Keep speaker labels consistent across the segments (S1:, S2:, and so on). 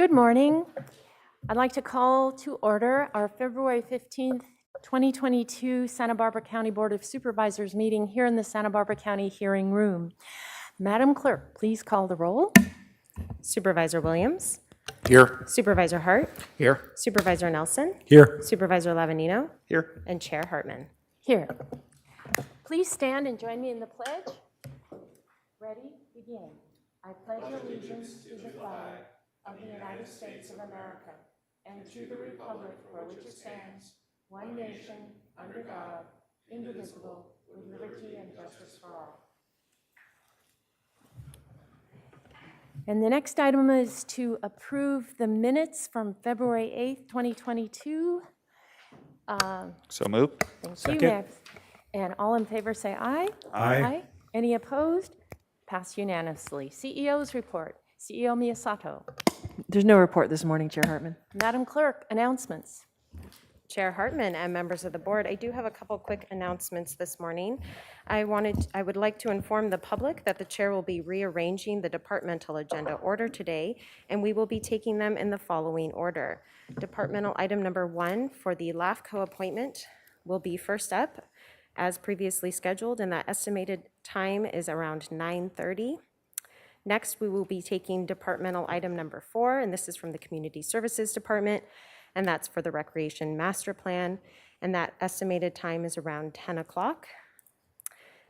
S1: Good morning. I'd like to call to order our February 15th, 2022 Santa Barbara County Board of Supervisors meeting here in the Santa Barbara County hearing room. Madam Clerk, please call the roll.
S2: Supervisor Williams.
S3: Here.
S2: Supervisor Hart.
S3: Here.
S2: Supervisor Nelson.
S3: Here.
S2: Supervisor Lavanino.
S3: Here.
S2: And Chair Hartman.
S1: Here. Please stand and join me in the pledge. Ready? Begin. I pledge allegiance to the flag of the United States of America and to the republic for which it stands, one nation, under God, indivisible, with liberty and justice for all. And the next item is to approve the minutes from February 8th, 2022.
S3: So moved.
S1: Thank
S3: Second.
S1: you, Matt. And all in favor say aye.
S3: Aye.
S1: Any opposed? Passed unanimously. CEO's report. CEO Miyasato.
S4: There's no report this morning, Chair Hartman.
S1: Madam Clerk, announcements.
S2: Chair Hartman and members of the board, I do have a couple quick announcements this morning. I would like to inform the public that the chair will be rearranging the departmental agenda order today, and we will be taking them in the following order. Departmental item number 1 for the LAFCO appointment will be first up as previously scheduled, and that estimated time is around 9:30. Next, we will be taking departmental item number 4, and this is from the Community Services Department, and that's for the Recreation Master Plan, and that estimated time is around 10 o'clock.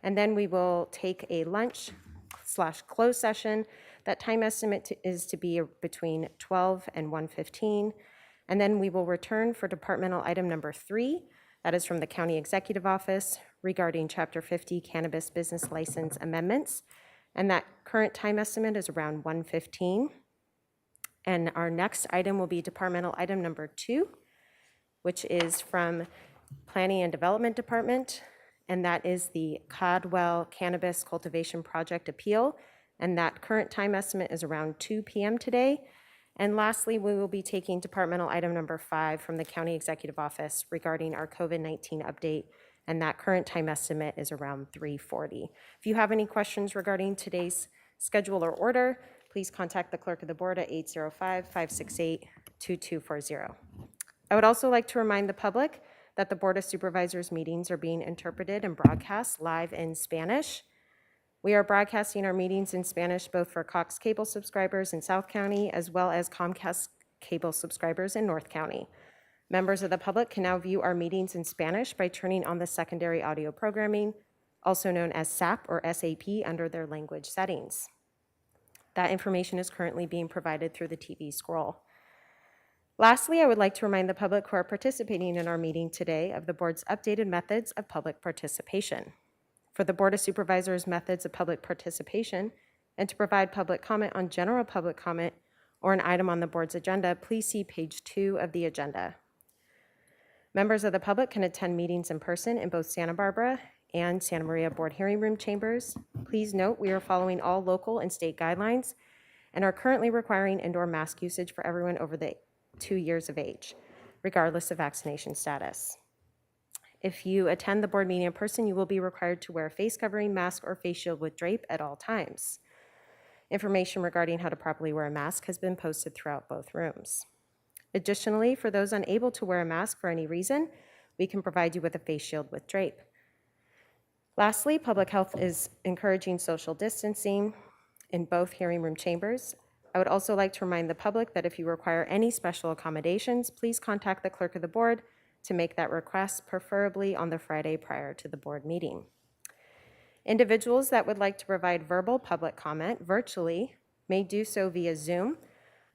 S2: And then we will take a lunch/closed session. That time estimate is to be between 12 and 1:15. And then we will return for departmental item number 3. That is from the County Executive Office regarding Chapter 50 Cannabis Business License Amendments. And that current time estimate is around 1:15. And our next item will be departmental item number 2, which is from Planning and Development Department, and that is the Codwell Cannabis Cultivation Project Appeal, and that current time estimate is around 2 p.m. today. And lastly, we will be taking departmental item number 5 from the County Executive Office regarding our COVID-19 update, and that current time estimate is around 3:40. If you have any questions regarding today's schedule or order, please contact the clerk of the board at 805-568-2240. I would also like to remind the public that the Board of Supervisors meetings are being interpreted and broadcast live in Spanish. We are broadcasting our meetings in Spanish both for Cox Cable subscribers in South County as well as Comcast Cable subscribers in North County. Members of the public can now view our meetings in Spanish by turning on the secondary audio programming, also known as SAP or SAP, under their language settings. That information is currently being provided through the TV scroll. Lastly, I would like to remind the public who are participating in our meeting today of the board's updated methods of public participation. For the Board of Supervisors' methods of public participation and to provide public comment on general public comment or an item on the board's agenda, please see page 2 of the agenda. Members of the public can attend meetings in person in both Santa Barbara and Santa Maria Board Hearing Room chambers. Please note we are following all local and state guidelines and are currently requiring indoor mask usage for everyone over the 2 years of age, regardless of vaccination status. If you attend the board meeting in person, you will be required to wear a face covering, mask, or face shield with drape at all times. Information regarding how to properly wear a mask has been posted throughout both rooms. Additionally, for those unable to wear a mask for any reason, we can provide you with a face shield with drape. Lastly, public health is encouraging social distancing in both hearing room chambers. I would also like to remind the public that if you require any special accommodations, please contact the clerk of the board to make that request, preferably on the Friday prior to the board meeting. Individuals that would like to provide verbal public comment virtually may do so via Zoom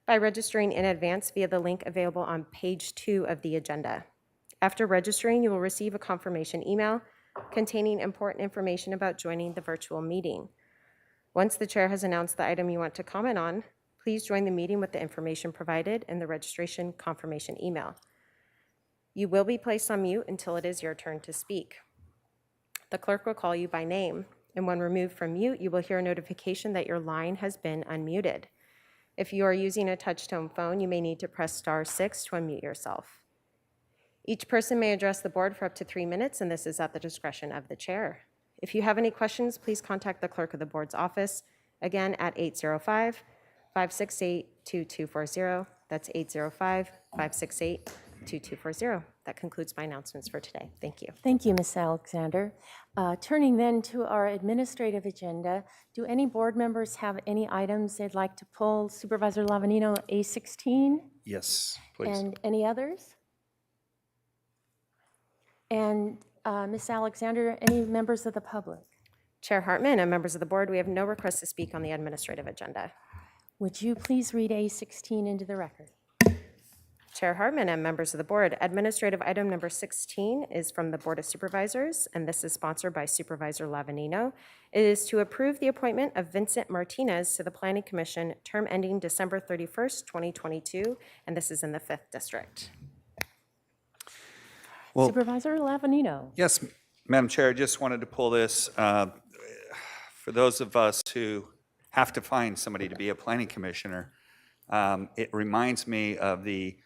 S2: by registering in advance via the link available on page 2 of the agenda. After registering, you will receive a confirmation email containing important information about joining the virtual meeting. Once the chair has announced the item you want to comment on, please join the meeting with the information provided in the registration confirmation email. You will be placed on mute until it is your turn to speak. The clerk will call you by name, and when removed from mute, you will hear a notification that your line has been unmuted. If you are using a touch-tone phone, you may need to press *6 to unmute yourself. Each person may address the board for up to 3 minutes, and this is at the discretion of the chair. If you have any questions, please contact the clerk of the board's office, again at 805-568-2240. 805-568-2240. That's 805-568-2240. That concludes my announcements for today. Thank you.
S1: Thank you, Ms. Alexander. Turning then to our administrative agenda, do any board members have any items they'd like to pull? Supervisor Lavanino, A16?
S3: Yes, please.
S1: And any others? And Ms. Alexander, any members of the public?
S2: Chair Hartman and members of the board, we have no requests to speak on the administrative agenda.
S1: Would you please read A16 into the record?
S2: Chair Hartman and members of the board, administrative item number 16 is from the Board of Supervisors, and this is sponsored by Supervisor Lavanino. It is to approve the appointment of Vincent Martinez to the Planning Commission, term ending December 31st, 2022, and this is in the 5th District.
S3: Well,
S1: Supervisor Lavanino.
S3: yes, Madam Chair, I just wanted to pull this. For those of us who have to find somebody to be a planning commissioner, it reminds me of the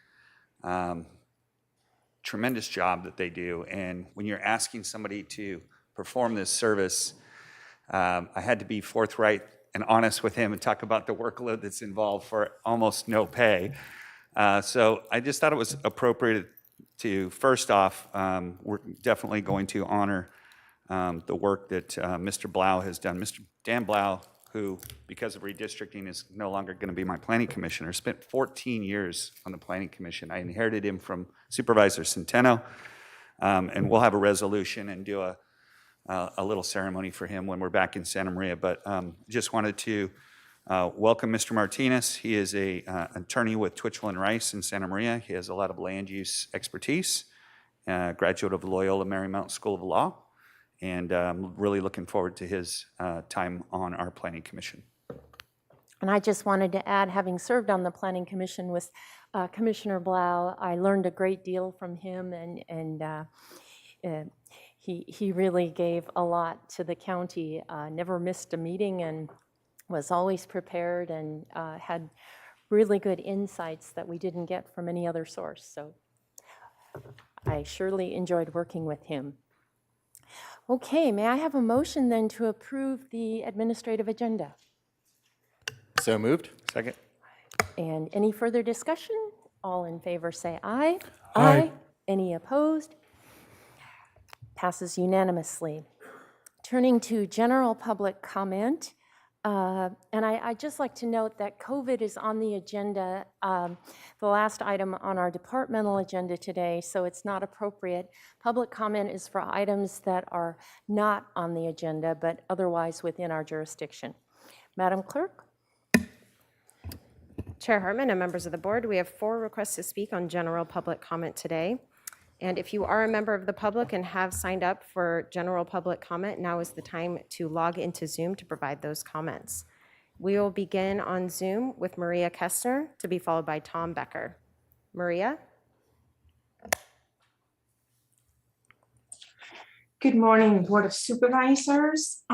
S3: tremendous job that they do. And when you're asking somebody to perform this service, I had to be forthright and honest with him and talk about the workload that's involved for almost no pay. So I just thought it was appropriate to, first off, we're definitely going to honor the work that Mr. Blau has done. Mr. Dan Blau, who, because of redistricting, is no longer going to be my planning commissioner, spent 14 years on the planning commission. I inherited him from Supervisor Centeno, and we'll have a resolution and do a little ceremony for him when we're back in Santa Maria. But just wanted to welcome Mr. Martinez. He is an attorney with Twitchell and Rice in Santa Maria. He has a lot of land use expertise, graduate of Loyola Marymount School of Law, and I'm really looking forward to his time on our Planning Commission.
S1: And I just wanted to add, having served on the Planning Commission with Commissioner Blau, I learned a great deal from him, and he really gave a lot to the county, never missed a meeting, and was always prepared, and had really good insights that we didn't get from any other source. So I surely enjoyed working with him. Okay, may I have a motion then to approve the administrative agenda?
S5: So moved.
S3: Second?
S1: And any further discussion? All in favor say aye.
S5: Aye.
S1: Any opposed? Passes unanimously. Turning to general public comment, and I'd just like to note that COVID is on the agenda, the last item on our departmental agenda today, so it's not appropriate. Public comment is for items that are not on the agenda, but otherwise within our jurisdiction. Madam Clerk?
S2: Chair Hartman and members of the board, we have 4 requests to speak on general public comment today. And if you are a member of the public and have signed up for general public comment, now is the time to log into Zoom to provide those comments. We will begin on Zoom with Maria Kestner, to be followed by Tom Becker. Maria?
S6: Good morning, Board of Supervisors.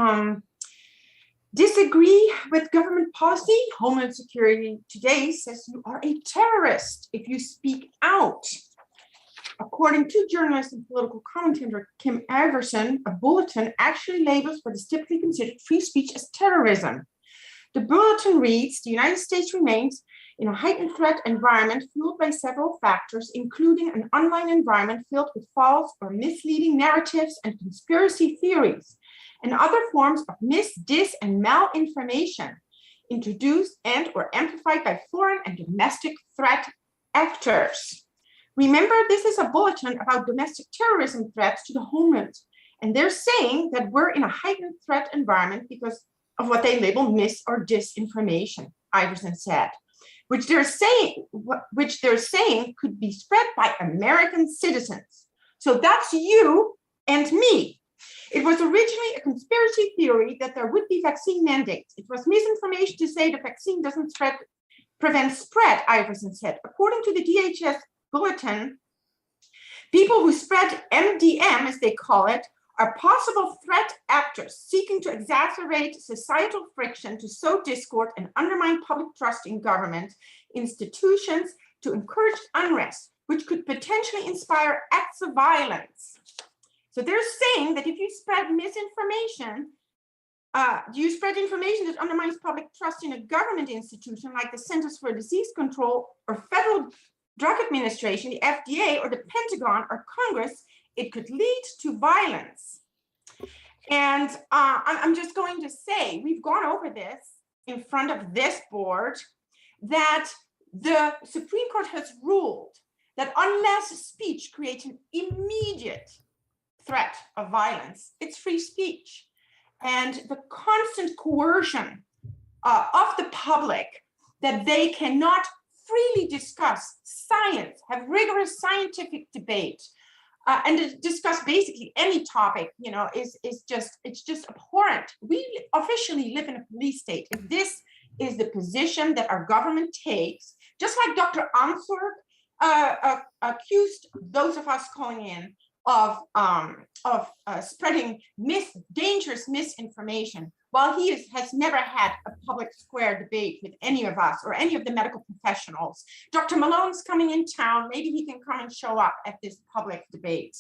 S6: Disagree with government policy? Homeland Security Today says you are a terrorist if you speak out. According to journalist and political commentator Kim Iverson, a bulletin actually labels what is typically considered free speech as terrorism. The bulletin reads, the United States remains in a heightened threat environment fueled by several factors, including an online environment filled with false or misleading narratives and conspiracy theories, and other forms of dis, and malinformation introduced and or amplified by foreign and domestic threat actors. Remember, this is a bulletin about domestic terrorism threats to the homeland, and they're saying that we're in a heightened threat environment because of what they label mis or disinformation, Iverson said, which they're saying could be spread by American citizens. So that's you and me. It was originally a conspiracy theory that there would be vaccine mandates. It was misinformation to say the vaccine doesn't prevent spread, Iverson said. According to the DHS bulletin, people who spread MDM, as they call it, are possible threat actors seeking to exacerbate societal friction, to sow discord and undermine public trust in government institutions, to encourage unrest, which could potentially inspire acts of violence. So they're saying that if you spread misinformation, Do you spread information that undermines public trust in a government institution like the Centers for Disease Control or Federal Drug Administration, the FDA, or the Pentagon or Congress? It could lead to violence. And I'm just going to say, we've gone over this in front of this board, that the Supreme Court has ruled that unless speech creates an immediate threat of violence, it's free speech. And the constant coercion of the public that they cannot freely discuss science, have rigorous scientific debate, and discuss basically any topic, it's just abhorrent. We officially live in a police state. If this is the position that our government takes, just like Dr. Answer accused those of us calling in of spreading dangerous misinformation, while he has never had a public square debate with any of us or any of the medical professionals. Dr. Malone's coming in town. Maybe he can come and show up at this public debate.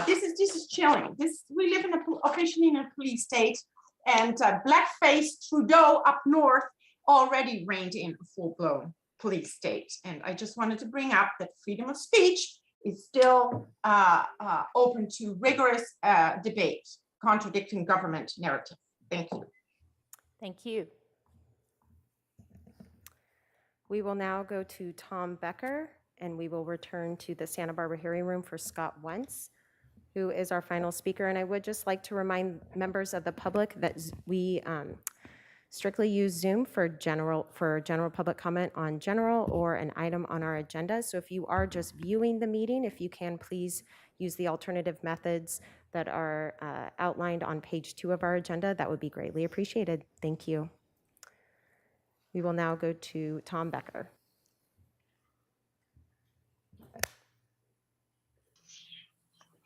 S6: This is chilling. We live officially in a police state, and blackface Trudeau up north already reigned in a full-blown police state. And I just wanted to bring up that freedom of speech is still open to rigorous debate, contradicting government narrative. Thank you.
S2: Thank you. We will now go to Tom Becker, and we will return to the Santa Barbara hearing room for Scott Wentz, who is our final speaker. And I would just like to remind members of the public that we strictly use Zoom for general public comment on general or an item on our agenda. So if you are just viewing the meeting, if you can please use the alternative methods that are outlined on page 2 of our agenda, that would be greatly appreciated. Thank you. We will now go to Tom Becker.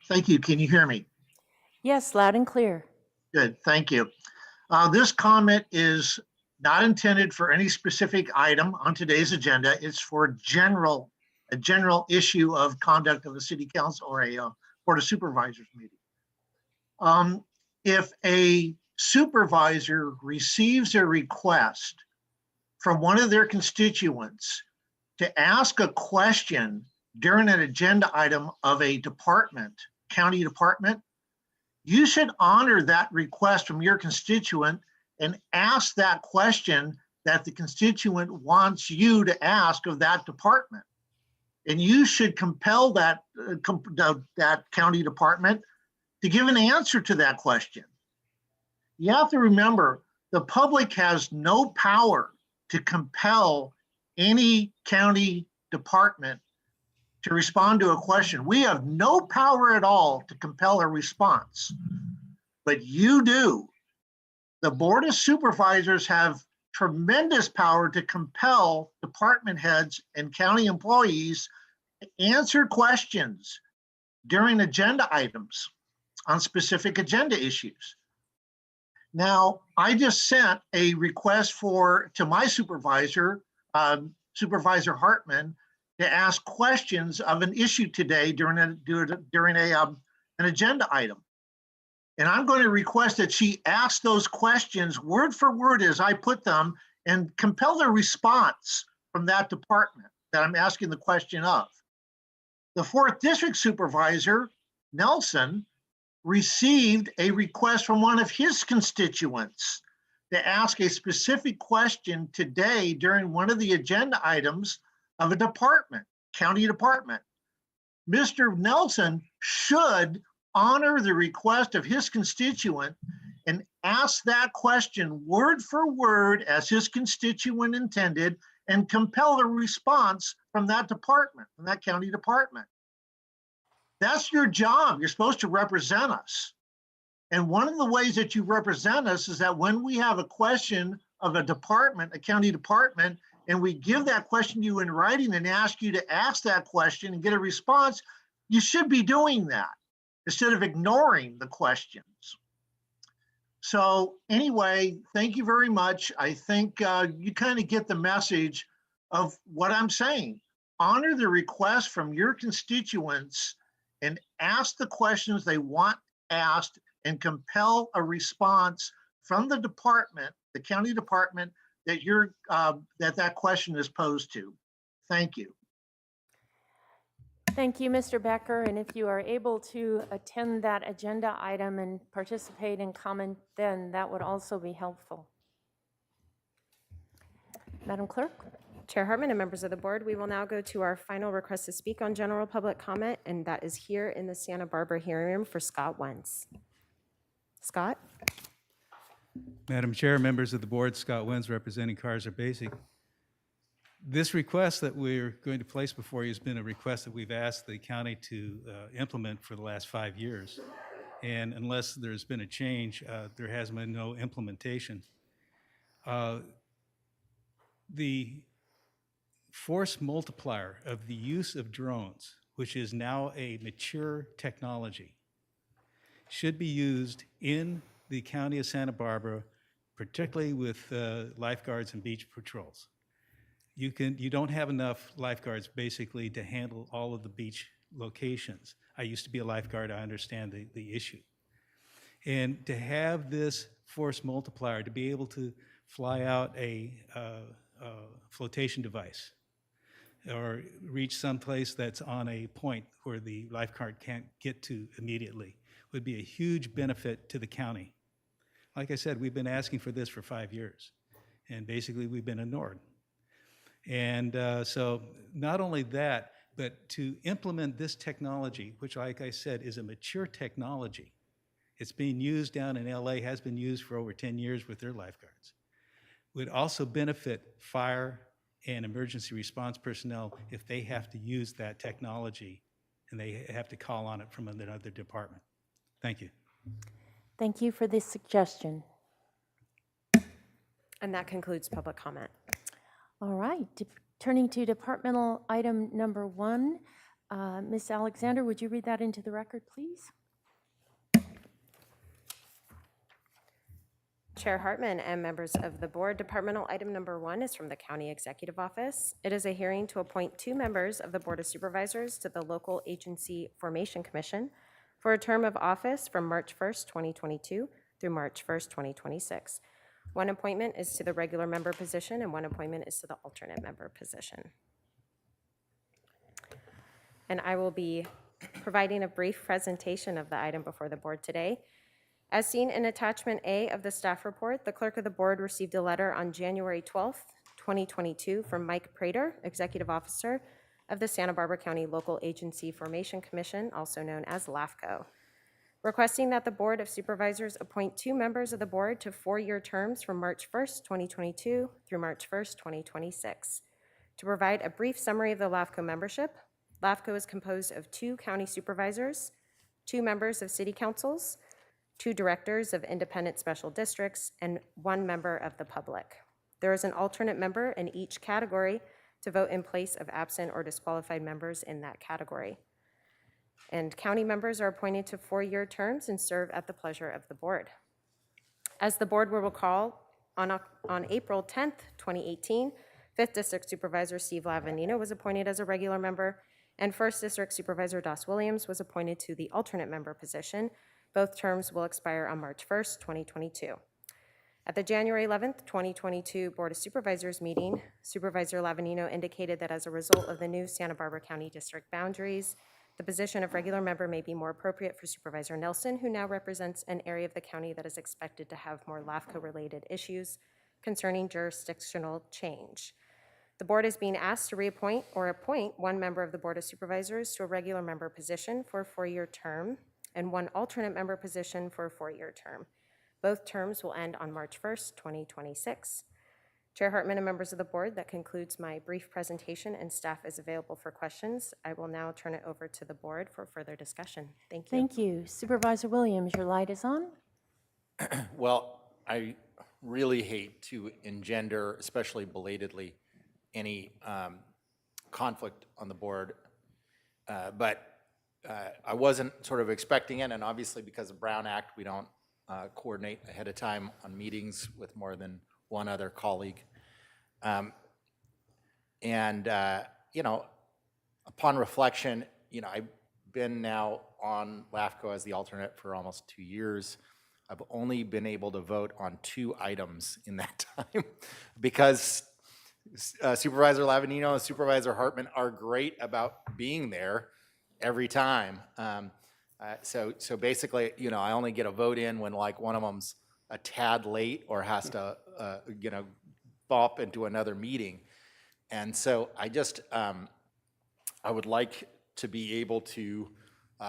S7: Thank you. Can you hear me?
S4: Yes, loud and clear.
S7: Good. Thank you. This comment is not intended for any specific item on today's agenda. It's for a general issue of conduct of the city council or a board of supervisors meeting. If a supervisor receives a request from one of their constituents to ask a question during an agenda item of a department, county department, you should honor that request from your constituent and ask that question that the constituent wants you to ask of that department. And you should compel that county department to give an answer to that question. You have to remember, the public has no power to compel any county department to respond to a question. We have no power at all to compel a response, but you do. The Board of Supervisors have tremendous power to compel department heads and county employees to answer questions during agenda items on specific agenda issues. Now, I just sent a request to my supervisor, Supervisor Hartman, to ask questions of an issue today during an agenda item. And I'm going to request that she ask those questions word for word as I put them and compel a response from that department that I'm asking the question of. The 4th District Supervisor, Nelson, received a request from one of his constituents to ask a specific question today during one of the agenda items of a department, county department. Mr. Nelson should honor the request of his constituent and ask that question word for word as his constituent intended and compel a response from that department, from that county department. That's your job. You're supposed to represent us. And one of the ways that you represent us is that when we have a question of a department, a county department, and we give that question to you in writing and ask you to ask that question and get a response, you should be doing that instead of ignoring the questions. So anyway, thank you very much. I think you kind of get the message of what I'm saying. Honor the request from your constituents and ask the questions they want asked and compel a response from the department, the county department that that question is posed to. Thank you.
S1: Thank you, Mr. Becker, and if you are able to attend that agenda item and participate and comment, then that would also be helpful. Madam Clerk?
S2: Chair Hartman and members of the board, we will now go to our final request to speak on general public comment, and that is here in the Santa Barbara hearing room for Scott Wentz. Scott?
S8: Madam Chair, members of the board, Scott Wentz representing Cars Are Basic. This request that we're going to place before you has been a request that we've asked the county to implement for the last 5 years. And unless there's been a change, there has been no implementation. The force multiplier of the use of drones, which is now a mature technology, should be used in the county of Santa Barbara, particularly with lifeguards and beach patrols. You don't have enough lifeguards basically to handle all of the beach locations. I used to be a lifeguard, I understand the issue. And to have this force multiplier, to be able to fly out a flotation device or reach someplace that's on a point where the lifeguard can't get to immediately, would be a huge benefit to the county. Like I said, we've been asking for this for 5 years, and basically we've been ignored. And so not only that, but to implement this technology, which like I said, is a mature technology. It's being used down in LA, has been used for over 10 years with their lifeguards. Would also benefit fire and emergency response personnel if they have to use that technology and they have to call on it from another department. Thank you.
S1: Thank you for this suggestion.
S2: And that concludes public comment.
S1: All right, turning to departmental item number 1. Ms. Alexander, would you read that into the record, please?
S2: Chair Hartman and members of the board, departmental item number 1 is from the County Executive Office. It is a hearing to appoint 2 members of the Board of Supervisors to the Local Agency Formation Commission for a term of office from March 1st, 2022 through March 1st, 2026. One appointment is to the regular member position and one appointment is to the alternate member position. And I will be providing a brief presentation of the item before the board today. As seen in attachment A of the staff report, the clerk of the board received a letter on January 12th, 2022 from Mike Prater, Executive Officer of the Santa Barbara County Local Agency Formation Commission, also known as LAFCO, requesting that the Board of Supervisors appoint 2 members of the board to 4-year terms from March 1st, 2022 through March 1st, 2026. To provide a brief summary of the LAFCO membership, LAFCO is composed of 2 county supervisors, 2 members of city councils, 2 directors of independent special districts, and 1 member of the public. There is an alternate member in each category to vote in place of absent or disqualified members in that category. And county members are appointed to 4-year terms and serve at the pleasure of the board. As the board will recall, on April 10th, 2018, 5th District Supervisor Steve Lavanino was appointed as a regular member, and 1st District Supervisor Doss Williams was appointed to the alternate member position. Both terms will expire on March 1st, 2022. At the January 11th, 2022 Board of Supervisors meeting, Supervisor Lavanino indicated that as a result of the new Santa Barbara County District boundaries, the position of regular member may be more appropriate for Supervisor Nelson, who now represents an area of the county that is expected to have more LAFCO-related issues concerning jurisdictional change. The board is being asked to reappoint or appoint 1 member of the Board of Supervisors to a regular member position for a 4-year term and 1 alternate member position for a 4-year term. Both terms will end on March 1st, 2026. Chair Hartman and members of the board, that concludes my brief presentation, and staff is available for questions. I will now turn it over to the board for further discussion. Thank you.
S1: Thank you. Supervisor Williams, your light is on.
S5: Well, I really hate to engender, especially belatedly, any conflict on the board, but I wasn't sort of expecting it, and obviously because of Brown Act, we don't coordinate ahead of time on meetings with more than 1 other colleague. You know, upon reflection, you know, I've been now on LAFCO as the alternate for almost 2 years. I've only been able to vote on 2 items in that time because Supervisor Lavanino and Supervisor Hartman are great about being there every time. So basically, you know, I only get a vote in when like one of them's a tad late or has to, you know, bop into another meeting. And so I just, I would like to be able to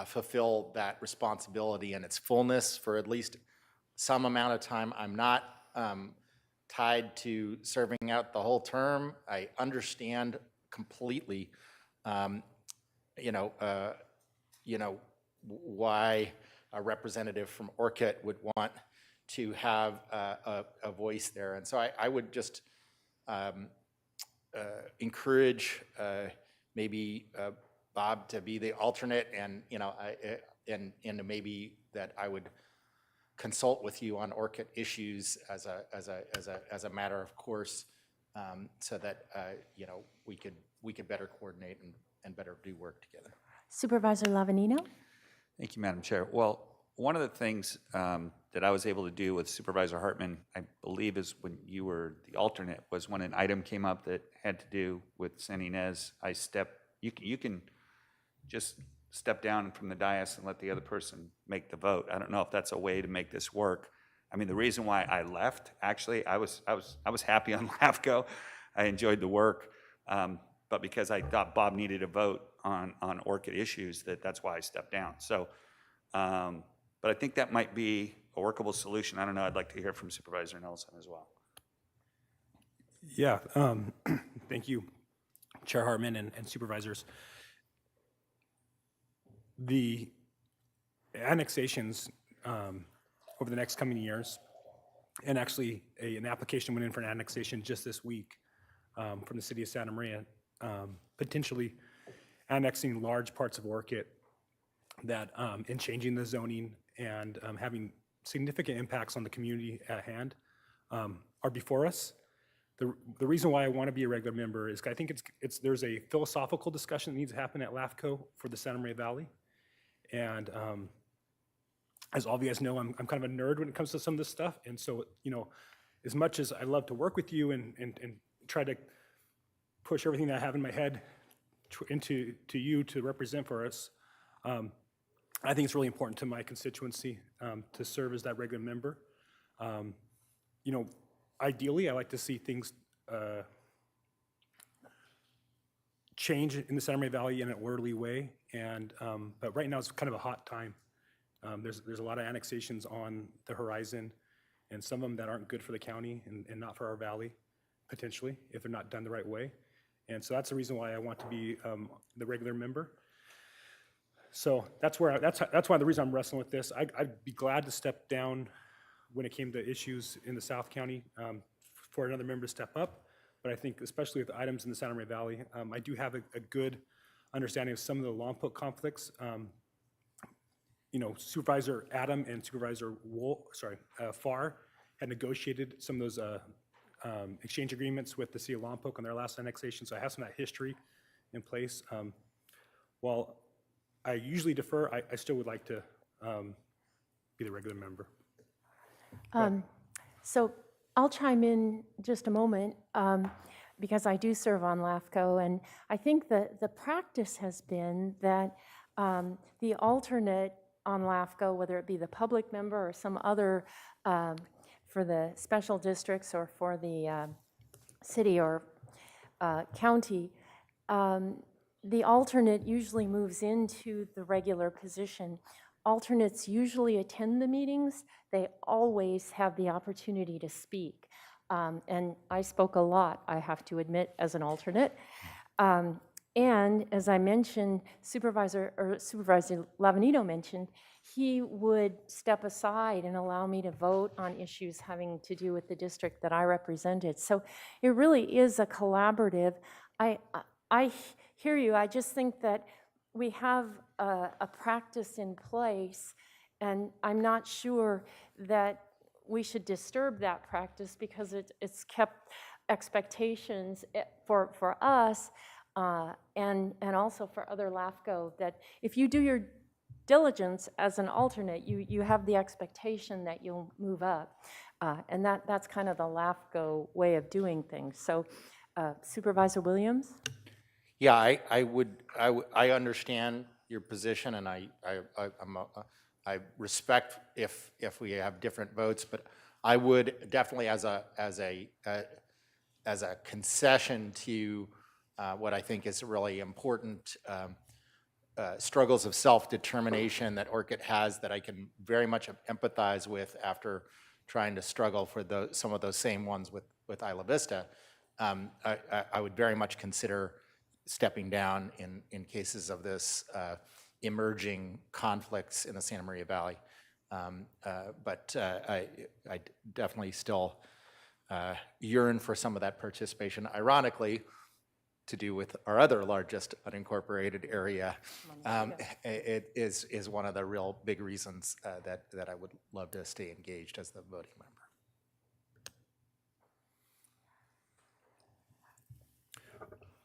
S5: fulfill that responsibility in its fullness for at least some amount of time. I'm not tied to serving out the whole term. I understand completely, you know, why a representative from Orcutt would want to have a voice there. And so I would just encourage maybe Bob to be the alternate, and you know, and maybe that I would consult with you on Orcutt issues as a matter of course, so that you know, we could better coordinate and better do work together.
S4: Supervisor Lavanino?
S3: Thank you, Madam Chair. Well, one of the things that I was able to do with Supervisor Hartman, I believe is when you were the alternate, was when an item came up that had to do with San Ynez, you can just step down from the dais and let the other person make the vote. I don't know if that's a way to make this work. I mean, the reason why I left, actually, I was happy on LAFCO. I enjoyed the work, but because I thought Bob needed a vote on Orchid issues, that's why I stepped down. So, but I think that might be a workable solution. I don't know. I'd like to hear from Supervisor Nelson as well.
S9: Yeah, thank you, Chair Hartman and supervisors. The annexations over the next coming years, and actually an application went in for an annexation just this week from the city of Santa Maria, potentially annexing large parts of Orchid that, and changing the zoning and having significant impacts on the community at hand are before us. The reason why I want to be a regular member is I think there's a philosophical discussion that needs to happen at LAFCO for the Santa Maria Valley. And as all of you guys know, I'm kind of a nerd when it comes to some of this stuff. And so, you know, as much as I love to work with you and try to push everything that I have in my head into you to represent for us, I think it's really important to my constituency to serve as that regular member. You know, ideally, I like to see things change in the Santa Maria Valley in an orderly way, and but right now it's kind of a hot time. There's a lot of annexations on the horizon, and some of them that aren't good for the county and not for our valley, potentially, if they're not done the right way. And so that's the reason why I want to be the regular member. So that's why the reason I'm wrestling with this. I'd be glad to step down when it came to issues in the South County for another member to step up. But I think especially with the items in the Santa Maria Valley, I do have a good understanding of some of the Lompoc conflicts. You know, Supervisor Adam and Supervisor Farr had negotiated some of those exchange agreements with the city of Lompoc on their last annexation, so I have some of that history in place. While I usually defer, I still would like to be the regular member.
S4: So I'll chime in just a moment because I do serve on LAFCO, and I think that the practice has been that the alternate on LAFCO, whether it be the public member or some other for the special districts or for the city or county, the alternate usually moves into the regular position. Alternates usually attend the meetings. They always have the opportunity to speak. And I spoke a lot, I have to admit, as an alternate. And as I mentioned, Supervisor Lavanino mentioned, he would step aside and allow me to vote on issues having to do with the district that I represented. So it really is a collaborative. I hear you. I just think that we have a practice in place, and I'm not sure that we should disturb that practice because it's kept expectations for us and also for other LAFCO that if you do your diligence as an alternate, you have the expectation that you'll move up. And that's kind of the LAFCO way of doing things. So Supervisor Williams?
S5: Yeah, I understand your position, and I respect if we have different votes, but I would definitely, as a concession to what I think is really important struggles of self-determination that Orchid has, that I can very much empathize with after trying to struggle for some of those same ones with Isla Vista. I would very much consider stepping down in cases of this emerging conflicts in the Santa Maria Valley. But I definitely still yearn for some of that participation. Ironically, to do with our other largest unincorporated area, it is one of the real big reasons that I would love to stay engaged as the voting member.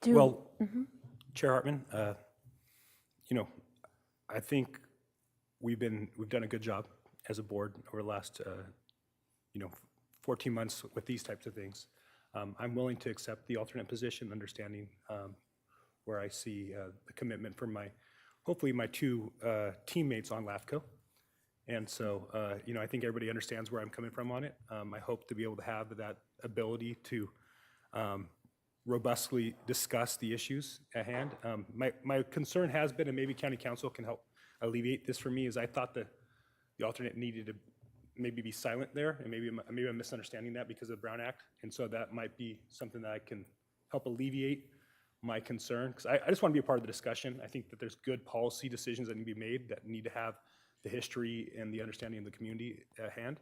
S9: Well, Chair Hartman, you know, I think we've done a good job as a board over the last, 14 months with these types of things. I'm willing to accept the alternate position, understanding where I see the commitment from hopefully my two teammates on LAFCO. And so, I think everybody understands where I'm coming from on it. I hope to be able to have that ability to robustly discuss the issues at hand. My concern has been, and maybe County Council can help alleviate this for me, is I thought the alternate needed to maybe be silent there, and maybe I'm misunderstanding that because of the Brown Act, and so that might be something that I can help alleviate my concern, because I just want to be a part of the discussion. I think that there's good policy decisions that need to be made that need to have the history and the understanding of the community at hand,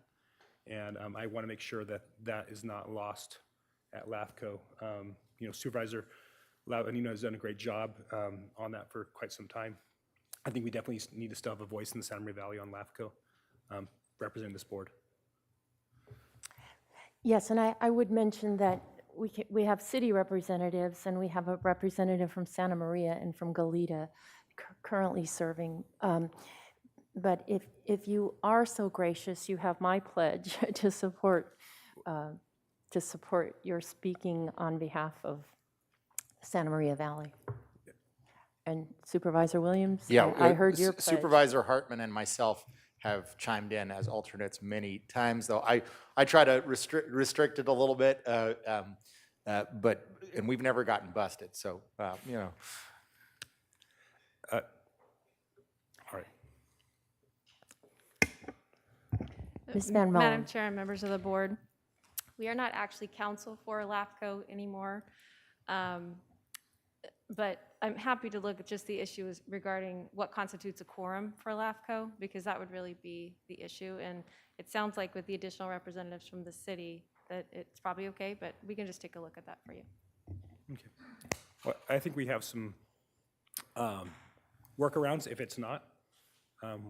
S9: and I want to make sure that that is not lost at LAFCO. Supervisor Lavanino has done a great job on that for quite some time. I think we definitely need to still have a voice in the Santa Maria Valley on LAFCO, representing this board.
S4: Yes, and I would mention that we have city representatives, and we have a representative from Santa Maria and from Goleta currently serving. But if you are so gracious, you have my pledge to support your speaking on behalf of Santa Maria Valley. And Supervisor Williams,
S5: Yeah,
S4: I heard your pledge.
S5: Supervisor Hartman and myself have chimed in as alternates many times, though I try to restrict it a little bit, and we've never gotten busted, so,
S9: All right.
S4: Ms. Van Molen.
S10: Madam Chair and members of the board, we are not actually counsel for LAFCO anymore, but I'm happy to look at just the issues regarding what constitutes a quorum for LAFCO, because that would really be the issue. And it sounds like with the additional representatives from the city that it's probably okay, but we can just take a look at that for you.
S9: Okay. Well, I think we have some workarounds if it's not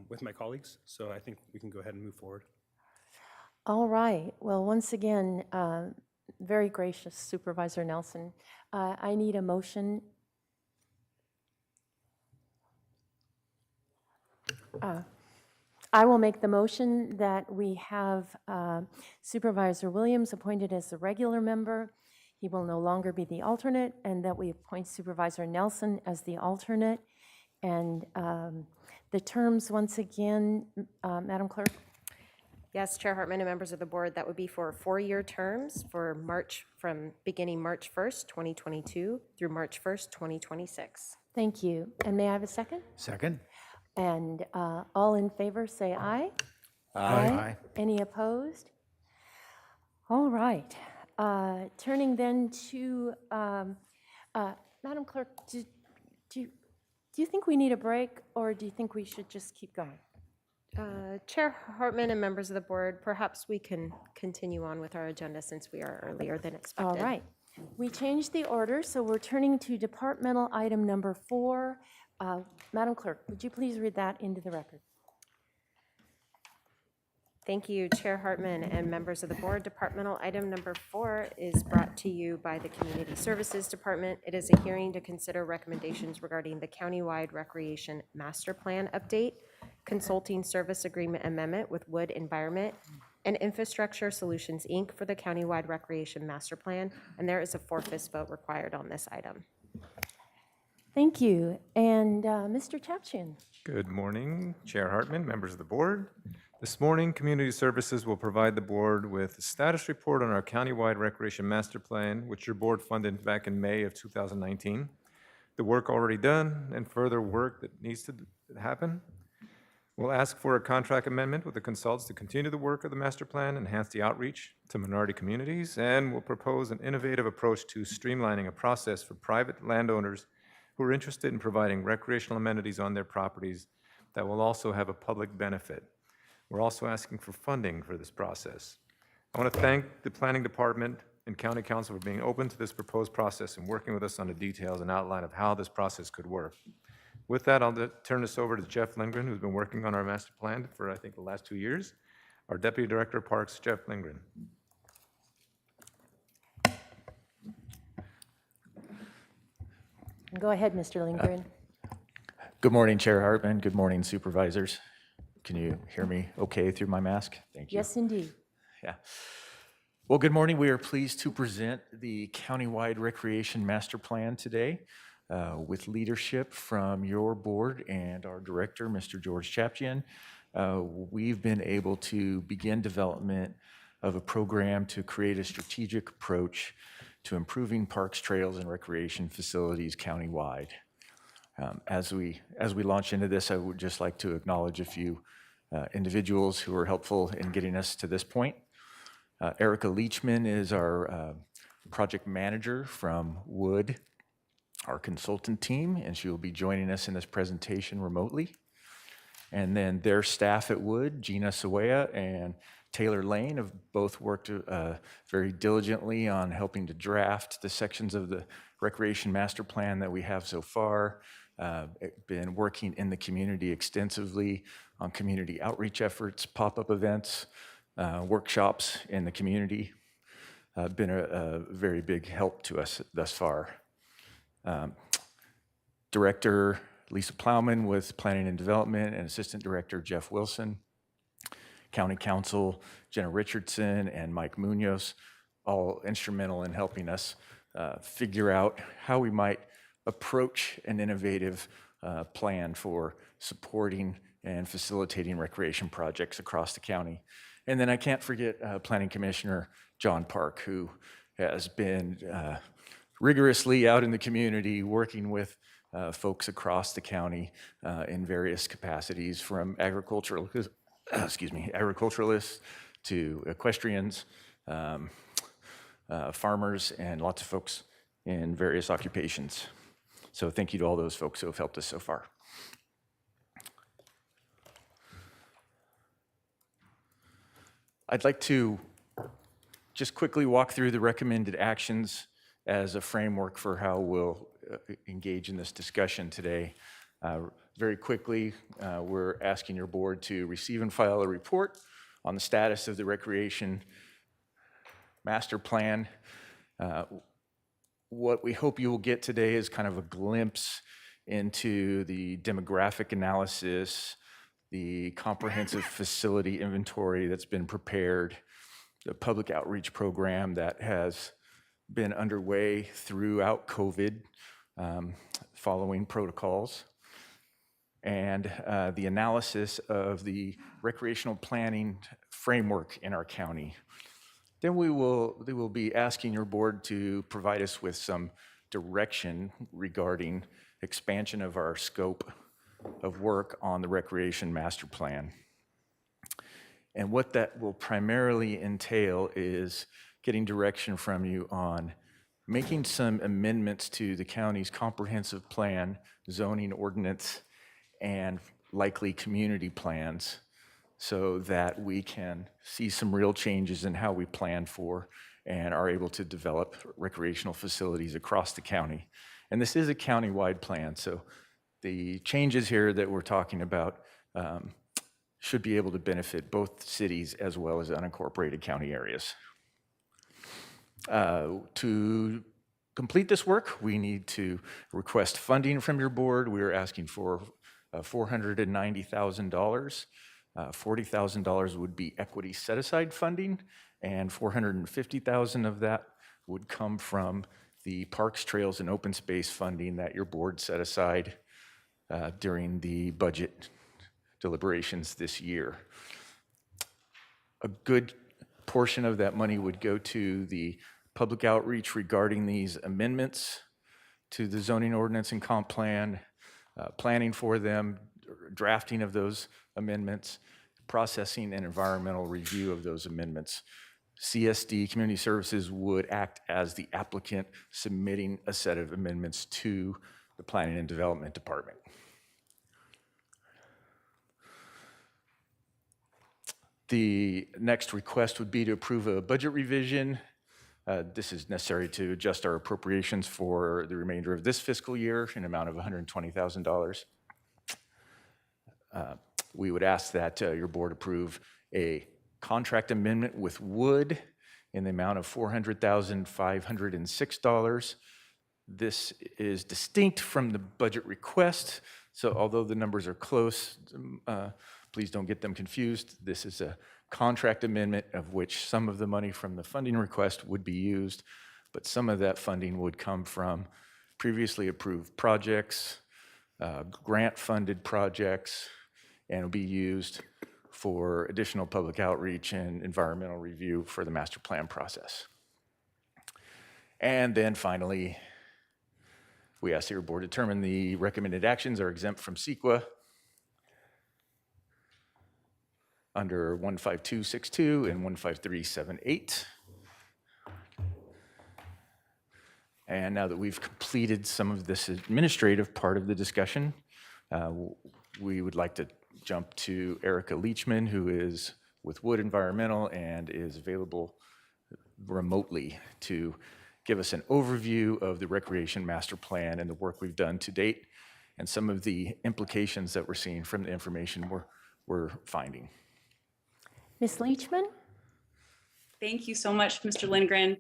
S9: with my colleagues. So I think we can go ahead and move forward.
S4: All right. Well, once again, very gracious Supervisor Nelson. I need a motion. I will make the motion that we have Supervisor Williams appointed as the regular member. He will no longer be the alternate, and that we appoint Supervisor Nelson as the alternate. And the terms, once again, Madam Clerk?
S2: Yes, Chair Hartman and members of the board, that would be for 4-year terms from beginning March 1st, 2022 through March 1st, 2026.
S4: Thank you. And may I have a second?
S11: Second.
S4: And all in favor, say aye.
S11: Aye.
S4: Any opposed? All right. Turning then to, Madam Clerk, do you think we need a break, or do you think we should just keep going?
S2: Chair Hartman and members of the board, perhaps we can continue on with our agenda since we are earlier than expected.
S4: All right. We changed the order, so we're turning to departmental item number 4. Madam Clerk, would you please read that into the record?
S2: Thank you, Chair Hartman and members of the board. Departmental item number 4 is brought to you by the Community Services Department. It is a hearing to consider recommendations regarding the countywide recreation master plan update. consulting service agreement amendment with Wood Environment and Infrastructure Solutions, Inc. for the countywide recreation master plan, and there is a 4/5 vote required on this item.
S4: Thank you. And Mr. Chapchian?
S11: Good morning, Chair Hartman, members of the board. This morning, Community Services will provide the board with a status report on our countywide recreation master plan, which your board funded back in May of 2019. The work already done and further work that needs to happen. We'll ask for a contract amendment with the consultants to continue the work of the master plan, enhance the outreach to minority communities, and we'll propose an innovative approach to streamlining a process for private landowners who are interested in providing recreational amenities on their properties that will also have a public benefit. We're also asking for funding for this process. I want to thank the Planning Department and County Council for being open to this proposed process and working with us on the details and outline of how this process could work. With that, I'll turn this over to Jeff Lindgren, who's been working on our master plan for, I think, the last 2 years. Our Deputy Director of Parks, Jeff Lindgren.
S4: Go ahead, Mr. Lindgren.
S5: Good morning, Chair Hartman. Good morning, Supervisors. Can you hear me okay through my mask? Thank you.
S4: Yes, indeed.
S5: Yeah. Well, good morning. We are pleased to present the countywide recreation master plan today with leadership from your board and our director, Mr. George Chapchian. We've been able to begin development of a program to create a strategic approach to improving parks, trails, and recreation facilities countywide. As we launch into this, I would just like to acknowledge a few individuals who were helpful in getting us to this point. Erica Leachman is our project manager from Wood, our consultant team, and she will be joining us in this presentation remotely. And then their staff at Wood, Gina Sawaya and Taylor Lane, have both worked very diligently on helping to draft the sections of the recreation master plan that we have so far. Been working in the community extensively on community outreach efforts, pop-up events, workshops in the community. Been a very big help to us thus far. Director Lisa Plowman with Planning and Development, and Assistant Director Jeff Wilson. County Council Jenna Richardson and Mike Munoz, all instrumental in helping us figure out how we might approach an innovative plan for supporting and facilitating recreation projects across the county. And then I can't forget Planning Commissioner John Park, who has been rigorously out in the community working with folks across the county in various capacities, from agriculturalists to equestrians, farmers, and lots of folks in various occupations. So thank you to all those folks who have helped us so far. I'd like to just quickly walk through the recommended actions as a framework for how we'll engage in this discussion today. Very quickly, we're asking your board to receive and file a report on the status of the recreation master plan. What we hope you will get today is kind of a glimpse into the demographic analysis, the comprehensive facility inventory that's been prepared, the public outreach program that has been underway throughout COVID, following protocols, and the analysis of the recreational planning framework in our county. Then we will be asking your board to provide us with some direction regarding expansion of our scope of work on the recreation master plan. And what that will primarily entail is getting direction from you on making some amendments to the county's comprehensive plan, zoning ordinance, and likely community plans, so that we can see some real changes in how we plan for and are able to develop recreational facilities across the county. And this is a county-wide plan, so the changes here that we're talking about should be able to benefit both cities as well as unincorporated county areas. To complete this work, we need to request funding from your board. We are asking for $490,000. $40,000 would be equity set-aside funding, and $450,000 of that would come from the Parks, Trails, and Open Space funding that your board set aside during the budget deliberations this year. A good portion of that money would go to the public outreach regarding these amendments to the zoning ordinance and comp plan, planning for them, drafting of those amendments, processing and environmental review of those amendments. CSD, Community Services, would act as the applicant submitting a set of amendments to the Planning and Development Department. The next request would be to approve a budget revision. This is necessary to adjust our appropriations for the remainder of this fiscal year in an amount of $120,000. We would ask that your board approve a contract amendment with Wood in the amount of $400,506. This is distinct from the budget request, so although the numbers are close, please don't get them confused. This is a contract amendment of which some of the money from the funding request would be used, but some of that funding would come from previously approved projects, grant-funded projects, and will be used for additional public outreach and environmental review for the master plan process. And then finally, we ask that your board determine the recommended actions are exempt from CEQA under 15262 and 15378. And now that we've completed some of this administrative part of the discussion, we would like to jump to Erica Leachman, who is with Wood Environmental and is available remotely to give us an overview of the Recreation Master Plan and the work we've done to date and some of the implications that we're seeing from the information we're finding.
S4: Ms. Leachman?
S12: Thank you so much, Mr. Lindgren.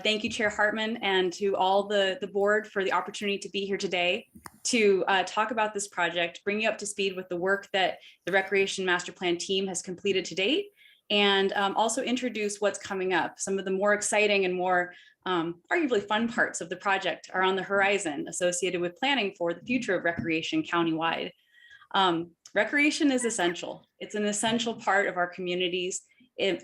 S12: Thank you, Chair Hartman, and to all the board for the opportunity to be here today to talk about this project, bring you up to speed with the work that the Recreation Master Plan team has completed to date, and also introduce what's coming up. Some of the more exciting and more arguably fun parts of the project are on the horizon associated with planning for the future of recreation countywide. Recreation is essential. It's an essential part of our communities.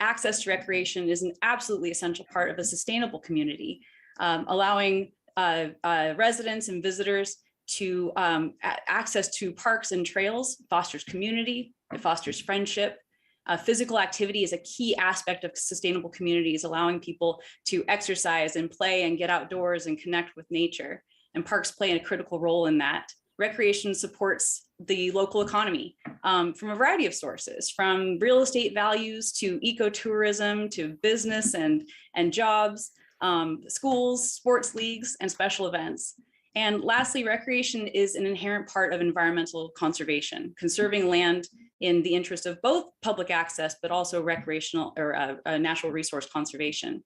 S12: Access to recreation is an absolutely essential part of a sustainable community, allowing residents and visitors to access to parks and trails fosters community, it fosters friendship. Physical activity is a key aspect of sustainable communities, allowing people to exercise and play and get outdoors and connect with nature. And parks play a critical role in that. Recreation supports the local economy from a variety of sources, from real estate values to ecotourism to business and jobs, schools, sports leagues, and special events. And lastly, recreation is an inherent part of environmental conservation, conserving land in the interest of both public access, but also recreational or natural resource conservation.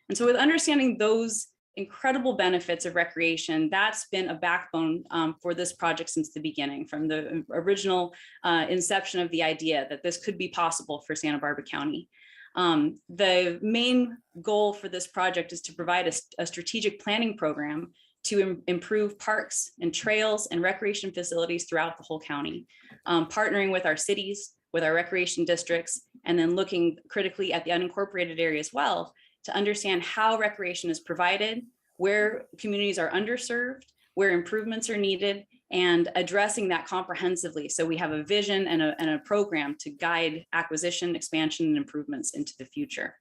S12: And so with understanding those incredible benefits of recreation, that's been a backbone for this project since the beginning, from the original inception of the idea that this could be possible for Santa Barbara County. The main goal for this project is to provide a strategic planning program to improve parks and trails and recreation facilities throughout the whole county, partnering with our cities, with our recreation districts, and then looking critically at the unincorporated area as well to understand how recreation is provided, where communities are underserved, where improvements are needed, and addressing that comprehensively. So we have a vision and a program to guide acquisition, expansion, and improvements into the future.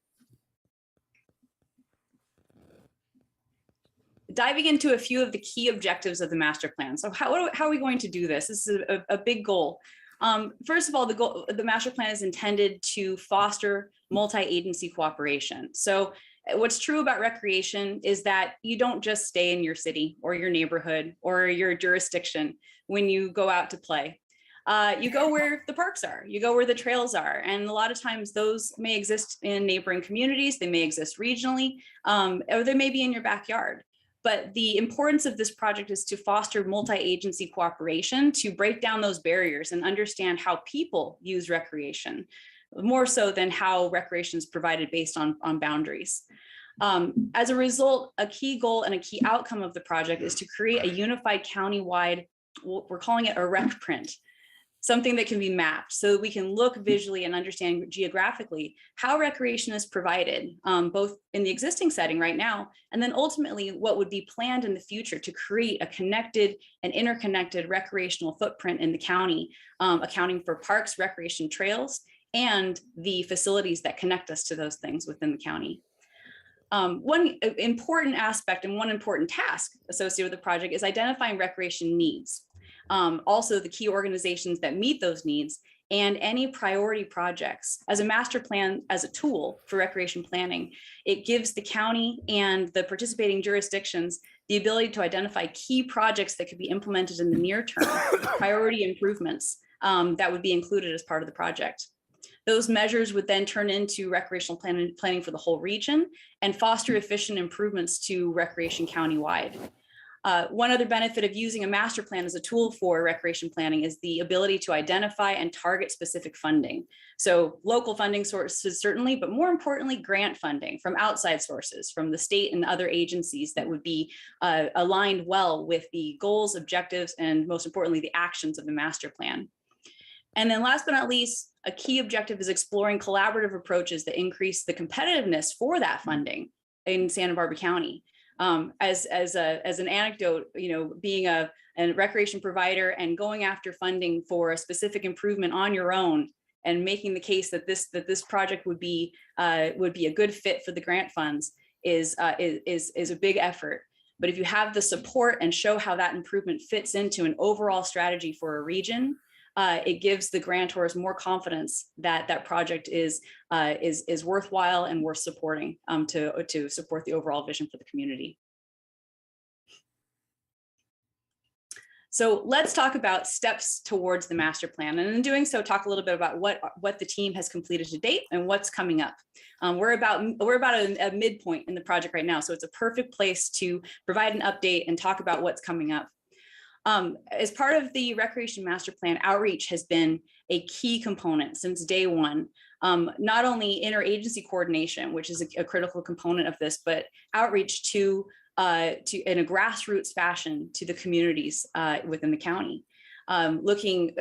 S12: Diving into a few of the key objectives of the master plan. So how are we going to do this? This is a big goal. First of all, the master plan is intended to foster multi-agency cooperation. So what's true about recreation is that you don't just stay in your city or your neighborhood or your jurisdiction when you go out to play. You go where the parks are, you go where the trails are. And a lot of times those may exist in neighboring communities, they may exist regionally, or they may be in your backyard. But the importance of this project is to foster multi-agency cooperation, to break down those barriers and understand how people use recreation, more so than how recreation is provided based on boundaries. As a result, a key goal and a key outcome of the project is to create a unified countywide, we're calling it a rec print, something that can be mapped so that we can look visually and understand geographically how recreation is provided, both in the existing setting right now, and then ultimately what would be planned in the future to create a connected and interconnected recreational footprint in the county, accounting for parks, recreation trails, and the facilities that connect us to those things within the county. One important aspect and one important task associated with the project is identifying recreation needs. Also the key organizations that meet those needs and any priority projects. As a master plan, as a tool for recreation planning, it gives the county and the participating jurisdictions the ability to identify key projects that could be implemented in the near term, priority improvements that would be included as part of the project. Those measures would then turn into recreational planning for the whole region and foster efficient improvements to recreation countywide. One other benefit of using a master plan as a tool for recreation planning is the ability to identify and target specific funding. So local funding sources certainly, but more importantly, grant funding from outside sources, from the state and other agencies that would be aligned well with the goals, objectives, and most importantly, the actions of the master plan. And then last but not least, a key objective is exploring collaborative approaches that increase the competitiveness for that funding in Santa Barbara County. As an anecdote, being a recreation provider and going after funding for a specific improvement on your own and making the case that this project would be a good fit for the grant funds is a big effort. But if you have the support and show how that improvement fits into an overall strategy for a region, it gives the grantors more confidence that that project is worthwhile and worth supporting to support the overall vision for the community. So let's talk about steps towards the master plan, and in doing so, talk a little bit about what the team has completed to date and what's coming up. We're about a midpoint in the project right now, so it's a perfect place to provide an update and talk about what's coming up. As part of the Recreation Master Plan, outreach has been a key component since day one. Not only interagency coordination, which is a critical component of this, but outreach to in a grassroots fashion to the communities within the county. Communicating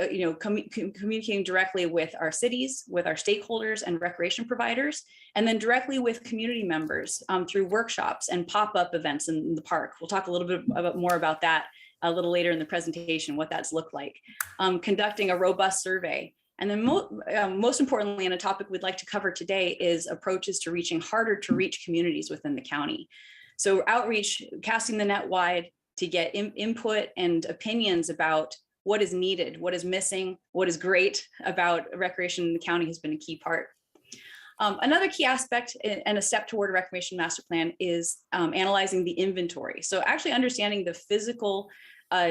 S12: directly with our cities, with our stakeholders and recreation providers, and then directly with community members through workshops and pop-up events in the park. We'll talk a little bit more about that a little later in the presentation, what that's looked like. Conducting a robust survey. And then most importantly, and a topic we'd like to cover today is approaches to reaching harder to reach communities within the county. So outreach, casting the net wide to get input and opinions about what is needed, what is missing, what is great about recreation in the county has been a key part. Another key aspect and a step toward a recreation master plan is analyzing the inventory. So actually understanding the physical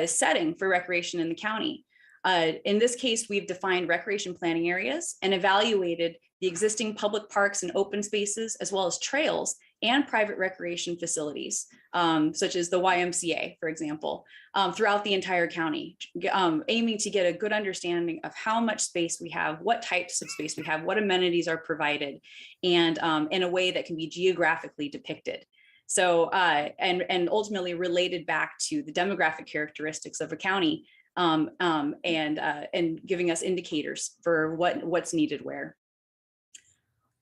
S12: setting for recreation in the county. In this case, we've defined recreation planning areas and evaluated the existing public parks and open spaces, as well as trails and private recreation facilities, such as the YMCA, for example, throughout the entire county, aiming to get a good understanding of how much space we have, what types of space we have, what amenities are provided, and in a way that can be geographically depicted. So, and ultimately related back to the demographic characteristics of a county, and giving us indicators for what's needed where.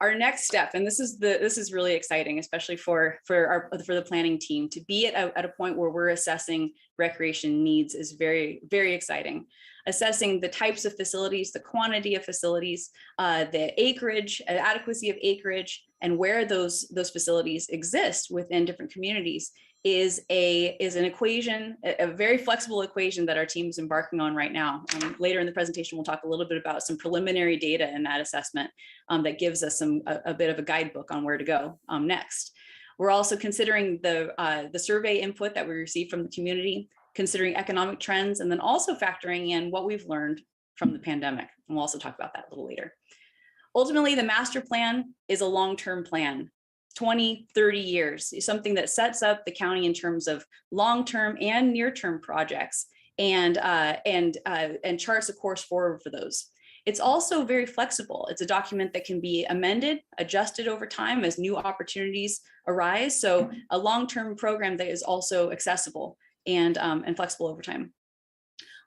S12: Our next step, and this is really exciting, especially for the planning team, to be at a point where we're assessing recreation needs is very, very exciting. Assessing the types of facilities, the quantity of facilities, the acreage, adequacy of acreage, and where those facilities exist within different communities is an equation, a very flexible equation that our team is embarking on right now. Later in the presentation, we'll talk a little bit about some preliminary data in that assessment that gives us a bit of a guidebook on where to go next. We're also considering the survey input that we received from the community, considering economic trends, and then also factoring in what we've learned from the pandemic. And we'll also talk about that a little later. Ultimately, the master plan is a long-term plan. 20, 30 years, something that sets up the county in terms of long-term and near-term projects and charts a course forward for those. It's also very flexible. It's a document that can be amended, adjusted over time as new opportunities arise. So a long-term program that is also accessible and flexible over time.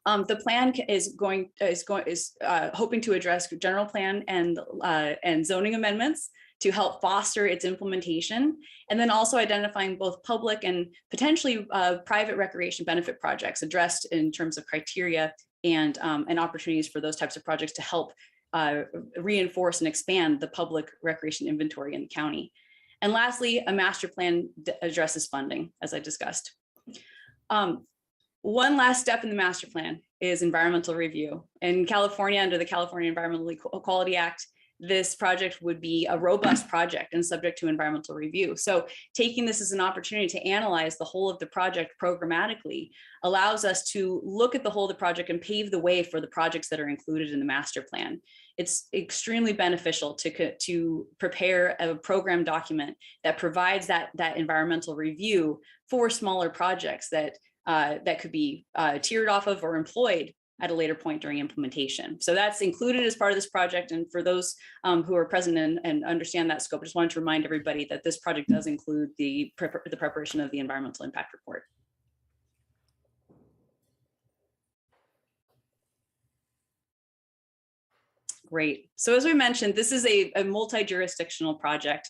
S12: The plan is hoping to address general plan and zoning amendments to help foster its implementation, and then also identifying both public and potentially private recreation benefit projects addressed in terms of criteria and opportunities for those types of projects to help reinforce and expand the public recreation inventory in the county. And lastly, a master plan addresses funding, as I discussed. One last step in the master plan is environmental review. In California, under the California Environmental Quality Act, this project would be a robust project and subject to environmental review. So taking this as an opportunity to analyze the whole of the project programmatically allows us to look at the whole of the project and pave the way for the projects that are included in the master plan. It's extremely beneficial to prepare a program document that provides that environmental review for smaller projects that could be tiered off of or employed at a later point during implementation. So that's included as part of this project. And for those who are present and understand that scope, I just wanted to remind everybody that this project does include the preparation of the environmental impact report. Great. So as we mentioned, this is a multi-jurisdictional project,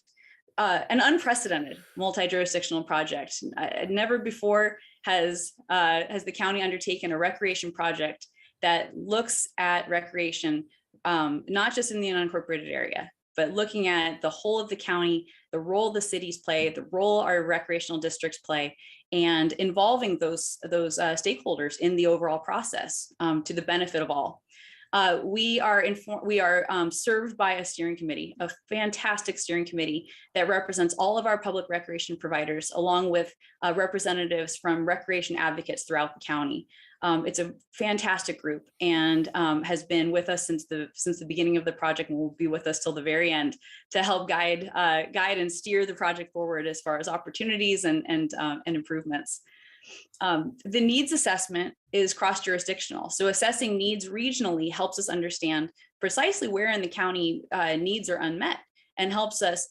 S12: an unprecedented multi-jurisdictional project. Never before has the county undertaken a recreation project that looks at recreation, not just in the unincorporated area, but looking at the whole of the county, the role the cities play, the role our recreational districts play, and involving those stakeholders in the overall process to the benefit of all. We are served by a steering committee, a fantastic steering committee that represents all of our public recreation providers, along with representatives from recreation advocates throughout the county. It's a fantastic group and has been with us since the beginning of the project and will be with us till the very end to help guide and steer the project forward as far as opportunities and improvements. The needs assessment is cross-jurisdictional. So assessing needs regionally helps us understand precisely where in the county needs are unmet and helps us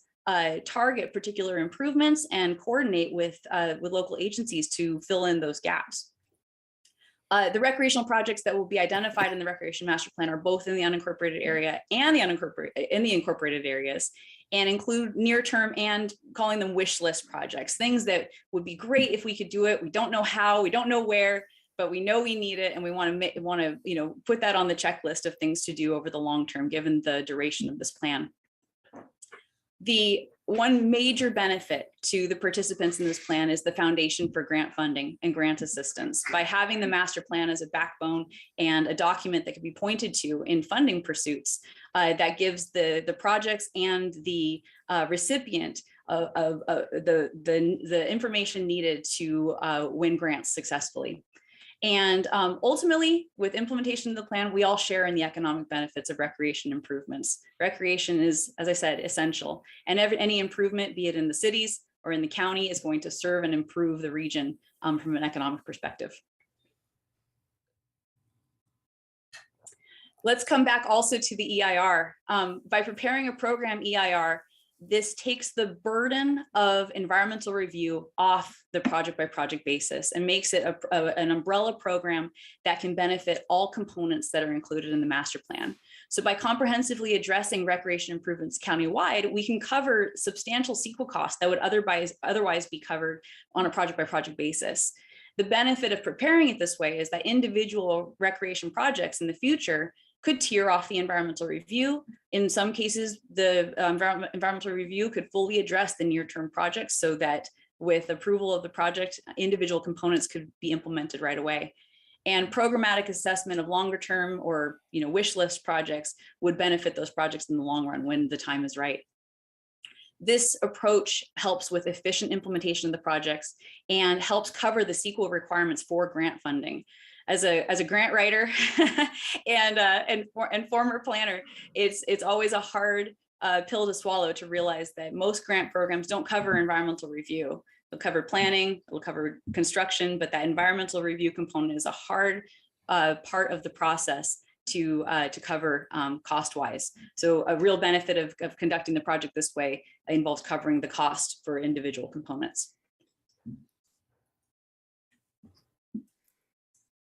S12: target particular improvements and coordinate with local agencies to fill in those gaps. The recreational projects that will be identified in the Recreation Master Plan are both in the unincorporated area and the incorporated areas, and include near-term and calling them wish list projects, things that would be great if we could do it. We don't know how, we don't know where, but we know we need it, and we want to put that on the checklist of things to do over the long term, given the duration of this plan. The one major benefit to the participants in this plan is the foundation for grant funding and grant assistance. By having the master plan as a backbone and a document that can be pointed to in funding pursuits, that gives the projects and the recipient of the information needed to win grants successfully. And ultimately, with implementation of the plan, we all share in the economic benefits of recreation improvements. Recreation is, as I said, essential. And any improvement, be it in the cities or in the county, is going to serve and improve the region from an economic perspective. Let's come back also to the EIR. By preparing a program EIR, this takes the burden of environmental review off the project by project basis and makes it an umbrella program that can benefit all components that are included in the master plan. So by comprehensively addressing recreation improvements countywide, we can cover substantial sequel costs that would otherwise be covered on a project by project basis. The benefit of preparing it this way is that individual recreation projects in the future could tier off the environmental review. In some cases, the environmental review could fully address the near-term projects so that with approval of the project, individual components could be implemented right away. And programmatic assessment of longer-term or wish list projects would benefit those projects in the long run when the time is right. This approach helps with efficient implementation of the projects and helps cover the CEQA requirements for grant funding. As a grant writer and former planner, it's always a hard pill to swallow to realize that most grant programs don't cover environmental review. They'll cover planning, they'll cover construction, but that environmental review component is a hard part of the process to cover cost-wise. So a real benefit of conducting the project this way involves covering the cost for individual components.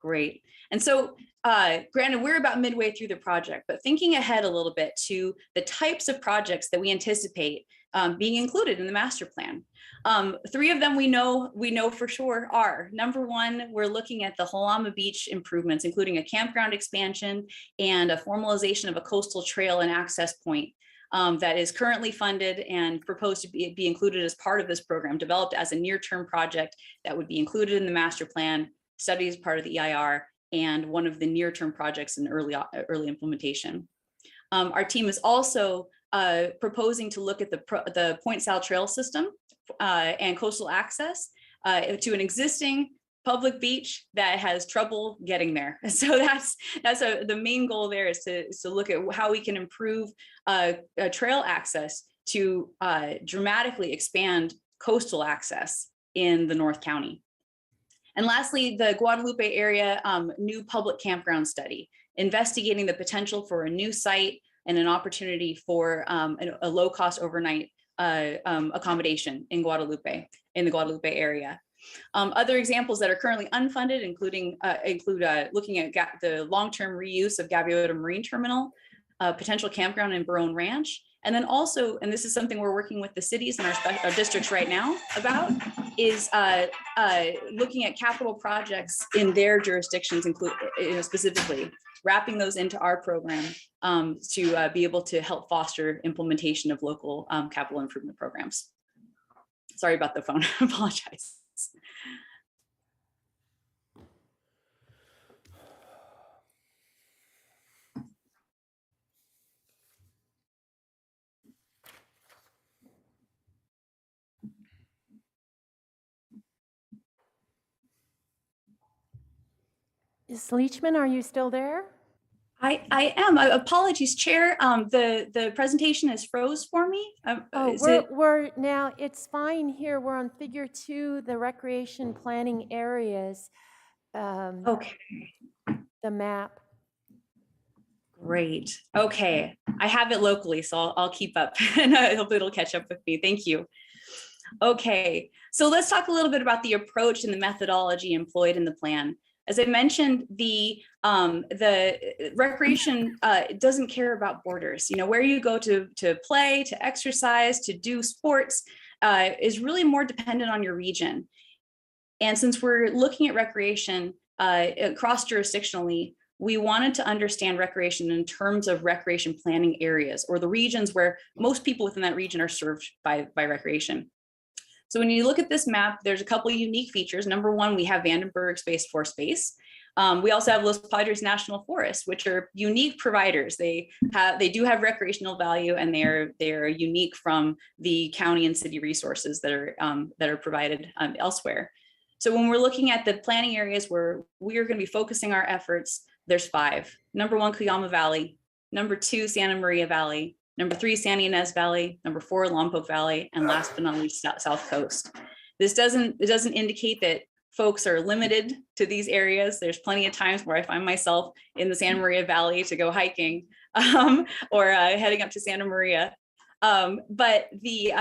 S12: Great. And so granted, we're about midway through the project, but thinking ahead a little bit to the types of projects that we anticipate being included in the master plan. 3 of them we know for sure are. Number 1, we're looking at the Holama Beach improvements, including a campground expansion and a formalization of a coastal trail and access point that is currently funded and proposed to be included as part of this program, developed as a near-term project that would be included in the master plan, studied as part of the EIR, and one of the near-term projects in early implementation. Our team is also proposing to look at the Point Sal Trail system and coastal access to an existing public beach that has trouble getting there. So that's the main goal there is to look at how we can improve trail access to dramatically expand coastal access in the North County. And lastly, the Guadalupe area new public campground study, investigating the potential for a new site and an opportunity for a low-cost overnight accommodation in the Guadalupe area. Other examples that are currently unfunded include looking at the long-term reuse of Gaviota Marine Terminal, potential campground in Barone Ranch, and then also, and this is something we're working with the cities and our districts right now about, is looking at capital projects in their jurisdictions, specifically wrapping those into our program to be able to help foster implementation of local capital improvement programs. Sorry about the phone, I apologize.
S4: Ms. Leachman, are you still there?
S12: I am. Apologies, Chair. The presentation is froze for me.
S4: We're now, it's fine here. We're on figure 2, the recreation planning areas.
S12: Okay.
S4: The map.
S12: Great. Okay. I have it locally, so I'll keep up and I hope it'll catch up with me. Thank you. Okay. So let's talk a little bit about the approach and the methodology employed in the plan. As I mentioned, the recreation doesn't care about borders. You know, where you go to play, to exercise, to do sports is really more dependent on your region. And since we're looking at recreation cross jurisdictionally, we wanted to understand recreation in terms of recreation planning areas, or the regions where most people within that region are served by recreation. So when you look at this map, there's a couple of unique features. Number 1, we have Vandenberg Space Force Base. We also have Los Padres National Forest, which are unique providers. They do have recreational value, and they're unique from the county and city resources that are provided elsewhere. So when we're looking at the planning areas where we are going to be focusing our efforts, there's 5. Number 1, Cuyama Valley. Number 2, Santa Maria Valley. Number 3, San Ynez Valley. Number 4, Lompoc Valley. And last but not least, South Coast. This doesn't indicate that folks are limited to these areas. There's plenty of times where I find myself in the Santa Maria Valley to go hiking or heading up to Santa Maria. But the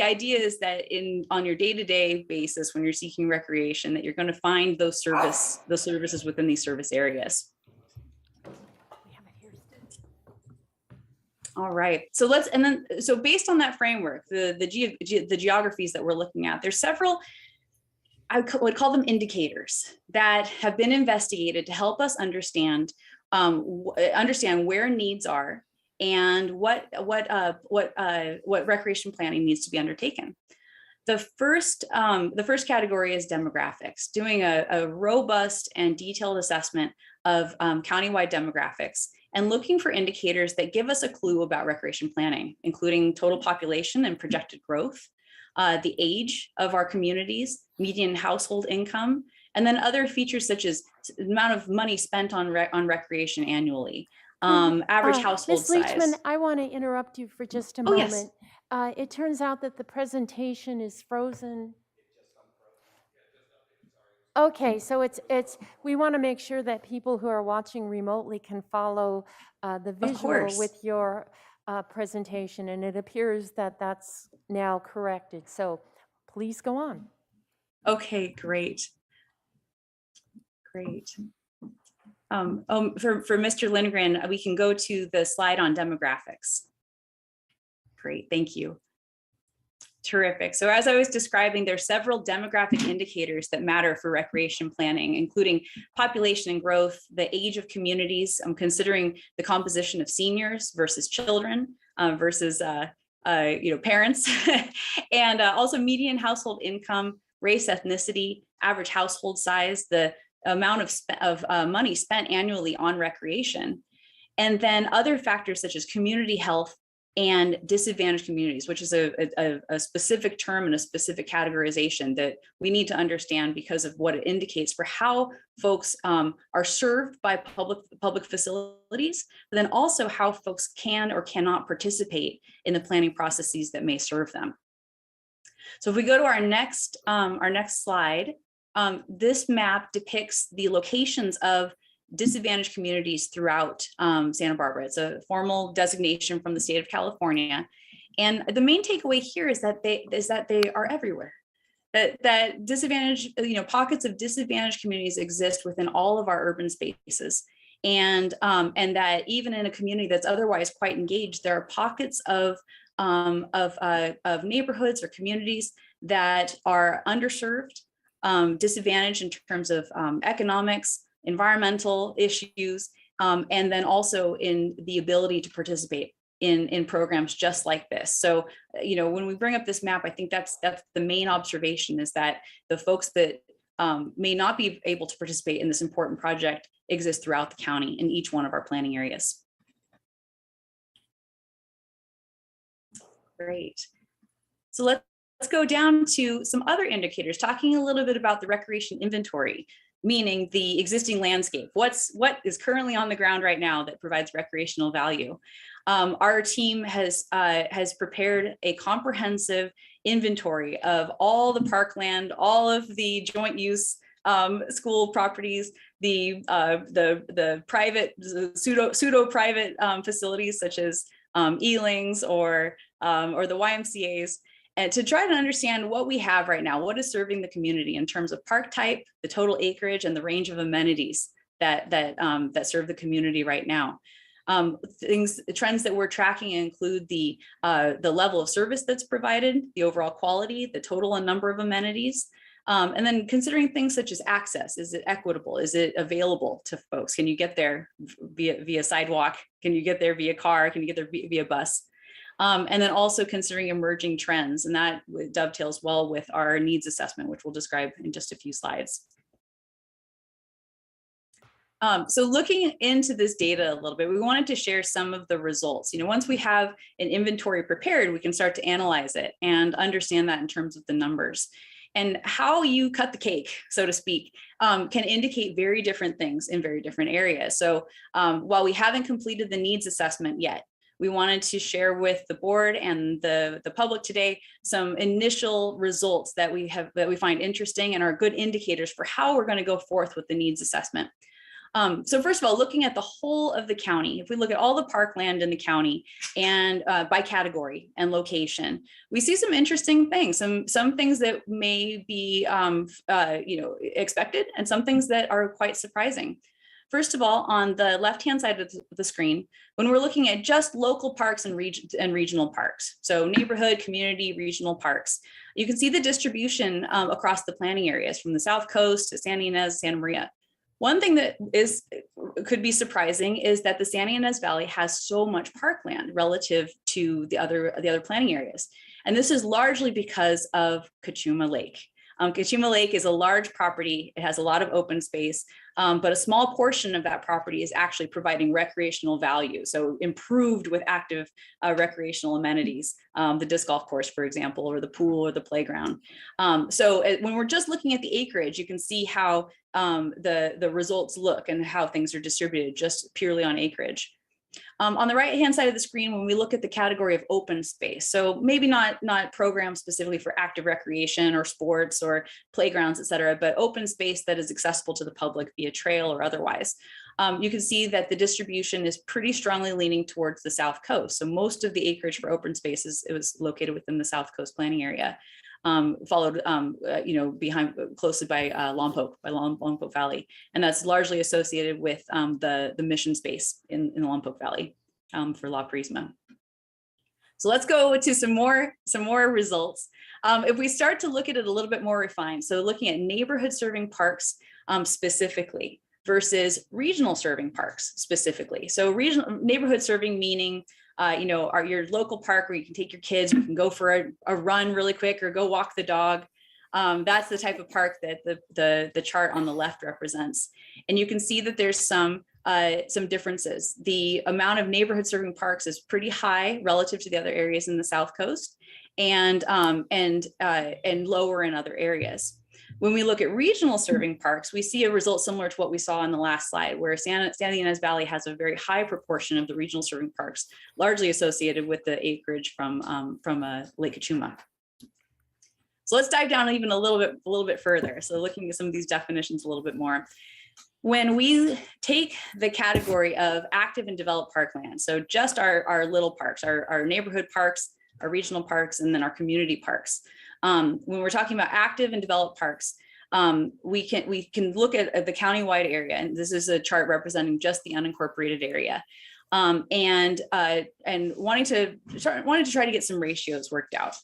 S12: idea is that on your day-to-day basis, when you're seeking recreation, that you're going to find those services within these service areas. All right. So based on that framework, the geographies that we're looking at, there's several, I would call them indicators that have been investigated to help us understand where needs are and what recreation planning needs to be undertaken. The first category is demographics, doing a robust and detailed assessment of countywide demographics and looking for indicators that give us a clue about recreation planning, including total population and projected growth, the age of our communities, median household income, and then other features such as the amount of money spent on recreation annually. average household
S4: Ms. Leachman,
S12: size.
S4: I want to interrupt you for just a
S12: Oh, yes.
S4: moment. It turns out that the presentation is frozen. Okay, so we want to make sure that people who are watching remotely can follow the
S12: Of
S4: visual
S12: course.
S4: with your presentation, and it appears that that's now corrected. So please go on.
S12: Okay, great. Great. For Mr. Lindgren, we can go to the slide on demographics. Great, thank you. Terrific. So as I was describing, there are several demographic indicators that matter for recreation planning, including population and growth, the age of communities, considering the composition of seniors versus children versus parents, and also median household income, race, ethnicity, average household size, the amount of money spent annually on recreation, and then other factors such as community health and disadvantaged communities, which is a specific term and a specific categorization that we need to understand because of what it indicates for how folks are served by public facilities, but then also how folks can or cannot participate in the planning processes that may serve them. So if we go to our next slide, this map depicts the locations of disadvantaged communities throughout Santa Barbara. It's a formal designation from the state of California. And the main takeaway here is that they are everywhere. That disadvantaged, pockets of disadvantaged communities exist within all of our urban spaces. And that even in a community that's otherwise quite engaged, there are pockets of neighborhoods or communities that are underserved, disadvantaged in terms of economics, environmental issues, and then also in the ability to participate in programs just like this. So, when we bring up this map, I think that's the main observation, is that the folks that may not be able to participate in this important project exist throughout the county in each one of our planning areas. Great. So let's go down to some other indicators, talking a little bit about the recreation inventory, meaning the existing landscape. What is currently on the ground right now that provides recreational value? Our team has prepared a comprehensive inventory of all the parkland, all of the joint use school properties, the private pseudo private facilities such as Elings or the YMCA's, and to try to understand what we have right now, what is serving the community in terms of park type, the total acreage, and the range of amenities that serve the community right now. Trends that we're tracking include the level of service that's provided, the overall quality, the total and number of amenities, and then considering things such as access. Is it equitable? Is it available to folks? Can you get there via sidewalk? Can you get there via car? Can you get there via bus? And then also considering emerging trends, and that dovetails well with our needs assessment, which we'll describe in just a few slides. So looking into this data a little bit, we wanted to share some of the results. Once we have an inventory prepared, we can start to analyze it and understand that in terms of the numbers. And how you cut the cake, so to speak, can indicate very different things in very different areas. So while we haven't completed the needs assessment yet, we wanted to share with the board and the public today some initial results that we find interesting and are good indicators for how we're going to go forth with the needs assessment. So first of all, looking at the whole of the county, if we look at all the parkland in the county and by category and location, we see some interesting things, some things that may be expected, and some things that are quite surprising. First of all, on the left-hand side of the screen, when we're looking at just local parks and regional parks, so neighborhood, community, regional parks, you can see the distribution across the planning areas from the South Coast to Santa Ynez, Santa Maria. One thing that could be surprising is that the Santa Ynez Valley has so much parkland relative to the other planning areas. And this is largely because of Cachuma Lake. Cachuma Lake is a large property. It has a lot of open space, but a small portion of that property is actually providing recreational value. So improved with active recreational amenities, the disc golf course, for example, or the pool or the playground. So when we're just looking at the acreage, you can see how the results look and how things are distributed just purely on acreage. On the right-hand side of the screen, when we look at the category of open space, so maybe not programs specifically for active recreation or sports or playgrounds, et cetera, but open space that is accessible to the public via trail or otherwise. You can see that the distribution is pretty strongly leaning towards the South Coast. So most of the acreage for open spaces, it was located within the South Coast planning area, followed, behind closely by Lompoc Valley. And that's largely associated with the mission space in the Lompoc Valley for La Prisma. So let's go to some more results. If we start to look at it a little bit more refined, so looking at neighborhood serving parks specifically versus regional serving parks specifically. So regional neighborhood serving meaning, your local park where you can take your kids, you can go for a run really quick or go walk the dog. That's the type of park that the chart on the left represents. And you can see that there's some differences. The amount of neighborhood serving parks is pretty high relative to the other areas in the South Coast, and lower in other areas. When we look at regional serving parks, we see a result similar to what we saw on the last slide, where Santa Ynez Valley has a very high proportion of the regional serving parks, largely associated with the acreage from Lake Cachuma. So let's dive down even a little bit further. So looking at some of these definitions a little bit more. When we take the category of active and developed parkland, so just our little parks, our neighborhood parks, our regional parks, and then our community parks. When we're talking about active and developed parks, we can look at the countywide area, and this is a chart representing just the unincorporated area, and wanting to try to get some ratios worked out.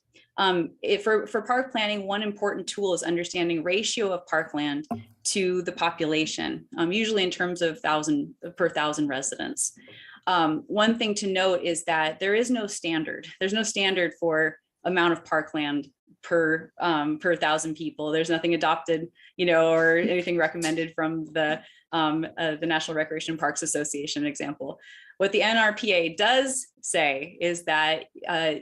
S12: For park planning, one important tool is understanding ratio of parkland to the population, usually in terms of per thousand residents. One thing to note is that there is no standard. There's no standard for amount of parkland per thousand people. There's nothing adopted, or anything recommended from the National Recreation Parks Association example. What the NRPA does say is that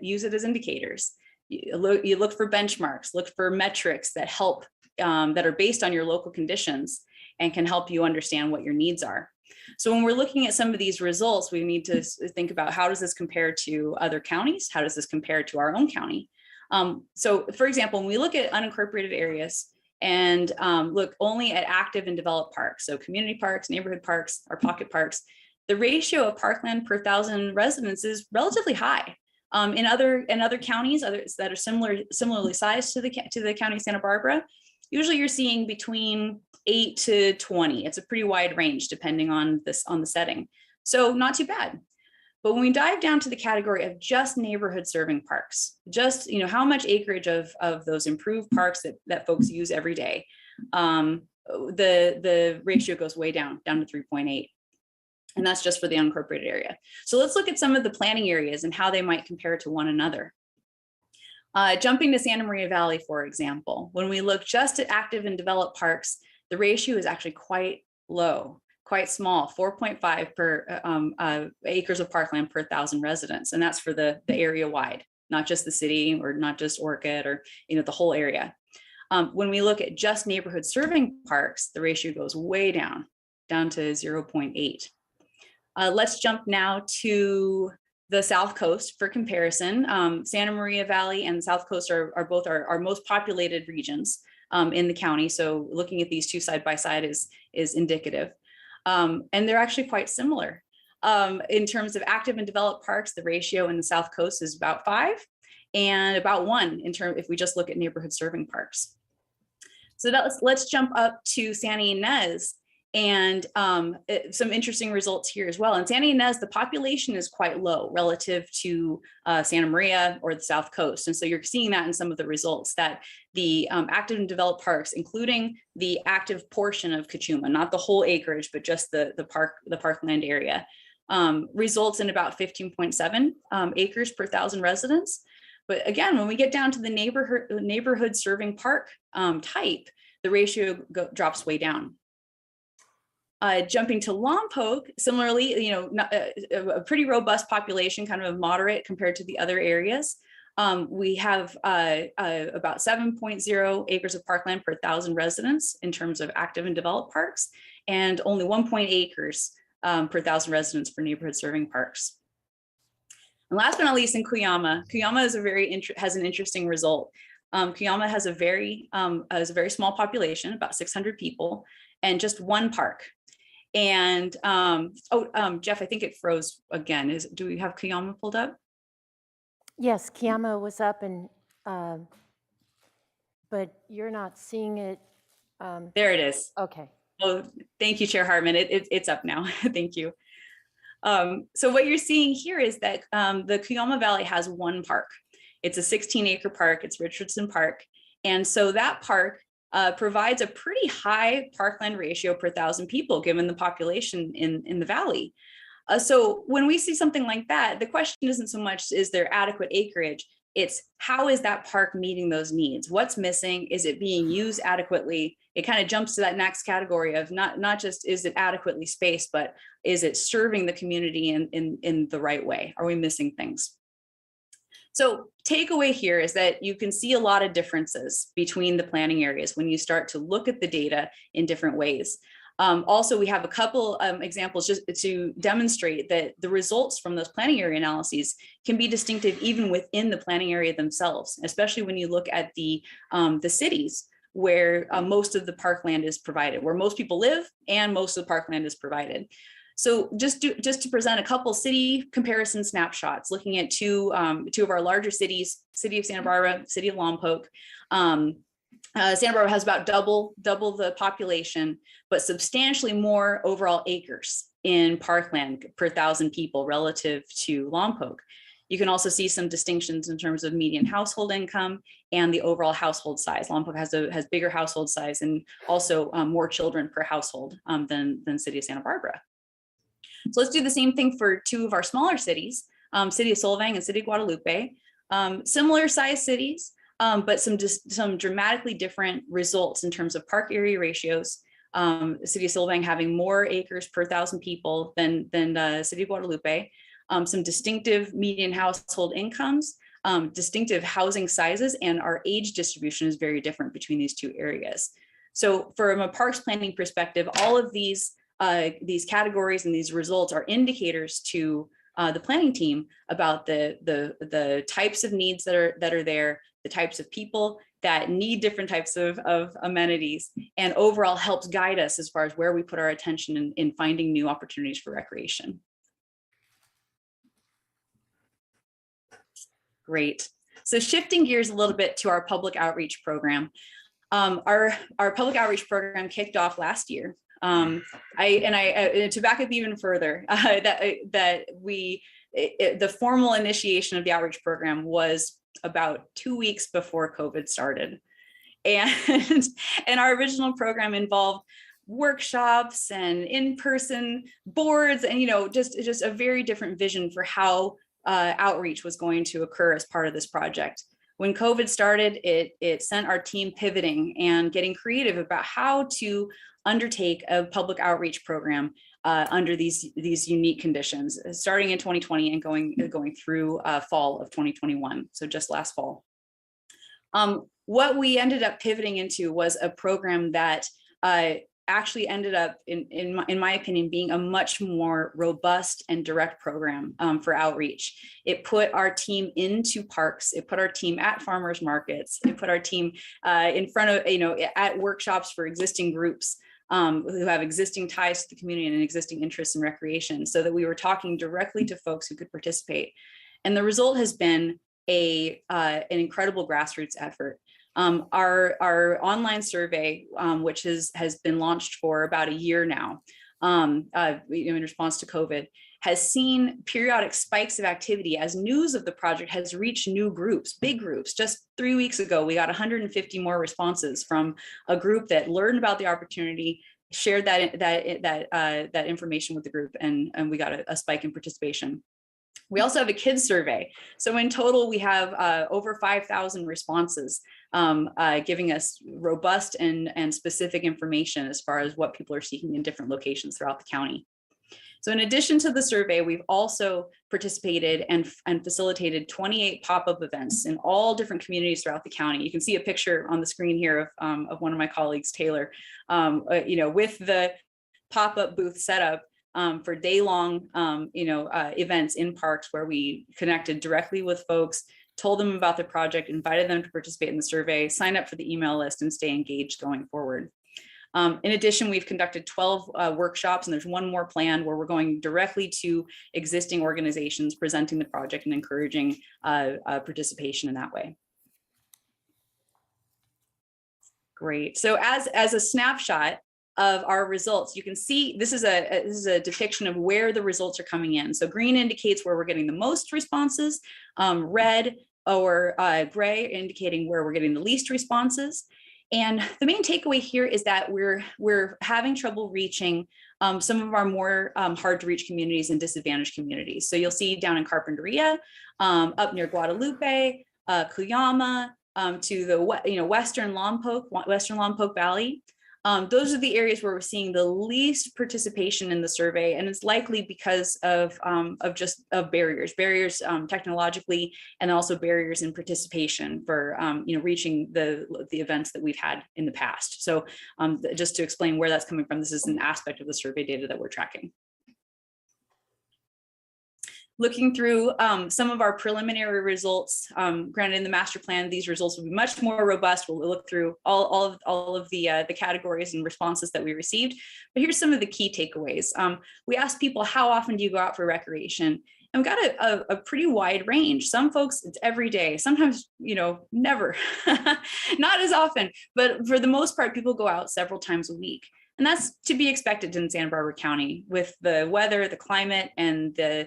S12: use it as indicators. You look for benchmarks, look for metrics that help, that are based on your local conditions and can help you understand what your needs are. So when we're looking at some of these results, we need to think about, how does this compare to other counties? How does this compare to our own county? So for example, when we look at unincorporated areas and look only at active and developed parks, so community parks, neighborhood parks, or pocket parks, the ratio of parkland per thousand residents is relatively high. In other counties, others that are similarly sized to the county of Santa Barbara, usually you're seeing between 8 to 20. It's a pretty wide range depending on the setting. So not too bad. But when we dive down to the category of just neighborhood serving parks, just how much acreage of those improved parks that folks use every day, the ratio goes way down to 3.8. And that's just for the unincorporated area. So let's look at some of the planning areas and how they might compare to one another. Jumping to Santa Maria Valley, for example, when we look just at active and developed parks, the ratio is actually quite low, quite small, 4.5 per acres of parkland per thousand residents. And that's for the area wide, not just the city or not just Orchid or the whole area. When we look at just neighborhood serving parks, the ratio goes way down to 0.8. Let's jump now to the South Coast for comparison. Santa Maria Valley and the South Coast are both our most populated regions in the county. So looking at these two side by side is indicative. And they're actually quite similar. In terms of active and developed parks, the ratio in the South Coast is about 5 and about 1 if we just look at neighborhood serving parks. So let's jump up to Santa Ynez. And some interesting results here as well. In Santa Ynez, the population is quite low relative to Santa Maria or the South Coast. And so you're seeing that in some of the results, that the active and developed parks, including the active portion of Cachuma, not the whole acreage, but just the parkland area, results in about 15.7 acres per thousand residents. But again, when we get down to the neighborhood serving park type, the ratio drops way down. Jumping to Lompoc, similarly, a pretty robust population, kind of moderate compared to the other areas. We have about 7.0 acres of parkland per thousand residents in terms of active and developed parks, and only 1.8 acres per 1,000 residents for neighborhood serving parks. And last but not least, in Cuyama is has an interesting result. Cuyama has a very small population, about 600 people, and just one park. And Jeff, I think it froze again. Do we have Cuyama pulled up?
S4: Yes, Kiama was up and, but you're not seeing it.
S12: There it is.
S4: Okay.
S12: Oh, thank you, Chair Hartman. It's up now. Thank you. So what you're seeing here is that the Cuyama Valley has one park. It's a 16-acre park. It's Richardson Park. And so that park provides a pretty high parkland ratio per 1,000 people, given the population in the valley. So when we see something like that, the question isn't so much, is there adequate acreage? It's how is that park meeting those needs? What's missing? Is it being used adequately? It kind of jumps to that next category of not just is it adequately spaced, but is it serving the community in the right way? Are we missing things? So takeaway here is that you can see a lot of differences between the planning areas when you start to look at the data in different ways. Also, we have a couple examples just to demonstrate that the results from those planning area analyses can be distinctive even within the planning area themselves, especially when you look at the cities where most of the parkland is provided, where most people live and most of the parkland is provided. So just to present a couple city comparison snapshots, looking at two of our larger cities, City of Santa Barbara, City of Lompoc. Santa Barbara has about double the population, but substantially more overall acres in parkland per 1,000 people relative to Lompoc. You can also see some distinctions in terms of median household income and the overall household size. Lompoc has bigger household size and also more children per household than City of Santa Barbara. So let's do the same thing for two of our smaller cities, City of Solvang and City of Guadalupe. Similar size cities, but some dramatically different results in terms of park area ratios. The City of Solvang having more acres per 1,000 people than City of Guadalupe. Some distinctive median household incomes, distinctive housing sizes, and our age distribution is very different between these two areas. So from a parks planning perspective, all of these categories and these results are indicators to the planning team about the types of needs that are there, the types of people that need different types of amenities, and overall helps guide us as far as where we put our attention in finding new opportunities for recreation. Great. So shifting gears a little bit to our public outreach program. Our public outreach program kicked off last year. To back up even further, the formal initiation of the outreach program was about 2 weeks before COVID started. And our original program involved workshops and in-person boards and, just a very different vision for how outreach was going to occur as part of this project. When COVID started, it sent our team pivoting and getting creative about how to undertake a public outreach program under these unique conditions, starting in 2020 and going through fall of 2021, so just last fall. What we ended up pivoting into was a program that actually ended up, in my opinion, being a much more robust and direct program for outreach. It put our team into parks. It put our team at farmers markets. It put our team in front of, at workshops for existing groups who have existing ties to the community and existing interests in recreation, so that we were talking directly to folks who could participate. And the result has been an incredible grassroots effort. Our online survey, which has been launched for about a year now, in response to COVID, has seen periodic spikes of activity as news of the project has reached new groups, big groups. Just 3 weeks ago, we got 150 more responses from a group that learned about the opportunity, shared that information with the group, and we got a spike in participation. We also have a kids survey. So in total, we have over 5,000 responses, giving us robust and specific information as far as what people are seeking in different locations throughout the county. So in addition to the survey, we've also participated and facilitated 28 pop-up events in all different communities throughout the county. You can see a picture on the screen here of one of my colleagues, Taylor, with the pop-up booth setup. for day-long, events in parks where we connected directly with folks, told them about the project, invited them to participate in the survey, sign up for the email list, and stay engaged going forward. In addition, we've conducted 12 workshops, and there's one more planned where we're going directly to existing organizations, presenting the project and encouraging participation in that way. Great. So as a snapshot of our results, you can see this is a depiction of where the results are coming in. So green indicates where we're getting the most responses, red or gray indicating where we're getting the least responses. And the main takeaway here is that we're having trouble reaching some of our more hard to reach communities and disadvantaged communities. So you'll see down in Carpinteria, up near Guadalupe, Cuyama, to the western Lompoc Valley. Those are the areas where we're seeing the least participation in the survey, and it's likely because of barriers technologically, and also barriers in participation for reaching the events that we've had in the past. So just to explain where that's coming from, this is an aspect of the survey data that we're tracking. Looking through some of our preliminary results, granted in the master plan, these results will be much more robust. We'll look through all of the categories and responses that we received. But here's some of the key takeaways. We asked people, how often do you go out for recreation? And we've got a pretty wide range. Some folks, it's every day. Sometimes, never, not as often. But for the most part, people go out several times a week. And that's to be expected in Santa Barbara County with the weather, the climate, and the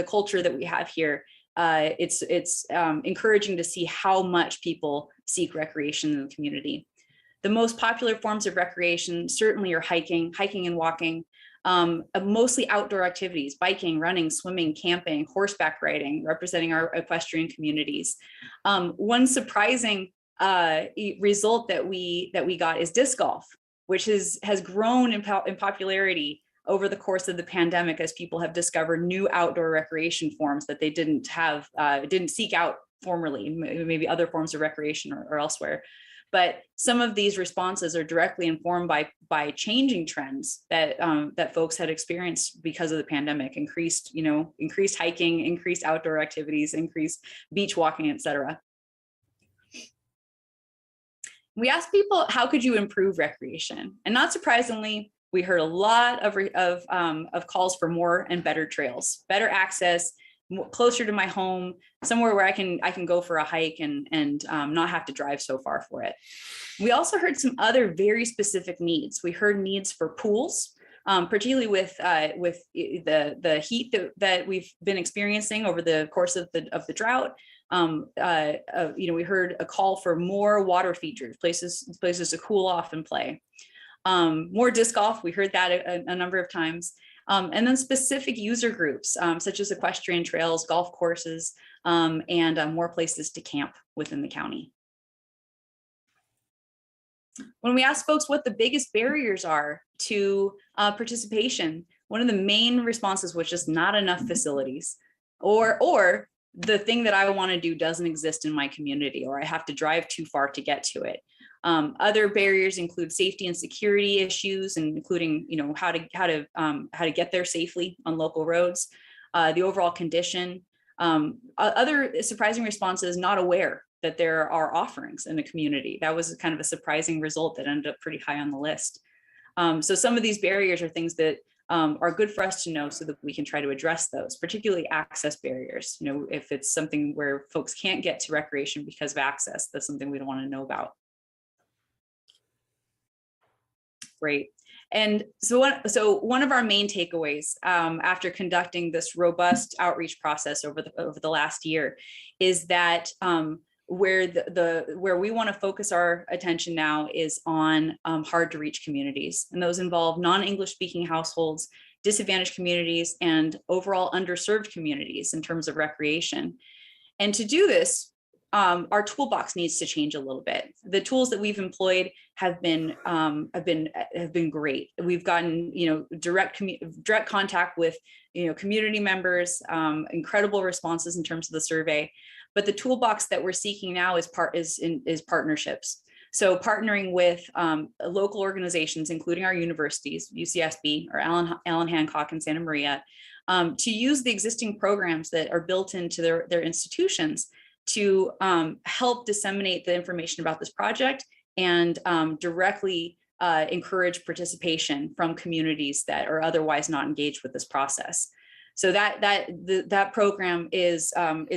S12: culture that we have here. It's encouraging to see how much people seek recreation in the community. The most popular forms of recreation certainly are hiking and walking, mostly outdoor activities, biking, running, swimming, camping, horseback riding, representing our equestrian communities. One surprising result that we got is disc golf, which has grown in popularity over the course of the pandemic as people have discovered new outdoor recreation forms that they didn't seek out formerly, maybe other forms of recreation or elsewhere. But some of these responses are directly informed by changing trends that folks had experienced because of the pandemic: increased hiking, increased outdoor activities, increased beach walking, etc. We asked people, how could you improve recreation? And not surprisingly, we heard a lot of calls for more and better trails, better access, closer to my home, somewhere where I can go for a hike and not have to drive so far for it. We also heard some other very specific needs. We heard needs for pools, particularly with the heat that we've been experiencing over the course of the drought. We heard a call for more water features, places to cool off and play. More disc golf, we heard that a number of times. And then specific user groups, such as equestrian trails, golf courses, and more places to camp within the county. When we ask folks what the biggest barriers are to participation, one of the main responses was just not enough facilities, or the thing that I want to do doesn't exist in my community, or I have to drive too far to get to it. Other barriers include safety and security issues, and including how to get there safely on local roads, the overall condition. Other surprising responses: not aware that there are offerings in the community. That was kind of a surprising result that ended up pretty high on the list. So some of these barriers are things that are good for us to know so that we can try to address those, particularly access barriers. If it's something where folks can't get to recreation because of access, that's something we don't want to know about. Great. And so one of our main takeaways after conducting this robust outreach process over the last year is that where we want to focus our attention now is on hard to reach communities, and those involve non-English speaking households, disadvantaged communities, and overall underserved communities in terms of recreation. And to do this, our toolbox needs to change a little bit. The tools that we've employed have been great. We've gotten direct contact with community members, incredible responses in terms of the survey. But the toolbox that we're seeking now is partnerships. So partnering with local organizations, including our universities, UCSB or Allen Hancock and Santa Maria, to use the existing programs that are built into their institutions to help disseminate the information about this project and directly encourage participation from communities that are otherwise not engaged with this process. So that program is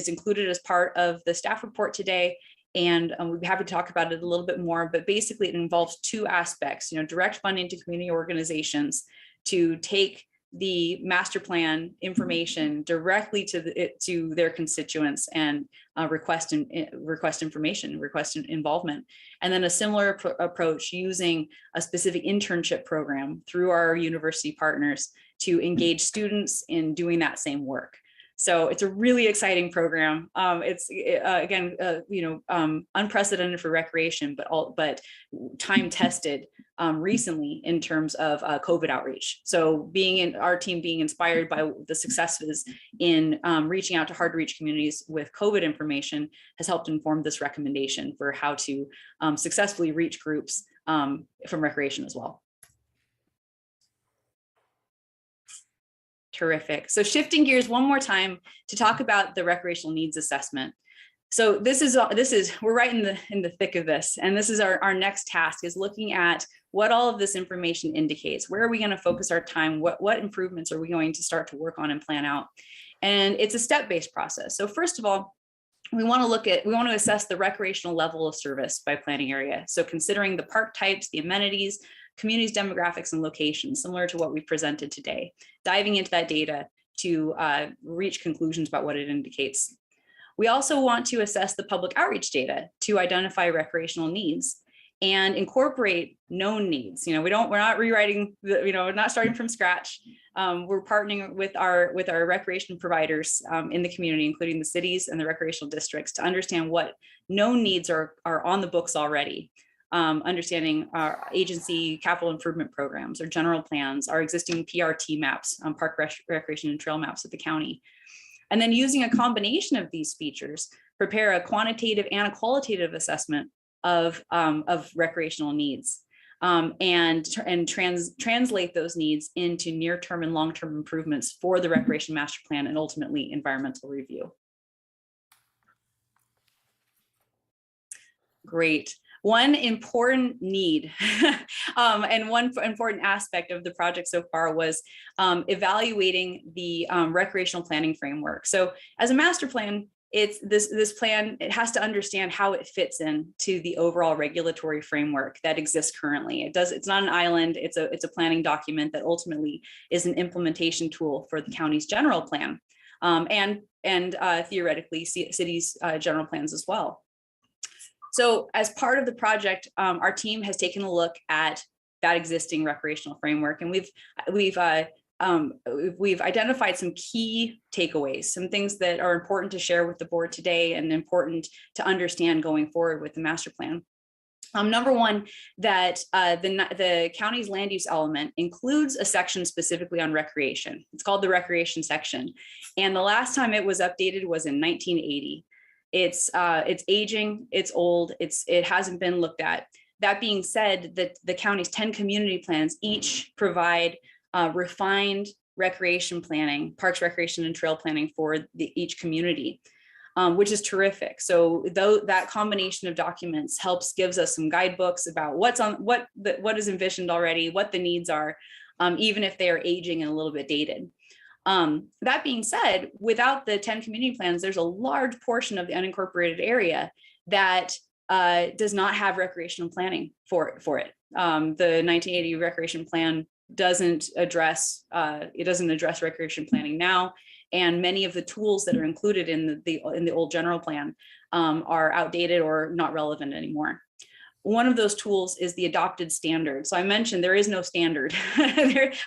S12: included as part of the staff report today. And we'd be happy to talk about it a little bit more, but basically it involves two aspects, direct funding to community organizations to take the master plan information directly to their constituents and request information, request involvement. And then a similar approach using a specific internship program through our university partners to engage students in doing that same work. So it's a really exciting program. It's again, unprecedented for recreation, but time tested recently in terms of COVID outreach. So our team being inspired by the successes in reaching out to hard to reach communities with COVID information has helped inform this recommendation for how to successfully reach groups from recreation as well. Terrific. So shifting gears one more time to talk about the recreational needs assessment. So we're right in the thick of this, and this is our next task, is looking at what all of this information indicates. Where are we going to focus our time? What improvements are we going to start to work on and plan out? And it's a step-based process. So first of all, we want to assess the recreational level of service by planning area. So considering the park types, the amenities, communities, demographics, and locations, similar to what we presented today, diving into that data to reach conclusions about what it indicates. We also want to assess the public outreach data to identify recreational needs and incorporate known needs. We're not rewriting, we're not starting from scratch. We're partnering with our recreation providers in the community, including the cities and the recreational districts, to understand what known needs are on the books already. Understanding our agency capital improvement programs, our general plans, our existing PRT maps, park recreation and trail maps of the county. And then using a combination of these features, prepare a quantitative and a qualitative assessment of recreational needs and translate those needs into near-term and long-term improvements for the recreation master plan and ultimately environmental review. Great. One important need and one important aspect of the project so far was evaluating the recreational planning framework. So as a master plan, this plan, it has to understand how it fits in to the overall regulatory framework that exists currently. It's not an island, it's a planning document that ultimately is an implementation tool for the county's general plan and theoretically cities' general plans as well. So as part of the project, our team has taken a look at that existing recreational framework, and we've identified some key takeaways, some things that are important to share with the board today and important to understand going forward with the master plan. Number one, that the county's land use element includes a section specifically on recreation. It's called the recreation section, and the last time it was updated was in 1980. It's aging, it's old, it hasn't been looked at. That being said, the county's 10 community plans each provide refined recreation planning, parks, recreation, and trail planning for each community, which is terrific. So that combination of documents gives us some guidebooks about what is envisioned already, what the needs are, even if they are aging and a little bit dated. That being said, without the 10 community plans, there's a large portion of the unincorporated area that does not have recreational planning for it. The 1980 recreation plan doesn't address recreation planning now, and many of the tools that are included in the old general plan are outdated or not relevant anymore. One of those tools is the adopted standard. So I mentioned there is no standard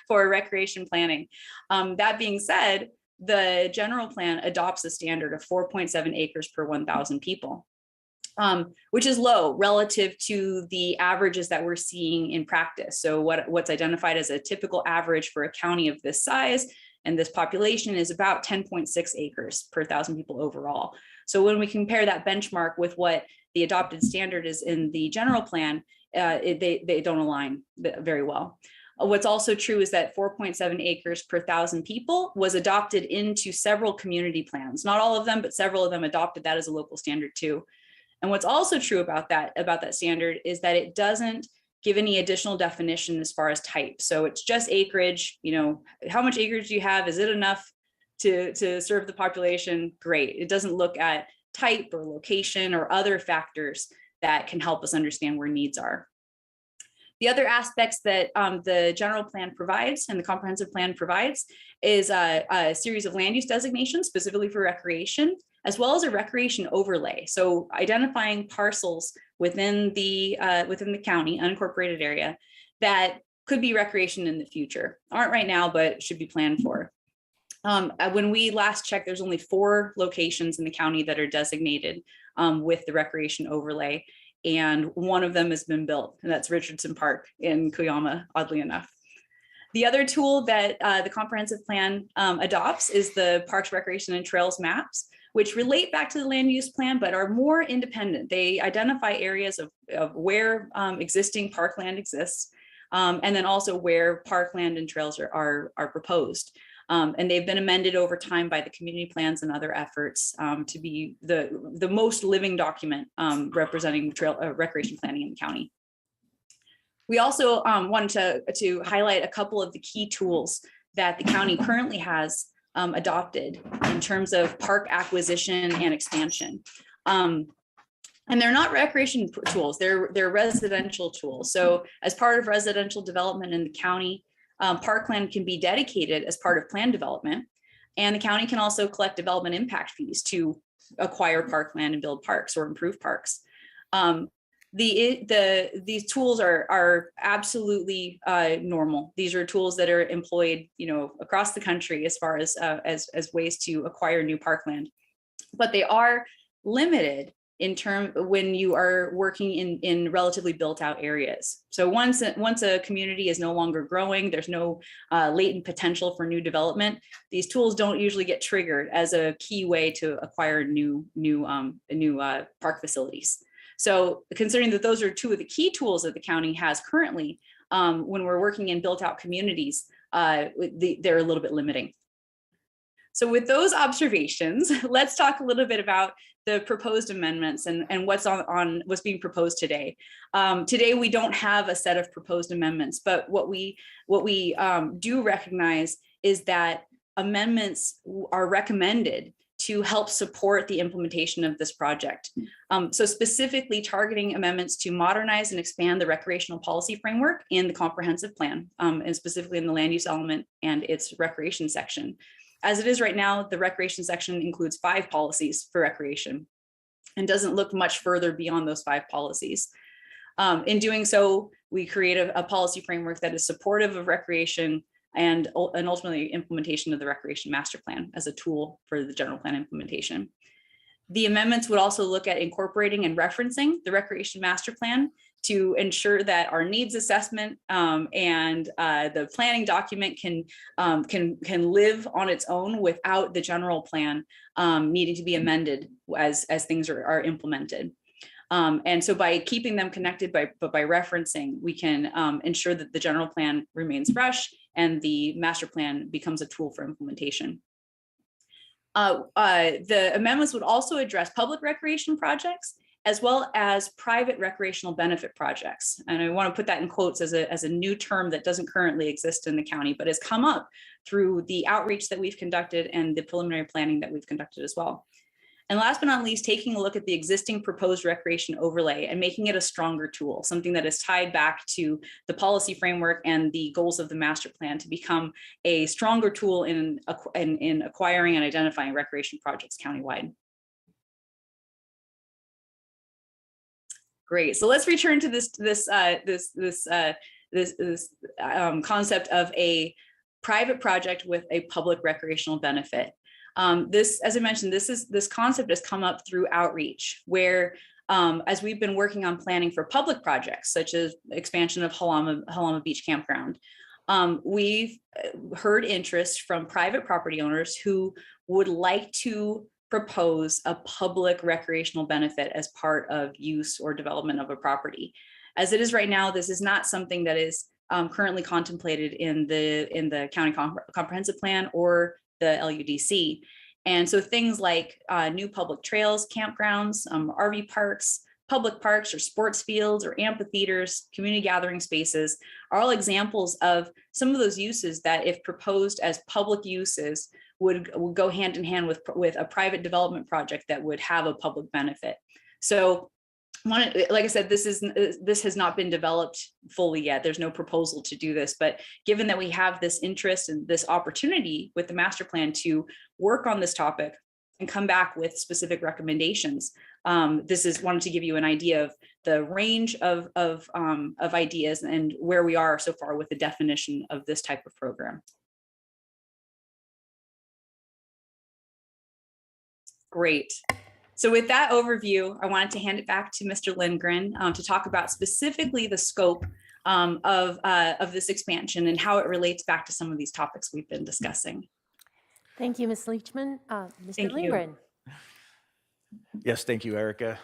S12: for recreation planning. That being said, the general plan adopts a standard of 4.7 acres per 1,000 people, which is low relative to the averages that we're seeing in practice. So what's identified as a typical average for a county of this size and this population is about 10.6 acres per 1,000 people overall. So when we compare that benchmark with what the adopted standard is in the general plan, they don't align very well. What's also true is that 4.7 acres per 1,000 people was adopted into several community plans. Not all of them, but several of them adopted that as a local standard too. And what's also true about that standard is that it doesn't give any additional definition as far as type. So it's just acreage, you know, how much acreage do you have? Is it enough to serve the population? Great. It doesn't look at type or location or other factors that can help us understand where needs are. The other aspects that the general plan provides and the comprehensive plan provides is a series of land use designations specifically for recreation, as well as a recreation overlay. So identifying parcels within the county, unincorporated area, that could be recreation in the future. Aren't right now, but should be planned for. When we last checked, there's only 4 locations in the county that are designated with the recreation overlay, and one of them has been built, and that's Richardson Park in Cuyama, oddly enough. The other tool that the comprehensive plan adopts is the Parks, Recreation, and Trails maps, which relate back to the land use plan, but are more independent. They identify areas of where existing parkland exists, and then also where parkland and trails are proposed. And they've been amended over time by the community plans and other efforts to be the most living document representing recreation planning in the county. We also wanted to highlight a couple of the key tools that the county currently has adopted in terms of park acquisition and expansion. And they're not recreation tools, they're residential tools. So as part of residential development in the county, parkland can be dedicated as part of plan development, and the county can also collect development impact fees to acquire parkland and build parks or improve parks. These tools are absolutely normal. These are tools that are employed, you know, across the country as far as ways to acquire new parkland, but they are limited in term when you are working in relatively built out areas. So once a community is no longer growing, there's no latent potential for new development, these tools don't usually get triggered as a key way to acquire new park facilities. So considering that those are 2 of the key tools that the county has currently, when we're working in built out communities, they're a little bit limiting. So with those observations, let's talk a little bit about the proposed amendments and what's what's being proposed today. Today, we don't have a set of proposed amendments, but what we do recognize is that amendments are recommended to help support the implementation of this project. So specifically targeting amendments to modernize and expand the recreational policy framework in the comprehensive plan, and specifically in the land use element and its recreation section. As it is right now, the recreation section includes 5 policies for recreation and doesn't look much further beyond those 5 policies. In doing so, we create a policy framework that is supportive of recreation and ultimately implementation of the recreation master plan as a tool for the general plan implementation. The amendments would also look at incorporating and referencing the recreation master plan to ensure that our needs assessment and the planning document can live on its own without the general plan needing to be amended as things are implemented. And so by keeping them connected by referencing, we can ensure that the general plan remains fresh and the master plan becomes a tool for implementation. The amendments would also address public recreation projects as well as private recreational benefit projects. And I want to put that in quotes as a new term that doesn't currently exist in the county, but has come up through the outreach that we've conducted and the preliminary planning that we've conducted as well. And last but not least, taking a look at the existing proposed recreation overlay and making it a stronger tool, something that is tied back to the policy framework and the goals of the master plan to become a stronger tool in acquiring and identifying recreation projects countywide. Great. So let's return to this concept of a private project with a public recreational benefit. This, as I mentioned, this concept has come up through outreach, where as we've been working on planning for public projects, such as expansion of Halama Beach Campground, we've heard interest from private property owners who would like to propose a public recreational benefit as part of use or development of a property. As it is right now, this is not something that is currently contemplated in the county comprehensive plan or the LUDC. And so things like new public trails, campgrounds, RV parks, public parks or sports fields or amphitheaters, community gathering spaces are all examples of some of those uses that, if proposed as public uses, would go hand in hand with a private development project that would have a public benefit. So like I said, this has not been developed fully yet. There's no proposal to do this, but given that we have this interest and this opportunity with the master plan to work on this topic and come back with specific recommendations, wanted to give you an idea of the range of ideas and where we are so far with the definition of this type of program. Great. So with that overview, I wanted to hand it back to Mr. Lindgren to talk about specifically the scope of this expansion and how it relates back to some of these topics we've been discussing.
S4: Thank you, Ms. Leachman.
S12: Thank
S4: Mr.
S12: you.
S4: Lindgren.
S5: Yes, thank you, Erica.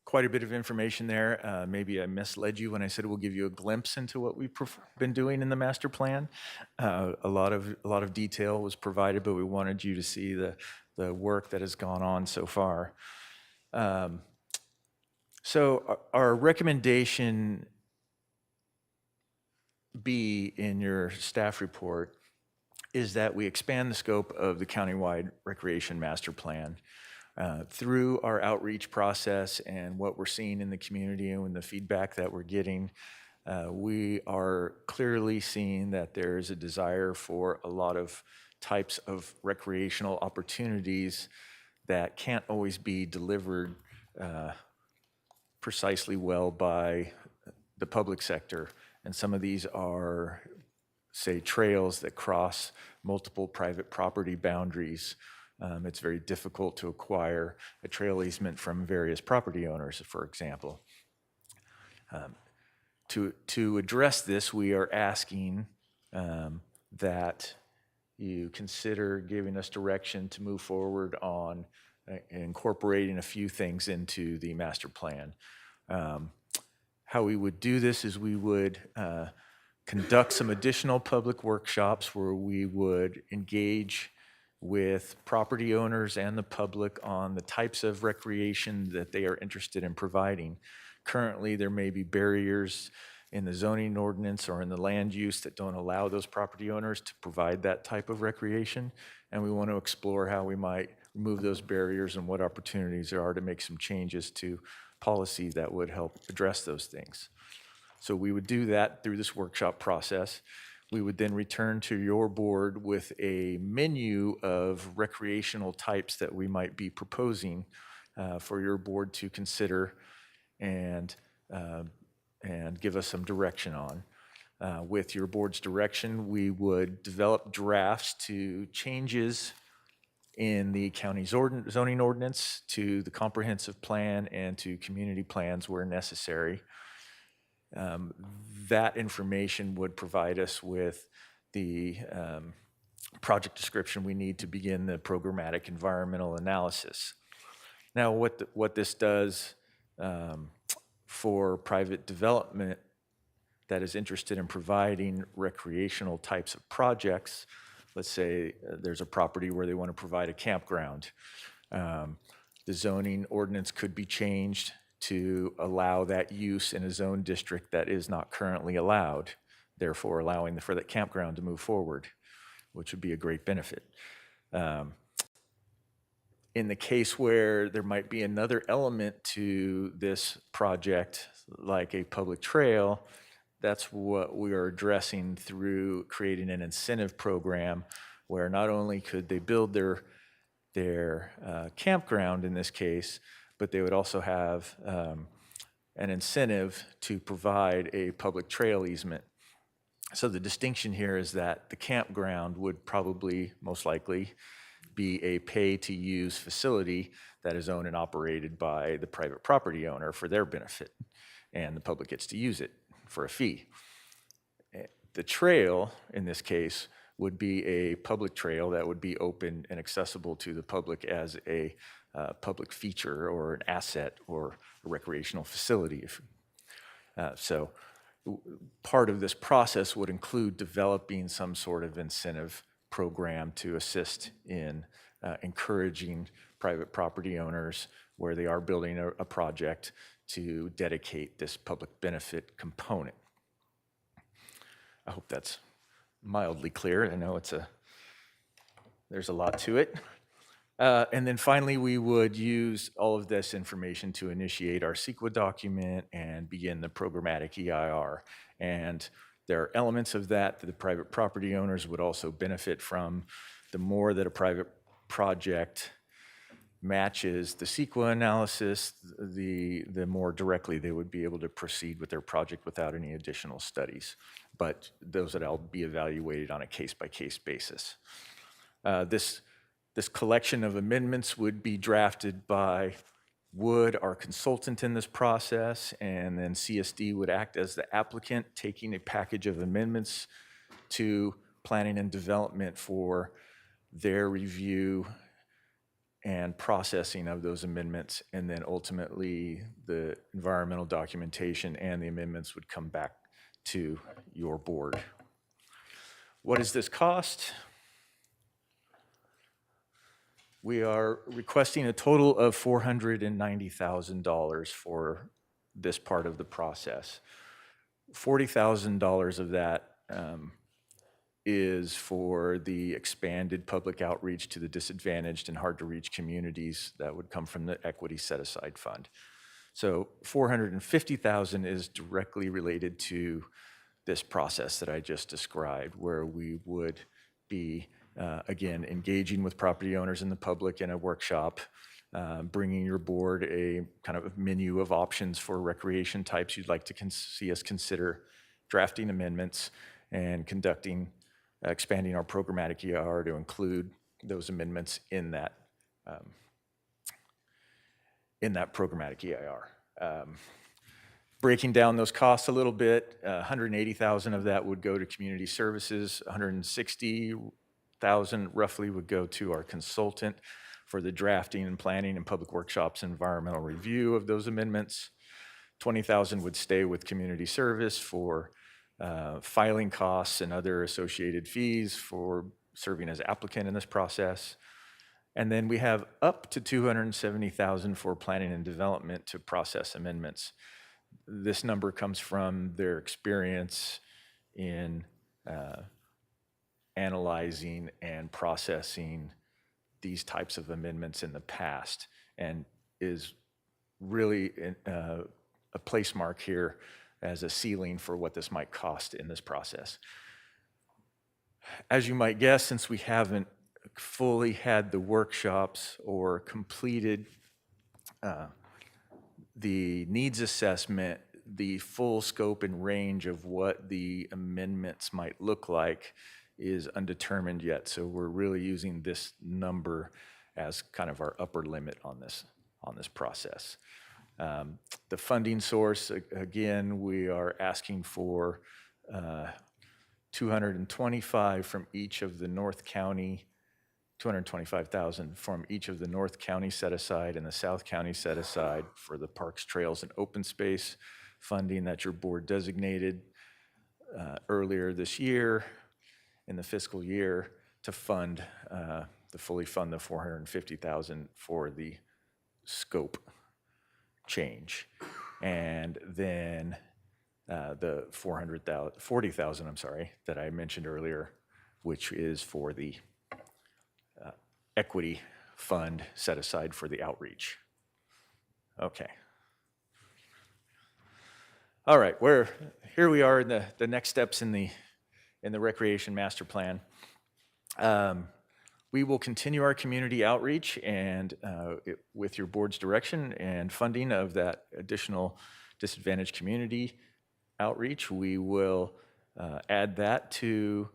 S5: Quite a bit of information there. Maybe I misled you when I said we'll give you a glimpse into what we've been doing in the master plan. A lot of detail was provided, but we wanted you to see the work that has gone on so far. So our recommendation B in your staff report is that we expand the scope of the countywide recreation master plan. Through our outreach process and what we're seeing in the community and the feedback that we're getting, we are clearly seeing that there is a desire for a lot of types of recreational opportunities that can't always be delivered precisely well by the public sector. And some of these are, say, trails that cross multiple private property boundaries. It's very difficult to acquire a trail easement from various property owners, for example. To address this, we are asking that you consider giving us direction to move forward on incorporating a few things into the master plan. How we would do this is we would conduct some additional public workshops where we would engage with property owners and the public on the types of recreation that they are interested in providing. Currently, there may be barriers in the zoning ordinance or in the land use that don't allow those property owners to provide that type of recreation. And we want to explore how we might remove those barriers and what opportunities there are to make some changes to policy that would help address those things. So we would do that through this workshop process. We would then return to your board with a menu of recreational types that we might be proposing for your board to consider and give us some direction on. With your board's direction, we would develop drafts to changes in the county's zoning ordinance, to the comprehensive plan, and to community plans where necessary. That information would provide us with the project description we need to begin the programmatic environmental analysis. Now, what this does for private development that is interested in providing recreational types of projects, let's say there's a property where they want to provide a campground. The zoning ordinance could be changed to allow that use in a zone district that is not currently allowed, therefore allowing for that campground to move forward, which would be a great benefit. In the case where there might be another element to this project, like a public trail, that's what we are addressing through creating an incentive program where not only could they build their campground in this case, but they would also have an incentive to provide a public trail easement. So the distinction here is that the campground would probably, most likely, be a pay-to-use facility that is owned and operated by the private property owner for their benefit, and the public gets to use it for a fee. The trail, in this case,
S11: would be a public trail that would be open and accessible to the public as a public feature or an asset or a recreational facility. So part of this process would include developing some sort of incentive program to assist in encouraging private property owners where they are building a project to dedicate this public benefit component. I hope that's mildly clear. I know there's a lot to it. And then finally, we would use all of this information to initiate our CEQA document and begin the programmatic EIR. And there are elements of that that the private property owners would also benefit from. The more that a private project matches the CEQA analysis, the more directly they would be able to proceed with their project without any additional studies. But those that will be evaluated on a case-by-case basis. This collection of amendments would be drafted by Wood, our consultant in this process, and then CSD would act as the applicant, taking a package of amendments to planning and development for their review and processing of those amendments, and then ultimately the environmental documentation and the amendments would come back to your board. What does this cost? We are requesting a total of $490,000 for this part of the process. $40,000 of that is for the expanded public outreach to the disadvantaged and hard-to-reach communities that would come from the Equity Set-Aside Fund. So $450,000 is directly related to this process that I just described, where we would be again, engaging with property owners and the public in a workshop, bringing your board a kind of a menu of options for recreation types you'd like to see us consider, drafting amendments, and expanding our programmatic EIR to include those amendments in that programmatic EIR. Breaking down those costs a little bit, $180,000 of that would go to community services, $160,000 roughly would go to our consultant for the drafting and planning and public workshops and environmental review of those amendments. $20,000 would stay with community service for filing costs and other associated fees for serving as applicant in this process. And then we have up to $270,000 for planning and development to process amendments. This number comes from their experience in analyzing and processing these types of amendments in the past, and is really a place mark here as a ceiling for what this might cost in this process. As you might guess, since we haven't fully had the workshops or completed the needs assessment, the full scope and range of what the amendments might look like is undetermined yet. So we're really using this number as kind of our upper limit on this process. The funding source, again, we are asking for $225,000 from each of the North County, $225,000 from each of the North County set aside and the South County set aside for the parks, trails, and open space funding that your board designated earlier this year in the fiscal year to fully fund the $450,000 for the scope change. And then the $40,000, I'm sorry, that I mentioned earlier, which is for the equity fund set aside for the outreach. Okay. All right, here we are in the next steps in the recreation master plan. We will continue our community outreach and with your board's direction and funding of that additional disadvantaged community outreach, we will add that to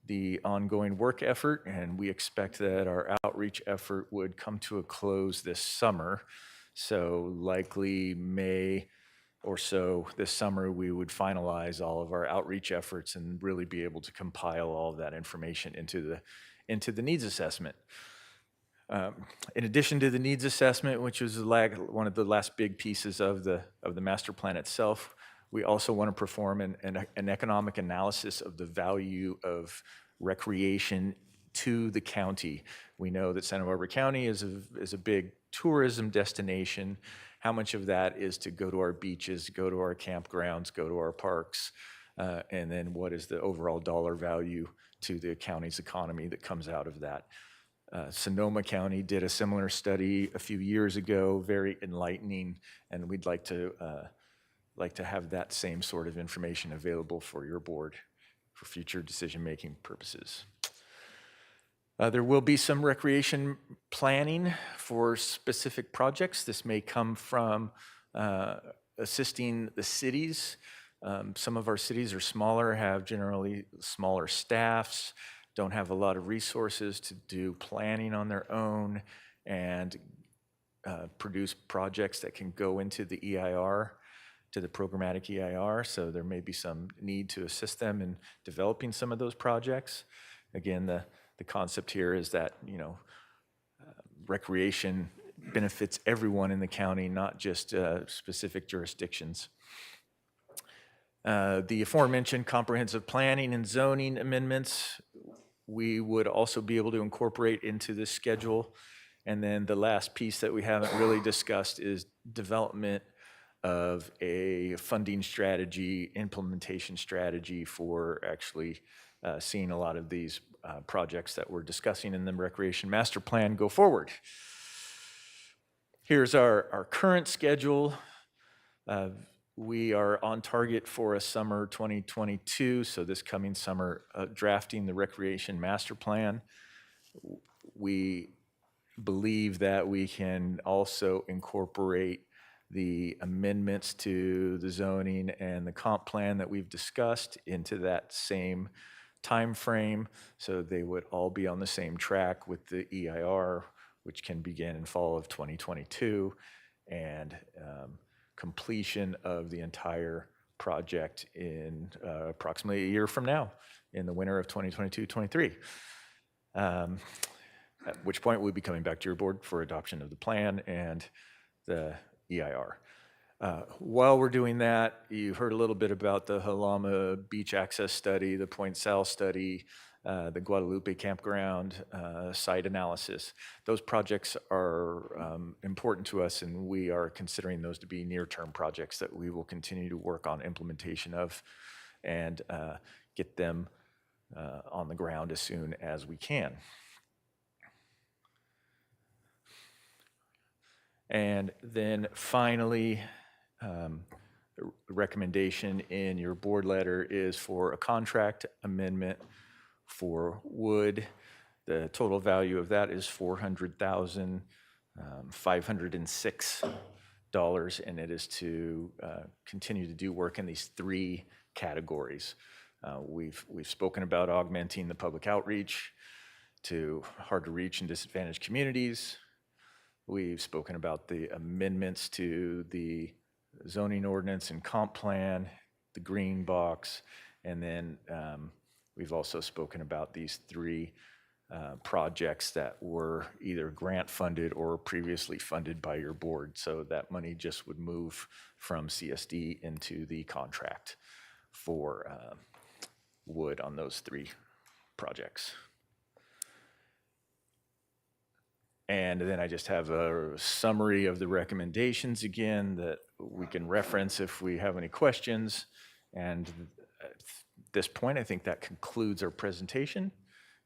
S11: the ongoing work effort, and we expect that our outreach effort would come to a close this summer. So likely May or so this summer, we would finalize all of our outreach efforts and really be able to compile all of that information into the needs assessment. In addition to the needs assessment, which was one of the last big pieces of the master plan itself, we also want to perform an economic analysis of the value of recreation to the county. We know that Santa Barbara County is a big tourism destination. How much of that is to go to our beaches, go to our campgrounds, go to our parks, and then what is the overall dollar value to the county's economy that comes out of that? Sonoma County did a similar study a few years ago, very enlightening, and we'd like to have that same sort of information available for your board for future decision-making purposes. There will be some recreation planning for specific projects. This may come from assisting the cities. Some of our cities are smaller, have generally smaller staffs, don't have a lot of resources to do planning on their own and produce projects that can go into the EIR, to the programmatic EIR. So there may be some need to assist them in developing some of those projects. Again, the concept here is that, recreation benefits everyone in the county, not just specific jurisdictions. The aforementioned comprehensive planning and zoning amendments, we would also be able to incorporate into this schedule. And then the last piece that we haven't really discussed is development of a funding strategy, implementation strategy for actually seeing a lot of these projects that we're discussing in the Recreation Master Plan go forward. Here's our current schedule. We are on target for a summer 2022, so this coming summer, drafting the Recreation Master Plan. We believe that we can also incorporate the amendments to the zoning and the comp plan that we've discussed into that same time frame, so they would all be on the same track with the EIR, which can begin in fall of 2022, and completion of the entire project in approximately a year from now, in the winter of 2022-23. At which point we'll be coming back to your board for adoption of the plan and the EIR. While we're doing that, you heard a little bit about the Halama Beach Access Study, the Point Sal Study, the Guadalupe Campground site analysis. Those projects are important to us, and we are considering those to be near-term projects that we will continue to work on implementation of and get them on the ground as soon as we can. And then finally, recommendation in your board letter is for a contract amendment for wood. The total value of that is $400,506, and it is to continue to do work in these three categories. We've spoken about augmenting the public outreach to hard-to-reach and disadvantaged communities. We've spoken about the amendments to the zoning ordinance and comp plan, the green box, and then we've also spoken about these three projects that were either grant funded or previously funded by your board. So that money just would move from CSD into the contract for wood on those three projects. And then I just have a summary of the recommendations again that we can reference if we have any questions. And at this point, I think that concludes our presentation,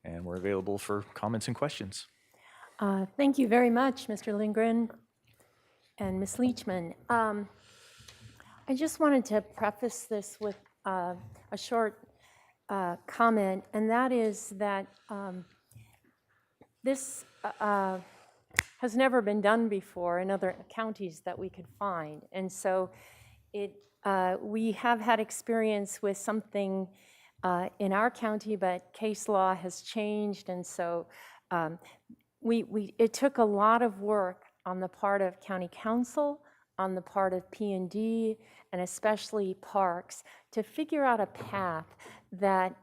S11: and we're available for comments and questions.
S4: Thank you very much, Mr. Lindgren and Ms. Leachman. I just wanted to preface this with a short comment, and that is that this has never been done before in other counties that we could find. And so we have had experience with something in our county, but case law has changed. And so it took a lot of work on the part of county council, on the part of P&D and especially Parks to figure out a path that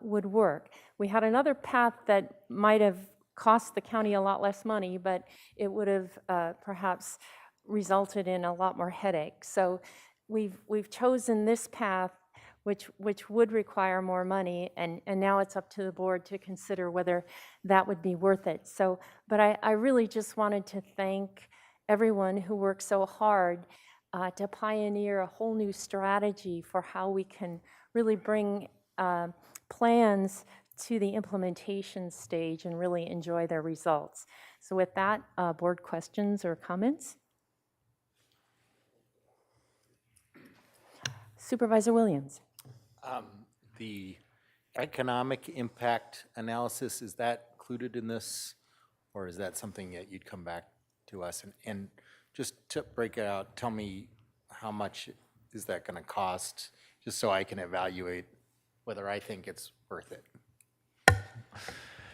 S4: would work. We had another path that might have cost the county a lot less money, but it would have perhaps resulted in a lot more headache. So we've chosen this path, which would require more money, and now it's up to the board to consider whether that would be worth it. So, but I really just wanted to thank everyone who worked so hard to pioneer a whole new strategy for how we can really bring plans to the implementation stage and really enjoy their results. So with that, board questions or comments? Supervisor Williams.
S5: The economic impact analysis, is that included in this? Or is that something that you'd come back to us? And just to break it out, tell me how much is that going to cost, just so I can evaluate whether I think it's worth it.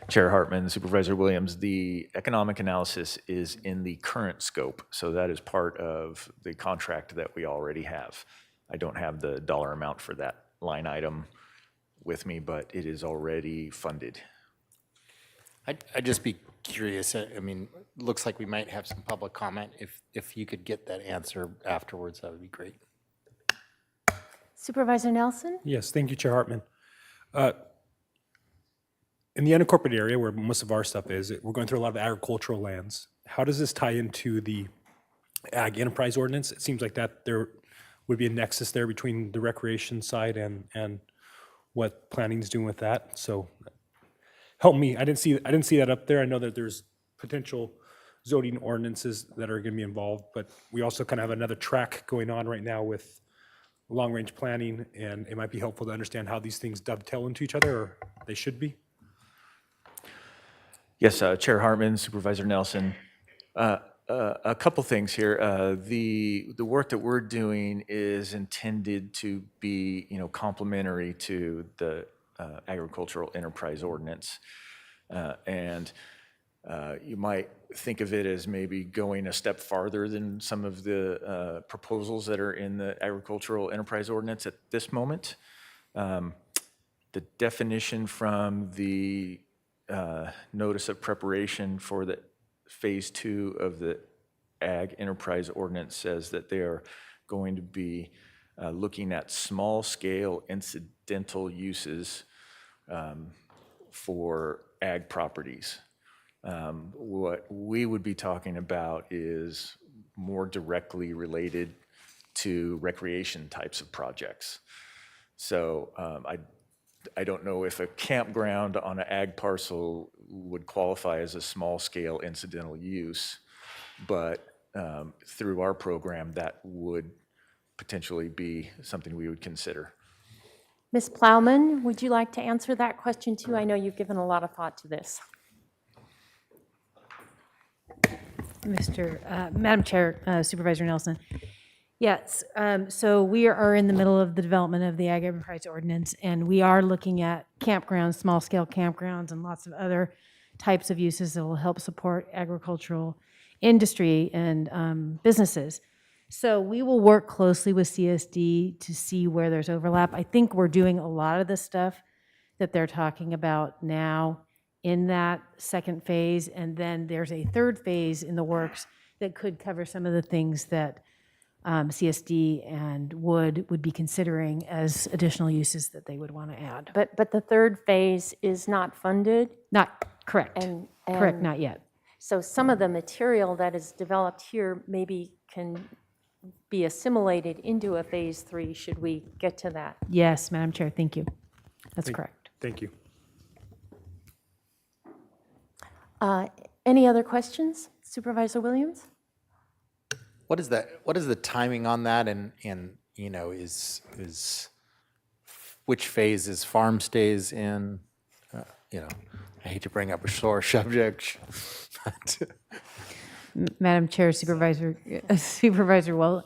S13: Chair Hartman, Supervisor Williams, the economic analysis is in the current scope, so that is part of the contract that we already have. I don't have the dollar amount for that line item with me, but it is already funded.
S5: I'd just be curious. I mean, looks like we might have some public comment. If you could get that answer afterwards, that would be great.
S4: Supervisor Nelson?
S9: Yes, thank you, Chair Hartman. In the unincorporated area where most of our stuff is, we're going through a lot of agricultural lands. How does this tie into the ag enterprise ordinance? It seems like that there would be a nexus there between the recreation side and what planning is doing with that. So help me. I didn't see that up there. I know that there's potential zoning ordinances that are going to be involved, but we also kind of have another track going on right now with long-range planning, and it might be helpful to understand how these things dovetail into each other, or they should be.
S13: Yes, Chair Hartman, Supervisor Nelson. A couple things here. The work that we're doing is intended to be, complementary to the agricultural enterprise ordinance, and you might think of it as maybe going a step farther than some of the proposals that are in the agricultural enterprise ordinance at this moment. The definition from the notice of preparation for the phase 2 of the ag enterprise ordinance says that they are going to be looking at small scale incidental uses for ag properties. What we would be talking about is more directly related to recreation types of projects. So I don't know if a campground on an ag parcel would qualify as a small-scale incidental use, but through our program, that would potentially be something we would consider.
S4: Ms. Plowman, would you like to answer that question too? I know you've given a lot of thought to this.
S14: Madam Chair, Supervisor Nelson. Yes, so we are in the middle of the development of the Ag Enterprise Ordinance, and we are looking at campgrounds, small-scale campgrounds, and lots of other types of uses that will help support agricultural industry and businesses. So we will work closely with CSD to see where there's overlap. I think we're doing a lot of the stuff that they're talking about now in that second phase, and then there's a third phase in the works that could cover some of the things that CSD and would be considering as additional uses that they would want to add.
S4: But the third phase is not funded?
S14: Not correct. Correct,
S4: And
S14: not yet.
S4: so some of the material that is developed here maybe can be assimilated into a phase 3 should we get to that.
S14: Yes, Madam Chair, thank you. That's correct.
S9: Thank you.
S4: Any other questions? Supervisor Williams?
S5: What is that? What is the timing on that? And is which phase is farm stays in? I hate to bring up a sore subject.
S14: Madam Chair, Supervisor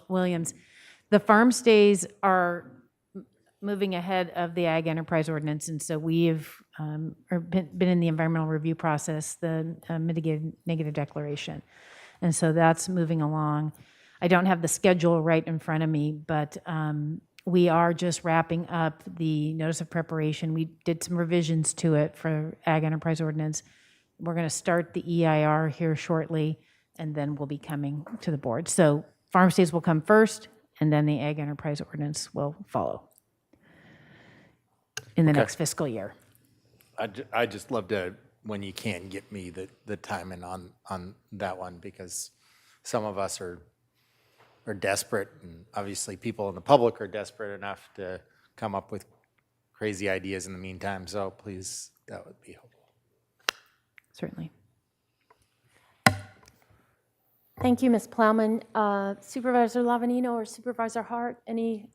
S14: Williams, the farm stays are moving ahead of the Ag Enterprise Ordinance, and so we've been in the environmental review process, the mitigated negative declaration, and so that's moving along. I don't have the schedule right in front of me, but we are just wrapping up the notice of preparation. We did some revisions to it for Ag Enterprise Ordinance. We're going to start the EIR here shortly, and then we'll be coming to the board. So farm stays will come first, and then the Ag Enterprise Ordinance will follow in the next fiscal year.
S5: I just love to, when you can, get me the timing on that one, because some of us are desperate, and obviously people in the public are desperate enough to come up with crazy ideas in the meantime. So please, that would be helpful.
S14: Certainly.
S4: Thank you, Ms. Plowman. Supervisor Lavanino or Supervisor Hart, any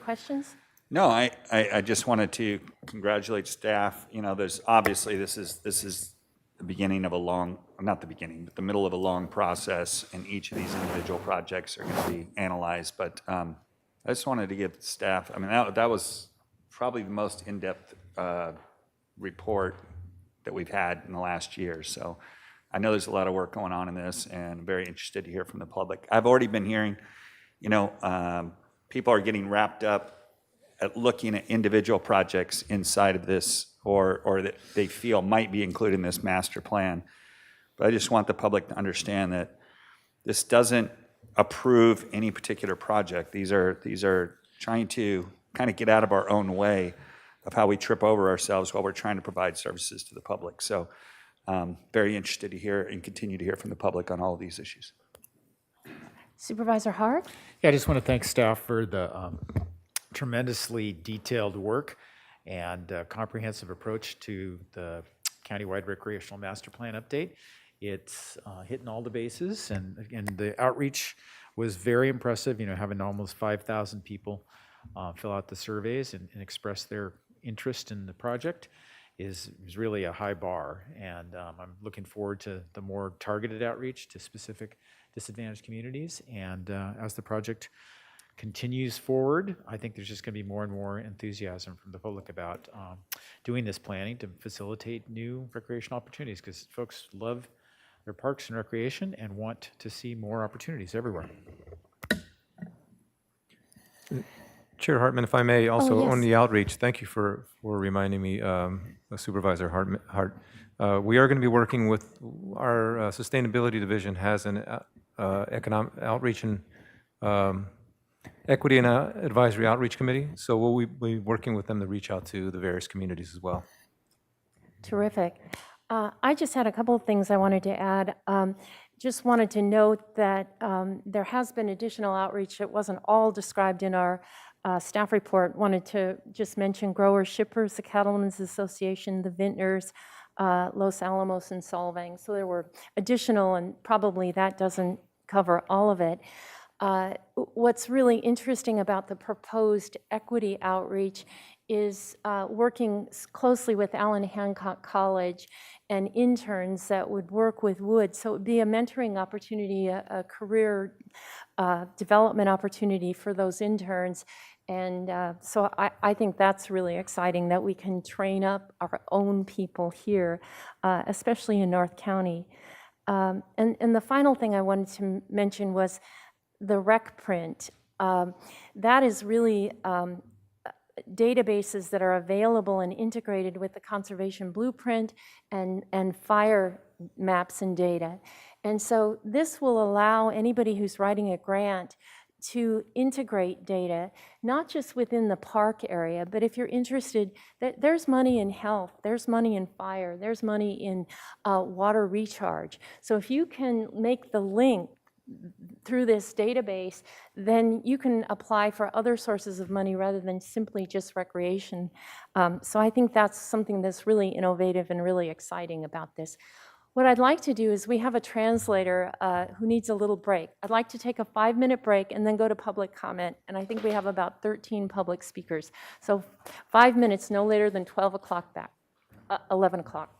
S4: questions?
S3: No, I just wanted to congratulate staff. You know, there's obviously this is the beginning of a long, not the beginning, but the middle of a long process, and each of these individual projects are going to be analyzed. But I just wanted to give staff, I mean, that was probably the most in-depth report that we've had in the last year. So I know there's a lot of work going on in this, and I'm very interested to hear from the public. I've already been hearing, you know, people are getting wrapped up at looking at individual projects inside of this, or that they feel might be included in this master plan. But I just want the public to understand that this doesn't approve any particular project. These are trying to kind of get out of our own way of how we trip over ourselves while we're trying to provide services to the public. So very interested to hear and continue to hear from the public on all of these issues.
S4: Supervisor Hart?
S15: Yeah, I just want to thank staff for the tremendously detailed work and comprehensive approach to the countywide recreational master plan update. It's hitting all the bases, and the outreach was very impressive. You know, having almost 5,000 people fill out the surveys and express their interest in the project is really a high bar, and I'm looking forward to the more targeted outreach to specific disadvantaged communities. And as the project continues forward, I think there's just going to be more and more enthusiasm from the public about doing this planning to facilitate new recreational opportunities, because folks love their parks and recreation and want to see more opportunities everywhere.
S11: Chair Hartman, if I may, also
S4: yes.
S11: on the outreach, thank you for reminding me, Supervisor Hart. We are going to be working with our Sustainability Division has an economic outreach and Equity and Advisory Outreach Committee, so we'll be working with them to reach out to the various communities as well.
S4: Terrific. I just had a couple of things I wanted to add. Just wanted to note that there has been additional outreach that wasn't all described in our staff report. Wanted to just mention growers, shippers, the Cattlemen's Association, the vintners, Los Alamos, and Solvang. So there were additional, and probably that doesn't cover all of it. What's really interesting about the proposed equity outreach is working closely with Allen Hancock College and interns that would work with Wood. So it would be a mentoring opportunity, a career development opportunity for those interns. And so I think that's really exciting that we can train up our own people here, especially in North County. And the final thing I wanted to mention was the rec print. That is really databases that are available and integrated with the conservation blueprint and fire maps and data. And so this will allow anybody who's writing a grant to integrate data, not just within the park area, but if you're interested, there's money in health, there's money in fire, there's money in water recharge. So if you can make the link through this database, then you can apply for other sources of money rather than simply just recreation. So I think that's something that's really innovative and really exciting about this. What I'd like to do is we have a translator who needs a little break. I'd like to take a 5-minute break and then go to public comment. And I think we have about 13 public speakers. So 5 minutes, no later than 12 o'clock back, 11 o'clock.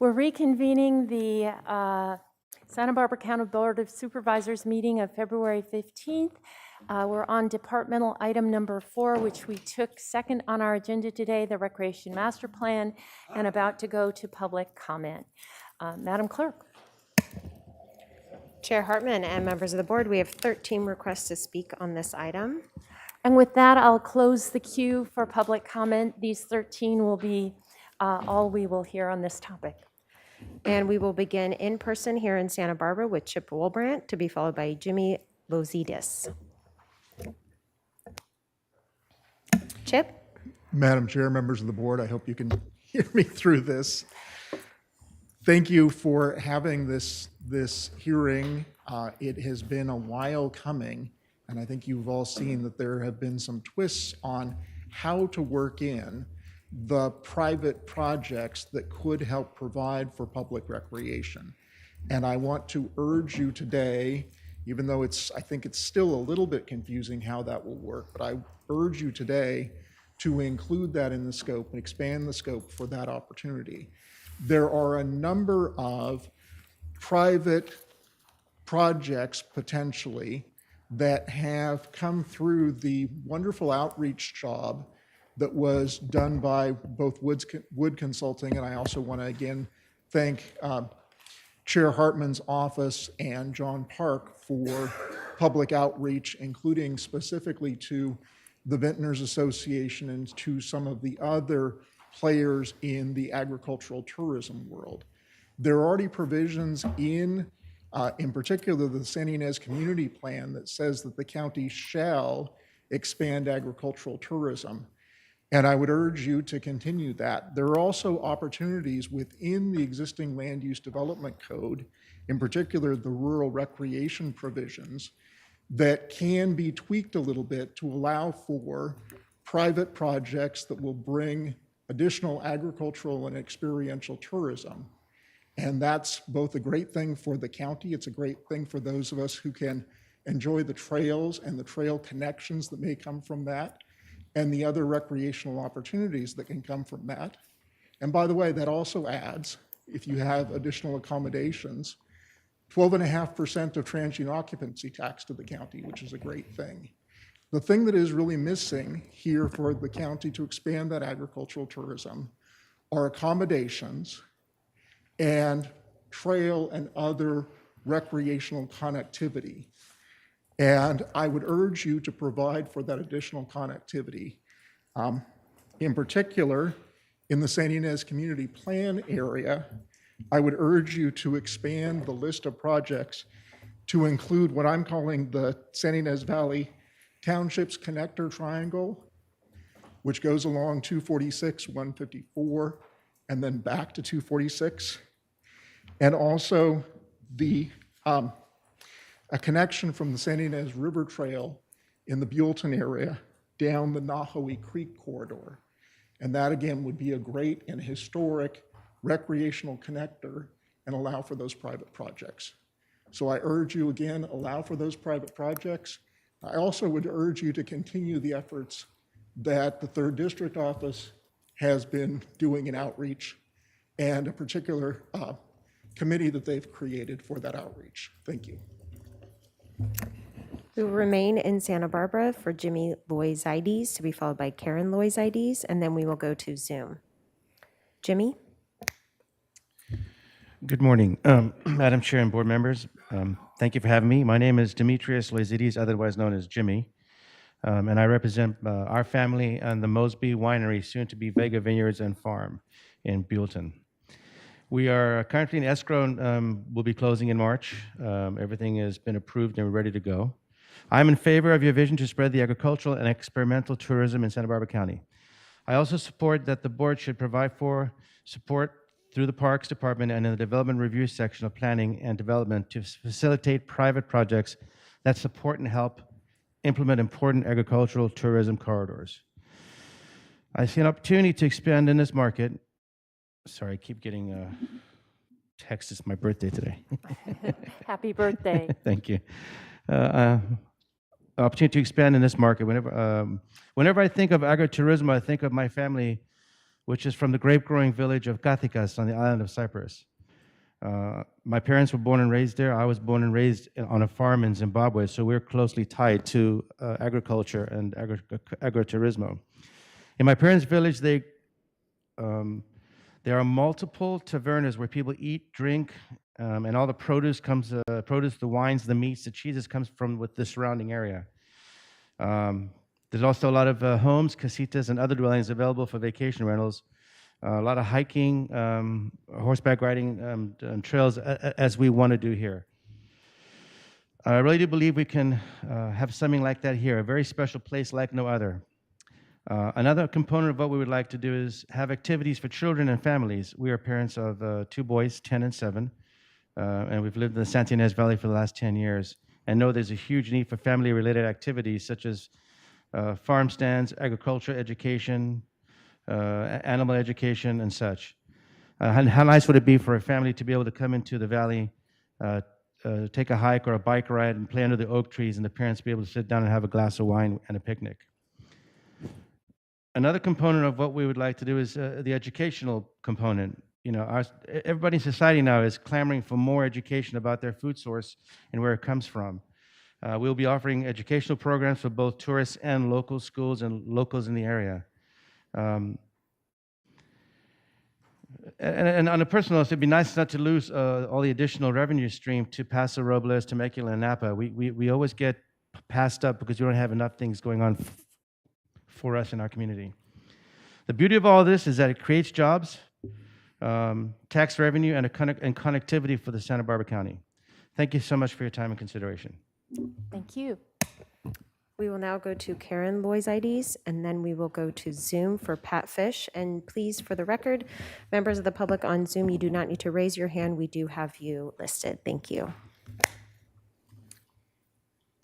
S4: We're reconvening the Santa Barbara County Board of Supervisors meeting of February 15th. We're on departmental item number 4, which we took second on our agenda today, the Recreation Master Plan, and about to go to public comment. Madam Clerk.
S2: Chair Hartman and members of the board, we have 13 requests to speak on this item.
S4: And with that, I'll close the queue for public comment. These 13 will be all we will hear on this topic.
S2: And we will begin in person here in Santa Barbara with Chip Wolbrandt, to be followed by Jimmy Lozidis. Chip?
S16: Madam Chair, members of the board, I hope you can hear me through this. Thank you for having this hearing. It has been a while coming, and I think you've all seen that there have been some twists on how to work in the private projects that could help provide for public recreation. And I want to urge you today, even though I think it's still a little bit confusing how that will work, but I urge you today to include that in the scope and expand the scope for that opportunity. There are a number of private projects potentially that have come through the wonderful outreach job that was done by both Wood Consulting, and I also want to again thank Chair Hartman's office and John Park for public outreach, including specifically to the Vintners Association and to some of the other players in the agricultural tourism world. There are already provisions in particular the San Ynez Community Plan that says that the county shall expand agricultural tourism. And I would urge you to continue that. There are also opportunities within the existing land use development code, in particular the rural recreation provisions, that can be tweaked a little bit to allow for private projects that will bring additional agricultural and experiential tourism. And that's both a great thing for the county, it's a great thing for those of us who can enjoy the trails and the trail connections that may come from that, and the other recreational opportunities that can come from that. And by the way, that also adds, if you have additional accommodations, 12.5% of transient occupancy tax to the county, which is a great thing. The thing that is really missing here for the county to expand that agricultural tourism are accommodations and trail and other recreational connectivity. And I would urge you to provide for that additional connectivity. In particular, in the San Ynez Community Plan area, I would urge you to expand the list of projects to include what I'm calling the San Ynez Valley Townships Connector Triangle, which goes along 246, 154, and then back to 246. And also a connection from the San Ynez River Trail in the Buellton area down the Nahoe Creek corridor. And that again would be a great and historic recreational connector and allow for those private projects. So I urge you again, allow for those private projects. I also would urge you to continue the efforts that the 3rd District Office has been doing in outreach and a particular committee that they've created for that outreach. Thank you.
S2: We will remain in Santa Barbara for Jimmy Loizides, to be followed by Karen Loizides, and then we will go to Zoom. Jimmy?
S17: Good morning, Madam Chair and board members. Thank you for having me. My name is Demetrius Loizides, otherwise known as Jimmy, and I represent our family and the Mosby Winery, soon to be Vega Vineyards and Farm in Buellton. We are currently in escrow and will be closing in March. Everything has been approved and we're ready to go. I'm in favor of your vision to spread the agricultural and experimental tourism in Santa Barbara County. I also support that the board should provide for support through the Parks Department and in the Development Review section of Planning and Development to facilitate private projects that support and help implement important agricultural tourism corridors. I see an opportunity to expand in this market. Sorry, I keep getting texts. It's my birthday today.
S4: Happy birthday.
S17: Thank you. Opportunity to expand in this market. Whenever I think of agritourism, I think of my family which is from the grape-growing village of Kathikas on the island of Cyprus. My parents were born and raised there. I was born and raised on a farm in Zimbabwe, so we're closely tied to agriculture and agrotourismo. In my parents' village, there are multiple tavernas where people eat, drink, and all the produce, the wines, the meats, the cheeses comes from with the surrounding area. There's also a lot of homes, casitas, and other dwellings available for vacation rentals. A lot of hiking, horseback riding, and trails, as we want to do here. I really do believe we can have something like that here, a very special place like no other. Another component of what we would like to do is have activities for children and families. We are parents of 2 boys, 10 and 7, and we've lived in the Santa Ynez Valley for the last 10 years, and know there's a huge need for family-related activities such as farm stands, agriculture, education, animal education, and such. How nice would it be for a family to be able to come into the valley, take a hike or a bike ride and play under the oak trees, and the parents be able to sit down and have a glass of wine and a picnic. Another component of what we would like to do is the educational component. You know, everybody in society now is clamoring for more education about their food source and where it comes from. We'll be offering educational programs for both tourists and local schools and locals in the area. And on a personal note, it'd be nice not to lose all the additional revenue stream to Paso Robles, Temecula, and Napa. We always get passed up because we don't have enough things going on for us in our community. The beauty of all this is that it creates jobs, tax revenue, and connectivity for the Santa Barbara County. Thank you so much for your time and consideration.
S4: Thank you.
S2: We will now go to Karen Loizides, and then we will go to Zoom for Pat Fish. And please, for the record, members of the public on Zoom, you do not need to raise your hand. We do have you listed. Thank you.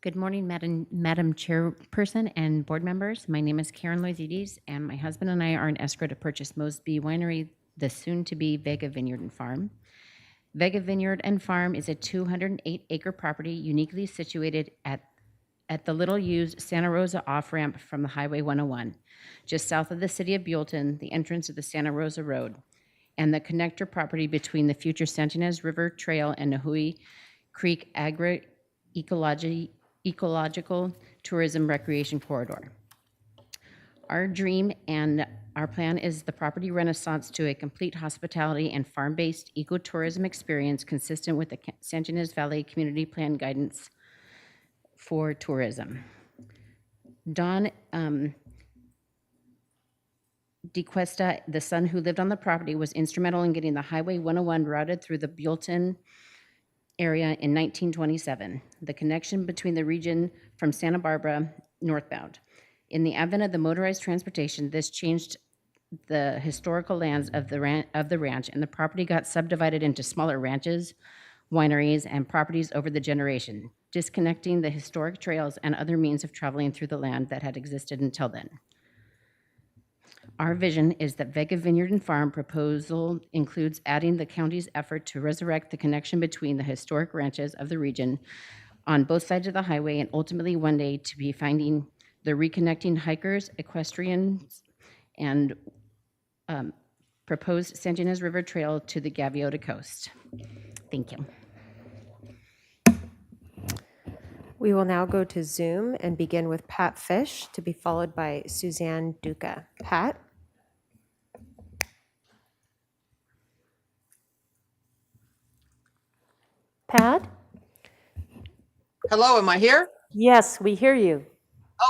S18: Good morning, Madam Chairperson and board members. My name is Karen Loizides, and my husband and I are in escrow to purchase Mosby Winery, the soon-to-be Vega Vineyard and Farm. Vega Vineyard and Farm is a 208-acre property uniquely situated at the little-used Santa Rosa off-ramp from the Highway 101, just south of the city of Buellton, the entrance of the Santa Rosa Road, and the connector property between the future Santa Ynez River Trail and Nahui Creek Ecological Tourism Recreation Corridor. Our dream and our plan is the property renaissance to a complete hospitality and farm-based ecotourism experience consistent with the Santa Ynez Valley Community Plan guidance for tourism. Don DeQuesta, the son who lived on the property, was instrumental in getting the Highway 101 routed through the Buellton area in 1927, the connection between the region from Santa Barbara northbound. In the advent of the motorized transportation, this changed the historical lands of the ranch, and the property got subdivided into smaller ranches, wineries, and properties over the generation, disconnecting the historic trails and other means of traveling through the land that had existed until then. Our vision is that Vega Vineyard and Farm proposal includes adding the county's effort to resurrect the connection between the historic ranches of the region on both sides of the highway, and ultimately one day to be finding the reconnecting hikers, equestrians, and proposed Santa Ynez River Trail to the Gaviota Coast. Thank you.
S2: We will now go to Zoom and begin with Pat Fish, to be followed by Suzanne Duca. Pat?
S4: Pat?
S19: Hello, am I here?
S4: Yes, we hear you.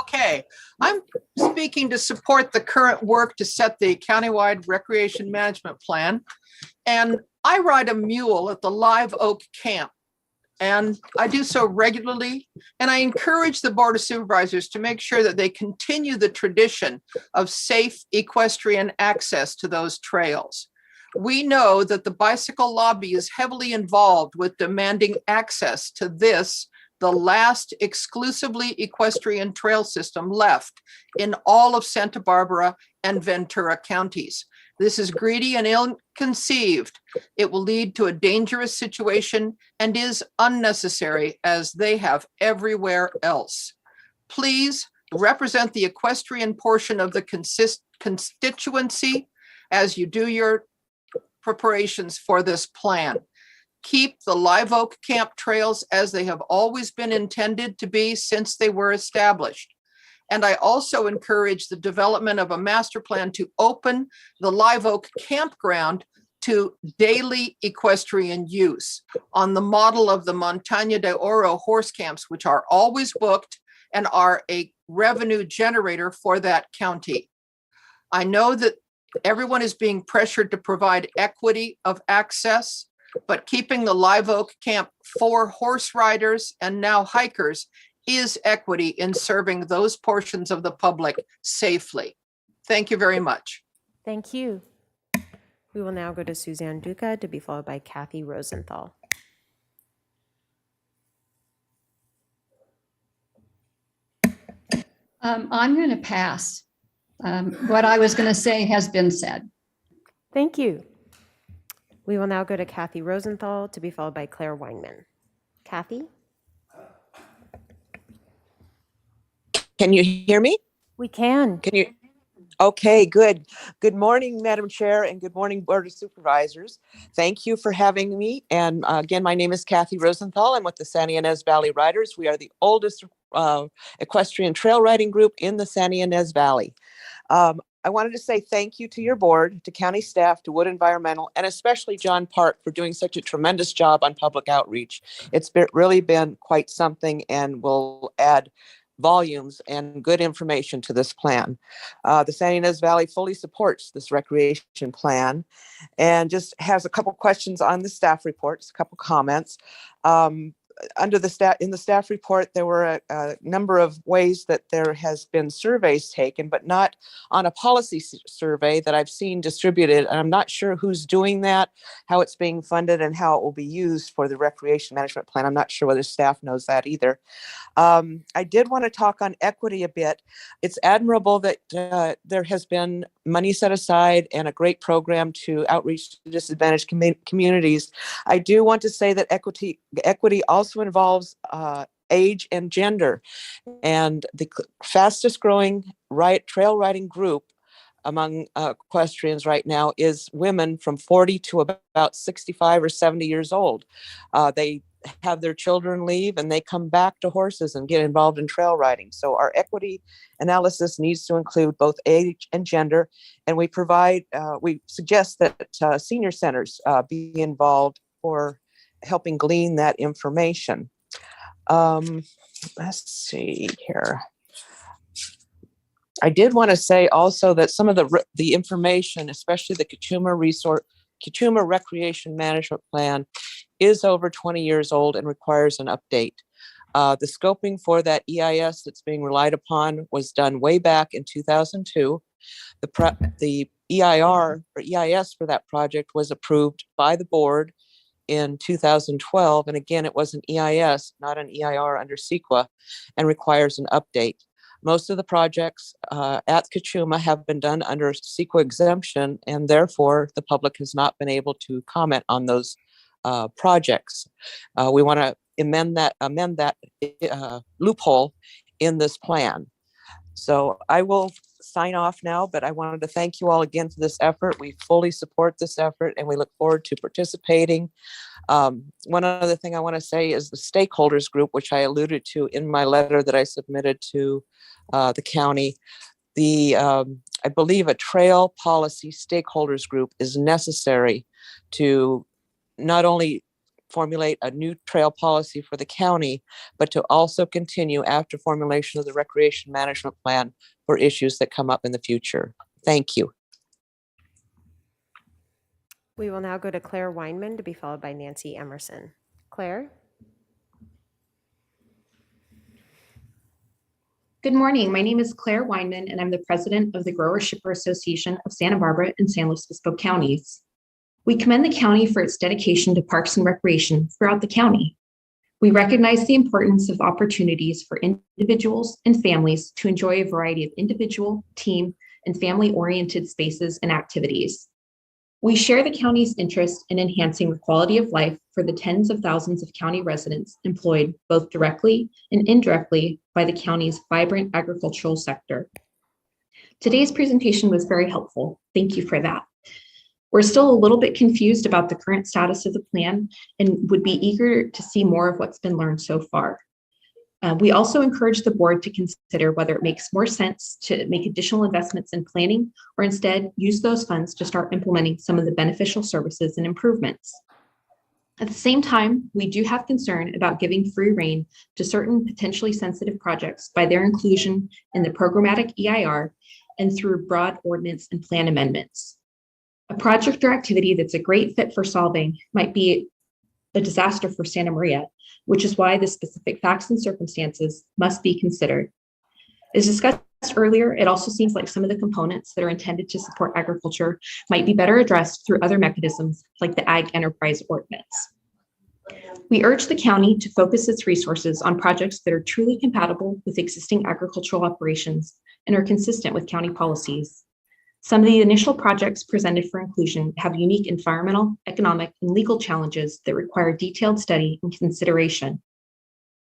S19: Okay, I'm speaking to support the current work to set the countywide recreation management plan. And I ride a mule at the Live Oak Camp, and I do so regularly. And I encourage the Board of Supervisors to make sure that they continue the tradition of safe equestrian access to those trails. We know that the bicycle lobby is heavily involved with demanding access to this, the last exclusively equestrian trail system left in all of Santa Barbara and Ventura counties. This is greedy and ill-conceived. It will lead to a dangerous situation and is unnecessary, as they have everywhere else. Please represent the equestrian portion of the constituency. as you do your preparations for this plan. Keep the Live Oak Camp trails as they have always been intended to be since they were established. And I also encourage the development of a master plan to open the Live Oak Campground to daily equestrian use on the model of the Montaña de Oro horse camps, which are always booked and are a revenue generator for that county. I know that everyone is being pressured to provide equity of access, but keeping the Live Oak Camp for horse riders and now hikers is equity in serving those portions of the public safely. Thank you very much.
S2: Thank you. We will now go to Suzanne Duca, to be followed by Kathy Rosenthal.
S20: I'm going to pass. What I was going to say has been said.
S2: Thank you. We will now go to Kathy Rosenthal, to be followed by Claire Weinman. Kathy?
S21: Can you hear me?
S4: We can.
S21: Can you? Okay, good. Good morning, Madam Chair, and good morning, Board of Supervisors. Thank you for having me. And again, my name is Kathy Rosenthal. I'm with the San Ynez Valley Riders. We are the oldest equestrian trail riding group in the San Ynez Valley. I wanted to say thank you to your board, to county staff, to Wood Environmental, and especially John Park for doing such a tremendous job on public outreach. It's really been quite something and will add volumes and good information to this plan. The San Ynez Valley fully supports this recreation plan and just has a couple questions on the staff reports, a couple comments. In the staff report, there were a number of ways that there has been surveys taken, but not on a policy survey that I've seen distributed. And I'm not sure who's doing that, how it's being funded, and how it will be used for the recreation management plan. I'm not sure whether staff knows that either. I did want to talk on equity a bit. It's admirable that there has been money set aside and a great program to outreach to disadvantaged communities. I do want to say that equity also involves age and gender. And the fastest growing trail riding group among equestrians right now is women from 40 to about 65 or 70 years old. They have their children leave and they come back to horses and get involved in trail riding. So our equity analysis needs to include both age and gender. And we suggest that senior centers be involved for helping glean that information. Let's see here. I did want to say also that some of the information, especially the Kachuma Recreation Management Plan, is over 20 years old and requires an update. The scoping for that EIS that's being relied upon was done way back in 2002. The EIR or EIS for that project was approved by the board in 2012. And again, it was an EIS, not an EIR under CEQA, and requires an update. Most of the projects at Kachuma have been done under CEQA exemption, and therefore the public has not been able to comment on those projects. We want to amend that loophole in this plan. So I will sign off now, but I wanted to thank you all again for this effort. We fully support this effort and we look forward to participating. One other thing I want to say is the stakeholders group, which I alluded to in my letter that I submitted to the county. I believe a trail policy stakeholders group is necessary to not only formulate a new trail policy for the county, but to also continue after formulation of the recreation management plan for issues that come up in the future. Thank you.
S2: We will now go to Claire Weinman, to be followed by Nancy Emerson. Claire?
S22: Good morning. My name is Claire Weinman, and I'm the president of the Grower Shipper Association of Santa Barbara and San Luis Obispo counties. We commend the county for its dedication to parks and recreation throughout the county. We recognize the importance of opportunities for individuals and families to enjoy a variety of individual, team, and family-oriented spaces and activities. We share the county's interest in enhancing the quality of life for the tens of thousands of county residents employed both directly and indirectly by the county's vibrant agricultural sector. Today's presentation was very helpful. Thank you for that. We're still a little bit confused about the current status of the plan and would be eager to see more of what's been learned so far. We also encourage the board to consider whether it makes more sense to make additional investments in planning or instead use those funds to start implementing some of the beneficial services and improvements. At the same time, we do have concern about giving free rein to certain potentially sensitive projects by their inclusion in the programmatic EIR and through broad ordinance and plan amendments. A project or activity that's a great fit for solving might be a disaster for Santa Maria, which is why the specific facts and circumstances must be considered. As discussed earlier, it also seems like some of the components that are intended to support agriculture might be better addressed through other mechanisms like the Ag Enterprise Ordinance. We urge the county to focus its resources on projects that are truly compatible with existing agricultural operations and are consistent with county policies. Some of the initial projects presented for inclusion have unique environmental, economic, and legal challenges that require detailed study and consideration.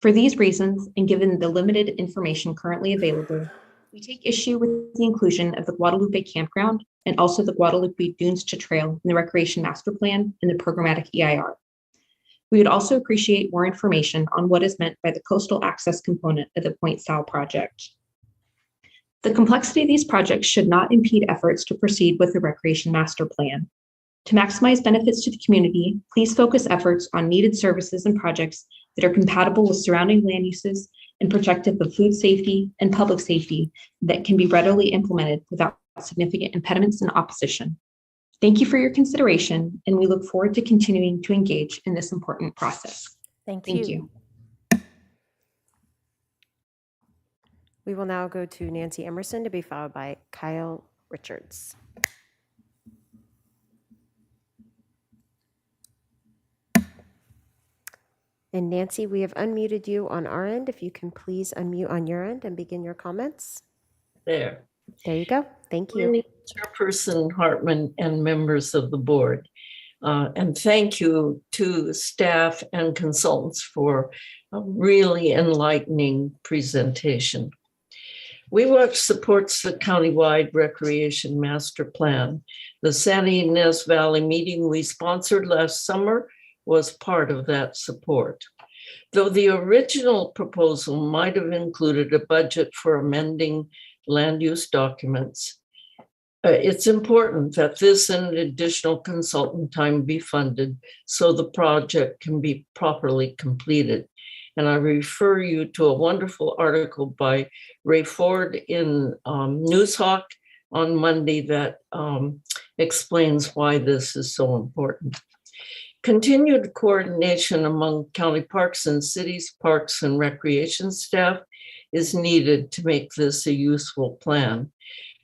S22: For these reasons, and given the limited information currently available, we take issue with the inclusion of the Guadalupe Campground and also the Guadalupe Dunes to Trail in the Recreation Master Plan and the Programmatic EIR. We would also appreciate more information on what is meant by the coastal access component of the Point Sal project. The complexity of these projects should not impede efforts to proceed with the Recreation Master Plan. To maximize benefits to the community, please focus efforts on needed services and projects that are compatible with surrounding land uses and protective of food safety and public safety that can be readily implemented without significant impediments and opposition. Thank you for your consideration, and we look forward to continuing to engage in this important process.
S4: Thank
S22: Thank
S4: you.
S22: you.
S2: We will now go to Nancy Emerson to be followed by Kyle Richards. And Nancy, we have unmuted you on our end. If you can please unmute on your end and begin your comments.
S6: There.
S2: There you go. Thank you.
S6: Morning, Chairperson Hartman and members of the board. And thank you to staff and consultants for a really enlightening presentation. WeWatch supports the countywide recreation master plan. The Santa Ynez Valley meeting we sponsored last summer was part of that support. Though the original proposal might have included a budget for amending land use documents, it's important that this and additional consultant time be funded so the project can be properly completed. And I refer you to a wonderful article by Ray Ford in Newshawk on Monday that explains why this is so important. Continued coordination among county parks and cities, parks and recreation staff is needed to make this a useful plan.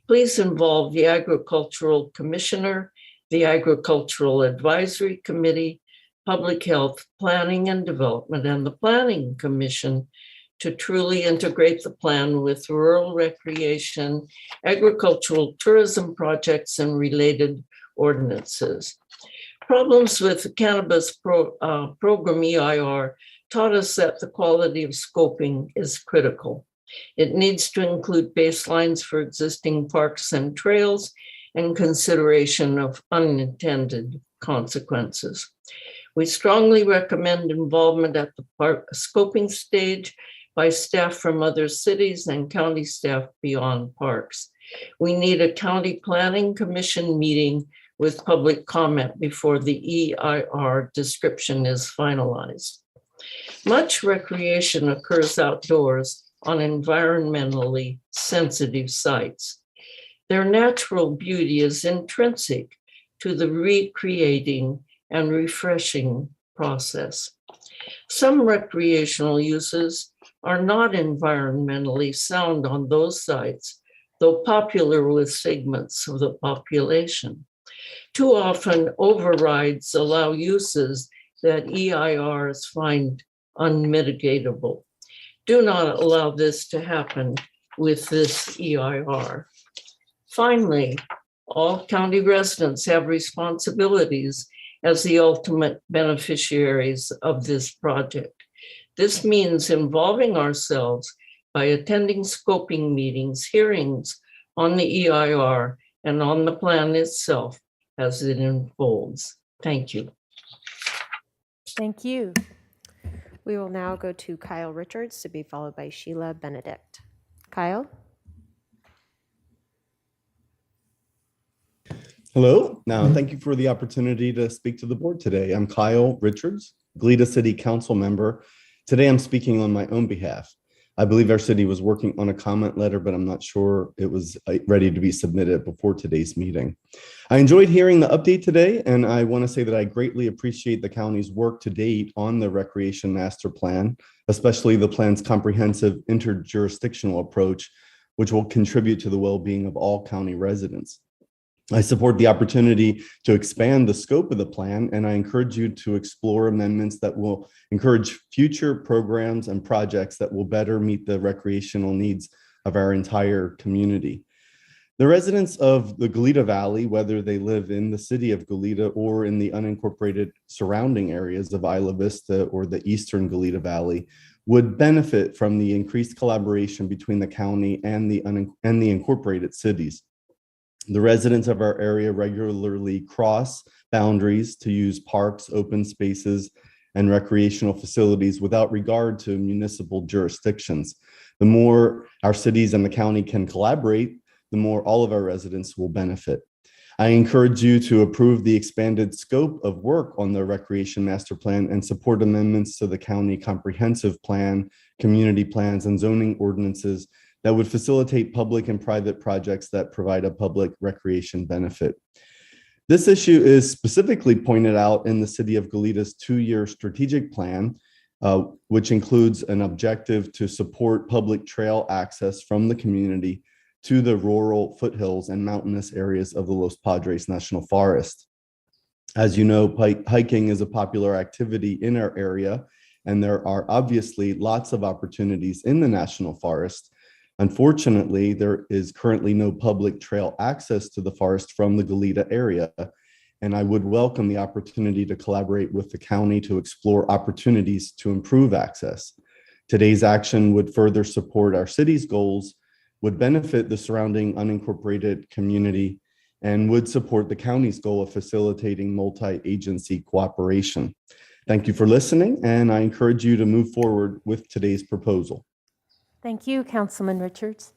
S6: Please involve the Agricultural Commissioner, the Agricultural Advisory Committee, Public Health, Planning and Development, and the Planning Commission to truly integrate the plan with rural recreation, agricultural tourism projects, and related ordinances. Problems with the cannabis program EIR taught us that the quality of scoping is critical. It needs to include baselines for existing parks and trails and consideration of unintended consequences. We strongly recommend involvement at the park scoping stage by staff from other cities and county staff beyond parks. We need a county planning commission meeting with public comment before the EIR description is finalized. Much recreation occurs outdoors on environmentally sensitive sites. Their natural beauty is intrinsic to the recreating and refreshing process. Some recreational uses are not environmentally sound on those sites, though popular with segments of the population. Too often, overrides allow uses that EIRs find unmitigatable. Do not allow this to happen with this EIR. Finally, all county residents have responsibilities as the ultimate beneficiaries of this project. This means involving ourselves by attending scoping meetings, hearings on the EIR and on the plan itself, as it unfolds. Thank you.
S4: Thank you.
S2: We will now go to Kyle Richards to be followed by Sheila Benedict. Kyle?
S7: Hello. Now, thank you for the opportunity to speak to the board today. I'm Kyle Richards, Goleta City Council member. Today, I'm speaking on my own behalf. I believe our city was working on a comment letter, but I'm not sure it was ready to be submitted before today's meeting. I enjoyed hearing the update today, and I want to say that I greatly appreciate the county's work to date on the Recreation Master Plan, especially the plan's comprehensive interjurisdictional approach, which will contribute to the well-being of all county residents. I support the opportunity to expand the scope of the plan, and I encourage you to explore amendments that will encourage future programs and projects that will better meet the recreational needs of our entire community. The residents of the Goleta Valley, whether they live in the city of Goleta or in the unincorporated surrounding areas of Isla Vista or the eastern Goleta Valley, would benefit from the increased collaboration between the county and the incorporated cities. The residents of our area regularly cross boundaries to use parks, open spaces, and recreational facilities without regard to municipal jurisdictions. The more our cities and the county can collaborate, the more all of our residents will benefit. I encourage you to approve the expanded scope of work on the Recreation Master Plan and support amendments to the county comprehensive plan, community plans, and zoning ordinances that would facilitate public and private projects that provide a public recreation benefit. This issue is specifically pointed out in the City of Goleta's 2-year strategic plan, which includes an objective to support public trail access from the community to the rural foothills and mountainous areas of the Los Padres National Forest. As you know, hiking is a popular activity in our area, and there are obviously lots of opportunities in the National Forest. Unfortunately, there is currently no public trail access to the forest from the Goleta area, and I would welcome the opportunity to collaborate with the county to explore opportunities to improve access. Today's action would further support our city's goals, would benefit the surrounding unincorporated community, and would support the county's goal of facilitating multi-agency cooperation. Thank you for listening, and I encourage you to move forward with today's proposal.
S4: Thank you, Councilman Richards.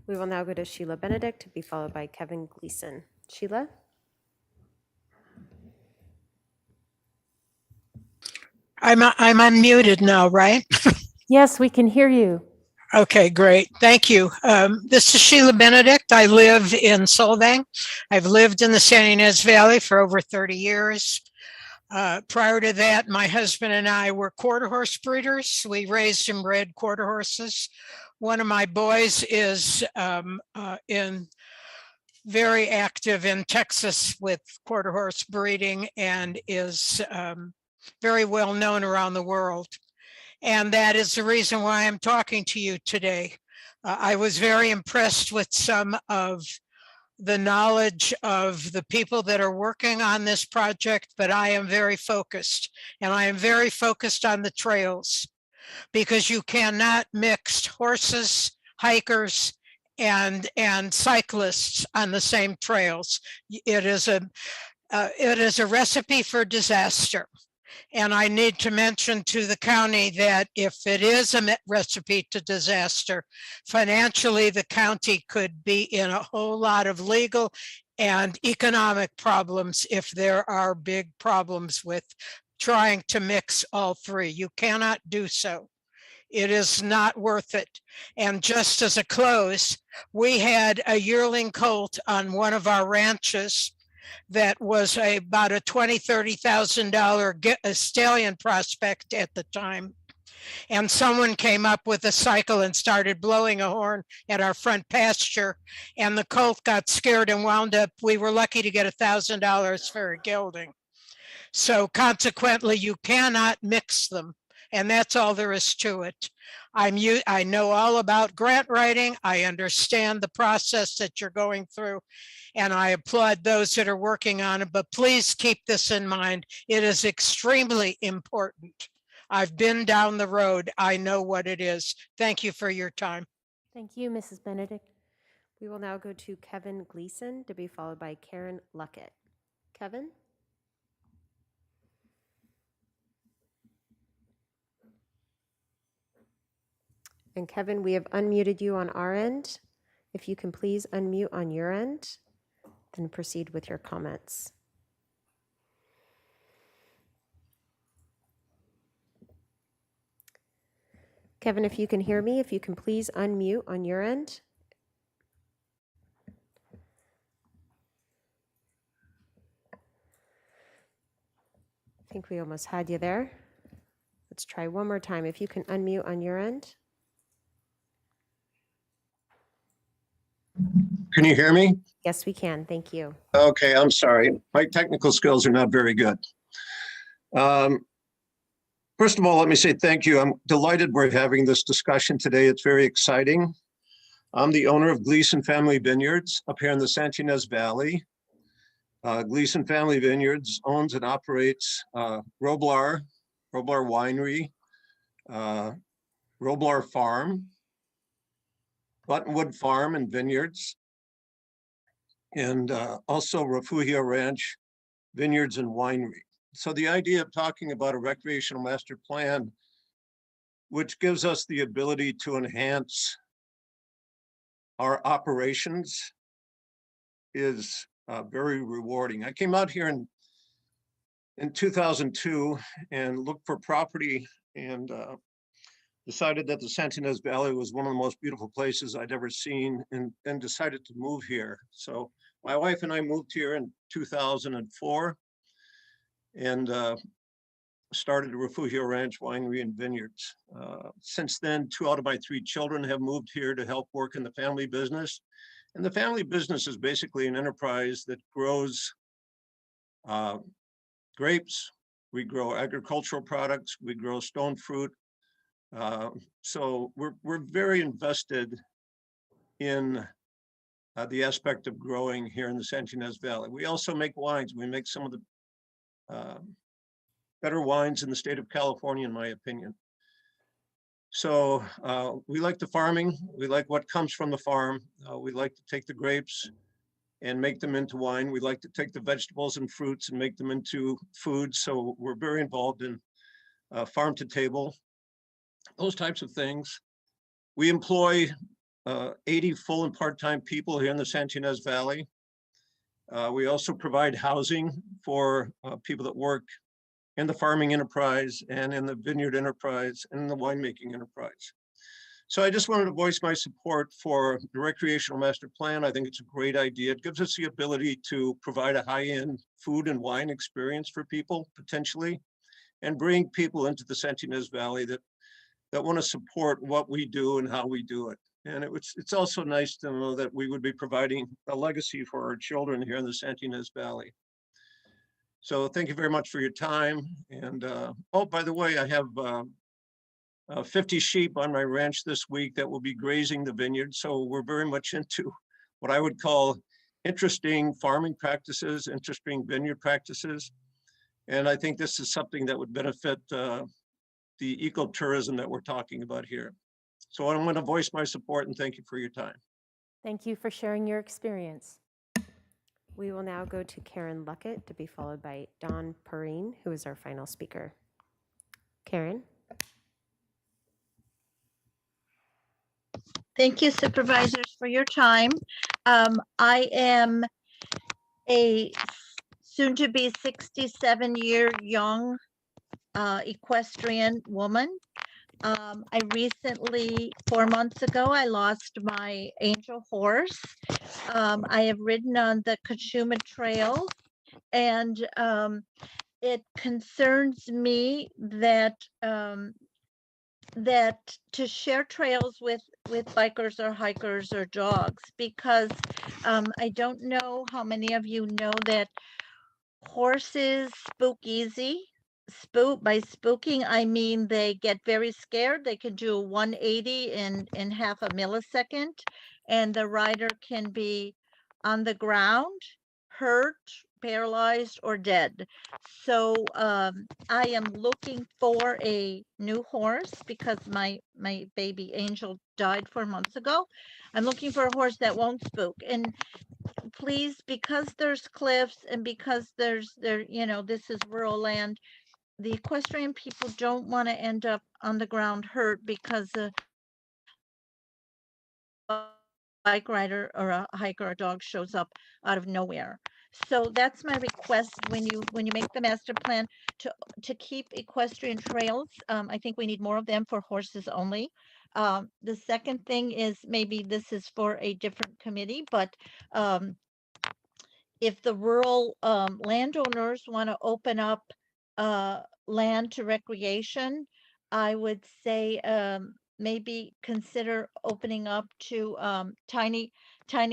S2: We will now go to Sheila Benedict to be followed by Kevin Gleason. Sheila?
S8: I'm unmuted now, right?
S4: Yes, we can hear you.
S8: Okay, great. Thank you. This is Sheila Benedict. I live in Solvang. I've lived in the San Ynez Valley for over 30 years. Prior to that, my husband and I were quarter horse breeders. We raised and bred quarter horses. One of my boys is very active in Texas with quarter horse breeding and is very well known around the world. And that is the reason why I'm talking to you today. I was very impressed with some of the knowledge of the people that are working on this project, but I am very focused, and I am very focused on the trails, because you cannot mix horses, hikers, and cyclists on the same trails. It is a recipe for disaster. And I need to mention to the county that if it is a recipe to disaster, financially, the county could be in a whole lot of legal and economic problems if there are big problems with trying to mix all three. You cannot do so. It is not worth it. And just as a close, we had a yearling colt on one of our ranches that was about a $20,000, $30,000 stallion prospect at the time. And someone came up with a cycle and started blowing a horn at our front pasture. And the colt got scared and wound up. We were lucky to get $1,000 for a gelding. So consequently, you cannot mix them. And that's all there is to it. I know all about grant writing. I understand the process that you're going through, and I applaud those that are working on it, but please keep this in mind. It is extremely important. I've been down the road. I know what it is. Thank you for your time.
S4: Thank you, Mrs. Benedict.
S2: We will now go to Kevin Gleason to be followed by Karen Luckett. Kevin? And Kevin, we have unmuted you on our end. If you can please unmute on your end, then proceed with your comments. Kevin, if you can hear me, if you can please unmute on your end. I think we almost had you there. Let's try one more time. If you can unmute on your end.
S1: Can you hear me?
S2: Yes, we can. Thank you.
S1: Okay, I'm sorry. My technical skills are not very good. First of all, let me say thank you. I'm delighted we're having this discussion today. It's very exciting. I'm the owner of Gleason Family Vineyards up here in the Santa Ynez Valley. Gleason Family Vineyards owns and operates Roblar Winery, Roblar Farm, Buttonwood Farm and Vineyards, and also Refugio Ranch Vineyards and Winery. So the idea of talking about a recreational master plan, which gives us the ability to enhance our operations, is very rewarding. I came out here in 2002 and looked for property and decided that the Santa Ynez Valley was one of the most beautiful places I'd ever seen, and then decided to move here. So my wife and I moved here in 2004 and started Refugio Ranch Winery and Vineyards. Since then, 2 out of my 3 children have moved here to help work in the family business. And the family business is basically an enterprise that grows grapes, we grow agricultural products, we grow stone fruit. So we're very invested in the aspect of growing here in the Santa Ynez Valley. We also make wines. We make some of the better wines in the state of California, in my opinion. So we like the farming. We like what comes from the farm. We like to take the grapes and make them into wine. We like to take the vegetables and fruits and make them into food. So we're very involved in farm to table, those types of things. We employ 80 full and part-time people here in the Santa Ynez Valley. We also provide housing for people that work in the farming enterprise and in the vineyard enterprise and in the winemaking enterprise. So I just wanted to voice my support for the recreational master plan. I think it's a great idea. It gives us the ability to provide a high-end food and wine experience for people potentially, and bring people into the Santa Ynez Valley that want to support what we do and how we do it. And it's also nice to know that we would be providing a legacy for our children here in the Santa Ynez Valley. So thank you very much for your time. And oh, by the way, I have 50 sheep on my ranch this week that will be grazing the vineyard. So we're very much into what I would call interesting farming practices, interesting vineyard practices. And I think this is something that would benefit the ecotourism that we're talking about here. So I'm going to voice my support and thank you for your time.
S4: Thank you for sharing your experience.
S2: We will now go to Karen Luckett to be followed by Don Perrine, who is our final speaker. Karen?
S10: Thank you, supervisors, for your time. I am a soon-to-be 67-year young equestrian woman. I recently, 4 months ago, I lost my angel horse. I have ridden on the Kachuma Trail, and it concerns me that that to share trails with bikers or hikers or dogs, because I don't know how many of you know that horses spook easy. By spooking, I mean they get very scared. They can do a 180 in half a millisecond, and the rider can be on the ground, hurt, paralyzed or dead. So I am looking for a new horse because my baby Angel died 4 months ago. I'm looking for a horse that won't spook. And please, because there's cliffs and because this is rural land, the equestrian people don't want to end up on the ground hurt because bike rider or a hiker or a dog shows up out of nowhere. So that's my request when you make the master plan to keep equestrian trails. I think we need more of them for horses only. The second thing is, maybe this is for a different committee, but if the rural landowners want to open up land to recreation, I would say maybe consider opening up to tiny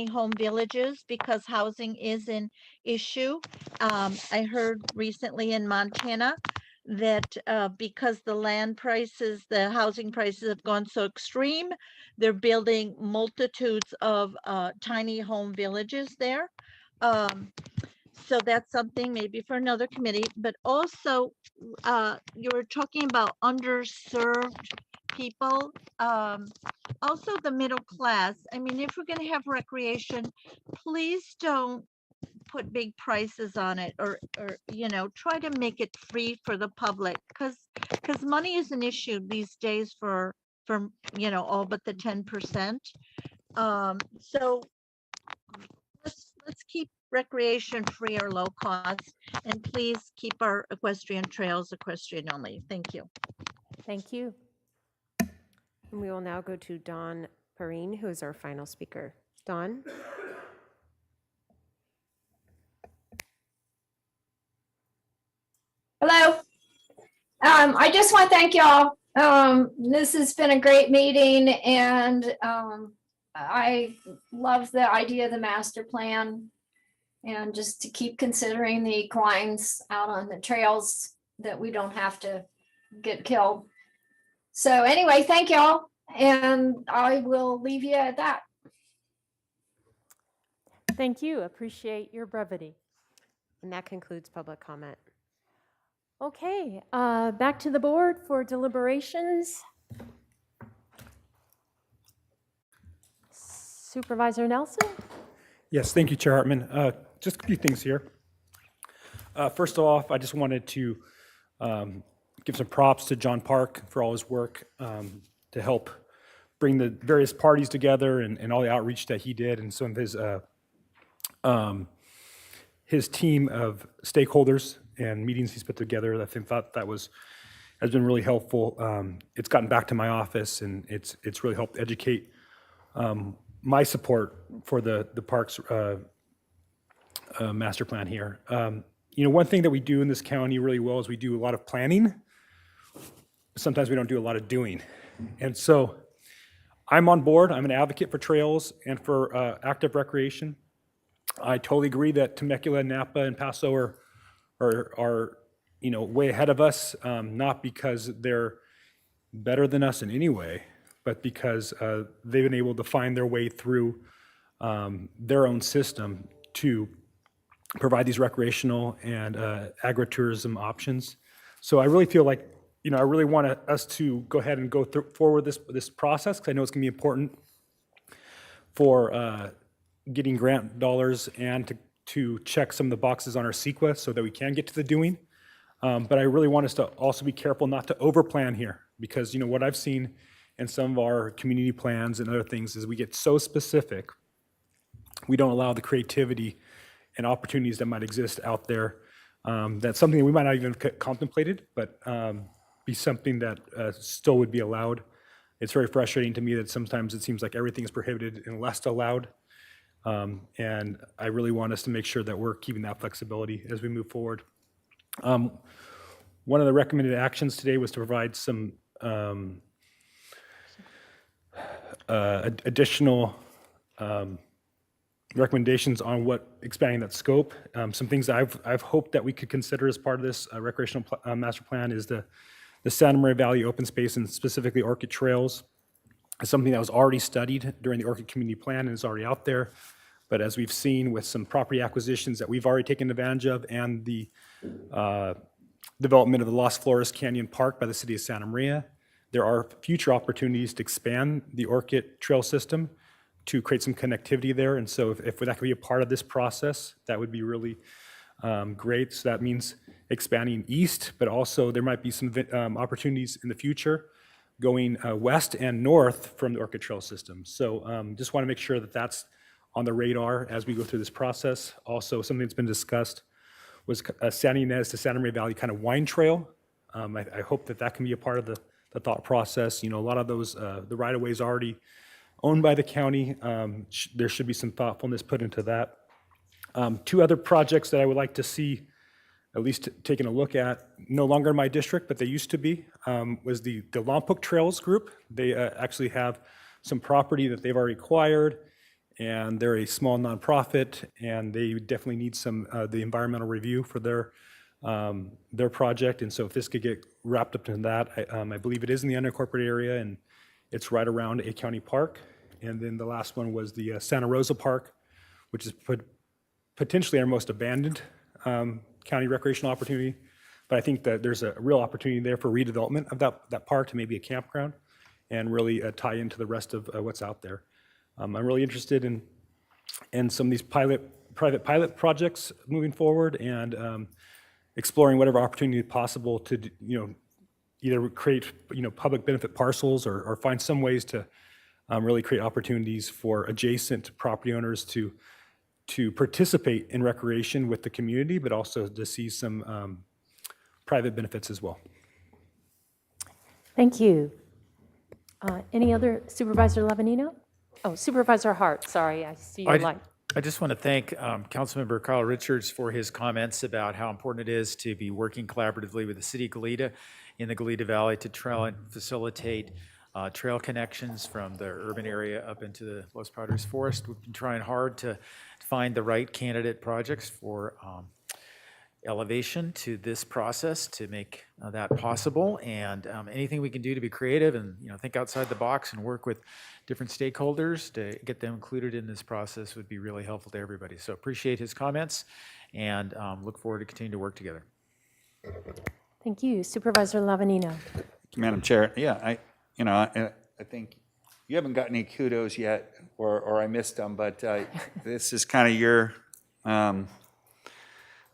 S10: home villages, because housing is an issue. I heard recently in Montana that because the housing prices have gone so extreme, they're building multitudes of tiny home villages there. So that's something maybe for another committee, but also you were talking about underserved people, also the middle class. I mean, if we're going to have recreation, please don't put big prices on it, or try to make it free for the public, because money is an issue these days for all but the 10%. So let's keep recreation free or low cost, and please keep our equestrian trails equestrian only. Thank you.
S4: Thank you.
S2: And we will now go to Dawn Perrine, who is our final speaker. Dawn?
S20: Hello. I just want to thank y'all. This has been a great meeting, and I love the idea of the master plan, and just to keep considering the equines out on the trails, that we don't have to get killed. So anyway, thank y'all, and I will leave you at that.
S4: Thank you. Appreciate your brevity.
S2: And that concludes public comment.
S4: Okay, back to the board for deliberations. Supervisor Nelson?
S9: Yes, thank you, Chair Hartman. Just a few things here. First off, I just wanted to give some props to John Park for all his work to help bring the various parties together, and all the outreach that he did, and some of his team of stakeholders and meetings he's put together. I thought that has been really helpful. It's gotten back to my office, and it's really helped educate my support for the parks master plan here. One thing that we do in this county really well is we do a lot of planning. Sometimes we don't do a lot of doing. And so I'm on board. I'm an advocate for trails and for active recreation. I totally agree that Temecula, Napa, and Paso are way ahead of us, not because they're better than us in any way, but because they've been able to find their way through their own system to provide these recreational and agritourism options. So I really feel like, I really want us to go ahead and go forward this process, because I know it's going to be important for getting grant dollars and to check some of the boxes on our CEQA so that we can get to the doing. But I really want us to also be careful not to overplan here, because what I've seen in some of our community plans and other things is we get so specific, we don't allow the creativity and opportunities that might exist out there. That's something that we might not even contemplated, but be something that still would be allowed. It's very frustrating to me that sometimes it seems like everything is prohibited unless allowed. And I really want us to make sure that we're keeping that flexibility as we move forward. One of the recommended actions today was to provide some additional recommendations on what expanding that scope. Some things that I've hoped that we could consider as part of this recreational master plan is the Santa Maria Valley open space, and specifically Orchid Trails. It's something that was already studied during the Orchid Community Plan and is already out there. But as we've seen with some property acquisitions that we've already taken advantage of and the development of the Las Flores Canyon Park by the city of Santa Maria, there are future opportunities to expand the Orchid Trail system to create some connectivity there. And so if that could be a part of this process, that would be really great. So that means expanding east, but also there might be some opportunities in the future going west and north from the Orchid Trail system. So just want to make sure that that's on the radar as we go through this process. Also, something that's been discussed was Santa Ynez to Santa Maria Valley kind of wine trail. I hope that can be a part of the thought process. You know, a lot of those, the right-of-ways already owned by the county. There should be some thoughtfulness put into that. Two other projects that I would like to see at least taking a look at, no longer in my district, but they used to be, was the Lompoc Trails Group. They actually have some property that they've already acquired, and they're a small nonprofit, and they definitely need some the environmental review for their project. And so if this could get wrapped up in that, I believe it is in the unincorporated area, and it's right around a county park. And then the last one was the Santa Rosa Park, which is potentially our most abandoned county recreational opportunity. But I think that there's a real opportunity there for redevelopment of that park to maybe a campground and really tie into the rest of what's out there. I'm really interested in some of these private pilot projects moving forward and exploring whatever opportunity possible to, either create, public benefit parcels or find some ways to really create opportunities for adjacent property owners to participate in recreation with the community, but also to see some private benefits as well.
S4: Thank you. Any other, Supervisor Lavanino? Oh, Supervisor Hart, sorry, I see your light.
S15: I just want to thank Councilmember Kyle Richards for his comments about how important it is to be working collaboratively with the city of Goleta in the Goleta Valley to try and facilitate trail connections from the urban area up into the Los Padres Forest. We've been trying hard to find the right candidate projects for elevation to this process to make that possible, and anything we can do to be creative and think outside the box and work with different stakeholders to get them included in this process would be really helpful to everybody. So appreciate his comments and look forward to continuing to work together.
S4: Thank you. Supervisor Lavanino.
S3: Madam Chair, yeah, I think you haven't got any kudos yet, or I missed them, but this is kind of your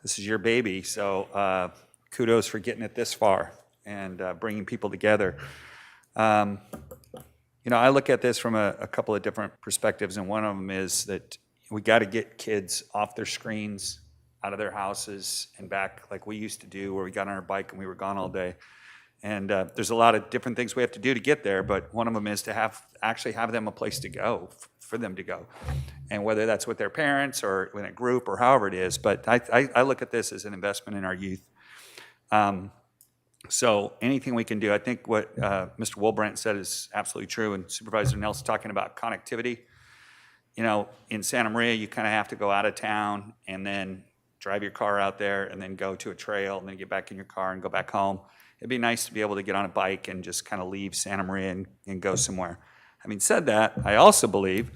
S3: this is your baby, so kudos for getting it this far and bringing people together. I look at this from a couple of different perspectives, and one of them is that we got to get kids off their screens, out of their houses, and back like we used to do, where we got on our bike and we were gone all day. And there's a lot of different things we have to do to get there, but one of them is to actually have them a place to go, for them to go. And whether that's with their parents or in a group or however it is, but I look at this as an investment in our youth. So anything we can do, I think what Mr. Wilbrandt said is absolutely true, and Supervisor Nelson talking about connectivity. In Santa Maria, you kind of have to go out of town and then drive your car out there and then go to a trail and then get back in your car and go back home. It'd be nice to be able to get on a bike and just kind of leave Santa Maria and go somewhere. Having said that, I also believe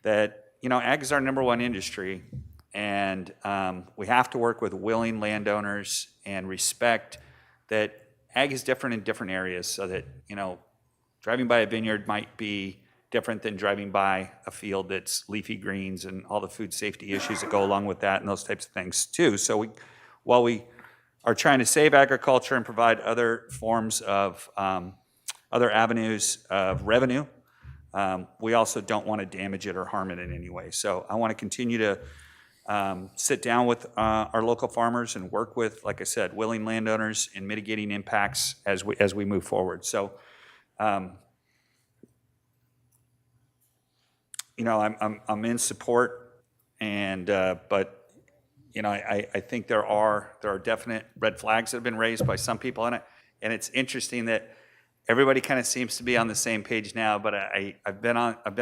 S3: that, ag is our #1 industry, and we have to work with willing landowners and respect that ag is different in different areas, so that, driving by a vineyard might be different than driving by a field that's leafy greens and all the food safety issues that go along with that and those types of things too. So while we are trying to save agriculture and provide other forms of, other avenues of revenue, we also don't want to damage it or harm it in any way. So I want to continue to sit down with our local farmers and work with, like I said, willing landowners in mitigating impacts as we move forward. So, I'm in support, and but I think there are definite red flags that have been raised by some people in it, and it's interesting that everybody kind of seems to be on the same page now. But I've been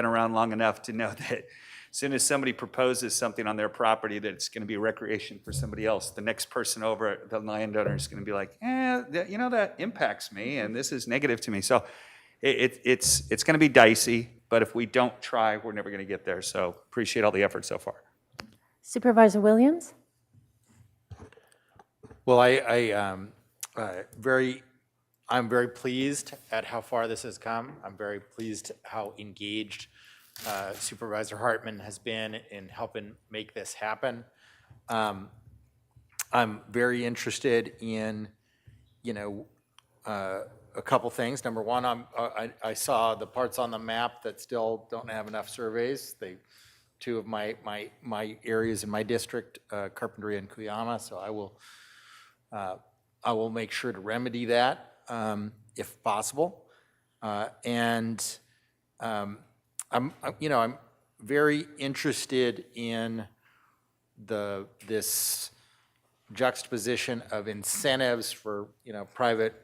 S3: around long enough to know that as soon as somebody proposes something on their property that it's going to be recreation for somebody else, the next person over, the landowner, is going to be like, that impacts me, and this is negative to me. So it's going to be dicey. but if we don't try, we're never going to get there. So appreciate all the effort so far.
S4: Supervisor Williams?
S5: Well, I'm very pleased at how far this has come. I'm very pleased how engaged Supervisor Hartman has been in helping make this happen. I'm very interested in, a couple things. Number one, I saw the parts on the map that still don't have enough surveys. Two of my areas in my district, Carpentry and Cuyama. So I will make sure to remedy that if possible. I'm very interested in this juxtaposition of incentives for private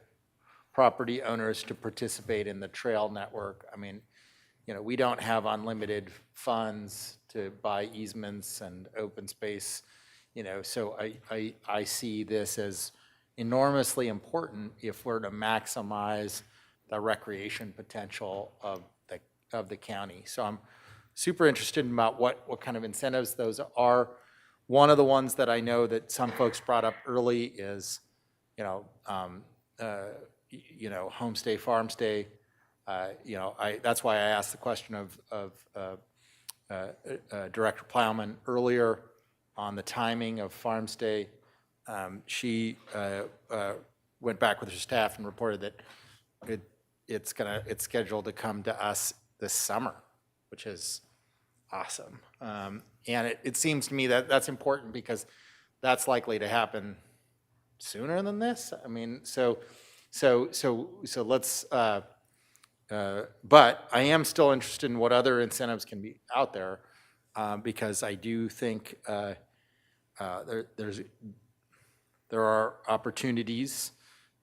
S5: property owners to participate in the trail network. I mean, we don't have unlimited funds to buy easements and open space, so I see this as enormously important if we're to maximize the recreation potential of the county. So I'm super interested about what kind of incentives those are. One of the ones that I know that some folks brought up early is, homestay, farm stay. That's why I asked the question of Director Plowman earlier on the timing of farm stay. She went back with her staff and reported that it's scheduled to come to us this summer, which is awesome. And it seems to me that that's important because that's likely to happen sooner than this. I mean, so let's. But I am still interested in what other incentives can be out there, because I do think there are opportunities,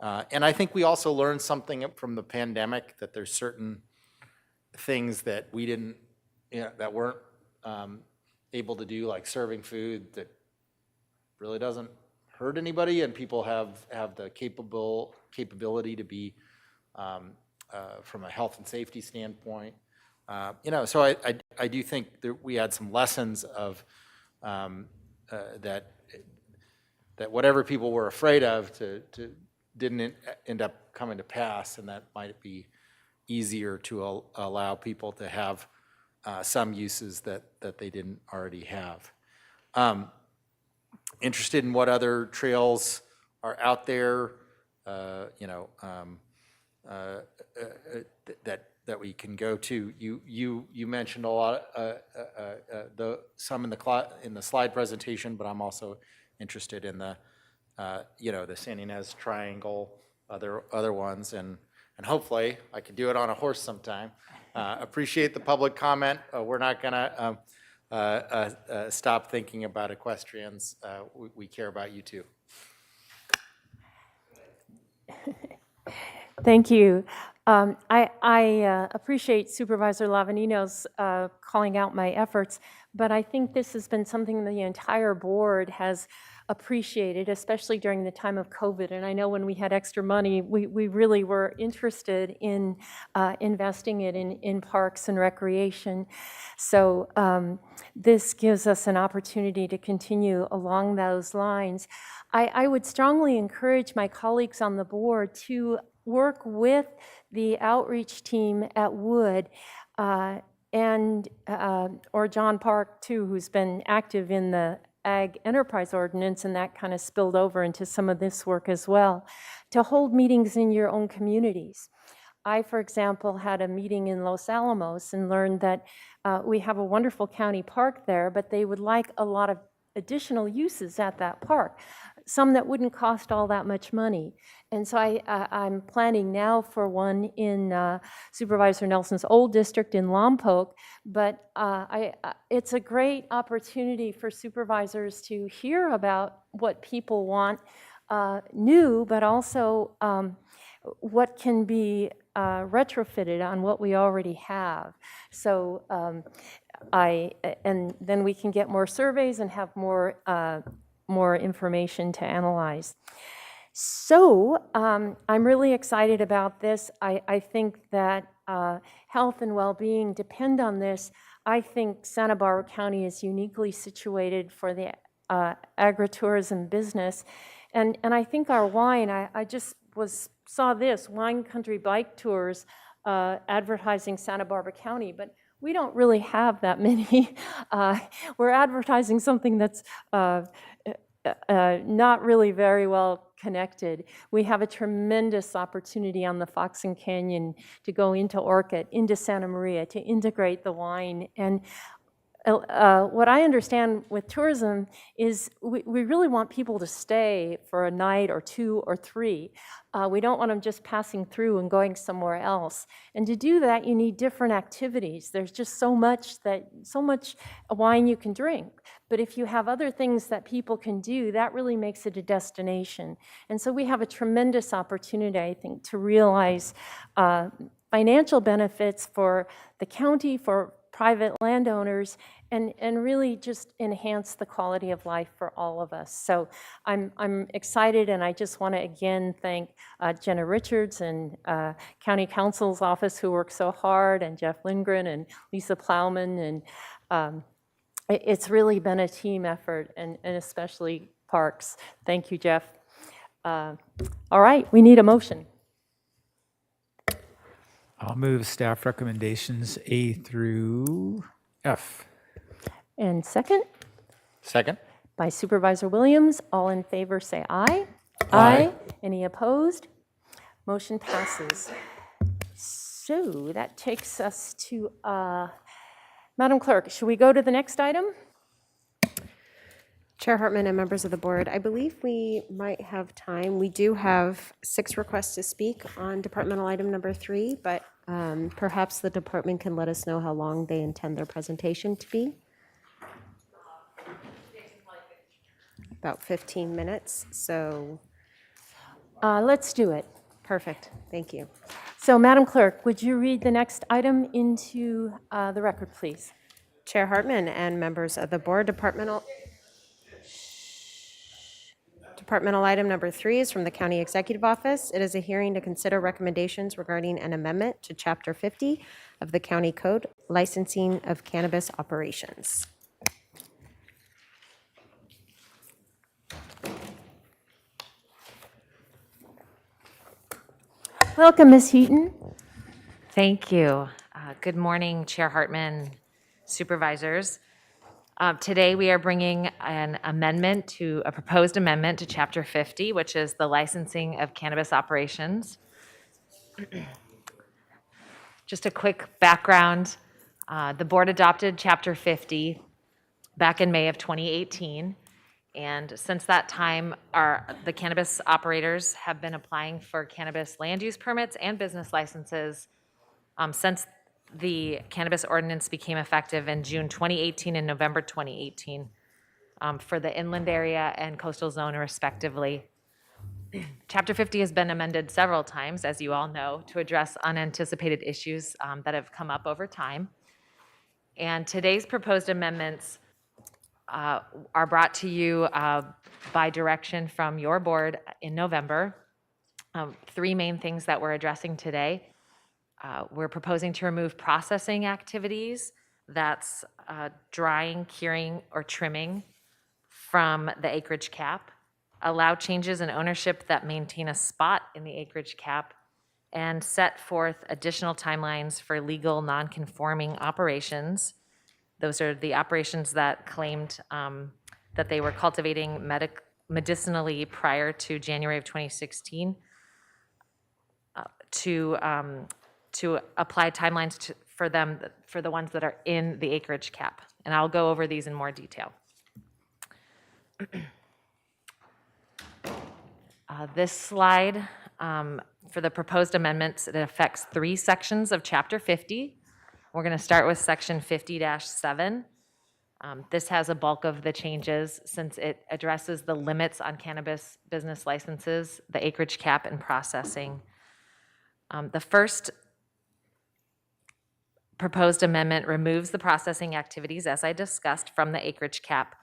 S5: and I think we also learned something from the pandemic, that there's certain things that we didn't, that weren't able to do, like serving food, that really doesn't hurt anybody, and people have the capability to be, from a health and safety standpoint. So I do think that we had some lessons of that whatever people were afraid of didn't end up coming to pass, and that might be easier to allow people to have some uses that they didn't already have. Interested in what other trails are out there, that we can go to. You mentioned a lot, some in the slide presentation, but I'm also interested in the the San Ynez Triangle, other ones, and hopefully I could do it on a horse sometime. Appreciate the public comment. We're not gonna stop thinking about equestrians. We care about you too.
S4: Thank you. I appreciate Supervisor Lavanino's calling out my efforts, but I think this has been something the entire board has appreciated, especially during the time of COVID. And I know when we had extra money, we really were interested in investing it in parks and recreation. So this gives us an opportunity to continue along those lines. I would strongly encourage my colleagues on the board to work with the outreach team at Wood and or John Park too, who's been active in the Ag Enterprise Ordinance, and that kind of spilled over into some of this work as well, to hold meetings in your own communities. I, for example, had a meeting in Los Alamos and learned that we have a wonderful county park there, but they would like a lot of additional uses at that park, some that wouldn't cost all that much money. And so I'm planning now for one in Supervisor Nelson's old district in Lompoc, but it's a great opportunity for supervisors to hear about what people want new, but also what can be retrofitted on what we already have. So and then we can get more surveys and have more information to analyze. So I'm really excited about this. I think that health and well-being depend on this, I think Santa Barbara County is uniquely situated for the agritourism business. And I think our wine, I just saw this, Wine Country Bike Tours advertising Santa Barbara County, but we don't really have that many. We're advertising something that's not really very well connected. We have a tremendous opportunity on the Foxen Canyon to go into Orchid, into Santa Maria, to integrate the wine. And what I understand with tourism is we really want people to stay for a night or 2 or 3. We don't want them just passing through and going somewhere else. And to do that, you need different activities. There's just so much wine you can drink. But if you have other things that people can do, that really makes it a destination. And so we have a tremendous opportunity, I think, to realize financial benefits for the county, for private landowners, and really just enhance the quality of life for all of us. So I'm excited, and I just want to again thank Jenna Richards and County Council's office who worked so hard, and Jeff Lindgren and Lisa Plowman, and it's really been a team effort, and especially Parks. Thank you, Jeff. All right, we need a motion.
S15: I'll move staff recommendations A through F.
S4: And second?
S5: Second.
S4: By Supervisor Williams. All in favor say aye.
S5: Aye.
S4: Any opposed? Motion passes. So that takes us to, Madam Clerk, should we go to the next item?
S2: Chair Hartman and members of the board, I believe we might have time. We do have 6 requests to speak on departmental item number 3, but perhaps the department can let us know how long they intend their presentation to be. About 15 minutes, so.
S4: Let's do it.
S2: Perfect, thank you.
S4: So Madam Clerk, would you read the next item into the record, please?
S2: Chair Hartman and members of the board, departmental item number 3 is from the County Executive Office. It is a hearing to consider recommendations regarding an amendment to Chapter 50 of the County Code, licensing of cannabis operations.
S4: Welcome, Ms. Heaton.
S12: Thank you. Good morning, Chair Hartman, supervisors. Today, we are bringing a proposed amendment to Chapter 50, which is the licensing of cannabis operations. Just a quick background. The board adopted Chapter 50 back in May of 2018. And since that time, the cannabis operators have been applying for cannabis land use permits and business licenses since the cannabis ordinance became effective in June 2018 and November 2018 for the inland area and coastal zone respectively. Chapter 50 has been amended several times, as you all know, to address unanticipated issues that have come up over time. And today's proposed amendments are brought to you by direction from your board in November. 3 main things that we're addressing today. We're proposing to remove processing activities, that's drying, curing, or trimming from the acreage cap, allow changes in ownership that maintain a spot in the acreage cap, and set forth additional timelines for legal non-conforming operations. Those are the operations that claimed that they were cultivating medicinally prior to January of 2016 to apply timelines for them, for the ones that are in the acreage cap. And I'll go over these in more detail. This slide, for the proposed amendments, it affects 3 sections of Chapter 50. We're going to start with Section 50-7. This has a bulk of the changes since it addresses the limits on cannabis business licenses, the acreage cap, and processing. The first proposed amendment removes the processing activities, as I discussed, from the acreage cap,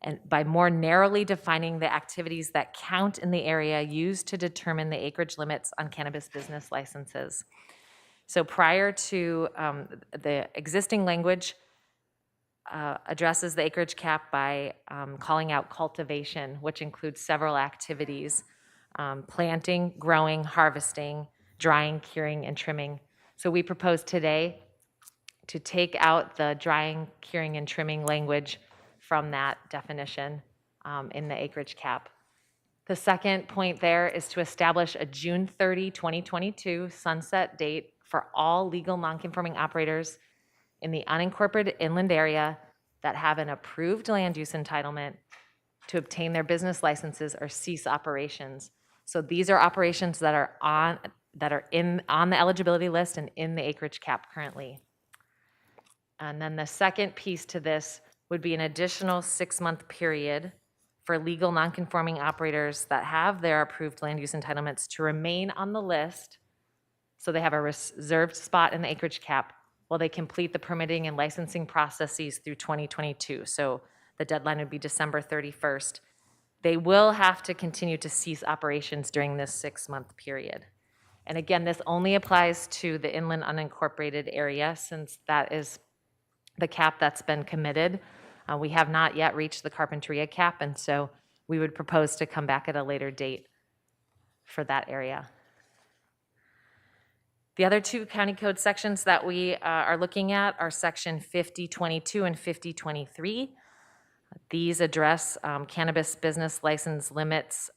S12: and by more narrowly defining the activities that count in the area used to determine the acreage limits on cannabis business licenses. So prior to the existing language addresses the acreage cap by calling out cultivation, which includes several activities: planting, growing, harvesting, drying, curing, and trimming. So we propose today to take out the drying, curing, and trimming language from that definition in the acreage cap. The second point there is to establish a June 30, 2022 sunset date for all legal nonconforming operators in the unincorporated inland area that have an approved land use entitlement to obtain their business licenses or cease operations. So these are operations that are on the eligibility list and in the acreage cap currently. And then the second piece to this would be an additional 6-month period for legal nonconforming operators that have their approved land use entitlements to remain on the list, so they have a reserved spot in the acreage cap while they complete the permitting and licensing processes through 2022. So the deadline would be December 31st. They will have to continue to cease operations during this 6-month period. And again, this only applies to the inland unincorporated area, since that is the cap that's been committed. We have not yet reached the Carpinteria cap, and so we would propose to come back at a later date for that area. The other two county code sections that we are looking at are section 5022 and 5023. These address cannabis business license limits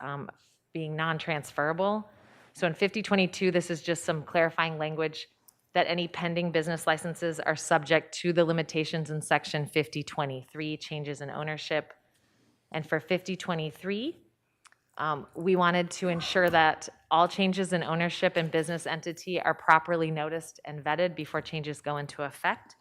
S12: being non-transferable. So in 5022, this is just some clarifying language that any pending business licenses are subject to the limitations in section 5023, changes in ownership. And for 5023, we wanted to ensure that all changes in ownership and business entity are properly noticed and vetted before changes go into effect.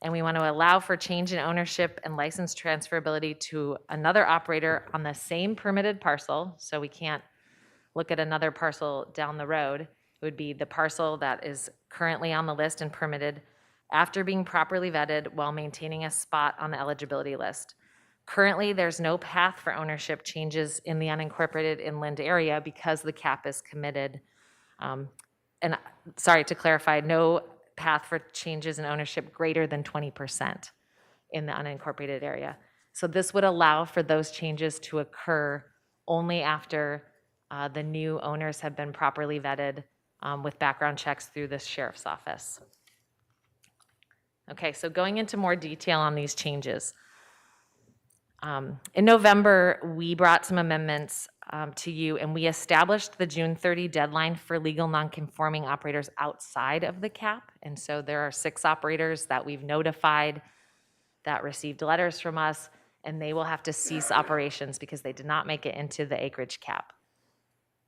S12: And we want to allow for change in ownership and license transferability to another operator on the same permitted parcel. So we can't look at another parcel down the road. It would be the parcel that is currently on the list and permitted after being properly vetted while maintaining a spot on the eligibility list. Currently, there's no path for ownership changes in the unincorporated inland area because the cap is committed. And sorry, to clarify, no path for changes in ownership greater than 20% in the unincorporated area. So this would allow for those changes to occur only after the new owners have been properly vetted with background checks through the sheriff's office. Okay, so going into more detail on these changes. In November, we brought some amendments to you, and we established the June 30 deadline for legal nonconforming operators outside of the cap. And so there are 6 operators that we've notified that received letters from us, and they will have to cease operations because they did not make it into the acreage cap.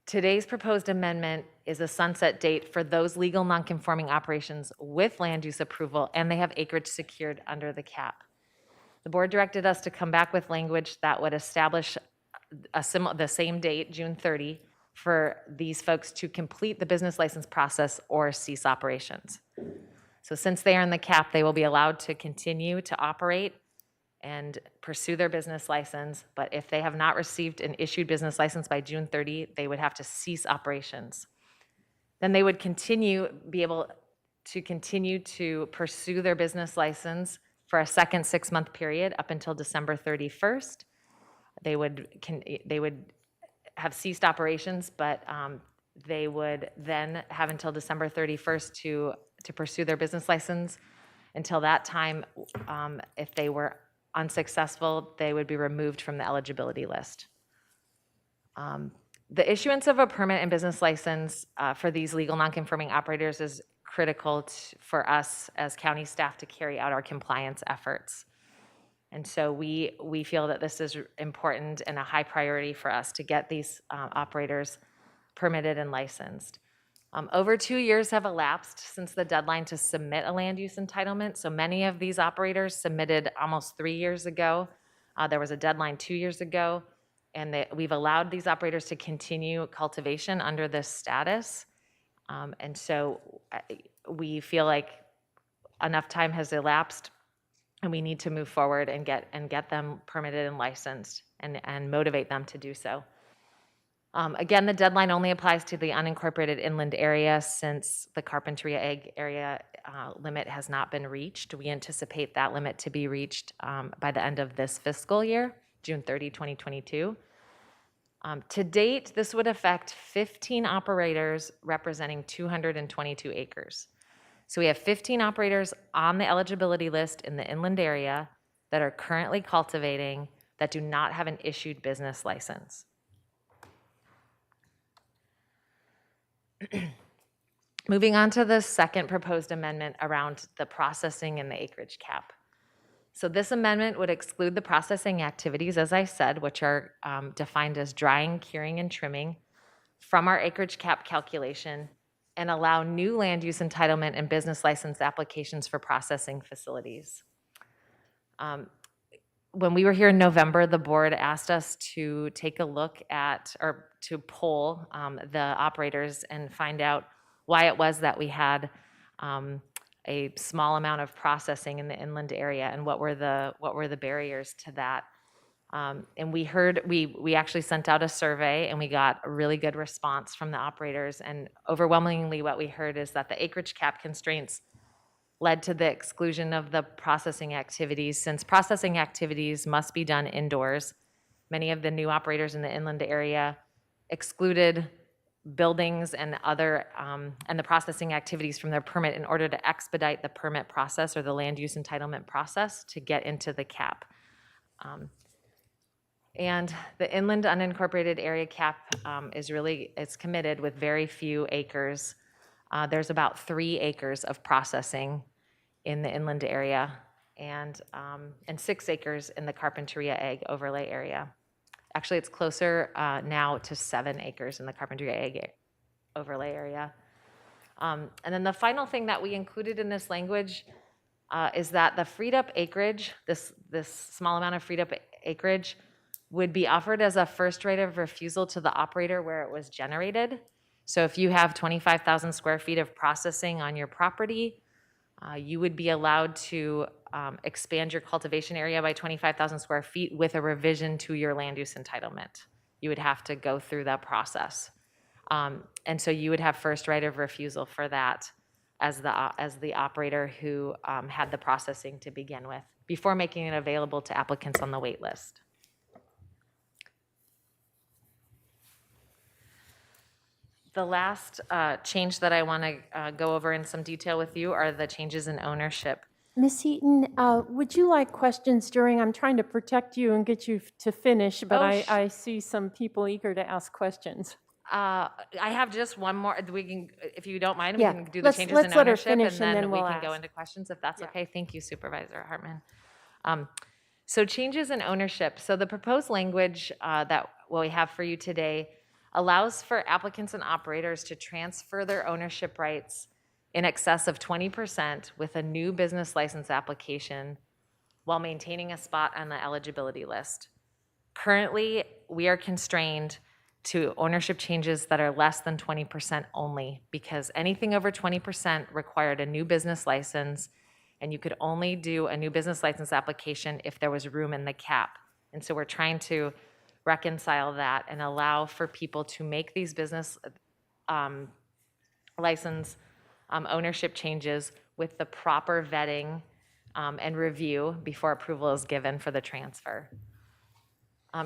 S12: Today's proposed amendment is a sunset date for those legal nonconforming operations with land use approval, and they have acreage secured under the cap. The board directed us to come back with language that would establish the same date, June 30, for these folks to complete the business license process or cease operations. So since they are in the cap, they will be allowed to continue to operate and pursue their business license, but if they have not received an issued business license by June 30, they would have to cease operations. Then they would be able to continue to pursue their business license for a second 6-month period up until December 31st. They would have ceased operations, but they would then have until December 31st to pursue their business license. Until that time, if they were unsuccessful, they would be removed from the eligibility list. The issuance of a permit and business license for these legal nonconforming operators is critical for us as county staff to carry out our compliance efforts. And so we feel that this is important and a high priority for us to get these operators permitted and licensed. Over 2 years have elapsed since the deadline to submit a land use entitlement. So many of these operators submitted almost 3 years ago. There was a deadline 2 years ago, and we've allowed these operators to continue cultivation under this status. And so we feel like enough time has elapsed, and we need to move forward and get them permitted and licensed and motivate them to do so. Again, the deadline only applies to the unincorporated inland area since the Carpinteria Egg area limit has not been reached. We anticipate that limit to be reached by the end of this fiscal year, June 30, 2022. To date, this would affect 15 operators representing 222 acres. So we have 15 operators on the eligibility list in the inland area that are currently cultivating that do not have an issued business license. Moving on to the second proposed amendment around the processing and the acreage cap. So this amendment would exclude the processing activities, as I said, which are defined as drying, curing, and trimming from our acreage cap calculation and allow new land use entitlement and business license applications for processing facilities. When we were here in November, the board asked us to take a look at, or to poll the operators and find out why it was that we had a small amount of processing in the inland area and what were the barriers to that. And we actually sent out a survey and we got a really good response from the operators. And overwhelmingly what we heard is that the acreage cap constraints led to the exclusion of the processing activities. Since processing activities must be done indoors, many of the new operators in the inland area excluded buildings and other and the processing activities from their permit in order to expedite the permit process or the land use entitlement process to get into the cap. And the inland unincorporated area cap it's committed with very few acres. There's about 3 acres of processing in the inland area and 6 acres in the Carpinteria Egg overlay area. Actually, it's closer now to 7 acres in the Carpinteria Egg overlay area. And then the final thing that we included in this language is that the freed up acreage, this small amount of freed up acreage, would be offered as a first right of refusal to the operator where it was generated. So if you have 25,000 square feet of processing on your property, you would be allowed to expand your cultivation area by 25,000 square feet with a revision to your land use entitlement. You would have to go through that process. And so you would have first right of refusal for that as the operator who had the processing to begin with, before making it available to applicants on the wait list. The last change that I want to go over in some detail with you are the changes in ownership.
S4: Ms. Heaton, would you like questions during, I'm trying to protect you and get you to finish, but I see some people eager to ask questions.
S12: I have just one more. We can, if you don't mind,
S4: Yeah,
S12: we can do the changes in
S4: let her
S12: ownership
S4: finish
S12: and then we
S4: we'll
S12: can go
S4: ask.
S12: into questions if that's okay. Thank you, Supervisor Hartman. So changes in ownership. So the proposed language that we have for you today allows for applicants and operators to transfer their ownership rights in excess of 20% with a new business license application while maintaining a spot on the eligibility list. Currently, we are constrained to ownership changes that are less than 20% only, because anything over 20% required a new business license, and you could only do a new business license application if there was room in the cap. And so we're trying to reconcile that and allow for people to make these business license ownership changes with the proper vetting and review before approval is given for the transfer.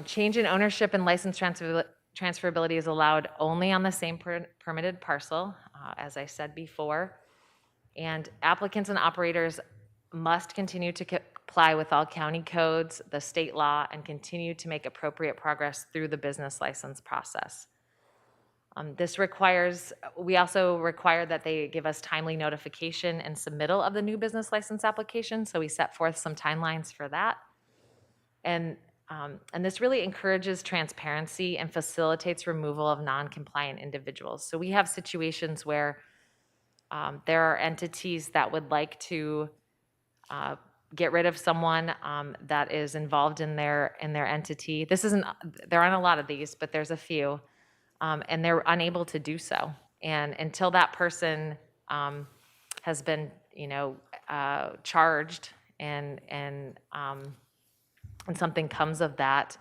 S12: Change in ownership and license transferability is allowed only on the same permitted parcel, as I said before. And applicants and operators must continue to comply with all county codes, the state law, and continue to make appropriate progress through the business license process. We also require that they give us timely notification and submittal of the new business license application, so we set forth some timelines for that. And this really encourages transparency and facilitates removal of non-compliant individuals. So we have situations where there are entities that would like to get rid of someone that is involved in their entity. There aren't a lot of these, but there's a few, and they're unable to do so. And until that person has been, charged and something comes of that,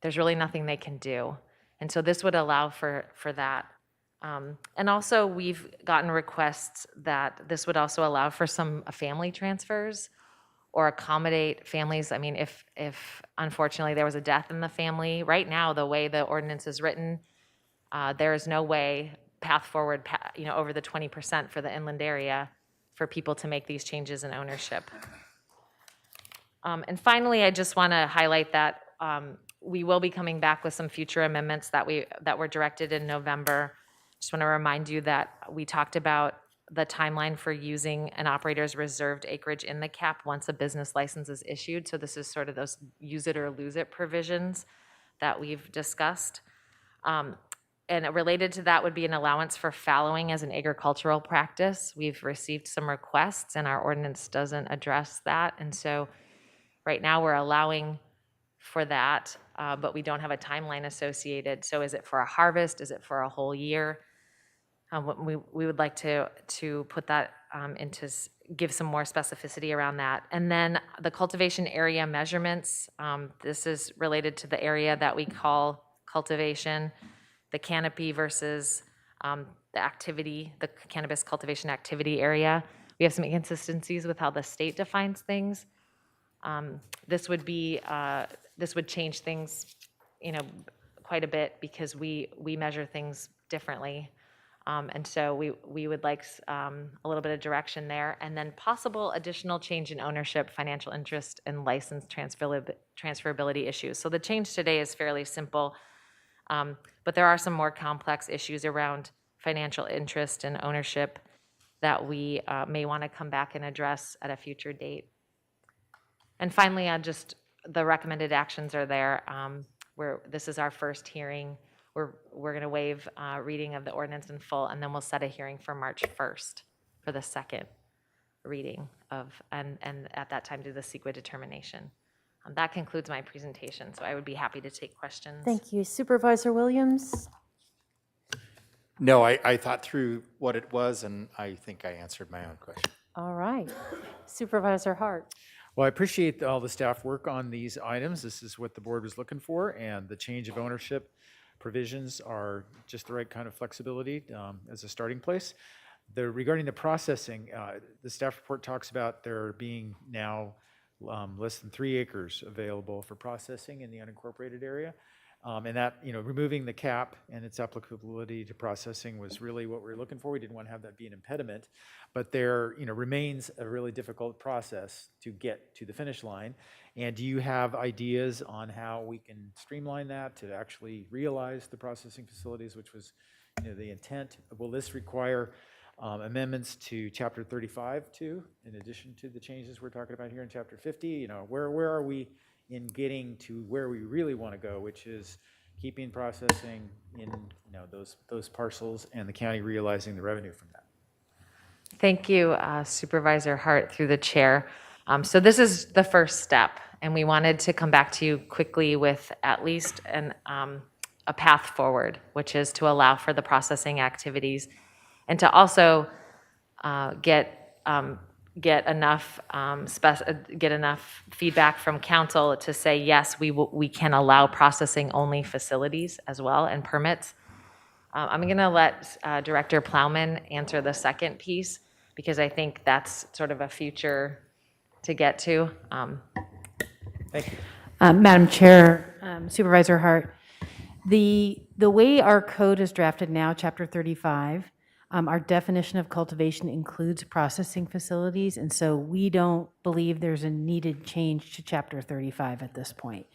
S12: there's really nothing they can do. And so this would allow for that. And also, we've gotten requests that this would also allow for some family transfers or accommodate families. I mean, if unfortunately there was a death in the family, right now, the way the ordinance is written, there is no way path forward, over the 20% for the inland area for people to make these changes in ownership. And finally, I just want to highlight that we will be coming back with some future amendments that were directed in November. Just want to remind you that we talked about the timeline for using an operator's reserved acreage in the CAP once a business license is issued. So this is sort of those use it or lose it provisions that we've discussed. And related to that would be an allowance for fallowing as an agricultural practice. We've received some requests and our ordinance doesn't address that. And so right now we're allowing for that, but we don't have a timeline associated. So is it for a harvest? Is it for a whole year? We would like to put that give some more specificity around that. And then the cultivation area measurements, this is related to the area that we call cultivation, the canopy versus the activity, the cannabis cultivation activity area. We have some inconsistencies with how the state defines things. This would change things, quite a bit because we measure things differently. And so we would like a little bit of direction there, and then possible additional change in ownership, financial interest, and license transferability issues. So the change today is fairly simple, but there are some more complex issues around financial interest and ownership that we may want to come back and address at a future date. And finally, the recommended actions are there. This is our first hearing. We're going to waive reading of the ordinance in full, and then we'll set a hearing for March 1st for the second reading and at that time do the CEQA determination. That concludes my presentation, so I would be happy to take questions.
S4: Thank you. Supervisor Williams?
S5: No, I thought through what it was, and I think I answered my own question.
S4: All right. Supervisor Hart?
S15: Well, I appreciate all the staff work on these items. This is what the board was looking for, and the change of ownership provisions are just the right kind of flexibility as a starting place. Regarding the processing, the staff report talks about there being now less than 3 acres available for processing in the unincorporated area. And that, removing the cap and its applicability to processing was really what we were looking for. We didn't want to have that be an impediment, but there, remains a really difficult process to get to the finish line. And do you have ideas on how we can streamline that to actually realize the processing facilities, which was, the intent? Will this require amendments to Chapter 35 too, in addition to the changes we're talking about here in Chapter 50? Where are we in getting to where we really want to go, which is keeping processing in those parcels and the county realizing the revenue from that?
S12: Thank you, Supervisor Hart, through the chair. So this is the first step, and we wanted to come back to you quickly with at least a path forward, which is to allow for the processing activities and to also get enough feedback from council to say, yes, we can allow processing only facilities as well and permits. I'm going to let Director Plowman answer the second piece because I think that's sort of a future to get to.
S15: Thank you.
S13: Madam Chair, Supervisor Hart, the way our code is drafted now, Chapter 35, our definition of cultivation includes processing facilities, and so we don't believe there's a needed change to Chapter 35 at this point.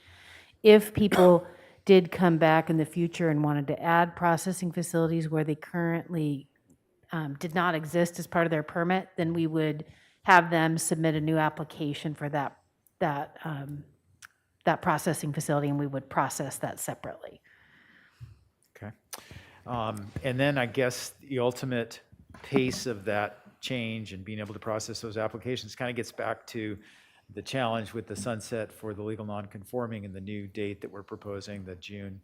S13: If people did come back in the future and wanted to add processing facilities where they currently did not exist as part of their permit, then we would have them submit a new application for that processing facility, and we would process that separately.
S15: Okay. And then I guess the ultimate pace of that change and being able to process those applications kind of gets back to the challenge with the sunset for the legal non-conforming and the new date that we're proposing, the June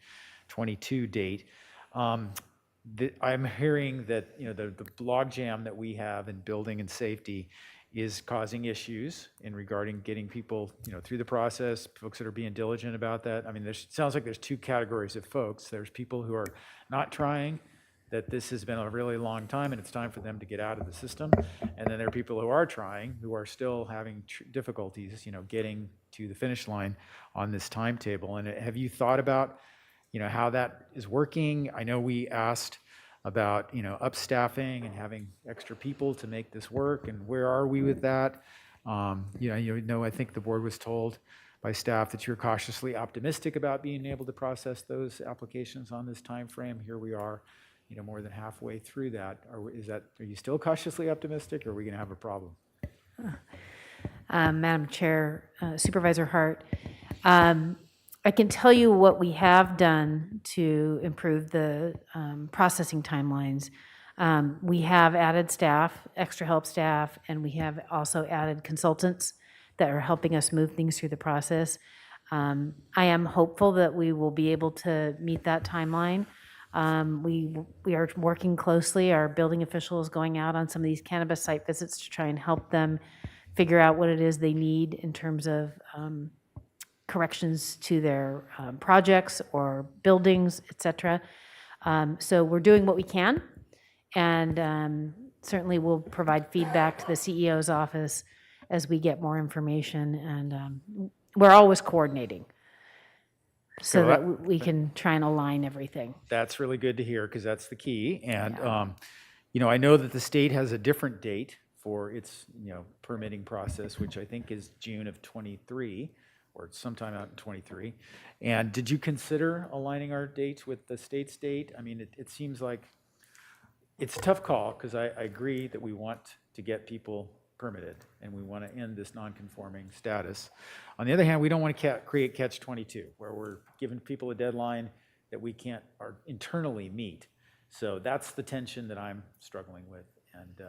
S15: 22 date. I'm hearing that the logjam that we have in building and safety is causing issues in regarding getting people, through the process, folks that are being diligent about that. I mean, it sounds like there's two categories of folks. There's people who are not trying, that this has been a really long time and it's time for them to get out of the system. And then there are people who are trying, who are still having difficulties, getting to the finish line on this timetable. And have you thought about, how that is working? I know we asked about, upstaffing and having extra people to make this work, and where are we with that? I think the board was told by staff that you're cautiously optimistic about being able to process those applications on this time frame. Here we are, more than halfway through that. Are you still cautiously optimistic, or are we going to have a problem?
S13: Madam Chair, Supervisor Hart, I can tell you what we have done to improve the processing timelines. We have added staff, extra help staff, and we have also added consultants that are helping us move things through the process. I am hopeful that we will be able to meet that timeline. We are working closely. Our building official is going out on some of these cannabis site visits to try and help them figure out what it is they need in terms of corrections to their projects or buildings, et cetera. So we're doing what we can, and certainly we'll provide feedback to the CEO's office as we get more information, and we're always coordinating so that we can try and align everything.
S15: That's really good to hear, because that's the key. And I know that the state has a different date for its permitting process, which I think is June of 23, or sometime out in 23. And did you consider aligning our dates with the state's date? I mean, it seems like it's a tough call, because I agree that we want to get people permitted and we want to end this non-conforming status. On the other hand, we don't want to create catch-22, where we're giving people a deadline that we can't internally meet. So that's the tension that I'm struggling with, and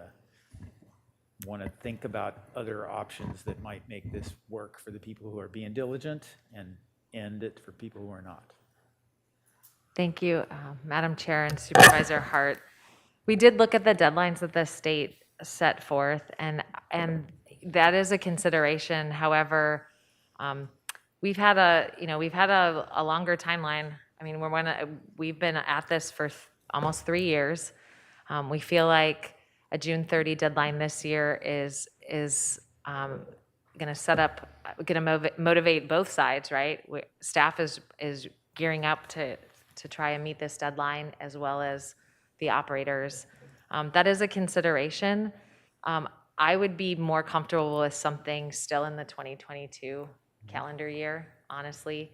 S15: want to think about other options that might make this work for the people who are being diligent and end it for people who are not.
S12: Thank you, Madam Chair and Supervisor Hart. We did look at the deadlines that the state set forth, and that is a consideration. However, we've had a longer timeline. I mean, we've been at this for almost 3 years. We feel like a June 30 deadline this year is going to motivate both sides, right? Staff is gearing up to try and meet this deadline, as well as the operators. That is a consideration. I would be more comfortable with something still in the 2022 calendar year, honestly.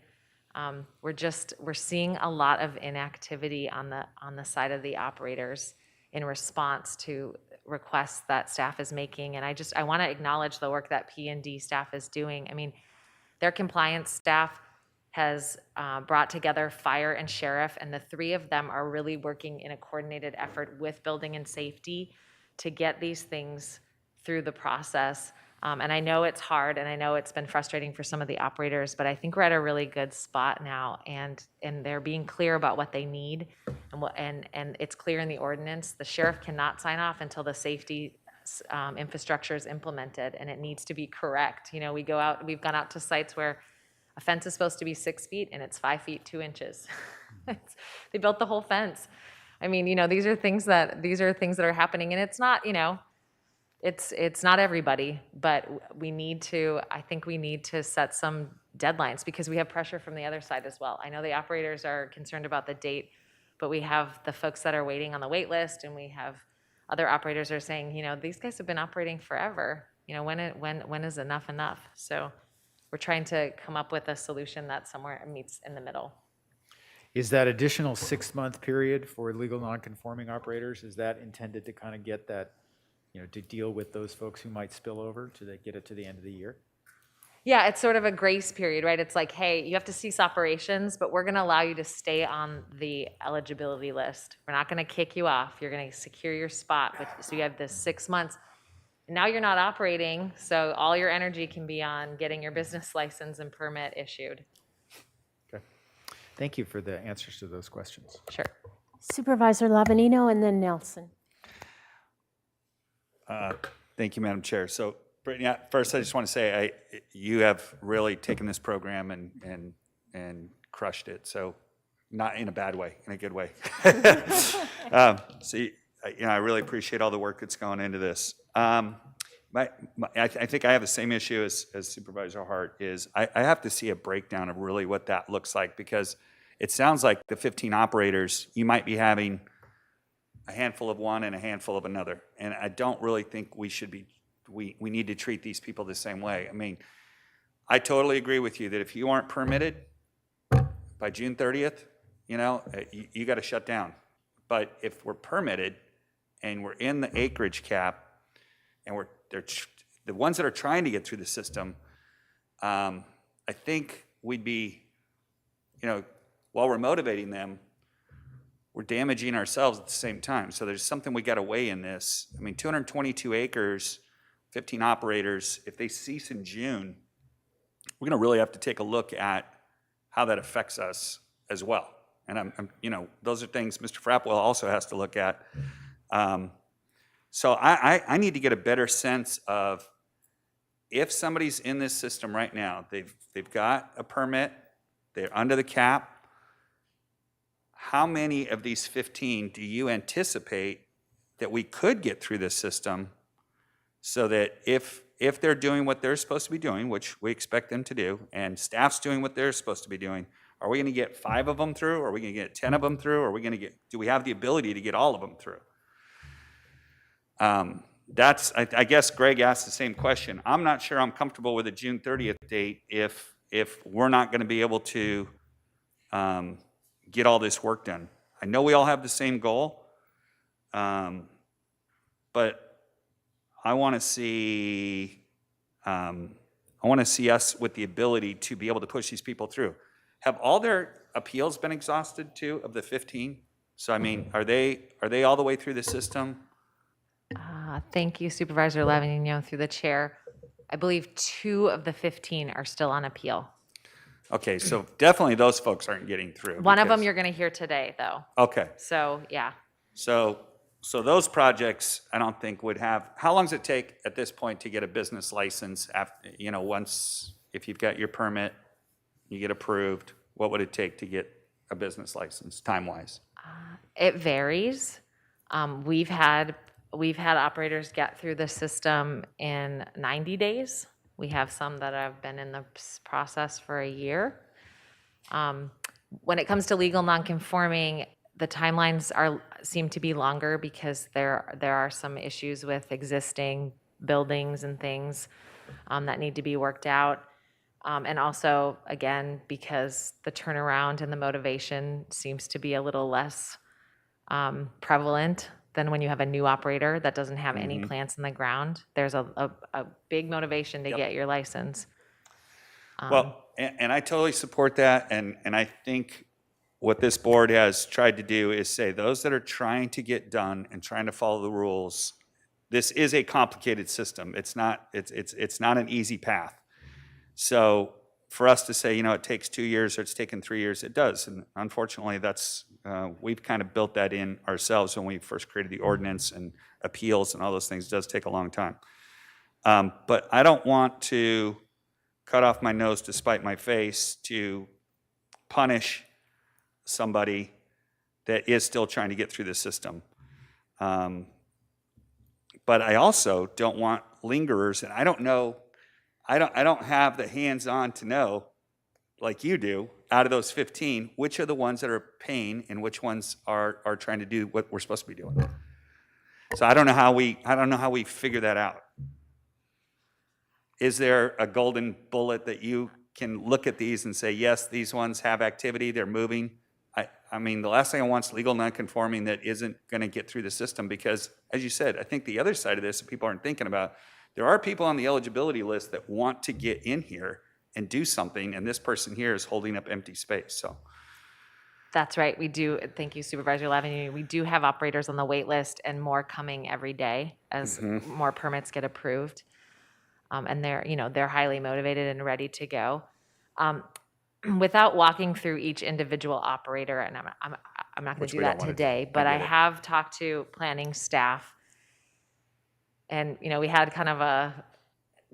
S12: We're seeing a lot of inactivity on the side of the operators in response to requests that staff is making. And I want to acknowledge the work that P&D staff is doing. I mean, their compliance staff has brought together fire and sheriff, and the three of them are really working in a coordinated effort with building and safety to get these things through the process. And I know it's hard, and I know it's been frustrating for some of the operators, but I think we're at a really good spot now, and they're being clear about what they need, and it's clear in the ordinance. The sheriff cannot sign off until the safety infrastructure is implemented, and it needs to be correct. We've gone out to sites where a fence is supposed to be 6 feet and it's 5 feet 2 inches. They built the whole fence. I mean, these are things that are happening, and it's not, it's not everybody, but I think we need to set some deadlines, because we have pressure from the other side as well. I know the operators are concerned about the date, but we have the folks that are waiting on the wait list, and we have other operators are saying, these guys have been operating forever. When is enough enough? So we're trying to come up with a solution that somewhere meets in the middle.
S15: Is that additional 6-month period for legal non-conforming operators, is that intended to kind of get that, to deal with those folks who might spill over to get it to the end of the year?
S12: Yeah, it's sort of a grace period, right? It's like, hey, you have to cease operations, but we're going to allow you to stay on the eligibility list. We're not going to kick you off. You're going to secure your spot. So you have this 6 months. And now you're not operating, so all your energy can be on getting your business license and permit issued.
S15: Okay. Thank you for the answers to those questions.
S12: Sure.
S4: Supervisor Lavanino and then Nelson.
S3: Thank you, Madam Chair. So, Brittany, first I just want to say you have really taken this program and crushed it. So, not in a bad way, in a good way. I really appreciate all the work that's going into this. I think I have the same issue as Supervisor Hart. Is I have to see a breakdown of really what that looks like, because it sounds like the 15 operators, you might be having a handful of one and a handful of another. And I don't really think we need to treat these people the same way. I mean, I totally agree with you that if you aren't permitted by June 30th, you got to shut down. But if we're permitted and we're in the acreage cap and they're the ones that are trying to get through the system, I think we'd be, while we're motivating them, we're damaging ourselves at the same time. So there's something we got to weigh in this. I mean, 222 acres, 15 operators, if they cease in June, we're going to really have to take a look at how that affects us as well. And those are things Mr. Frappwell also has to look at. So I need to get a better sense of, if somebody's in this system right now, they've got a permit, they're under the cap, how many of these 15 do you anticipate that we could get through this system, so that if they're doing what they're supposed to be doing, which we expect them to do, and staff's doing what they're supposed to be doing, are we going to get 5 of them through? Or are we going to get 10 of them through? Or are we going to do we have the ability to get all of them through? I guess Greg asked the same question. I'm not sure I'm comfortable with a June 30th date if we're not going to be able to get all this work done. I know we all have the same goal, but I want to see us with the ability to be able to push these people through. Have all their appeals been exhausted too, of the 15? So I mean, are they all the way through the system?
S12: Thank you, Supervisor Lavigno, through the chair. I believe 2 of the 15 are still on appeal.
S3: Okay, so definitely those folks aren't getting through.
S12: One of them you're going to hear today, though.
S3: Okay.
S12: So, yeah.
S3: So those projects, I don't think would have. How long does it take at this point to get a business license? After, if you've got your permit, you get approved, what would it take to get a business license, time-wise?
S12: It varies. We've had operators get through the system in 90 days. We have some that have been in the process for a year. When it comes to legal nonconforming, the timelines seem to be longer, because there are some issues with existing buildings and things that need to be worked out. And also, again, because the turnaround and the motivation seems to be a little less prevalent than when you have a new operator that doesn't have any plants in the ground. There's a big motivation to get your license.
S3: Well, and I totally support that. And I think what this board has tried to do is say, those that are trying to get done and trying to follow the rules, this is a complicated system. It's not an easy path. So for us to say, it takes 2 years or it's taken 3 years, it does. And unfortunately, we've kind of built that in ourselves when we first created the ordinance, and appeals and all those things. It does take a long time. But I don't want to cut off my nose to spite my face to punish somebody that is still trying to get through the system. But I also don't want lingerers, and I don't know, I don't have the hands-on to know, like you do, out of those 15, which are the ones that are paying and which ones are trying to do what we're supposed to be doing. So I don't know how we figure that out. Is there a golden bullet that you can look at these and say, yes, these ones have activity, they're moving? I mean, the last thing I want is legal nonconforming that isn't going to get through the system, because, as you said, I think the other side of this that people aren't thinking about, there are people on the eligibility list that want to get in here and do something, and this person here is holding up empty space. So
S12: That's right. We do. Thank you, Supervisor Lavigny. We do have operators on the wait list, and more coming every day as more permits get approved. And they're highly motivated and ready to go. Without walking through each individual operator, and I'm not going to do that today, but I have talked to planning staff, And, we had kind of a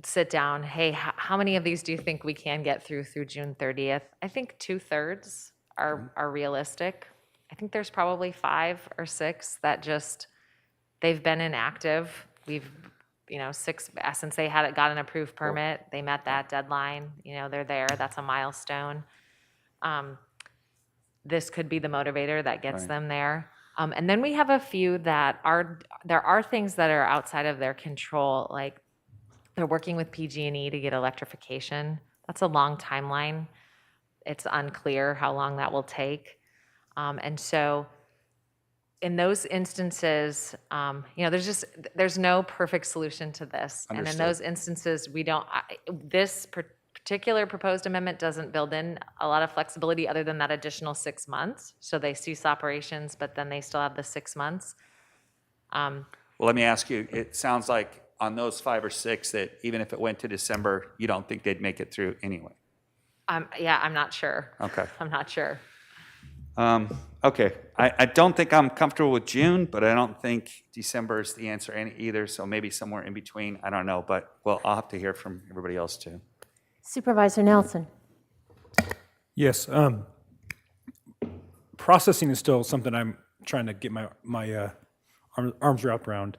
S12: sit down, hey, how many of these do you think we can get through June 30th? I think 2/3 are realistic. I think there's probably 5 or 6 that they've been inactive. We've, 6, since they got an approved permit, they met that deadline, they're there, that's a milestone. This could be the motivator that gets
S3: Right.
S12: them there. And then we have a few there are things that are outside of their control, like they're working with PG&E to get electrification. That's a long timeline. It's unclear how long that will take. And so in those instances, there's no perfect solution to this. And in
S3: Understood.
S12: those instances, this particular proposed amendment doesn't build in a lot of flexibility other than that additional 6 months. So they cease operations, but then they still have the 6 months.
S3: Well, let me ask you, it sounds like on those 5 or 6 that even if it went to December, you don't think they'd make it through anyway?
S12: Yeah, I'm not sure.
S3: Okay.
S12: I'm not sure.
S3: Okay, I don't think I'm comfortable with June, but I don't think December is the answer either, so maybe somewhere in between, I don't know, but, well, I'll have to hear from everybody else too.
S4: Supervisor Nelson.
S9: Yes, processing is still something I'm trying to get my arms wrapped around.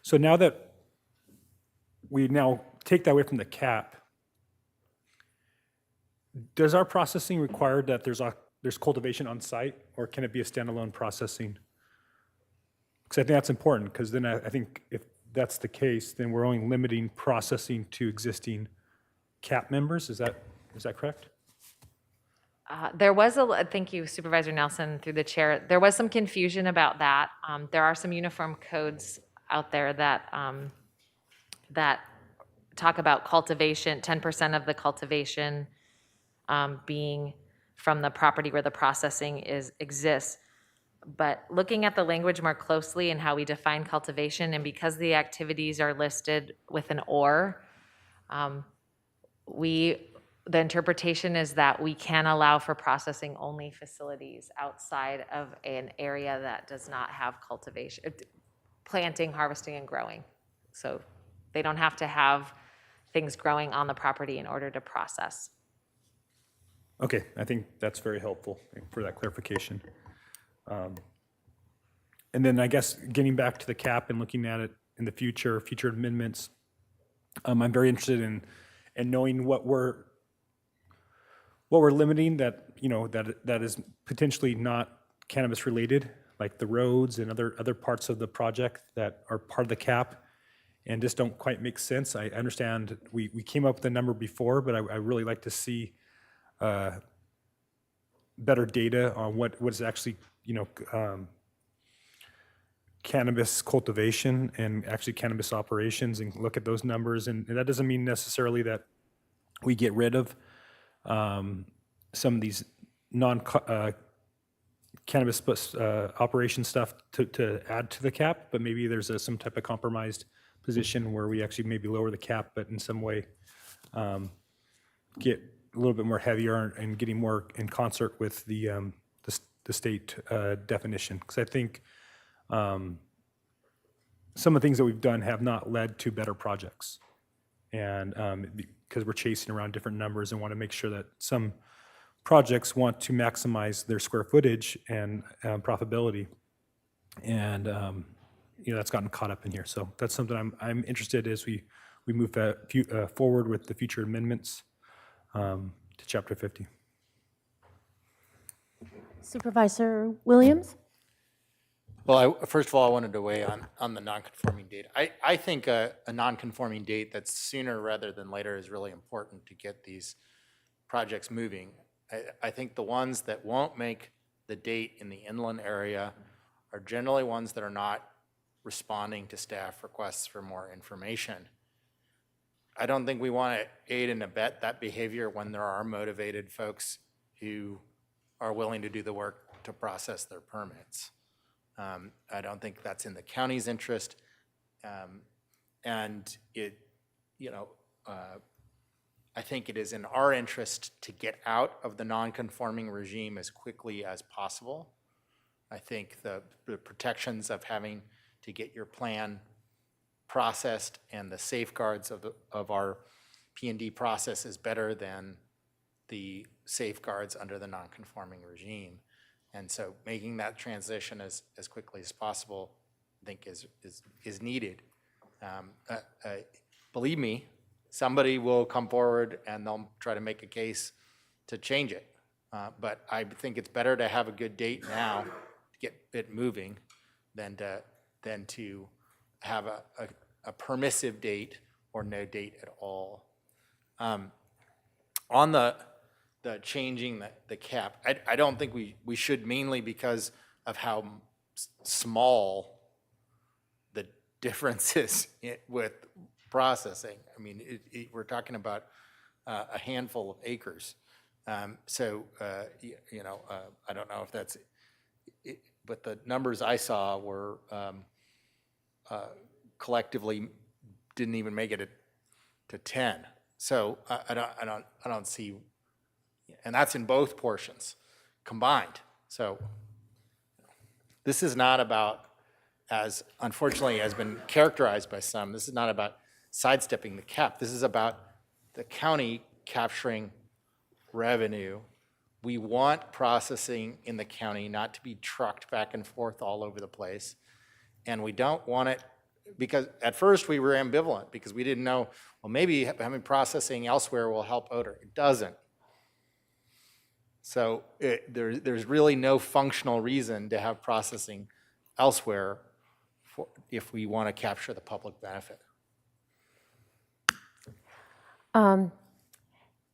S9: So now that we take that away from the cap, does our processing require that there's cultivation on site, or can it be a standalone processing? Because I think that's important, because then I think if that's the case, then we're only limiting processing to existing CAP members. Is that correct?
S12: There was thank you, Supervisor Nelson, through the chair. There was some confusion about that. There are some uniform codes out there that talk about cultivation, 10% of the cultivation being from the property where the processing exists. But looking at the language more closely and how we define cultivation, and because the activities are listed with an or, the interpretation is that we can allow for processing only facilities outside of an area that does not have cultivation, planting, harvesting, and growing. So they don't have to have things growing on the property in order to process.
S9: Okay, I think that's very helpful for that clarification. And then I guess getting back to the cap and looking at it in the future amendments, I'm very interested in knowing what we're limiting that is potentially not cannabis related, like the roads and other parts of the project that are part of the cap and just don't quite make sense. I understand we came up with a number before, but I really like to see better data on what is actually cannabis cultivation and actually cannabis operations, and look at those numbers. And that doesn't mean necessarily that we get rid of some of these non-cannabis operation stuff to add to the cap, but maybe there's some type of compromised position where we actually maybe lower the cap, but in some way get a little bit more heavier and getting more in concert with the state definition. Because I think some of the things that we've done have not led to better projects. And because we're chasing around different numbers and want to make sure that some projects want to maximize their square footage and profitability. And that's gotten caught up in here. So that's something I'm interested as we move forward with the future amendments to Chapter 50.
S4: Supervisor Williams?
S5: Well, first of all, I wanted to weigh on the non-conforming date. I think a non-conforming date that's sooner rather than later is really important to get these projects moving. I think the ones that won't make the date in the inland area are generally ones that are not responding to staff requests for more information. I don't think we want to aid and abet that behavior when there are motivated folks who are willing to do the work to process their permits. I don't think that's in the county's interest, and I think it is in our interest to get out of the non-conforming regime as quickly as possible. I think the protections of having to get your plan processed and the safeguards of our P&D process is better than the safeguards under the non-conforming regime. And so making that transition as quickly as possible, I think is needed. Believe me, somebody will come forward and they'll try to make a case to change it. But I think it's better to have a good date now to get it moving than to have a permissive date or no date at all. On the changing the cap, I don't think we should, mainly because of how small the difference is with processing. I mean, we're talking about a handful of acres. So, you know, I don't know if that's, but the numbers I saw were collectively didn't even make it to 10. So I don't see, and that's in both portions combined. So this is not about, as unfortunately has been characterized by some, this is not about sidestepping the cap. This is about the county capturing revenue. We want processing in the county not to be trucked back and forth all over the place. And we don't want it, because at first we were ambivalent because we didn't know, well, maybe having processing elsewhere will help odor. It doesn't. So there's really no functional reason to have processing elsewhere if we want to capture the public benefit.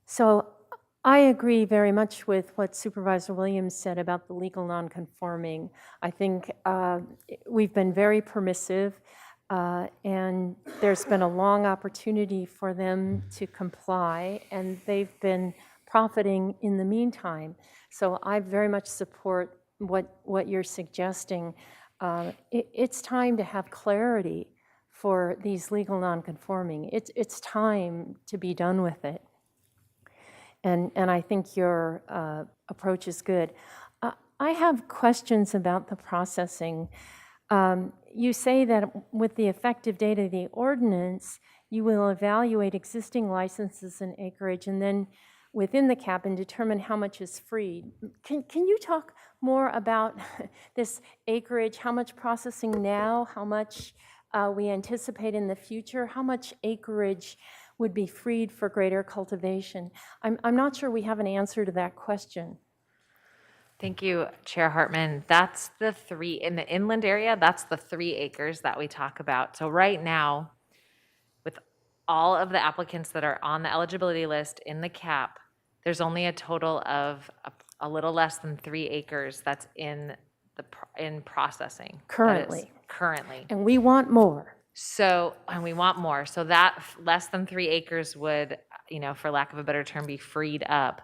S4: So I agree very much with what Supervisor Williams said about the legal nonconforming. I think we've been very permissive, and there's been a long opportunity for them to comply, and they've been profiting in the meantime. So I very much support what you're suggesting. It's time to have clarity for these legal nonconforming. It's time to be done with it. And I think your approach is good. I have questions about the processing. You say that with the effective date of the ordinance, you will evaluate existing licenses and acreage, and then within the cap and determine how much is freed. Can you talk more about this acreage, how much processing now, how much we anticipate in the future, how much acreage would be freed for greater cultivation? I'm not sure we have an answer to that question.
S12: Thank you, Chair Hartman. That's the 3, in the inland area, that's the 3 acres that we talk about. So right now, with all of the applicants that are on the eligibility list in the cap, there's only a total of a little less than 3 acres that's in processing.
S4: Currently.
S12: Currently.
S4: And we want more.
S12: So, and we want more. So that less than 3 acres would, you know, for lack of a better term, be freed up.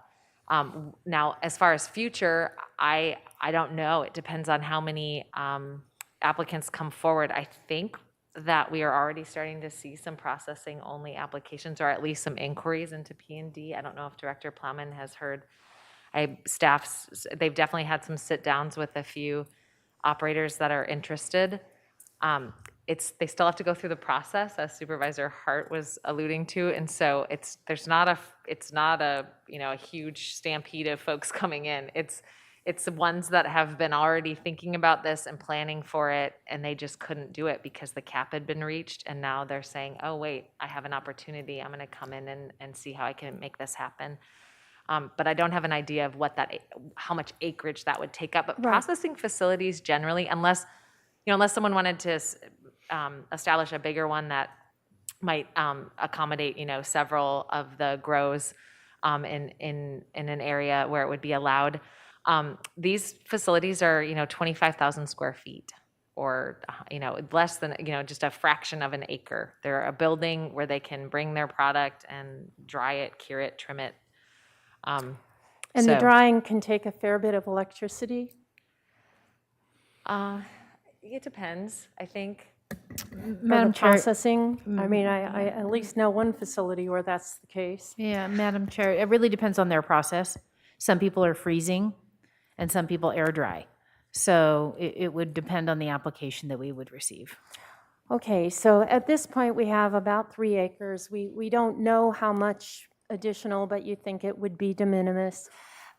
S12: Now, as far as future, I don't know. It depends on how many applicants come forward. I think that we are already starting to see some processing only applications, or at least some inquiries into P&D. I don't know if Director Plowman has heard. They've definitely had some sit downs with a few operators that are interested. They still have to go through the process, as Supervisor Hart was alluding to, and so it's not a you know, a huge stampede of folks coming in. It's the ones that have been already thinking about this and planning for it, and they just couldn't do it because the cap had been reached, and now they're saying, oh wait, I have an opportunity, I'm going to come in and see how I can make this happen. But I don't have an idea of how much acreage that would take up. But processing facilities generally, unless someone wanted to establish a bigger one that might accommodate, you know, several of the grows in an area where it would be allowed. These facilities are, you know, 25,000 square feet, or, you know, less than, you know, just a fraction of an acre. They're a building where they can bring their product and dry it, cure it, trim it.
S4: And the drying can take a fair bit of electricity?
S12: It depends, I think.
S13: Madam Chair.
S4: Processing? I mean, I at least know one facility where that's the case.
S13: Yeah, Madam Chair, it really depends on their process. Some people are freezing and some people air dry. So it would depend on the application that we would receive.
S4: Okay, so at this point, we have about 3 acres. We don't know how much additional, but you think it would be de minimis.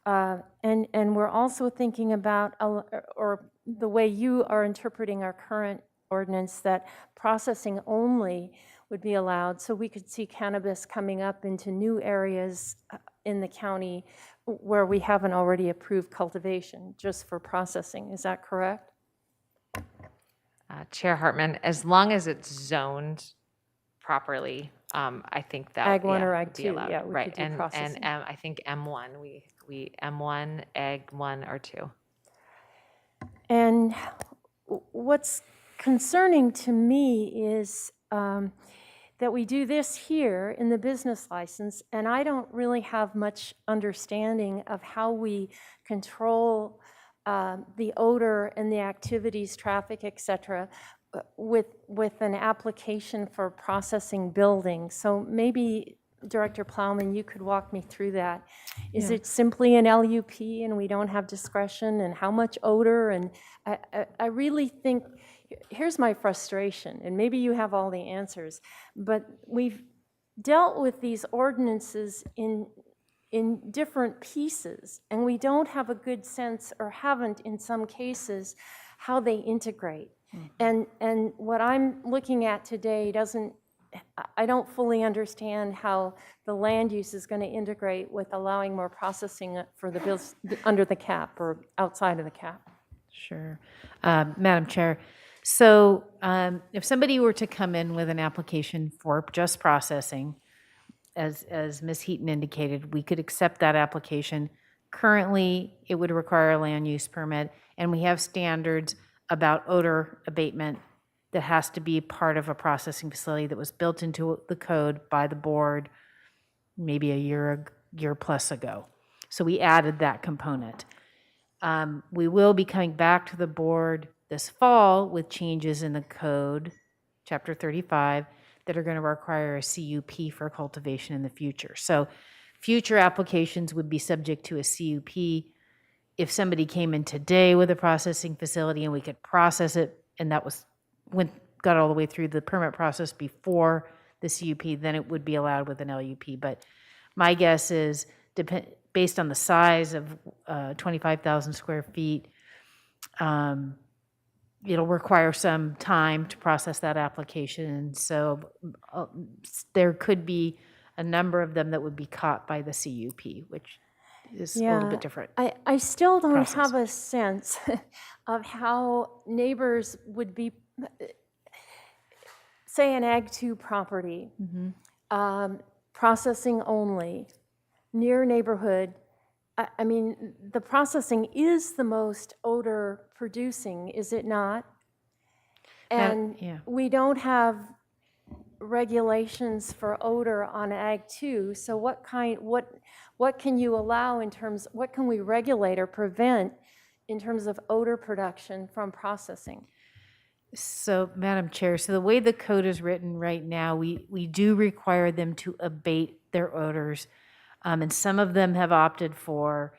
S4: And we're also thinking about, or the way you are interpreting our current ordinance, that processing only would be allowed. So we could see cannabis coming up into new areas in the county where we haven't already approved cultivation, just for processing. Is that correct?
S12: Chair Hartman, as long as it's zoned properly, I think that,
S4: Ag 1
S12: yeah,
S4: or
S12: would
S4: Ag
S12: be
S4: 2,
S12: allowed.
S4: yeah, we
S12: Right,
S4: could do
S12: and
S4: processing.
S12: I think M1, we M1, Ag 1 or 2.
S4: And what's concerning to me is that we do this here in the business license, and I don't really have much understanding of how we control the odor and the activities, traffic, et cetera, with an application for processing buildings. So maybe, Director Plowman, you could walk me through that. Is
S13: Yeah.
S4: it simply an LUP and we don't have discretion, and how much odor? And I really think, here's my frustration, and maybe you have all the answers, but we've dealt with these ordinances in different pieces, and we don't have a good sense, or haven't in some cases, how they integrate. And what I'm looking at today doesn't, I don't fully understand how the land use is going to integrate with allowing more processing for the bills under the cap or outside of the cap.
S13: Sure. Madam Chair, so if somebody were to come in with an application for just processing, as Ms. Heaton indicated, we could accept that application. Currently, it would require a land use permit, and we have standards about odor abatement that has to be part of a processing facility that was built into the code by the board maybe a year plus ago. So we added that component. We will be coming back to the board this fall with changes in the code, Chapter 35, that are going to require a CUP for cultivation in the future. So future applications would be subject to a CUP. If somebody came in today with a processing facility and we could process it, and that got all the way through the permit process before the CUP, then it would be allowed with an LUP. But my guess is, based on the size of 25,000 square feet, it'll require some time to process that application. So there could be a number of them that would be caught by the CUP, which is a little bit different.
S4: I still don't
S13: process.
S4: have a sense of how neighbors would be, say, an Ag 2 property, processing only, near neighborhood. I mean, the processing is the most odor producing, is it not? And we don't have regulations for odor on Ag 2. So what can you allow in terms, what can we regulate or prevent in terms of odor production from processing?
S13: So, Madam Chair, so the way the code is written right now, we do require them to abate their odors. And some of them have opted for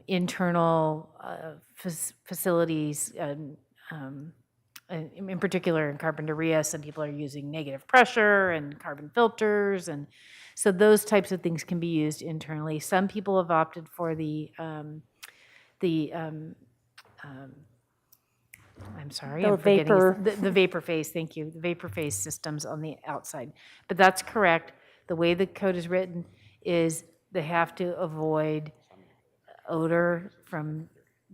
S13: internal facilities, in particular in Carpinteria, some people are using negative pressure and carbon filters. And so those types of things can be used internally. Some people have opted for I'm sorry, I'm forgetting the vapor phase, thank you, the vapor phase systems on the outside. But that's correct. The way the code is written is they have to avoid odor from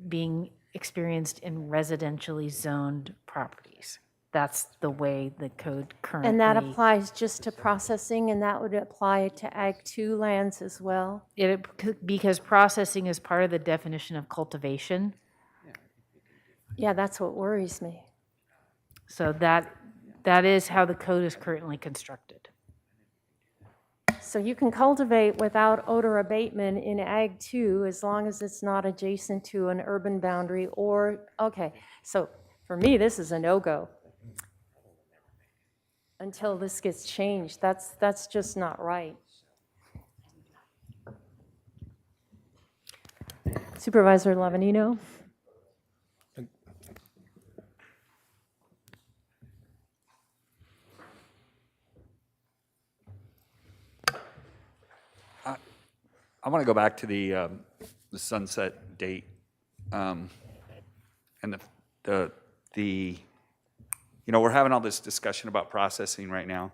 S13: being experienced in residentially zoned properties. That's the way the code currently.
S4: And that applies just to processing, and that would apply to Ag 2 lands as well?
S13: Because processing is part of the definition of cultivation.
S4: Yeah, that's what worries me.
S13: So that is how the code is currently constructed.
S4: So you can cultivate without odor abatement in Ag 2 as long as it's not adjacent to an urban boundary or, okay, so for me, this is a no-go. Until this gets changed, that's just not right. Supervisor Lavanino?
S3: I want to go back to the sunset date, and we're having all this discussion about processing right now.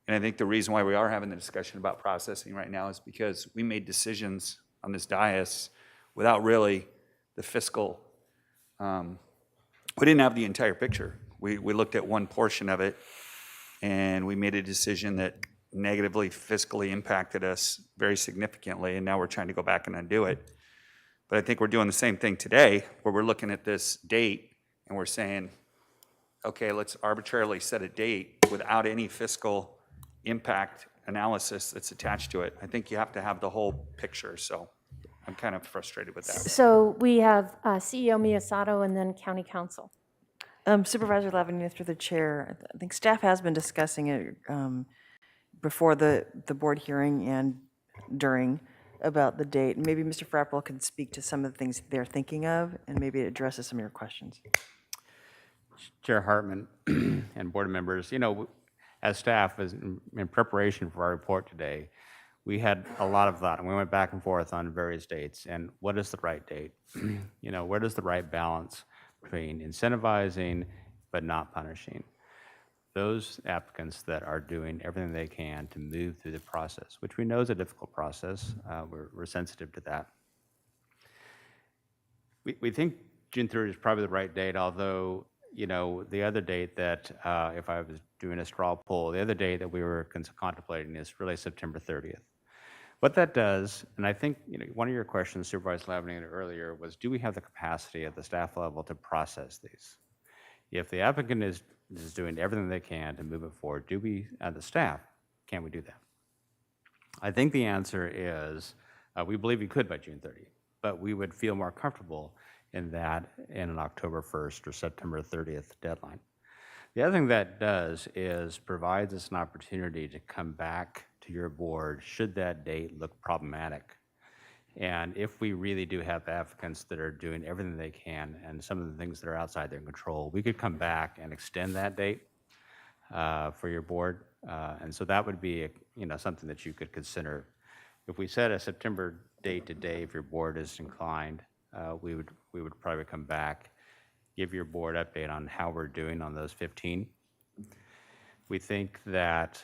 S3: And I think the reason why we are having the discussion about processing right now is because we made decisions on this dais without really the fiscal, we didn't have the entire picture. We looked at one portion of it, and we made a decision that negatively fiscally impacted us very significantly, and now we're trying to go back and undo it. But I think we're doing the same thing today, where we're looking at this date, and we're saying, okay, let's arbitrarily set a date without any fiscal impact analysis that's attached to it. I think you have to have the whole picture, so I'm kind of frustrated with that.
S4: So we have CEO Miyasato and then County Council.
S11: Supervisor Lavinier, through the chair, I think staff has been discussing it before the board hearing and during about the date. Maybe Mr. Frappel can speak to some of the things they're thinking of, and maybe it addresses some of your questions.
S14: Chair Hartman and board members, as staff, in preparation for our report today, we had a lot of thought, and we went back and forth on various dates. And what is the right date? Where does the right balance between incentivizing but not punishing those applicants that are doing everything they can to move through the process, which we know is a difficult process. We're sensitive to that. We think June 30th is probably the right date, although the other date that, if I was doing a straw poll, the other date that we were contemplating is really September 30th. What that does, and I think one of your questions, Supervisor Lavinier, earlier was, do we have the capacity at the staff level to process these? If the applicant is doing everything they can to move it forward, do we, as the staff, can we do that? I think the answer is we believe we could by June 30th, but we would feel more comfortable in that in an October 1st or September 30th deadline. The other thing that does is provides us an opportunity to come back to your board should that date look problematic. And if we really do have applicants that are doing everything they can and some of the things that are outside their control, we could come back and extend that date for your board. And so that would be something that you could consider. If we set a September date today, if your board is inclined, we would probably come back, give your board update on how we're doing on those 15. We think that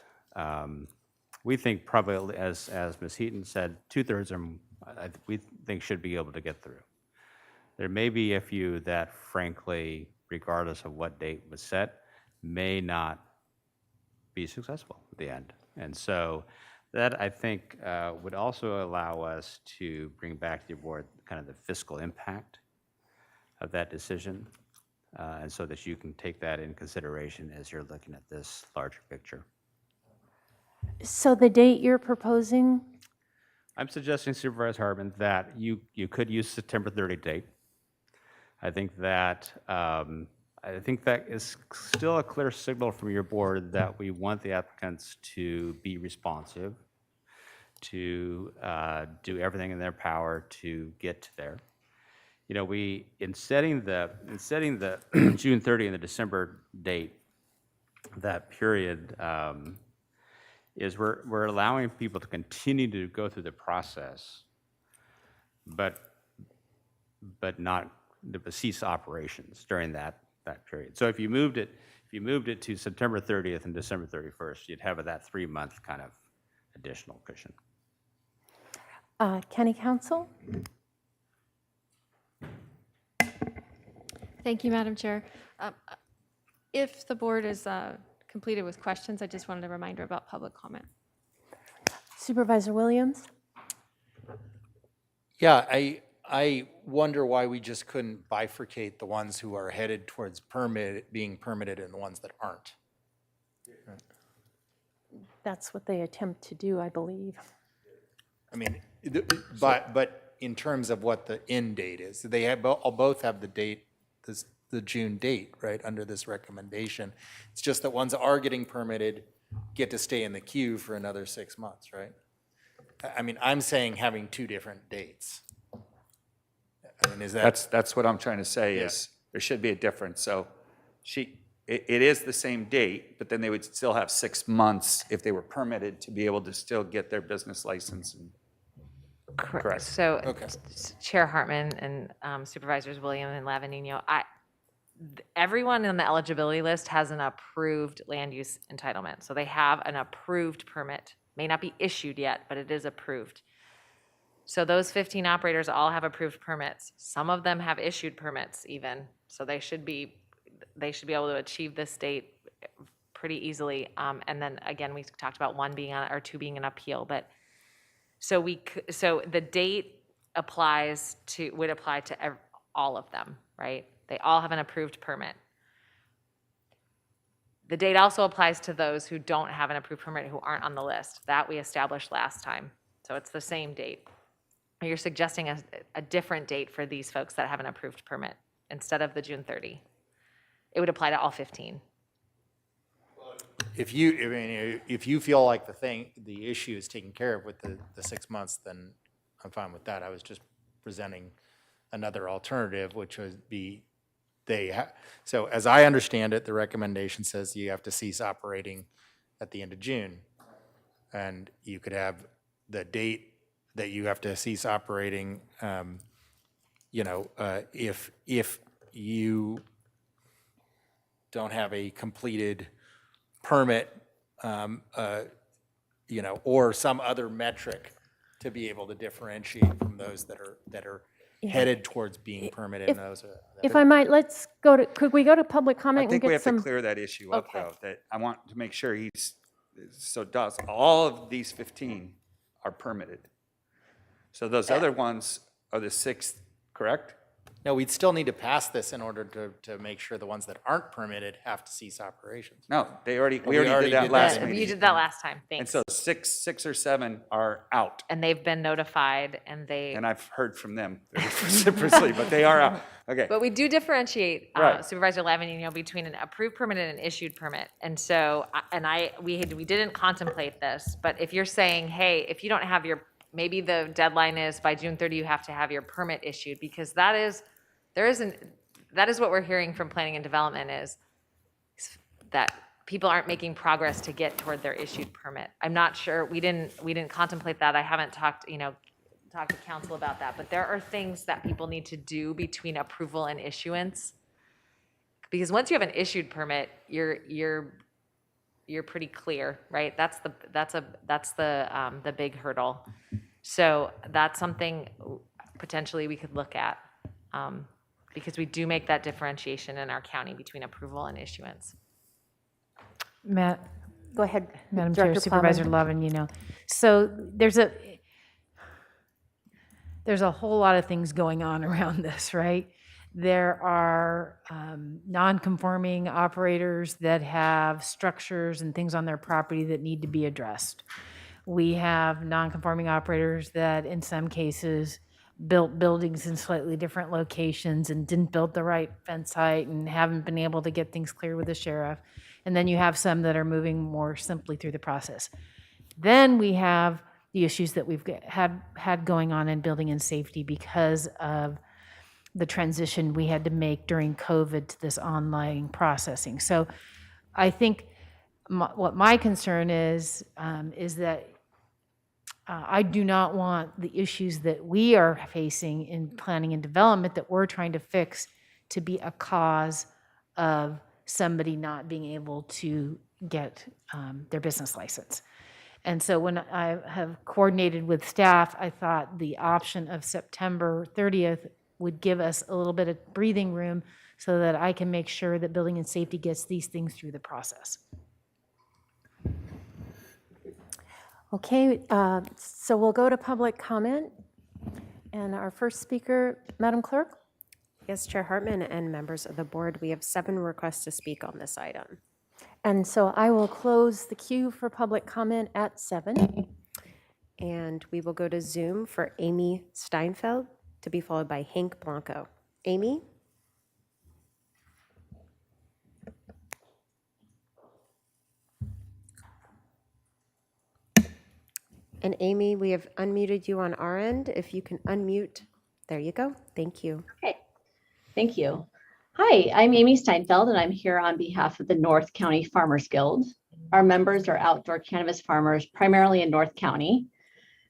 S14: probably, as Ms. Heaton said, 2/3 we think should be able to get through. There may be a few that, frankly, regardless of what date was set, may not be successful at the end. And so that, I think, would also allow us to bring back to your board kind of the fiscal impact of that decision, and so that you can take that in consideration as you're looking at this larger picture.
S4: So the date you're proposing?
S14: I'm suggesting, Supervisor Hartman, that you could use September 30th date. I think that is still a clear signal from your board that we want the applicants to be responsive, to do everything in their power to get to there. In setting the June 30th and the December date, that period is we're allowing people to continue to go through the process, but not cease operations during that period. So if you moved it to September 30th and December 31st, you'd have that 3-month kind of additional cushion.
S4: County Council?
S23: Thank you, Madam Chair. If the board is completed with questions, I just wanted a reminder about public comment.
S4: Supervisor Williams?
S5: Yeah, I wonder why we just couldn't bifurcate the ones who are headed towards being permitted and the ones that aren't.
S4: That's what they attempt to do, I believe.
S5: I mean, but in terms of what the end date is, they both have the date, the June date, right, under this recommendation. It's just that ones that are getting permitted get to stay in the queue for another 6 months, right? I mean, I'm saying having 2 different dates. I mean, is that?
S3: That's what I'm trying to say is there should be a difference. So it is the same date, but then they would still have 6 months if they were permitted to be able to still get their business license. Correct.
S12: So
S5: Okay.
S12: Chair Hartman and Supervisors William and Lavanino, everyone on the eligibility list has an approved land use entitlement. So they have an approved permit. May not be issued yet, but it is approved. So those 15 operators all have approved permits. Some of them have issued permits even. So they should be able to achieve this date pretty easily. And then again, we talked about one being on or two being an appeal, but so the date would apply to all of them, right? They all have an approved permit. The date also applies to those who don't have an approved permit, who aren't on the list. That we established last time. So it's the same date. You're suggesting a different date for these folks that have an approved permit instead of the June 30. It would apply to all 15.
S5: If you feel like the issue is taken care of with the 6 months, then I'm fine with that. I was just presenting another alternative, which would be so as I understand it, the recommendation says you have to cease operating at the end of June. And you could have the date that you have to cease operating, if you don't have a completed permit, or some other metric to be able to differentiate from those that are
S4: Yeah.
S5: headed towards being permitted. And those are,
S4: If I might, could we go to public comment
S3: I
S4: and
S3: think we
S4: get
S3: have
S4: some?
S3: to clear that issue up,
S4: Okay.
S3: though, that I want to make sure all of these 15 are permitted. So those other ones are the 6th, correct?
S5: no, we'd still need to pass this in order to make sure the ones that aren't permitted have to cease operations.
S3: No, we already
S5: We
S3: did
S5: already
S3: that
S5: did
S3: last
S5: that.
S3: meeting.
S12: You did that last time,
S3: And
S12: thanks.
S3: so six or seven are out,
S12: And they've been notified and
S3: and I've heard from them very vociferously, but they are out. Okay.
S12: But we do differentiate,
S3: Right.
S12: Supervisor Lavanino, between an approved permit and an issued permit. And so, we didn't contemplate this, but if you're saying, hey, if you don't have maybe the deadline is by June 30, you have to have your permit issued, because that is what we're hearing from planning and development is that people aren't making progress to get toward their issued permit. I'm not sure, we didn't contemplate that. I haven't talked to council about that, but there are things that people need to do between approval and issuance. Because once you have an issued permit, you're pretty clear, right? That's the big hurdle. So that's something potentially we could look at, because we do make that differentiation in our county between approval and issuance.
S13: Matt,
S4: Go ahead,
S13: Madam Chair,
S4: Director
S13: Supervisor
S4: Plowman.
S13: So there's a whole lot of things going on around this, right? There are non-conforming operators that have structures and things on their property that need to be addressed. We have non-conforming operators that in some cases built buildings in slightly different locations and didn't build the right fence height and haven't been able to get things clear with the sheriff. And then you have some that are moving more simply through the process. Then we have the issues that we've had going on in building and safety because of the transition we had to make during COVID to this online processing. So I think what my concern is that I do not want the issues that we are facing in planning and development that we're trying to fix to be a cause of somebody not being able to get their business license. And so when I have coordinated with staff, I thought the option of September 30th would give us a little bit of breathing room so that I can make sure that building and safety gets these things through the process.
S4: Okay, so we'll go to public comment. And our first speaker, Madam Clerk?
S2: Yes, Chair Hartman and members of the board, we have 7 requests to speak on this item.
S4: And so I will close the queue for public comment at 7.
S2: And we will go to Zoom for Amy Steinfeld, to be followed by Hank Blanco. Amy? And Amy, we have unmuted you on our end. If you can unmute, there you go. Thank you.
S16: Okay, thank you. Hi, I'm Amy Steinfeld, and I'm here on behalf of the North County Farmers Guild. Our members are outdoor cannabis farmers, primarily in North County.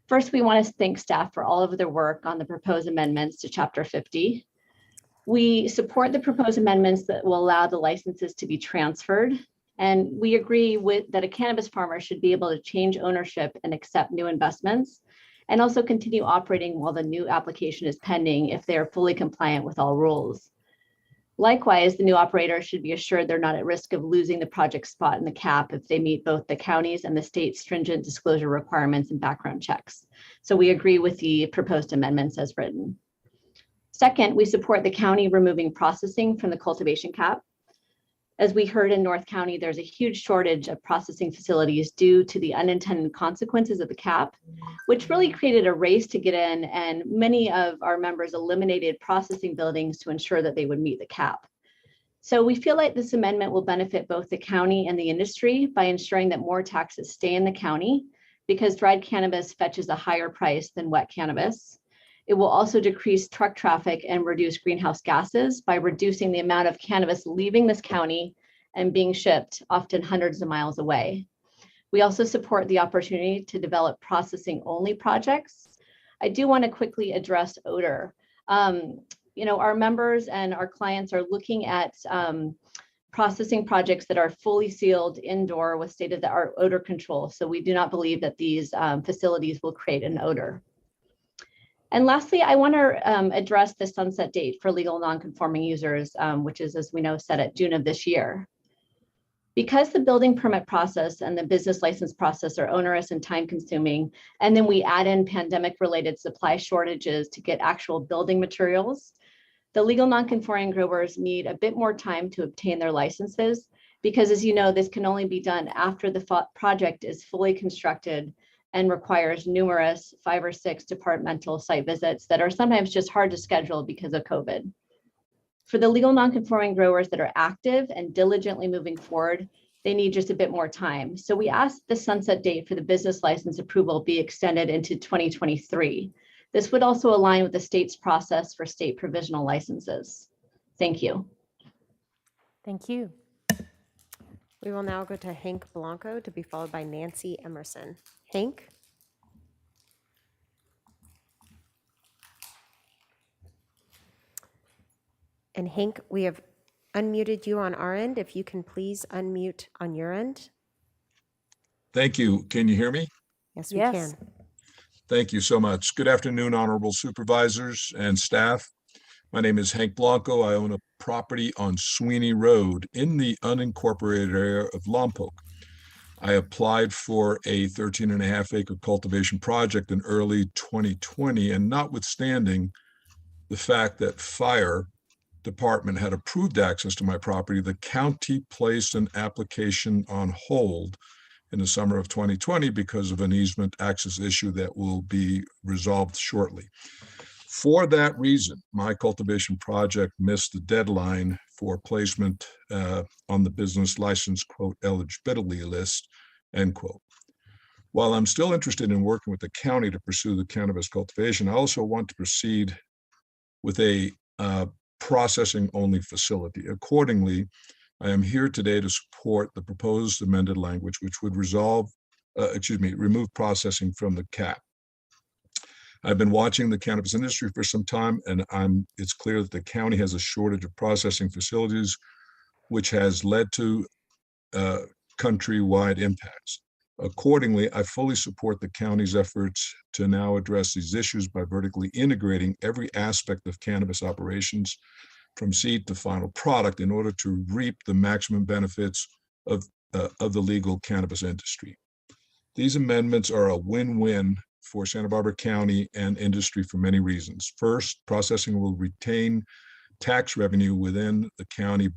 S16: First, we want to thank staff for all of their work on the proposed amendments to Chapter 50. We support the proposed amendments that will allow the licenses to be transferred. And we agree with that a cannabis farmer should be able to change ownership and accept new investments, and also continue operating while the new application is pending if they are fully compliant with all rules. Likewise, the new operator should be assured they're not at risk of losing the project spot in the cap if they meet both the county's and the state's stringent disclosure requirements and background checks. So we agree with the proposed amendments as written. Second, we support the county removing processing from the cultivation cap. As we heard in North County, there's a huge shortage of processing facilities due to the unintended consequences of the cap, which really created a race to get in, and many of our members eliminated processing buildings to ensure that they would meet the cap. So we feel like this amendment will benefit both the county and the industry by ensuring that more taxes stay in the county, because dried cannabis fetches a higher price than wet cannabis. It will also decrease truck traffic and reduce greenhouse gases by reducing the amount of cannabis leaving this county and being shipped often hundreds of miles away. We also support the opportunity to develop processing-only projects. I do want to quickly address odor. Our members and our clients are looking at processing projects that are fully sealed indoor with state-of-the-art odor control. So we do not believe that these facilities will create an odor. And lastly, I want to address the sunset date for legal non-conforming users, which is, as we know, set at June of this year. Because the building permit process and the business license process are onerous and time-consuming, and then we add in pandemic-related supply shortages to get actual building materials, the legal non-conforming growers need a bit more time to obtain their licenses, because, as you know, this can only be done after the project is fully constructed and requires numerous 5 or 6 departmental site visits that are sometimes just hard to schedule because of COVID. For the legal non-conforming growers that are active and diligently moving forward, they need just a bit more time. So we asked the sunset date for the business license approval be extended into 2023. This would also align with the state's process for state provisional licenses. Thank you.
S4: Thank you.
S2: We will now go to Hank Blanco to be followed by Nancy Emerson. Hank? And Hank, we have unmuted you on our end. If you can please unmute on your end.
S17: Thank you. Can you hear me?
S2: Yes, we can.
S17: Thank you so much. Good afternoon, honorable supervisors and staff. My name is Hank Blanco. I own a property on Sweeney Road in the unincorporated area of Lompoc. I applied for a 13.5-acre cultivation project in early 2020, and notwithstanding the fact that fire department had approved access to my property, the county placed an application on hold in the summer of 2020 because of an easement access issue that will be resolved shortly. For that reason, my cultivation project missed the deadline for placement on the business license, quote, eligibility list, end quote. While I'm still interested in working with the county to pursue the cannabis cultivation, I also want to proceed with a processing-only facility. Accordingly, I am here today to support the proposed amended language, which would remove processing from the cap. I've been watching the cannabis industry for some time, and it's clear that the county has a shortage of processing facilities, which has led to countrywide impacts. Accordingly, I fully support the county's efforts to now address these issues by vertically integrating every aspect of cannabis operations from seed to final product in order to reap the maximum benefits of the legal cannabis industry. These amendments are a win-win for Santa Barbara County and industry for many reasons. First, processing will retain tax revenue within the county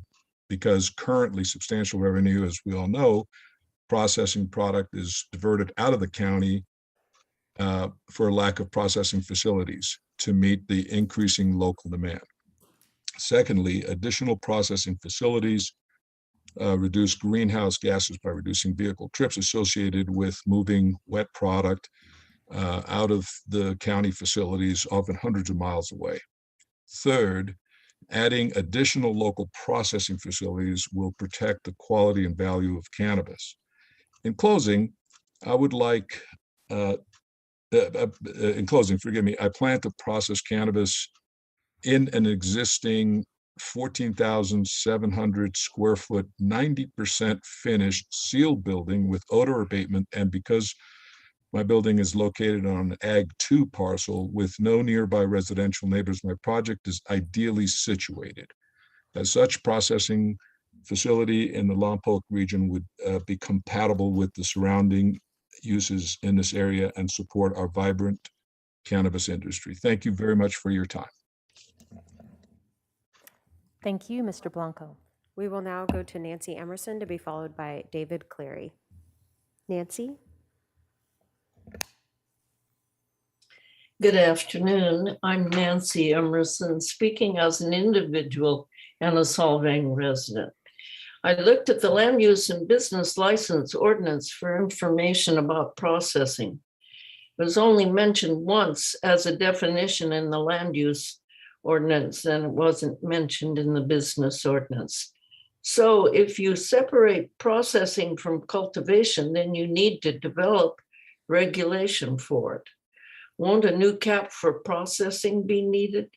S17: because currently substantial revenue, as we all know, processing product is diverted out of the county for lack of processing facilities to meet the increasing local demand. Secondly, additional processing facilities reduce greenhouse gases by reducing vehicle trips associated with moving wet product out of the county facilities, often hundreds of miles away. Third, adding additional local processing facilities will protect the quality and value of cannabis. In closing, I would like in closing, forgive me, I plan to process cannabis in an existing 14,700 square foot, 90% finished sealed building with odor abatement. And because my building is located on an Ag 2 parcel with no nearby residential neighbors, my project is ideally situated. As such, processing facility in the Lompoc region would be compatible with the surrounding uses in this area and support our vibrant cannabis industry. Thank you very much for your time.
S4: Thank you, Mr. Blanco.
S2: We will now go to Nancy Emerson to be followed by David Cleary. Nancy?
S6: Good afternoon. I'm Nancy Emerson, speaking as an individual and a Solvang resident. I looked at the land use and business license ordinance for information about processing. It was only mentioned once as a definition in the land use ordinance, and it wasn't mentioned in the business ordinance. So if you separate processing from cultivation, then you need to develop regulation for it. Won't a new cap for processing be needed?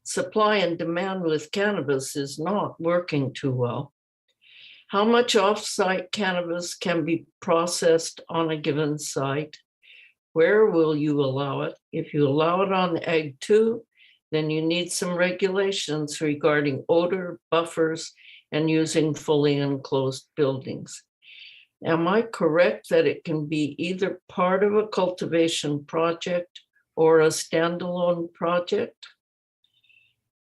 S6: Supply and demand with cannabis is not working too well. How much off-site cannabis can be processed on a given site? Where will you allow it? If you allow it on Ag 2, then you need some regulations regarding odor, buffers, and using fully enclosed buildings. Am I correct that it can be either part of a cultivation project or a standalone project?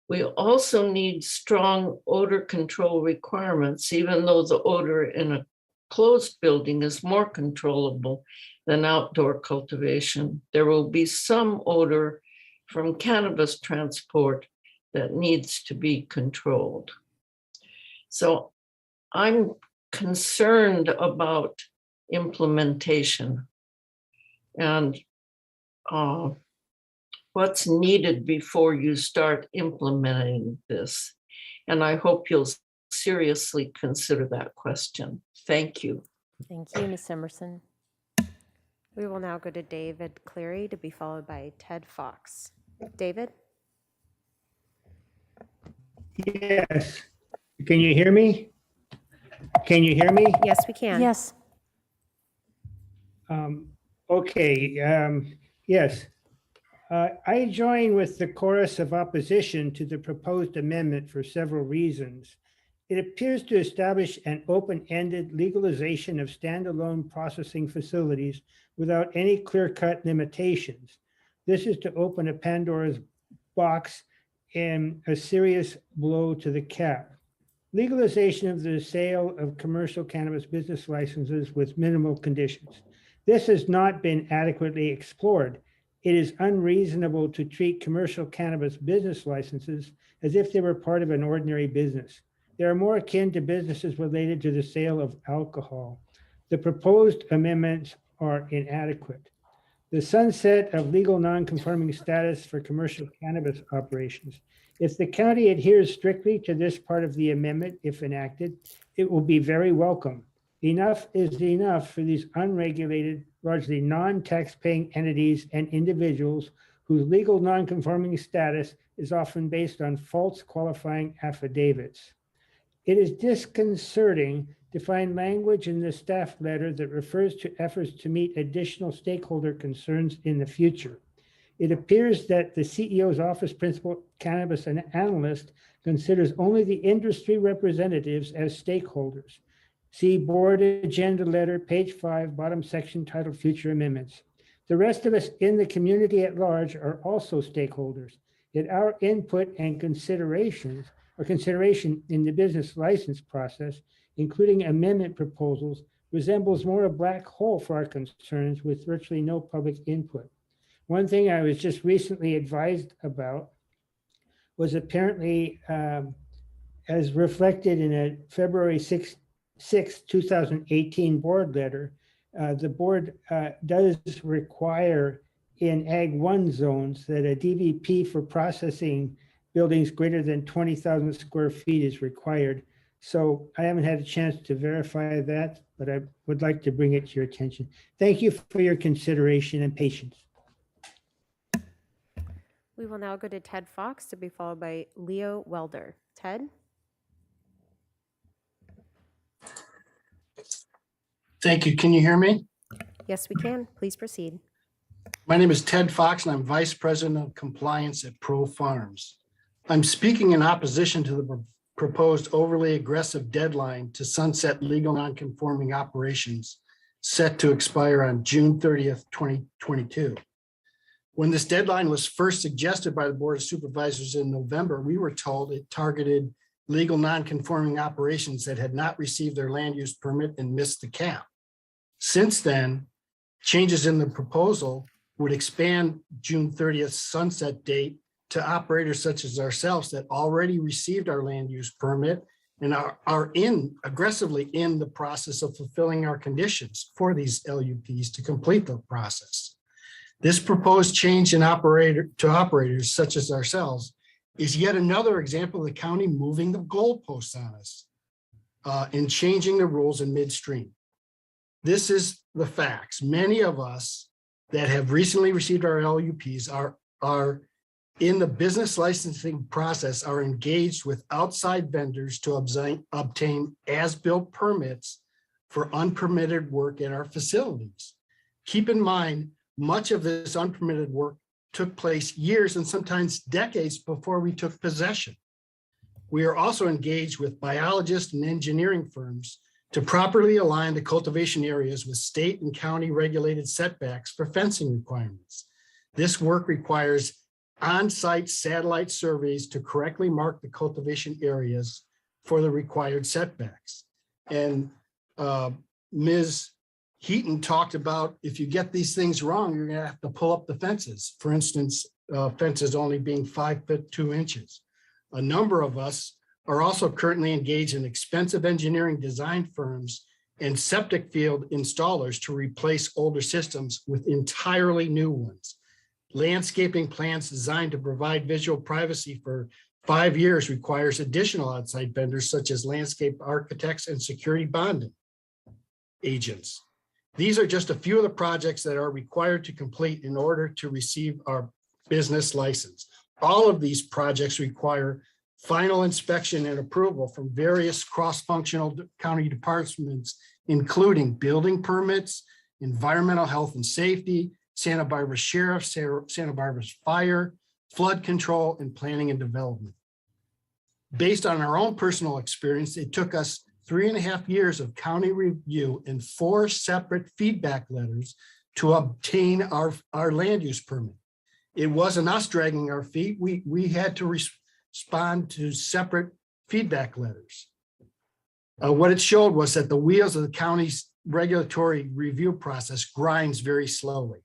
S6: We also need strong odor control requirements, even though the odor in a closed building is more controllable than outdoor cultivation. There will be some odor from cannabis transport that needs to be controlled. So I'm concerned about implementation and what's needed before you start implementing this. And I hope you'll seriously consider that question. Thank you.
S4: Thank you, Ms. Emerson.
S2: We will now go to David Cleary to be followed by Ted Fox. David?
S18: Yes. Can you hear me? Can you hear me?
S2: Yes, we can.
S4: Yes.
S18: Okay. Yes. I join with the chorus of opposition to the proposed amendment for several reasons. It appears to establish an open-ended legalization of standalone processing facilities without any clear-cut limitations. This is to open a Pandora's box and a serious blow to the cap. Legalization of the sale of commercial cannabis business licenses with minimal conditions. This has not been adequately explored. It is unreasonable to treat commercial cannabis business licenses as if they were part of an ordinary business. They are more akin to businesses related to the sale of alcohol. The proposed amendments are inadequate. The sunset of legal non-conforming status for commercial cannabis operations. If the county adheres strictly to this part of the amendment, if enacted, it will be very welcome. Enough is enough for these unregulated, largely non-tax-paying entities and individuals whose legal non-conforming status is often based on false qualifying affidavits. It is disconcerting to find language in the staff letter that refers to efforts to meet additional stakeholder concerns in the future. It appears that the CEO's office principal cannabis analyst considers only the industry representatives as stakeholders. See board agenda letter, page 5, bottom section titled Future Amendments. The rest of us in the community at large are also stakeholders, yet our input and consideration in the business license process, including amendment proposals, resembles more a black hole for our concerns with virtually no public input. One thing I was just recently advised about was apparently, as reflected in a February 6, 2018 board letter, the board does require in Ag 1 zones that a DVP for processing buildings greater than 20,000 square feet is required. So I haven't had a chance to verify that, but I would like to bring it to your attention. Thank you for your consideration and patience.
S2: We will now go to Ted Fox to be followed by Leo Welder. Ted?
S19: Thank you. Can you hear me?
S2: Yes, we can. Please proceed.
S19: My name is Ted Fox, and I'm Vice President of Compliance at Pro Farms. I'm speaking in opposition to the proposed overly aggressive deadline to sunset legal nonconforming operations set to expire on June 30th, 2022. When this deadline was first suggested by the Board of Supervisors in November, we were told it targeted legal nonconforming operations that had not received their land use permit and missed the cap. Since then, changes in the proposal would expand June 30th sunset date to operators such as ourselves that already received our land use permit and are aggressively in the process of fulfilling our conditions for these LUPs to complete the process. This proposed change to operators such as ourselves is yet another example of the county moving the goalposts on us and changing the rules in midstream. This is the facts. Many of us that have recently received our LUPs are in the business licensing process, are engaged with outside vendors to obtain as-built permits for unpermitted work in our facilities. Keep in mind, much of this unpermitted work took place years and sometimes decades before we took possession. We are also engaged with biologists and engineering firms to properly align the cultivation areas with state and county regulated setbacks for fencing requirements. This work requires on-site satellite surveys to correctly mark the cultivation areas for the required setbacks. And Ms. Heaton talked about if you get these things wrong, you're gonna have to pull up the fences. For instance, fences only being 5 feet 2 inches. A number of us are also currently engaged in expensive engineering design firms and septic field installers to replace older systems with entirely new ones. Landscaping plans designed to provide visual privacy for 5 years requires additional outside vendors such as landscape architects and security bonding agents. These are just a few of the projects that are required to complete in order to receive our business license. All of these projects require final inspection and approval from various cross-functional county departments, including building permits, environmental health and safety, Santa Barbara Sheriff, Santa Barbara Fire, flood control, and planning and development. Based on our own personal experience, it took us 3.5 years of county review and 4 separate feedback letters to obtain our land use permit. It wasn't us dragging our feet. We had to respond to separate feedback letters. What it showed was that the wheels of the county's regulatory review process grinds very slowly.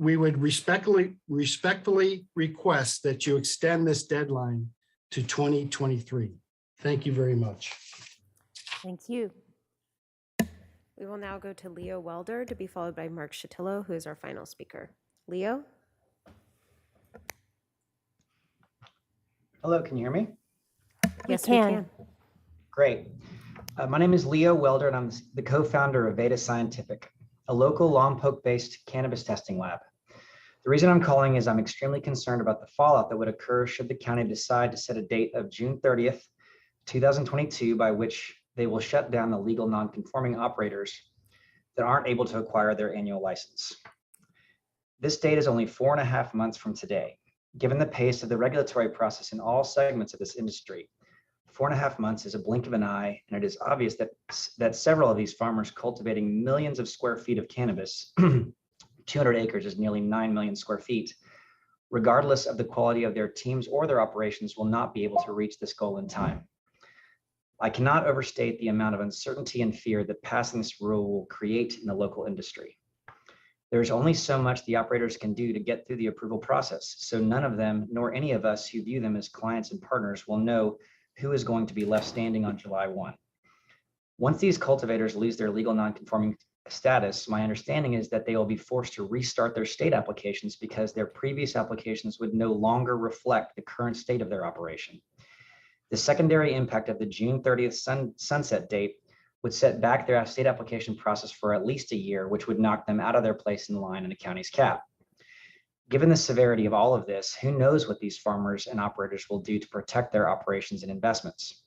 S19: We would respectfully request that you extend this deadline to 2023. Thank you very much.
S2: Thank you. We will now go to Leo Welder to be followed by Mark Shatillo, who is our final speaker. Leo?
S21: Hello, can you hear me?
S2: Yes, we can.
S21: Great. My name is Leo Welder, and I'm the co-founder of Veda Scientific, a local Lompoc-based cannabis testing lab. The reason I'm calling is I'm extremely concerned about the fallout that would occur should the county decide to set a date of June 30th, 2022, by which they will shut down the legal non-conforming operators that aren't able to acquire their annual license. This date is only 4.5 months from today. Given the pace of the regulatory process in all segments of this industry, 4.5 months is a blink of an eye, and it is obvious that several of these farmers cultivating millions of square feet of cannabis, 200 acres is nearly 9 million square feet, regardless of the quality of their teams or their operations, will not be able to reach this goal in time. I cannot overstate the amount of uncertainty and fear that passing this rule will create in the local industry. There's only so much the operators can do to get through the approval process, so none of them, nor any of us who view them as clients and partners, will know who is going to be left standing on July 1. Once these cultivators lose their legal non-conforming status, my understanding is that they will be forced to restart their state applications because their previous applications would no longer reflect the current state of their operation. The secondary impact of the June 30th sunset date would set back their state application process for at least a year, which would knock them out of their place in line in the county's cap. Given the severity of all of this, who knows what these farmers and operators will do to protect their operations and investments?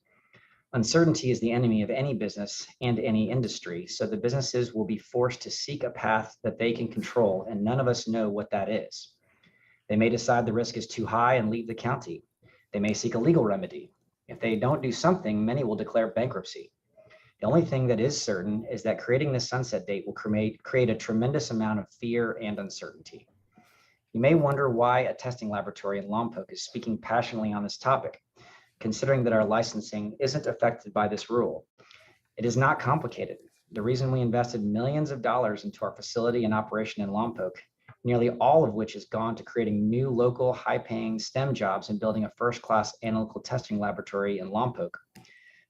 S21: Uncertainty is the enemy of any business and any industry, so the businesses will be forced to seek a path that they can control, and none of us know what that is. They may decide the risk is too high and leave the county. They may seek a legal remedy. If they don't do something, many will declare bankruptcy. The only thing that is certain is that creating this sunset date will create a tremendous amount of fear and uncertainty. You may wonder why a testing laboratory in Lompoc is speaking passionately on this topic, considering that our licensing isn't affected by this rule. It is not complicated. The reason we invested millions of dollars into our facility and operation in Lompoc, nearly all of which has gone to creating new local high-paying STEM jobs and building a first-class analytical testing laboratory in Lompoc.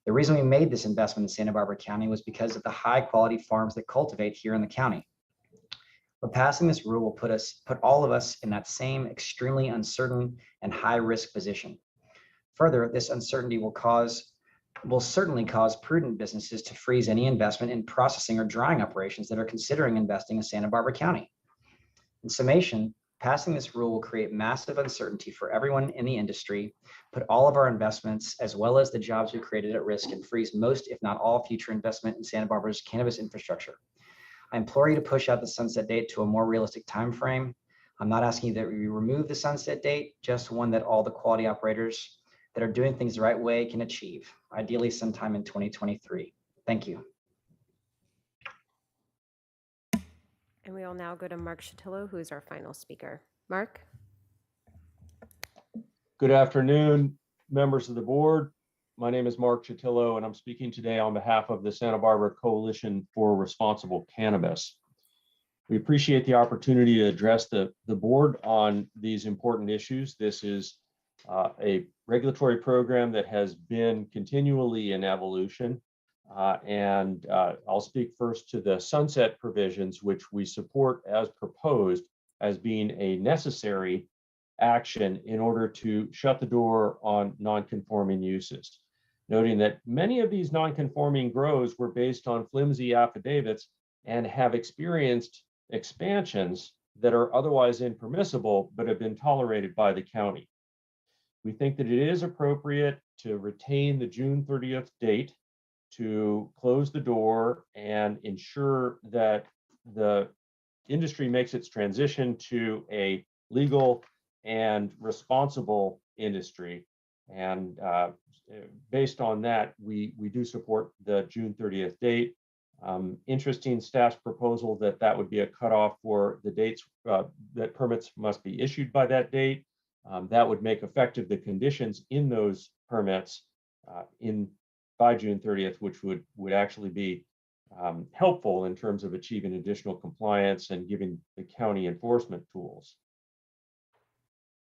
S21: The reason we made this investment in Santa Barbara County was because of the high-quality farms that cultivate here in the county. But passing this rule will put all of us in that same extremely uncertain and high-risk position. Further, this uncertainty will certainly cause prudent businesses to freeze any investment in processing or drying operations that are considering investing in Santa Barbara County. In summation, passing this rule will create massive uncertainty for everyone in the industry, put all of our investments as well as the jobs we created at risk, and freeze most, if not all, future investment in Santa Barbara's cannabis infrastructure. I implore you to push out the sunset date to a more realistic time frame. I'm not asking you that we remove the sunset date, just one that all the quality operators that are doing things the right way can achieve, ideally sometime in 2023. Thank you.
S2: And we will now go to Mark Shatillo, who is our final speaker. Mark?
S7: Good afternoon, members of the board. My name is Mark Shatillo, and I'm speaking today on behalf of the Santa Barbara Coalition for Responsible Cannabis. We appreciate the opportunity to address the board on these important issues. This is a regulatory program that has been continually in evolution. I'll speak first to the sunset provisions, which we support as proposed as being a necessary action in order to shut the door on non-conforming uses. Noting that many of these non-conforming grows were based on flimsy affidavits and have experienced expansions that are otherwise impermissible but have been tolerated by the county. We think that it is appropriate to retain the June 30th date to close the door and ensure that the industry makes its transition to a legal and responsible industry. And based on that, we do support the June 30th date. Interesting staff's proposal that would be a cutoff for the dates that permits must be issued by that date. That would make effective the conditions in those permits by June 30th, which would actually be helpful in terms of achieving additional compliance and giving the county enforcement tools.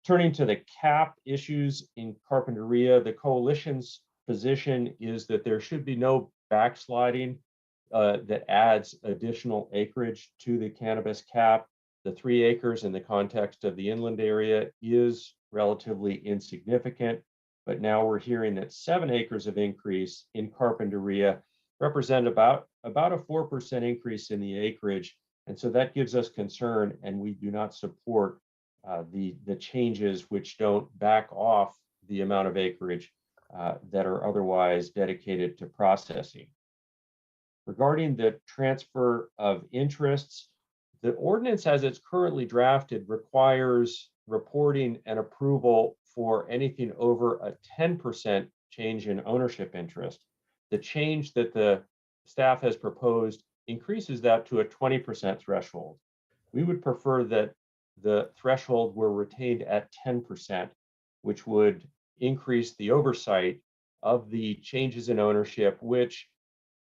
S7: Turning to the cap issues in Carpinteria, the coalition's position is that there should be no backsliding that adds additional acreage to the cannabis cap. The 3 acres in the context of the inland area is relatively insignificant, but now we're hearing that 7 acres of increase in Carpinteria represent about a 4% increase in the acreage. And so that gives us concern, and we do not support the changes which don't back off the amount of acreage that are otherwise dedicated to processing. Regarding the transfer of interests, the ordinance as it's currently drafted requires reporting and approval for anything over a 10% change in ownership interest. The change that the staff has proposed increases that to a 20% threshold. We would prefer that the threshold were retained at 10%, which would increase the oversight of the changes in ownership, which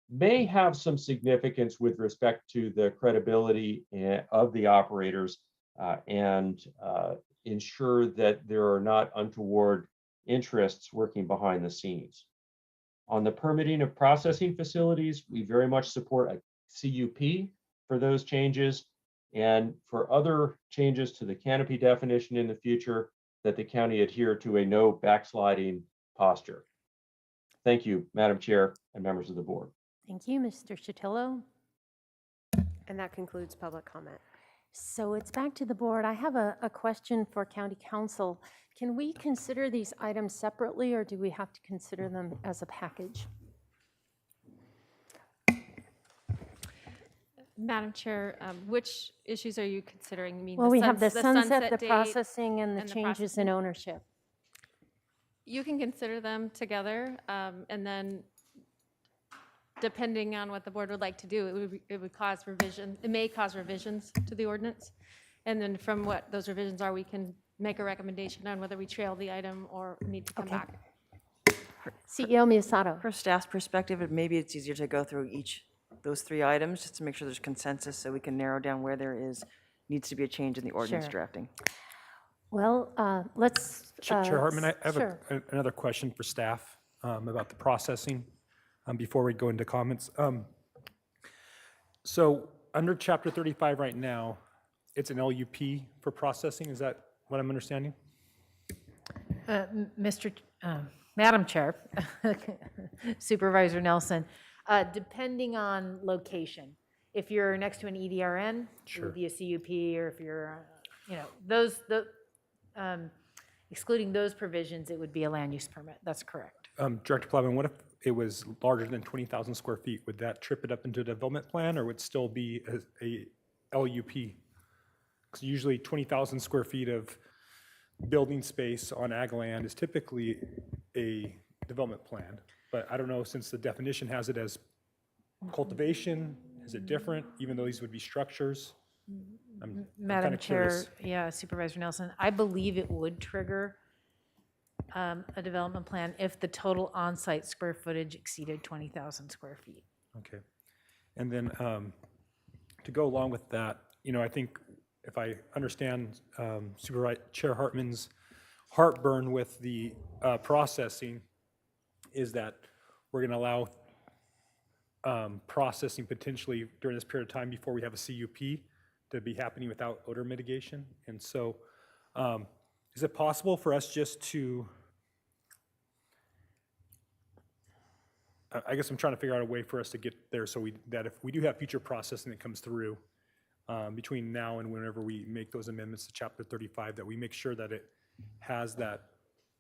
S7: may have some significance with respect to the credibility of the operators and ensure that there are not untoward interests working behind the scenes. On the permitting of processing facilities, we very much support a CUP for those changes, and for other changes to the canopy definition in the future, that the county adhere to a no backsliding posture. Thank you, Madam Chair and members of the board.
S4: Thank you, Mr. Chatillo.
S2: And that concludes public comment.
S4: So it's back to the board. I have a question for County Council. Can we consider these items separately, or do we have to consider them as a package?
S23: Madam Chair, which issues are you considering? You mean
S4: Well, we have the sunset, the
S23: date,
S4: processing, and the
S23: and the
S4: changes in ownership.
S23: You can consider them together, and then depending on what the board would like to do, it would cause revision, it may cause revisions to the ordinance. And then from what those revisions are, we can make a recommendation on whether we trail the item or need to come back.
S4: CEO Miyasato.
S11: From staff's perspective, maybe it's easier to go through those 3 items, just to make sure there's consensus, so we can narrow down where there needs to be a change in the ordinance
S4: Sure.
S11: drafting.
S4: Well, let's.
S9: Chair Hartman, I have
S4: sure.
S9: another question for staff about the processing before we go into comments. So under Chapter 35 right now, it's an LUP for processing. Is that what I'm understanding?
S13: Madam Chair, Supervisor Nelson, depending on location, if you're next to an EDRN, it would be a CUP, or if you're, excluding those provisions, it would be a land use permit. That's correct.
S9: Director Plavin, what if it was larger than 20,000 square feet? Would that trip it up into a development plan, or would it still be a LUP? Because usually 20,000 square feet of building space on ag land is typically a development plan. But I don't know, since the definition has it as cultivation, is it different, even though these would be structures? I'm
S13: Madam
S9: kinda
S13: Chair,
S9: curious.
S13: yeah, Supervisor Nelson, I believe it would trigger a development plan if the total on-site square footage exceeded 20,000 square feet.
S9: Okay. And then to go along with that, I think if I understand Supervisor Chair Hartman's heartburn with the processing is that we're going to allow processing potentially during this period of time before we have a CUP to be happening without odor mitigation. And so is it possible for us just to, I guess I'm trying to figure out a way for us to get there so that if we do have future processing that comes through between now and whenever we make those amendments to Chapter 35, that we make sure that it has that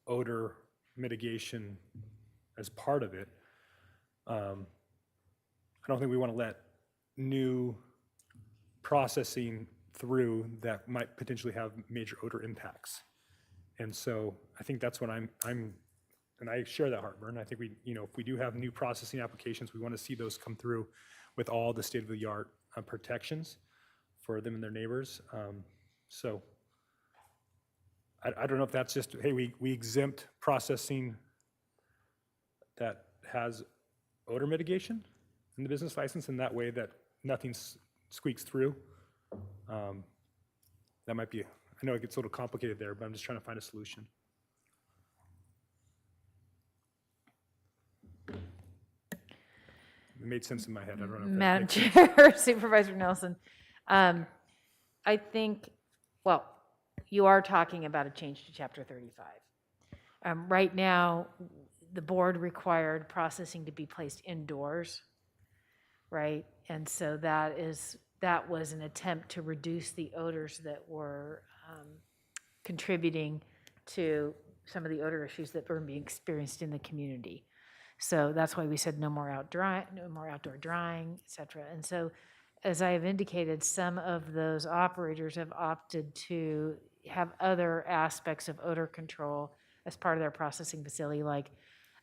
S9: odor mitigation as part of it. I don't think we want to let new processing through that might potentially have major odor impacts. And so I think that's what I'm and I share that heartburn. I think if we do have new processing applications, we want to see those come through with all the state-of-the-art protections for them and their neighbors. So I don't know if that's just, hey, we exempt processing that has odor mitigation in the business license, and that way that nothing squeaks through. That might be, I know it gets a little complicated there, but I'm just trying to find a solution. It made sense in my head. I don't know.
S13: Madam Chair, Supervisor Nelson, I think, well, you are talking about a change to Chapter 35. Right now, the board required processing to be placed indoors, right? And so that was an attempt to reduce the odors that were contributing to some of the odor issues that were being experienced in the community. So that's why we said no more outdoor drying, et cetera. And so, as I have indicated, some of those operators have opted to have other aspects of odor control as part of their processing facility, like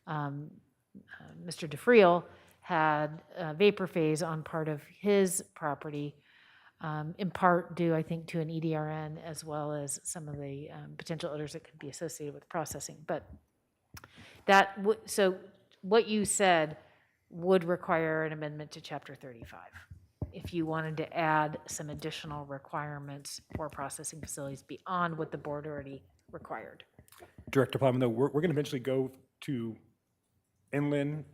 S13: Mr. DeFriel had vapor phase on part of his property, in part due, I think, to an EDRN, as well as some of the potential odors that could be associated with processing. But so what you said would require an amendment to Chapter 35 if you wanted to add some additional requirements for processing facilities beyond what the board already required.
S9: Director Plowman, though, we're going to eventually go to inland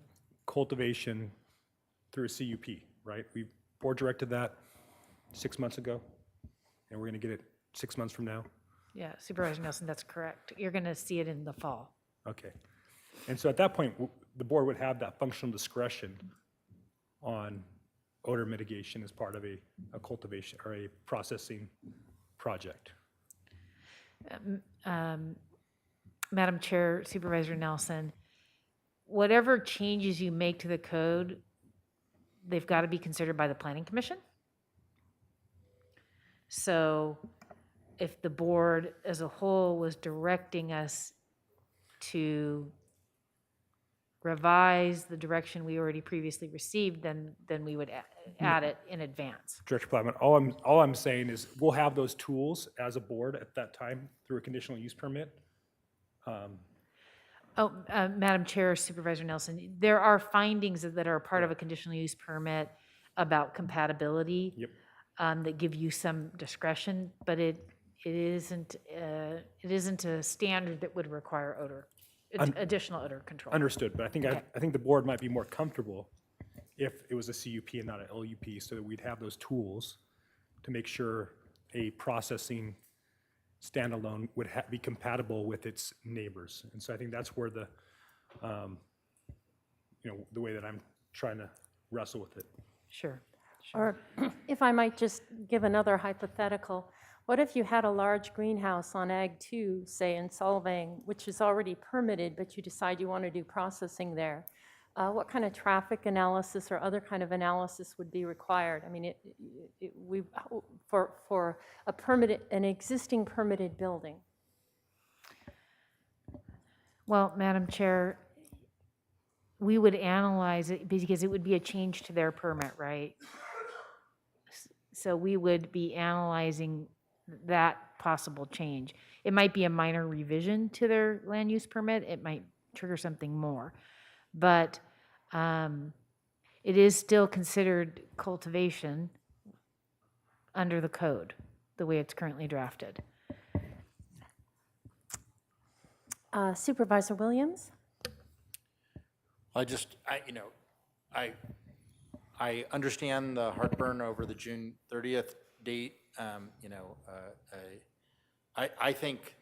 S9: cultivation through a CUP, right? We board directed that 6 months ago, and we're going to get it 6 months from now.
S13: Yeah, Supervisor Nelson, that's correct. You're going to see it in the fall.
S9: Okay. And so at that point, the board would have that functional discretion on odor mitigation as part of a cultivation or a processing project.
S12: Madam Chair, Supervisor Nelson, whatever changes you make to the code, they've got to be considered by the Planning Commission. So if the board as a whole was directing us to revise the direction we already previously received, then we would add it in advance.
S9: Director Plattman, all I'm saying is we'll have those tools as a board at that time through a conditional use permit.
S12: Madam Chair, Supervisor Nelson, there are findings that are part of a conditional use permit about compatibility.
S9: Yep.
S12: That give you some discretion, but it isn't a standard that would require additional odor control.
S9: Understood, but I think the board might be more comfortable if it was a CUP and not an LUP, so that we'd have those tools to make sure a processing standalone would be compatible with its neighbors. And so I think that's where the way that I'm trying to wrestle with it.
S12: Sure.
S4: Or if I might just give another hypothetical, what if you had a large greenhouse on Ag 2, say in Solvang, which is already permitted, but you decide you want to do processing there? What kind of traffic analysis or other kind of analysis would be required? I mean, for an existing permitted building.
S12: Well, Madam Chair, we would analyze it because it would be a change to their permit, right? So we would be analyzing that possible change. It might be a minor revision to their land use permit. It might trigger something more. But it is still considered cultivation under the code, the way it's currently drafted.
S4: Supervisor Williams?
S5: I understand the heartburn over the June 30th date. I think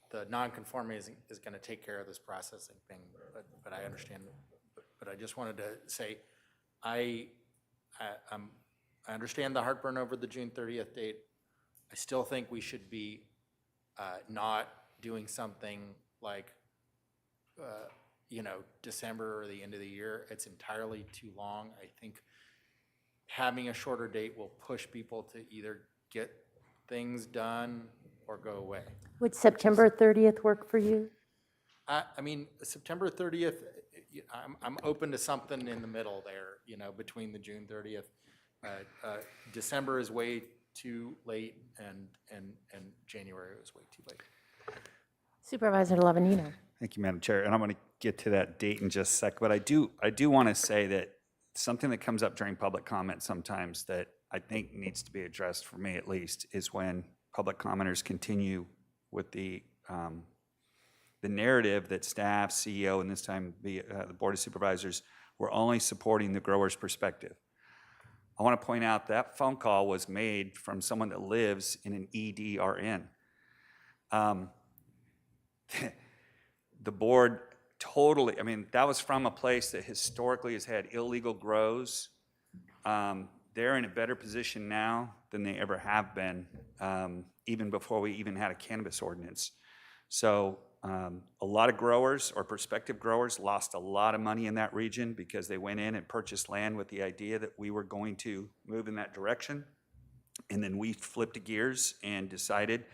S5: the non-conforming is going to take care of this processing thing, but I understand. But I just wanted to say, I understand the heartburn over the June 30th date. I still think we should be not doing something like December or the end of the year. It's entirely too long. I think having a shorter date will push people to either get things done or go away.
S4: Would September 30th work for you?
S5: I mean, September 30th, I'm open to something in the middle there, between the June 30th. December is way too late, and January was way too late.
S4: Supervisor Lavanino.
S3: Thank you, Madam Chair. And I'm going to get to that date in just a sec, but I do want to say that something that comes up during public comment sometimes that I think needs to be addressed, for me at least, is when public commenters continue with the narrative that staff, CEO, and this time the Board of Supervisors were only supporting the grower's perspective. I want to point out that phone call was made from someone that lives in an EDRN. The board totally, that was from a place that historically has had illegal grows. They're in a better position now than they ever have been, even before we even had a cannabis ordinance. So a lot of growers or prospective growers lost a lot of money in that region because they went in and purchased land with the idea that we were going to move in that direction. And then we flipped gears and decided,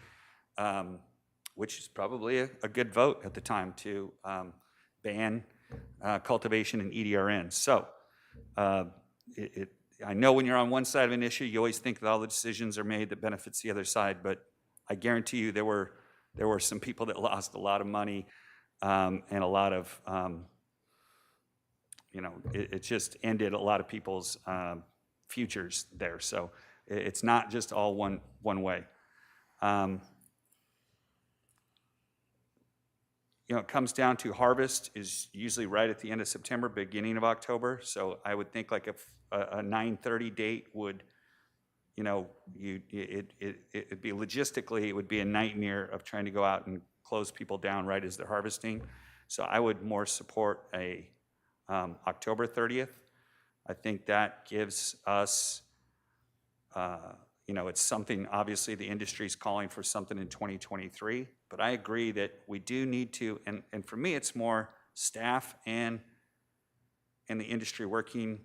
S3: which is probably a good vote at the time, to ban cultivation in EDRN. So I know when you're on one side of an issue, you always think that all the decisions are made that benefits the other side, but I guarantee you there were some people that lost a lot of money and a lot of, it just ended a lot of people's futures there. So it's not just all one way. It comes down to harvest is usually right at the end of September, beginning of October. So I would think like if a 9/30 date would, it'd be logistically, it would be a nightmare of trying to go out and close people down right as they're harvesting. So I would more support a October 30th. I think that gives us, it's something, obviously, the industry's calling for something in 2023, but I agree that we do need to, and for me, it's more staff and the industry working,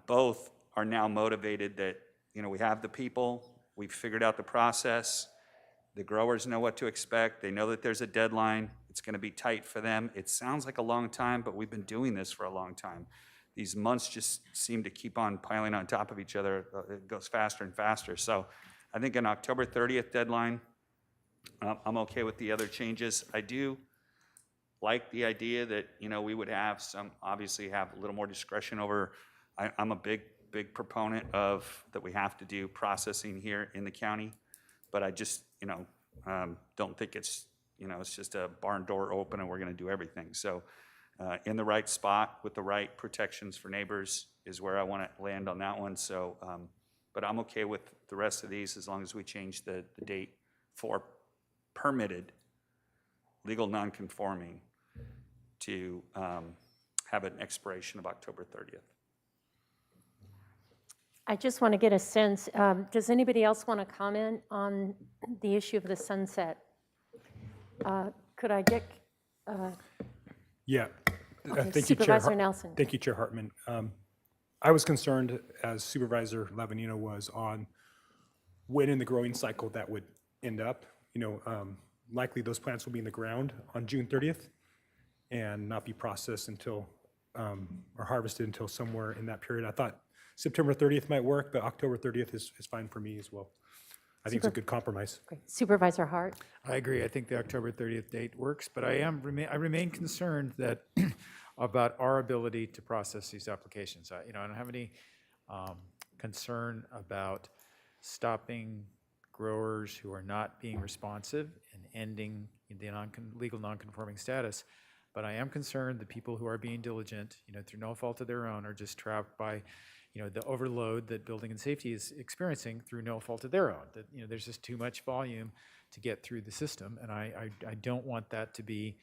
S3: both are now motivated that, we have the people, we've figured out the process, the growers know what to expect, they know that there's a deadline, it's gonna be tight for them. It sounds like a long time, but we've been doing this for a long time. These months just seem to keep on piling on top of each other. It goes faster and faster. So I think an October 30th deadline, I'm okay with the other changes. I do like the idea that, we would have obviously have a little more discretion over, I'm a big proponent of that we have to do processing here in the county, but I just, don't think it's, it's just a barn door open and we're gonna do everything. So in the right spot with the right protections for neighbors is where I wanna land on that one. So, but I'm okay with the rest of these as long as we change the date for permitted legal non-conforming to have an expiration of October 30th.
S4: I just want to get a sense, does anybody else want to comment on the issue of the sunset? Could I get?
S9: Yeah.
S4: Okay,
S9: Thank you, Chair
S4: Supervisor Nelson.
S9: Thank you, Chair Hartman. I was concerned, as Supervisor Lavanino was, on when in the growing cycle that would end up. Likely those plants will be in the ground on June 30th and not be processed until, or harvested until somewhere in that period. I thought September 30th might work, but October 30th is fine for me as well. I think it's a good compromise.
S4: Okay. Supervisor Hart.
S15: I agree. I think the October 30th date works, but I remain concerned that about our ability to process these applications. I don't have any concern about stopping growers who are not being responsive and ending the legal non-conforming status. But I am concerned that people who are being diligent, through no fault of their own, are just trapped by, the overload that building and safety is experiencing through no fault of their own. That, there's just too much volume to get through the system, and I don't want that to be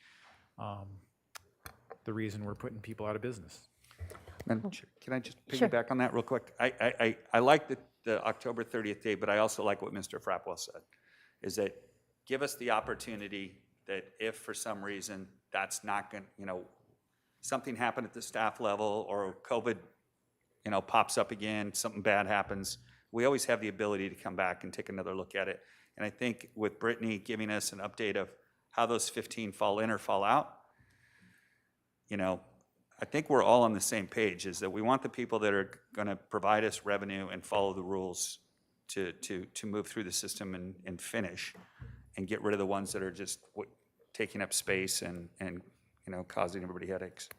S15: the reason we're putting people out of business.
S3: Madam Chair, can I just
S4: Sure.
S3: piggyback on that real quick? I like the October 30th date, but I also like what Mr. Frappwell said, is that give us the opportunity that if for some reason that's not going, something happened at the staff level or COVID, pops up again, something bad happens, we always have the ability to come back and take another look at it. And I think with Brittany giving us an update of how those 15 fall in or fall out, I think we're all on the same page, is that we want the people that are going to provide us revenue and follow the rules to move through the system and finish, and get rid of the ones that are just taking up space and causing everybody headaches.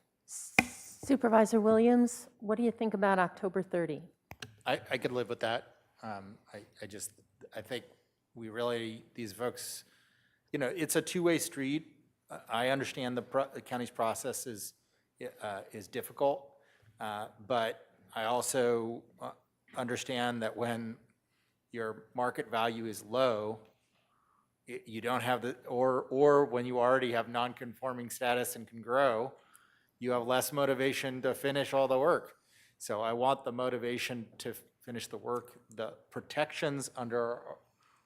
S4: Supervisor Williams, what do you think about October 30?
S5: I could live with that. I think we really, these folks, it's a two-way street. I understand the county's process is difficult, but I also understand that when your market value is low, you don't have or when you already have non-conforming status and can grow, you have less motivation to finish all the work. So I want the motivation to finish the work. The protections under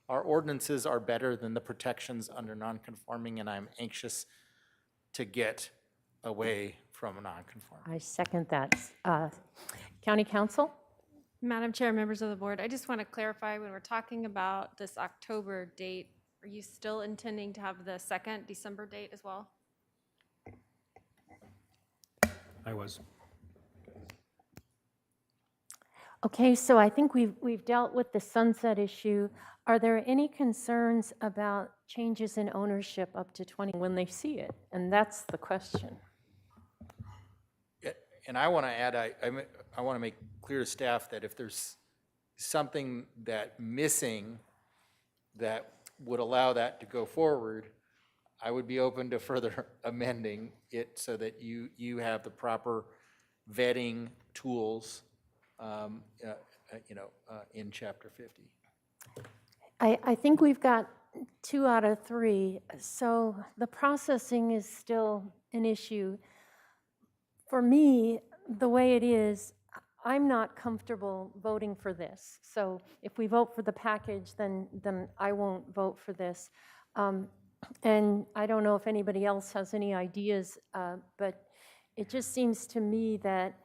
S5: our ordinances are better than the protections under non-conforming, and I'm anxious to get away from non-conforming.
S4: I second that. County Council?
S23: Madam Chair, members of the board, I just want to clarify, when we're talking about this October date, are you still intending to have the second December date as well?
S9: I was.
S4: Okay, so I think we've dealt with the sunset issue. Are there any concerns about changes in ownership up to 20 when they see it? And that's the question.
S5: And I want to add, I want to make clear to staff that if there's something that missing that would allow that to go forward, I would be open to further amending it so that you have the proper vetting tools, in Chapter 50.
S4: I think we've got 2 out of 3. So the processing is still an issue. For me, the way it is, I'm not comfortable voting for this. So if we vote for the package, then I won't vote for this. And I don't know if anybody else has any ideas, but it just seems to me that,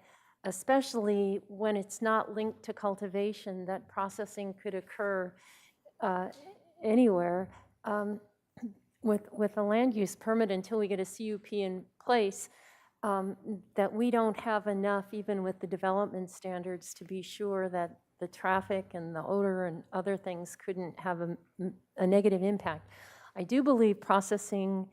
S4: especially when it's not linked to cultivation, that processing could occur anywhere. With a land use permit, until we get a CUP in place, that we don't have enough, even with the development standards, to be sure that the traffic and the odor and other things couldn't have a negative impact. I do believe processing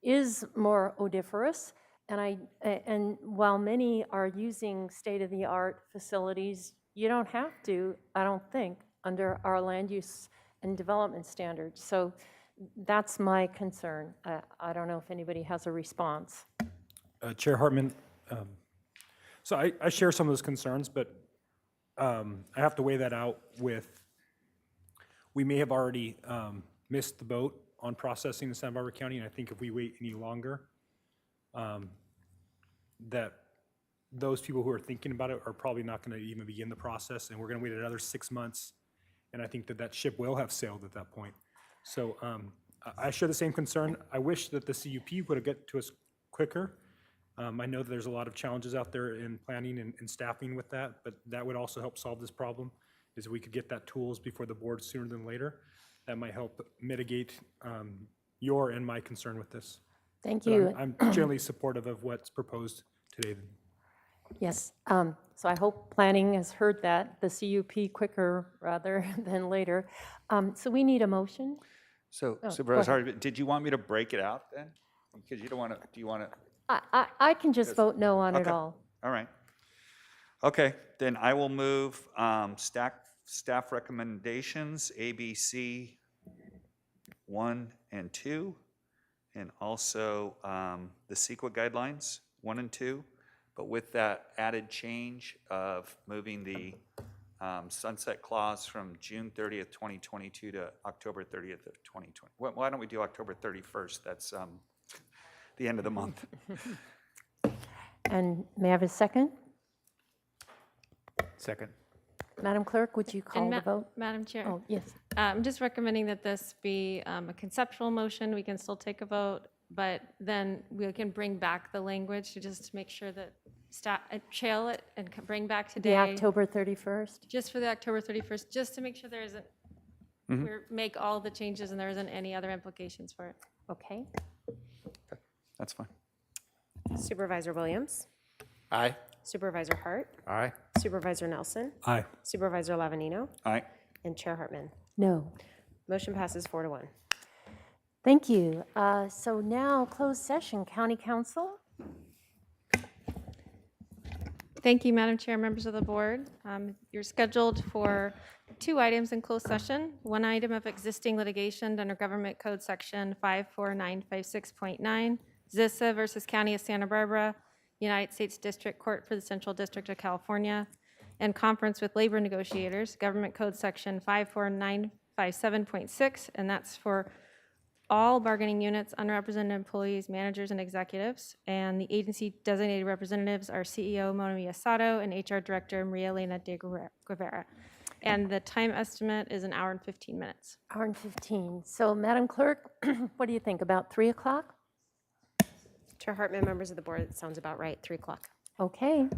S4: is more odoriferous, and while many are using state-of-the-art facilities, you don't have to, I don't think, under our land use and development standards. So that's my concern. I don't know if anybody has a response.
S9: Chair Hartman, so I share some of those concerns, but I have to weigh that out with, we may have already missed the boat on processing in Santa Barbara County, and I think if we wait any longer, that those people who are thinking about it are probably not going to even begin the process, and we're going to wait another 6 months, and I think that that ship will have sailed at that point. So I share the same concern. I wish that the CUP would have get to us quicker. I know that there's a lot of challenges out there in planning and staffing with that, but that would also help solve this problem, is if we could get that tools before the board sooner than later. That might help mitigate your and my concern with this.
S4: Thank
S9: But
S4: you.
S9: I'm generally supportive of what's proposed today.
S4: Yes, so I hope planning has heard that, the CUP quicker rather than later. So we need a motion?
S3: So
S4: Oh,
S3: Supervisor
S4: go ahead.
S3: Hart, did you want me to break it out then? Because you don't want to, do you want to?
S4: I can just vote no on it
S3: Okay.
S4: all.
S3: All right. Okay, then I will move staff recommendations, ABC 1 and 2, and also the CEQA guidelines 1 and 2, but with that added change of moving the sunset clause from June 30th, 2022 to October 30th of 2020. Why don't we do October 31st? That's the end of the month.
S4: And may I have a second?
S15: Second.
S4: Madam Clerk, would you call
S23: And
S4: the vote?
S23: Madam Chair.
S4: Oh, yes.
S23: I'm just recommending that this be a conceptual motion. We can still take a vote, but then we can bring back the language to just make sure that staff, trail it and bring back today.
S4: The October 31st?
S23: Just for the October 31st, just to make sure there isn't, we make all the changes and there isn't any other implications for it.
S4: Okay.
S3: That's fine.
S2: Supervisor Williams,
S5: Aye.
S2: Supervisor Hart,
S15: Aye.
S2: Supervisor Nelson,
S9: Aye.
S2: Supervisor Lavanino,
S3: All right.
S2: and Chair Hartman.
S4: No.
S2: Motion passes 4-1.
S4: Thank you. So now, closed session, County Council?
S23: Thank you, Madam Chair, members of the board. You're scheduled for 2 items in closed session. 1 item of existing litigation under Government Code Section 54956.9, ZISA versus County of Santa Barbara, United States District Court for the Central District of California, and conference with labor negotiators, Government Code Section 54957.6, and that's for all bargaining units, unrepresented employees, managers, and executives. And the agency designated representatives are CEO Mona Miyasato and HR Director Maria Elena de Guevara. And the time estimate is 1 hour and 15 minutes.
S4: Hour and 15. So, Madam Clerk, what do you think, about 3 o'clock?
S2: Chair Hartman, members of the board, it sounds about right, 3 o'clock.
S4: Okay.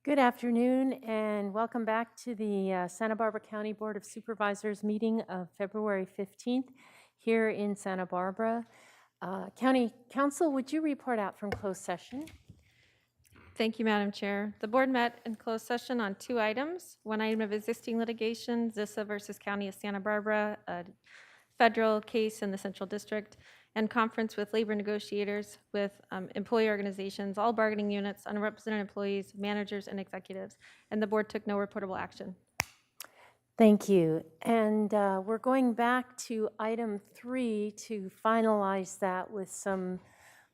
S4: Good afternoon and welcome back to the Santa Barbara County Board of Supervisors meeting of February 15th here in Santa Barbara. County Council, would you report out from closed session?
S23: Thank you, Madam Chair. The board met in closed session on 2 items. One item of existing litigation, Zissa versus County of Santa Barbara, a federal case in the Central District, and conference with labor negotiators with employee organizations, all bargaining units, unrepresented employees, managers, and executives. And the board took no reportable action.
S4: Thank you. And we're going back to item 3 to finalize that with some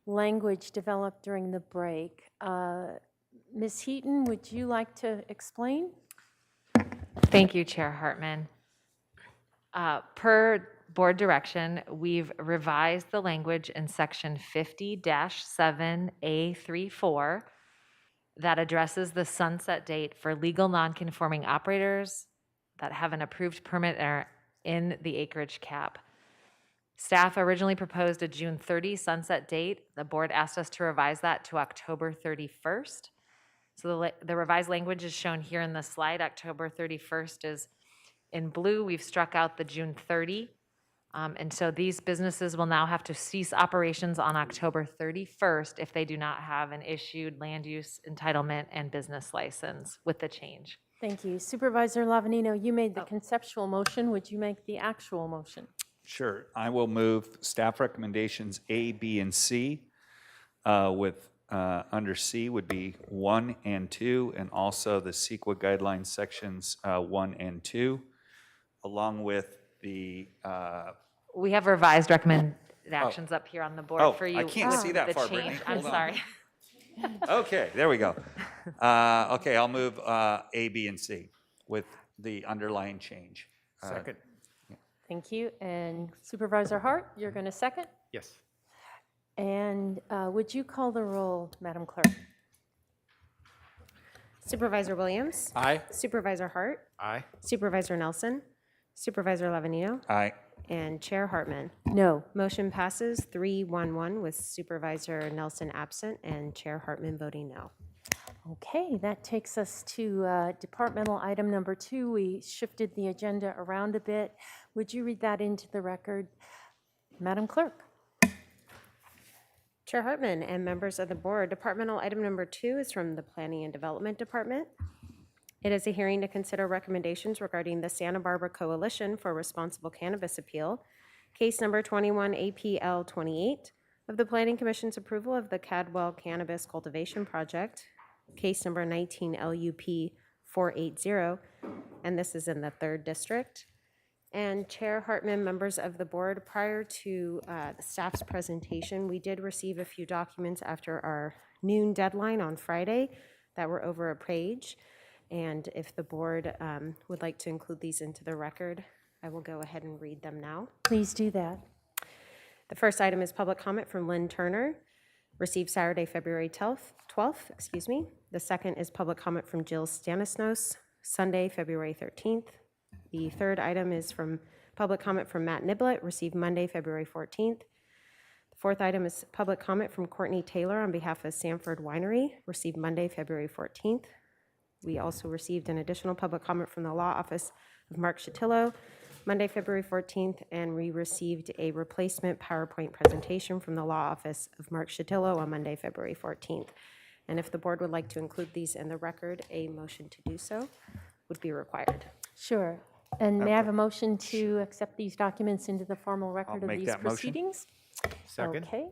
S4: language developed during the break. Ms. Heaton, would you like to explain?
S12: Thank you, Chair Hartman. Per board direction, we've revised the language in section 50-7A34 that addresses the sunset date for legal nonconforming operators that have an approved permit are in the acreage cap. Staff originally proposed a June 30 sunset date. The board asked us to revise that to October 31st. So the revised language is shown here in the slide. October 31st is in blue. We've struck out the June 30. And so these businesses will now have to cease operations on October 31st if they do not have an issued land use entitlement and business license with the change.
S4: Thank you. Supervisor Lavanino, you made the conceptual motion. Would you make the actual motion?
S3: Sure. I will move staff recommendations A, B, and C with under C would be 1 and 2, and also the CEQA guidelines sections 1 and 2, along with the.
S12: We have revised recommended actions up here on the board for you.
S3: I can't see that
S12: the
S3: far,
S12: change.
S3: Brittany.
S12: I'm
S3: Hold on.
S12: sorry.
S3: Okay, there we go. Okay, I'll move A, B, and C with the underlying change.
S15: Second.
S4: Thank you. And Supervisor Hart, you're going to second?
S15: Yes.
S4: And would you call the roll, Madam Clerk?
S2: Supervisor Williams?
S5: Aye.
S2: Supervisor Hart?
S15: Aye.
S2: Supervisor Nelson? Supervisor Lavanino?
S3: Aye.
S2: And Chair Hartman.
S4: No.
S2: Motion passes 3-1-1 with Supervisor Nelson absent and Chair Hartman voting no.
S4: Okay, that takes us to departmental item number 2. We shifted the agenda around a bit. Would you read that into the record, Madam Clerk?
S2: Chair Hartman and members of the board, departmental item number 2 is from the Planning and Development Department. It is a hearing to consider recommendations regarding the Santa Barbara Coalition for Responsible Cannabis Appeal, case number 21 APL 28 of the Planning Commission's approval of the Cadwell Cannabis Cultivation Project, case number 19 LUP 480, and this is in the 3rd District. And Chair Hartman, members of the board, prior to the staff's presentation, we did receive a few documents after our noon deadline on Friday that were over a page. And if the board would like to include these into the record, I will go ahead and read them now.
S4: Please do that.
S2: The first item is public comment from Lynn Turner, received Saturday, February 12th, excuse me. The second is public comment from Jill Stanisnos, Sunday, February 13th. The third item is from public comment from Matt Niblett, received Monday, February 14th. The fourth item is public comment from Courtney Taylor on behalf of Sanford Winery, received Monday, February 14th. We also received an additional public comment from the law office of Mark Shatillo, Monday, February 14th, and we received a replacement PowerPoint presentation from the law office of Mark Shatillo on Monday, February 14th. And if the board would like to include these in the record, a motion to do so would be required.
S4: Sure. And may I have a motion to accept these documents into the formal record of
S3: make
S4: these
S3: that motion.
S4: proceedings?
S15: Second.
S4: Okay.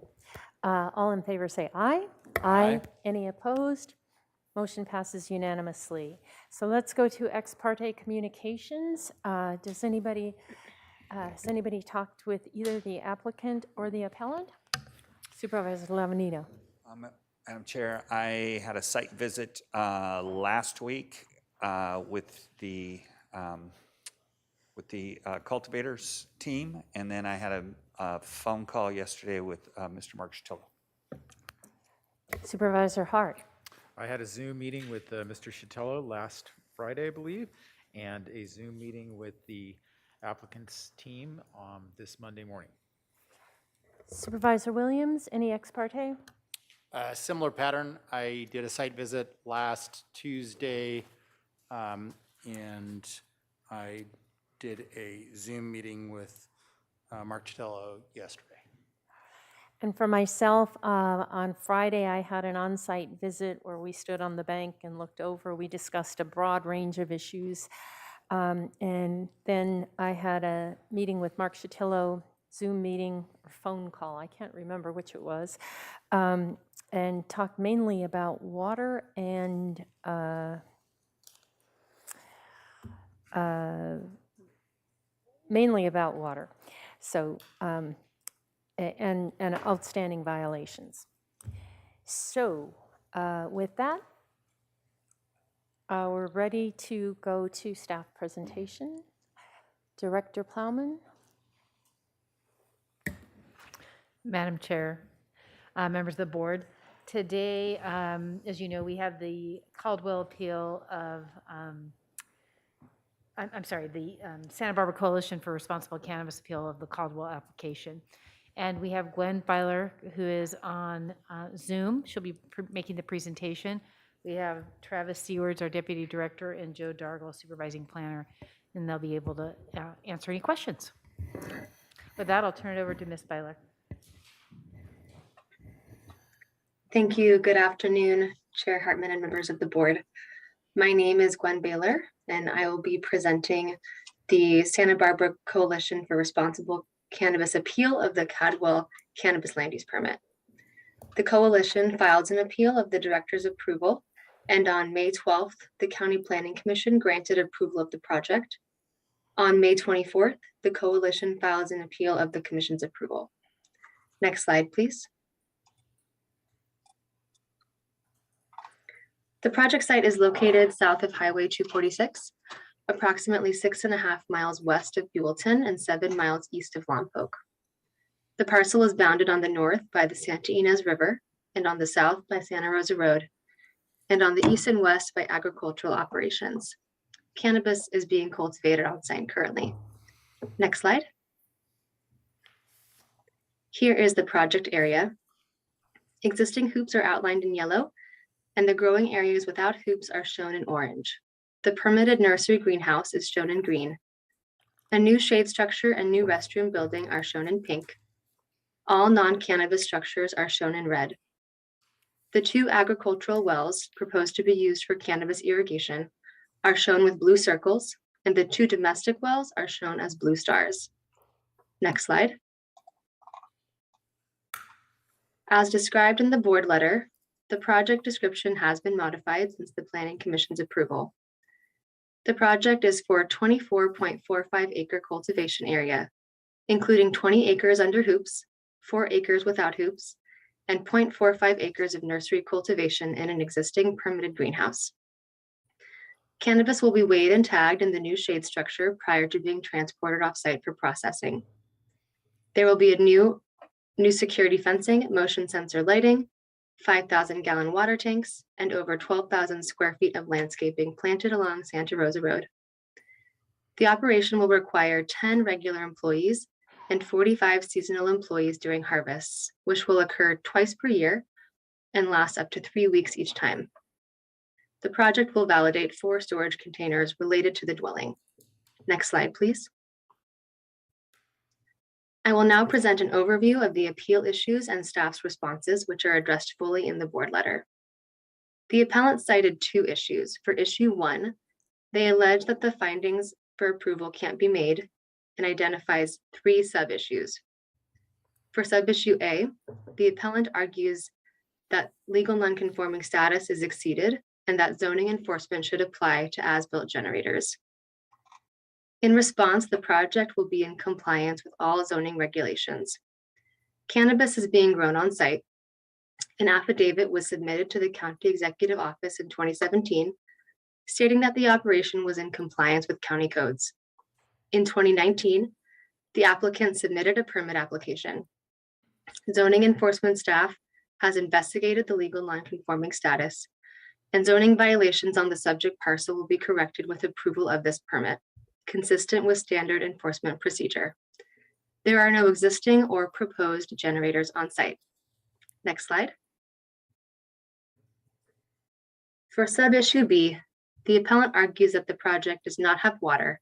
S4: All in favor say aye.
S5: Aye.
S4: Any opposed? Motion passes unanimously. So let's go to ex parte communications. Has anybody talked with either the applicant or the appellant? Supervisor Lavanino.
S3: Madam Chair, I had a site visit last week with the cultivators team, and then I had a phone call yesterday with Mr. Mark Shatillo.
S4: Supervisor Hart.
S15: I had a Zoom meeting with Mr. Shatillo last Friday, I believe, and a Zoom meeting with the applicant's team this Monday morning.
S4: Supervisor Williams, any ex parte?
S5: Similar pattern. I did a site visit last Tuesday, and I did a Zoom meeting with Mark Chitello yesterday.
S4: And for myself, on Friday, I had an on-site visit where we stood on the bank and looked over. We discussed a broad range of issues. And then I had a meeting with Mark Chitello, Zoom meeting or phone call, I can't remember which it was, and talked mainly about water and mainly about water. So, and outstanding violations. So with that, we're ready to go to staff presentation. Director Plowman.
S13: Madam Chair, members of the board, today, as you know, we have the Caldwell appeal of, I'm sorry, the Santa Barbara Coalition for Responsible Cannabis appeal of the Caldwell application. And we have Gwen Byler, who is on Zoom. She'll be making the presentation. We have Travis Sewards, our Deputy Director, and Joe Dargle, Supervising Planner, and they'll be able to answer any questions. With that, I'll turn it over to Ms. Byler.
S1: Thank you. Good afternoon, Chair Hartman and members of the board. My name is Gwen Baylor, and I will be presenting the Santa Barbara Coalition for Responsible Cannabis appeal of the Caldwell Cannabis Land Use Permit. The coalition filed an appeal of the director's approval, and on May 12th, the County Planning Commission granted approval of the project. On May 24th, the coalition files an appeal of the commission's approval. Next slide, please. The project site is located south of Highway 246, approximately 6.5 miles west of Buellton and 7 miles east of Lompoc. The parcel is bounded on the north by the Santa Ynez River and on the south by Santa Rosa Road, and on the east and west by agricultural operations. Cannabis is being cultivated on site currently. Next slide. Here is the project area. Existing hoops are outlined in yellow, and the growing areas without hoops are shown in orange. The permitted nursery greenhouse is shown in green. A new shade structure and new restroom building are shown in pink. All non-cannabis structures are shown in red. The 2 agricultural wells proposed to be used for cannabis irrigation are shown with blue circles, and the 2 domestic wells are shown as blue stars. Next slide. As described in the board letter, the project description has been modified since the Planning Commission's approval. The project is for a 24.45 acre cultivation area, including 20 acres under hoops, 4 acres without hoops, and 0.45 acres of nursery cultivation in an existing permitted greenhouse. Cannabis will be weighed and tagged in the new shade structure prior to being transported off-site for processing. There will be a new security fencing, motion sensor lighting, 5,000-gallon water tanks, and over 12,000 square feet of landscaping planted along Santa Rosa Road. The operation will require 10 regular employees and 45 seasonal employees during harvests, which will occur twice per year and last up to 3 weeks each time. The project will validate 4 storage containers related to the dwelling. Next slide, please. I will now present an overview of the appeal issues and staff's responses, which are addressed fully in the board letter. The appellant cited 2 issues. For issue 1, they allege that the findings for approval can't be made and identifies 3 sub-issues. For sub-issue A, the appellant argues that legal nonconforming status is exceeded and that zoning enforcement should apply to as-built generators. In response, the project will be in compliance with all zoning regulations. Cannabis is being grown on site. An affidavit was submitted to the County Executive Office in 2017, stating that the operation was in compliance with county codes. In 2019, the applicant submitted a permit application. Zoning enforcement staff has investigated the legal nonconforming status, and zoning violations on the subject parcel will be corrected with approval of this permit, consistent with standard enforcement procedure. There are no existing or proposed generators on site. Next slide. For sub-issue B, the appellant argues that the project does not have water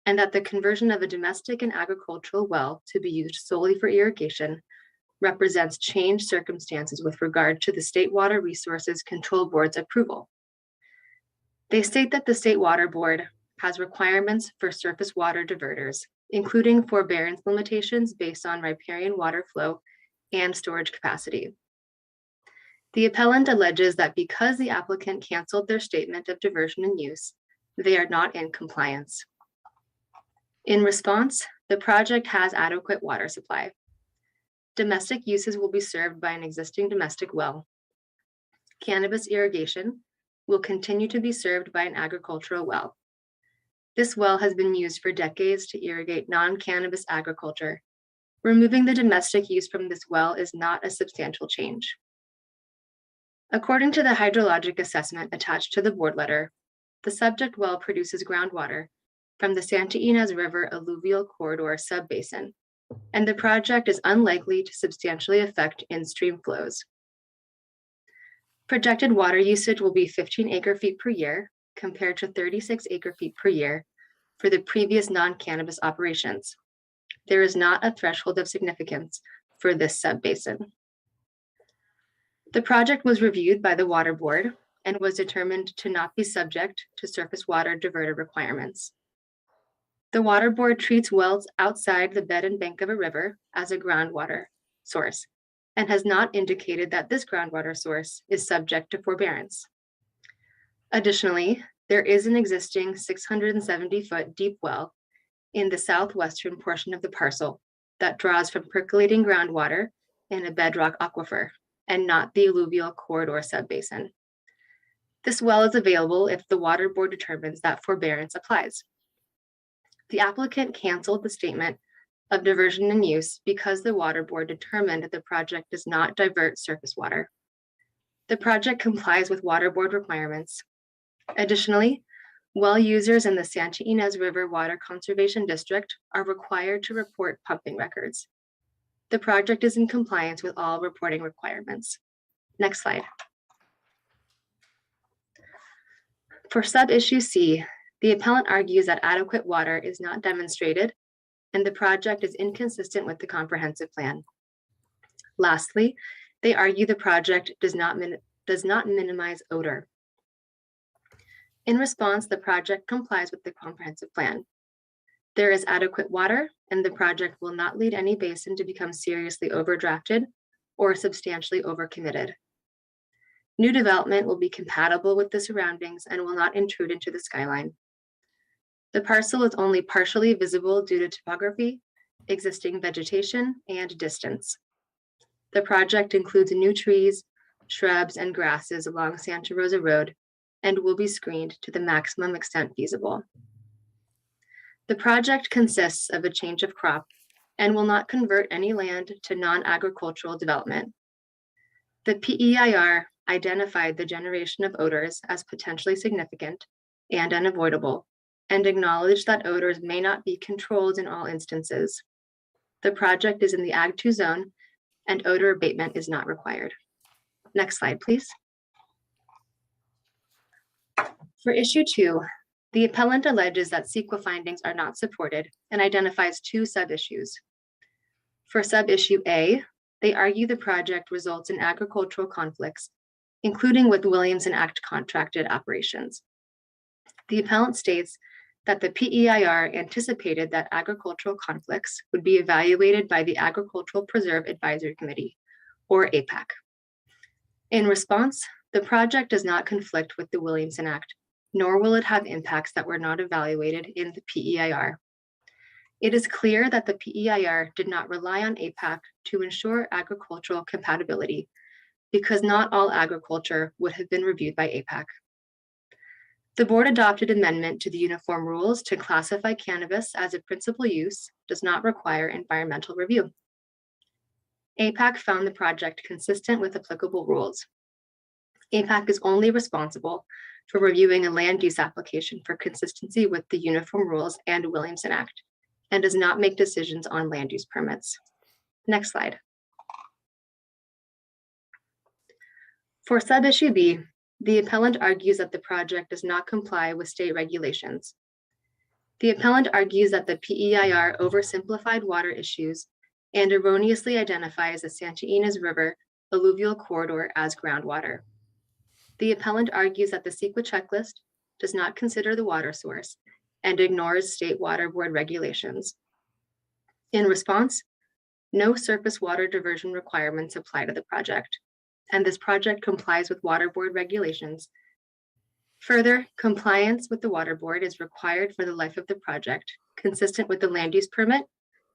S1: and that the conversion of a domestic and agricultural well to be used solely for irrigation represents changed circumstances with regard to the State Water Resources Control Board's approval. They state that the State Water Board has requirements for surface water diverters, including forbearance limitations based on riparian water flow and storage capacity. The appellant alleges that because the applicant canceled their statement of diversion and use, they are not in compliance. In response, the project has adequate water supply. Domestic uses will be served by an existing domestic well. Cannabis irrigation will continue to be served by an agricultural well. This well has been used for decades to irrigate non-cannabis agriculture. Removing the domestic use from this well is not a substantial change. According to the hydrologic assessment attached to the board letter, the subject well produces groundwater from the Santa Ynez River alluvial corridor subbasin, and the project is unlikely to substantially affect in-stream flows. Projected water usage will be 15 acre-feet per year compared to 36 acre-feet per year for the previous non-cannabis operations. There is not a threshold of significance for this subbasin. The project was reviewed by the Water Board and was determined to not be subject to surface water diverter requirements. The Water Board treats wells outside the bed and bank of a river as a groundwater source and has not indicated that this groundwater source is subject to forbearance. Additionally, there is an existing 670-foot deep well in the southwestern portion of the parcel that draws from percolating groundwater in a bedrock aquifer and not the alluvial corridor subbasin. This well is available if the Water Board determines that forbearance applies. The applicant canceled the statement of diversion and use because the Water Board determined that the project does not divert surface water. The project complies with Water Board requirements. Additionally, well users in the Santa Ynez River Water Conservation District are required to report pumping records. The project is in compliance with all reporting requirements. Next slide. For sub-issue C, the appellant argues that adequate water is not demonstrated and the project is inconsistent with the comprehensive plan. Lastly, they argue the project does not minimize odor. In response, the project complies with the comprehensive plan. There is adequate water, and the project will not lead any basin to become seriously overdrafted or substantially overcommitted. New development will be compatible with the surroundings and will not intrude into the skyline. The parcel is only partially visible due to topography, existing vegetation, and distance. The project includes new trees, shrubs, and grasses along Santa Rosa Road and will be screened to the maximum extent feasible. The project consists of a change of crop and will not convert any land to non-agricultural development. The PEIR identified the generation of odors as potentially significant and unavoidable, and acknowledged that odors may not be controlled in all instances. The project is in the Ag 2 zone, and odor abatement is not required. Next slide, please. For issue 2, the appellant alleges that CEQA findings are not supported and identifies 2 sub-issues. For sub-issue A, they argue the project results in agricultural conflicts, including with Williamson Act contracted operations. The appellant states that the PEIR anticipated that agricultural conflicts would be evaluated by the Agricultural Preserve Advisory Committee, or APAC. In response, the project does not conflict with the Williamson Act, nor will it have impacts that were not evaluated in the PEIR. It is clear that the PEIR did not rely on APAC to ensure agricultural compatibility, because not all agriculture would have been reviewed by APAC. The board adopted amendment to the uniform rules to classify cannabis as a principal use does not require environmental review. APAC found the project consistent with applicable rules. APAC is only responsible for reviewing a land use application for consistency with the uniform rules and Williamson Act, and does not make decisions on land use permits. Next slide. For sub-issue B, The appellant argues that the project does not comply with state regulations. The appellant argues that the PEIR oversimplified water issues and erroneously identifies the Santa Ynez River alluvial corridor as groundwater. The appellant argues that the CEQA checklist does not consider the water source and ignores state water board regulations. In response, no surface water diversion requirements apply to the project, and this project complies with water board regulations. Further, compliance with the water board is required for the life of the project, consistent with the land use permit,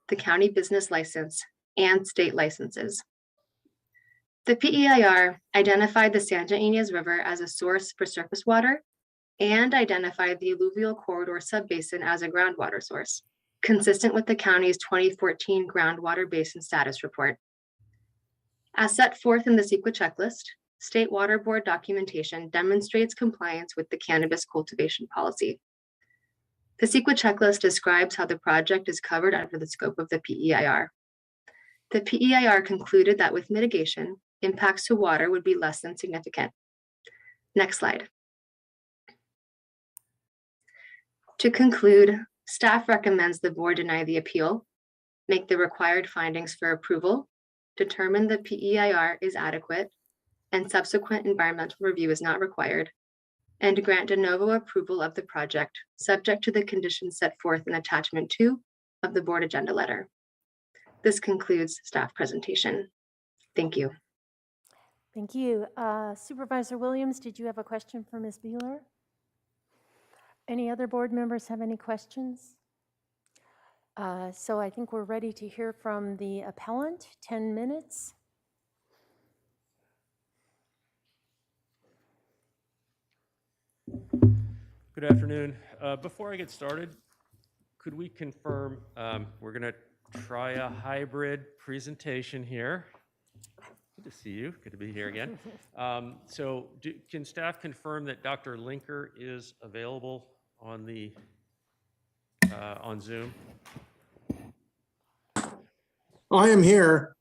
S1: the county business license, and state licenses. The PEIR identified the Santa Ynez River as a source for surface water and identified the alluvial corridor subbasin as a groundwater source, consistent with the county's 2014 groundwater basin status report. As set forth in the CEQA checklist, state water board documentation demonstrates compliance with the cannabis cultivation policy. The CEQA checklist describes how the project is covered under the scope of the PEIR. The PEIR concluded that with mitigation, impacts to water would be less than significant. Next slide. To conclude, staff recommends the board deny the appeal, make the required findings for approval, determine the PEIR is adequate, and subsequent environmental review is not required, and grant de novo approval of the project, subject to the conditions set forth in attachment 2 of the board agenda letter. This concludes staff presentation. Thank you.
S4: Thank you. Supervisor Williams, did you have a question for Ms. Beeler? Any other board members have any questions? So I think we're ready to hear from the appellant. 10 minutes.
S8: Good afternoon. Before I get started, could we confirm we're going to try a hybrid presentation here? Good to see you. Good to be here again. Can staff confirm that Dr. Linker is available on the on Zoom?
S19: I am here.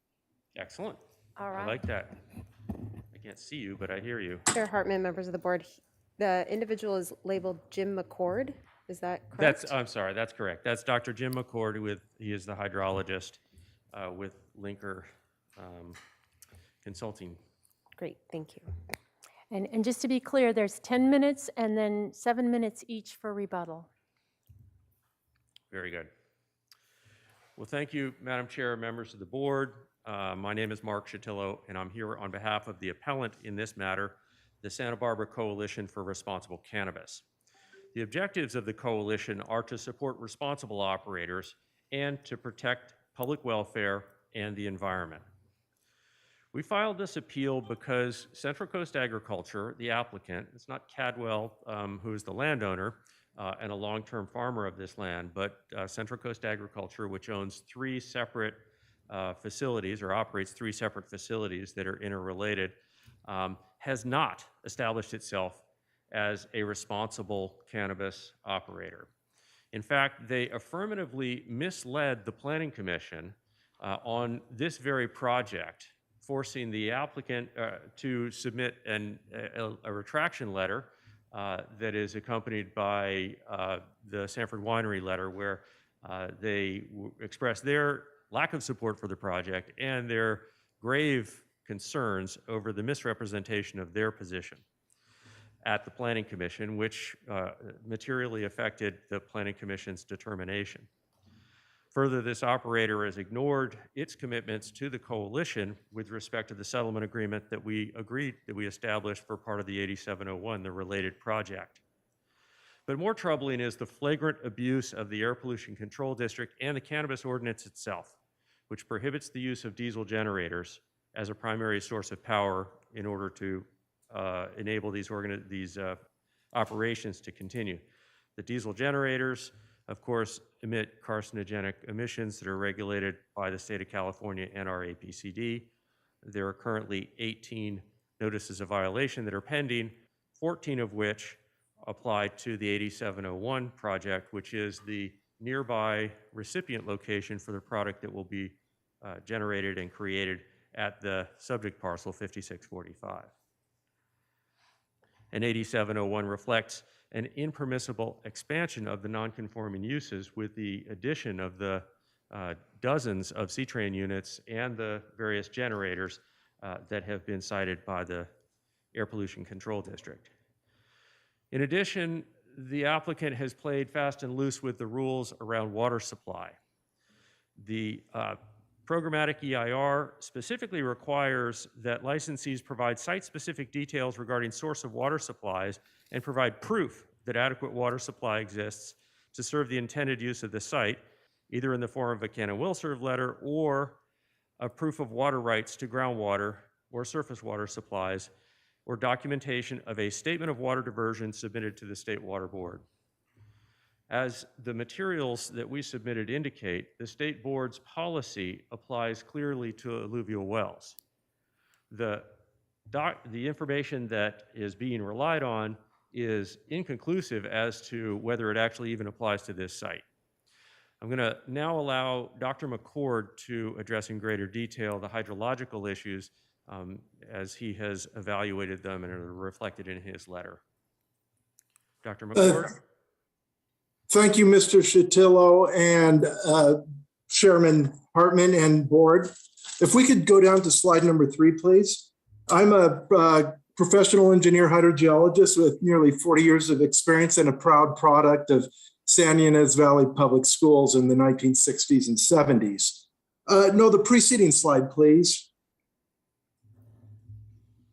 S8: Excellent.
S4: All right.
S8: I like that. I can't see you, but I hear you.
S2: Chair Hartman, members of the board, the individual is labeled Jim McCord. Is that correct?
S8: I'm sorry, that's correct. That's Dr. Jim McCord. He is the hydrologist with Linker Consulting.
S2: Great, thank you.
S4: And just to be clear, there's 10 minutes and then 7 minutes each for rebuttal.
S8: Very good. Well, thank you, Madam Chair, members of the board. My name is Mark Chatillo, and I'm here on behalf of the appellant in this matter, the Santa Barbara Coalition for Responsible Cannabis. The objectives of the coalition are to support responsible operators and to protect public welfare and the environment. We filed this appeal because Central Coast Agriculture, the applicant, it's not Cadwell, who is the landowner and a long-term farmer of this land, but Central Coast Agriculture, which owns 3 separate facilities or operates 3 separate facilities that are interrelated, has not established itself as a responsible cannabis operator. In fact, they affirmatively misled the Planning Commission on this very project, forcing the applicant to submit a retraction letter that is accompanied by the Sanford Winery letter, where they express their lack of support for the project and their grave concerns over the misrepresentation of their position at the Planning Commission, which materially affected the Planning Commission's determination. Further, this operator has ignored its commitments to the coalition with respect to the settlement agreement that we agreed that we established for part of the 8701, the related project. But more troubling is the flagrant abuse of the Air Pollution Control District and the cannabis ordinance itself, which prohibits the use of diesel generators as a primary source of power in order to enable these operations to continue. The diesel generators, of course, emit carcinogenic emissions that are regulated by the state of California and our APCD. There are currently 18 notices of violation that are pending, 14 of which apply to the 8701 project, which is the nearby recipient location for the product that will be generated and created at the subject parcel 5645. and 8701 reflects an impermissible expansion of the non-conforming uses with the addition of the dozens of C-train units and the various generators that have been cited by the Air Pollution Control District. In addition, the applicant has played fast and loose with the rules around water supply. The programmatic EIR specifically requires that licensees provide site-specific details regarding source of water supplies and provide proof that adequate water supply exists to serve the intended use of the site, either in the form of a can and will serve letter or a proof of water rights to groundwater or surface water supplies, or documentation of a statement of water diversion submitted to the State Water Board. As the materials that we submitted indicate, the State Board's policy applies clearly to alluvial wells. The information that is being relied on is inconclusive as to whether it actually even applies to this site. I'm going to now allow Dr. McCord to address in greater detail the hydrological issues as he has evaluated them and are reflected in his letter. Dr. McCord?
S10: Thank you, Mr. Shatillo and Chairman Hartman and board. If we could go down to slide number 3, please. I'm a professional engineer hydrogeologist with nearly 40 years of experience and a proud product of San Ynez Valley Public Schools in the 1960s and 70s. No, the preceding slide, please.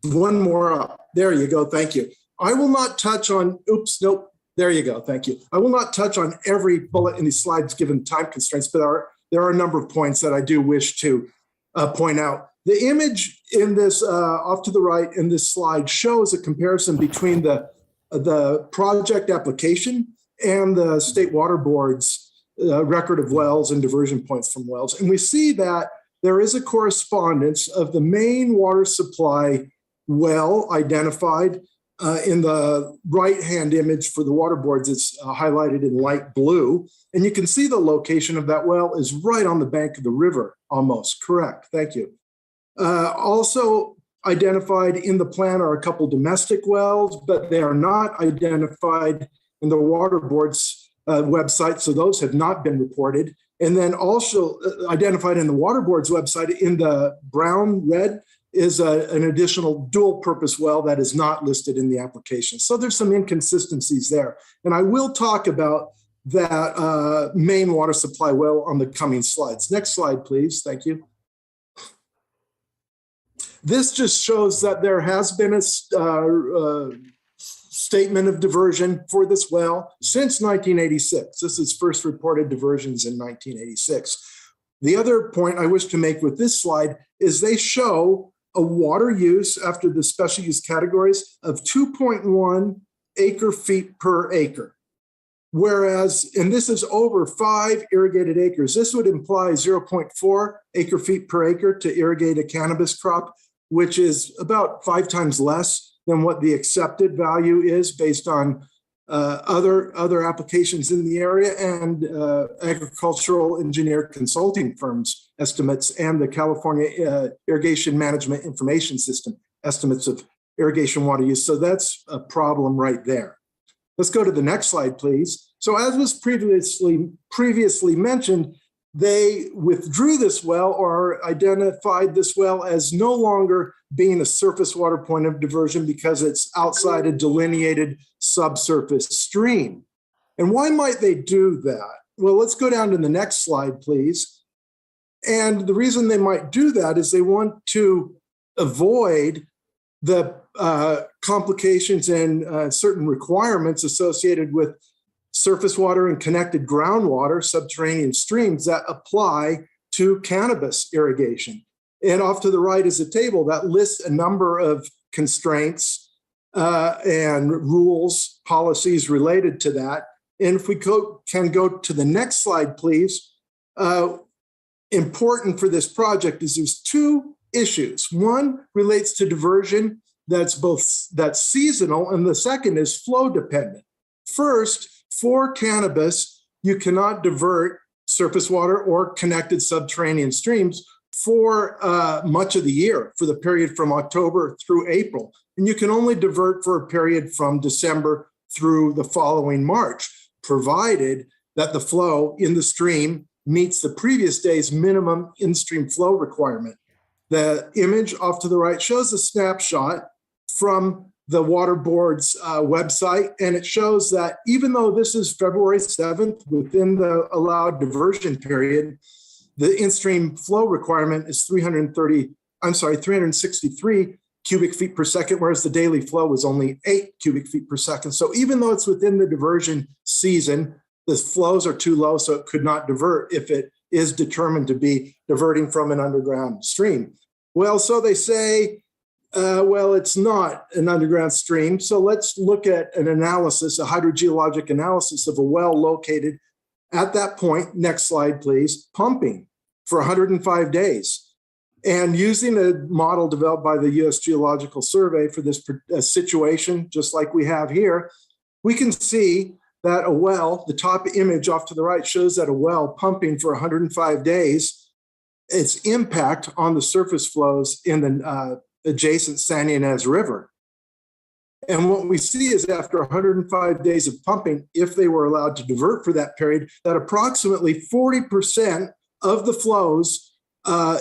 S10: One more up. There you go. Thank you. I will not touch on, oops, nope. There you go. Thank you. I will not touch on every bullet in these slides given time constraints, but there are a number of points that I do wish to point out. The image in this, off to the right in this slide, shows a comparison between the project application and the State Water Board's record of wells and diversion points from wells. And we see that there is a correspondence of the main water supply well identified in the right-hand image for the water boards. It's highlighted in light blue. And you can see the location of that well is right on the bank of the river, almost. Correct. Thank you. Also identified in the plan are a couple domestic wells, but they are not identified in the water board's website, so those have not been reported. And then also identified in the water board's website in the brown red is an additional dual purpose well that is not listed in the application. So there's some inconsistencies there. And I will talk about that main water supply well on the coming slides. Next slide, please. Thank you. This just shows that there has been a statement of diversion for this well since 1986. This is first reported diversions in 1986. The other point I wish to make with this slide is they show a water use after the special use categories of 2.1 acre feet per acre. Whereas, and this is over 5 irrigated acres, this would imply 0.4 acre feet per acre to irrigate a cannabis crop, which is about 5 times less than what the accepted value is based on other applications in the area and agricultural engineer consulting firms estimates and the California Irrigation Management Information System estimates of irrigation water use. So that's a problem right there. Let's go to the next slide, please. So as was previously mentioned, they withdrew this well or identified this well as no longer being a surface water point of diversion because it's outside a delineated subsurface stream. And why might they do that? Well, let's go down to the next slide, please. And the reason they might do that is they want to avoid the complications and certain requirements associated with surface water and connected groundwater, subterranean streams that apply to cannabis irrigation. And off to the right is a table that lists a number of constraints and rules, policies related to that. And if we can go to the next slide, please. Important for this project is there's 2 issues. One relates to diversion that's seasonal, and the second is flow dependent. First, for cannabis, you cannot divert surface water or connected subterranean streams for much of the year, for the period from October through April. and you can only divert for a period from December through the following March, provided that the flow in the stream meets the previous day's minimum in-stream flow requirement. The image off to the right shows a snapshot from the Water Board's website, and it shows that even though this is February 7th within the allowed diversion period, the in-stream flow requirement is 363 cubic feet per second, whereas the daily flow was only 8 cubic feet per second. So even though it's within the diversion season, the flows are too low, so it could not divert if it is determined to be diverting from an underground stream. Well, so they say, well, it's not an underground stream. So let's look at an analysis, a hydrogeologic analysis of a well located at that point. Next slide, please. Pumping for 105 days. And using a model developed by the U.S. Geological Survey for this situation, just like we have here, we can see that a well, the top image off to the right shows that a well pumping for 105 days, its impact on the surface flows in the adjacent San Ynez River. And what we see is after 105 days of pumping, if they were allowed to divert for that period, that approximately 40% of the flows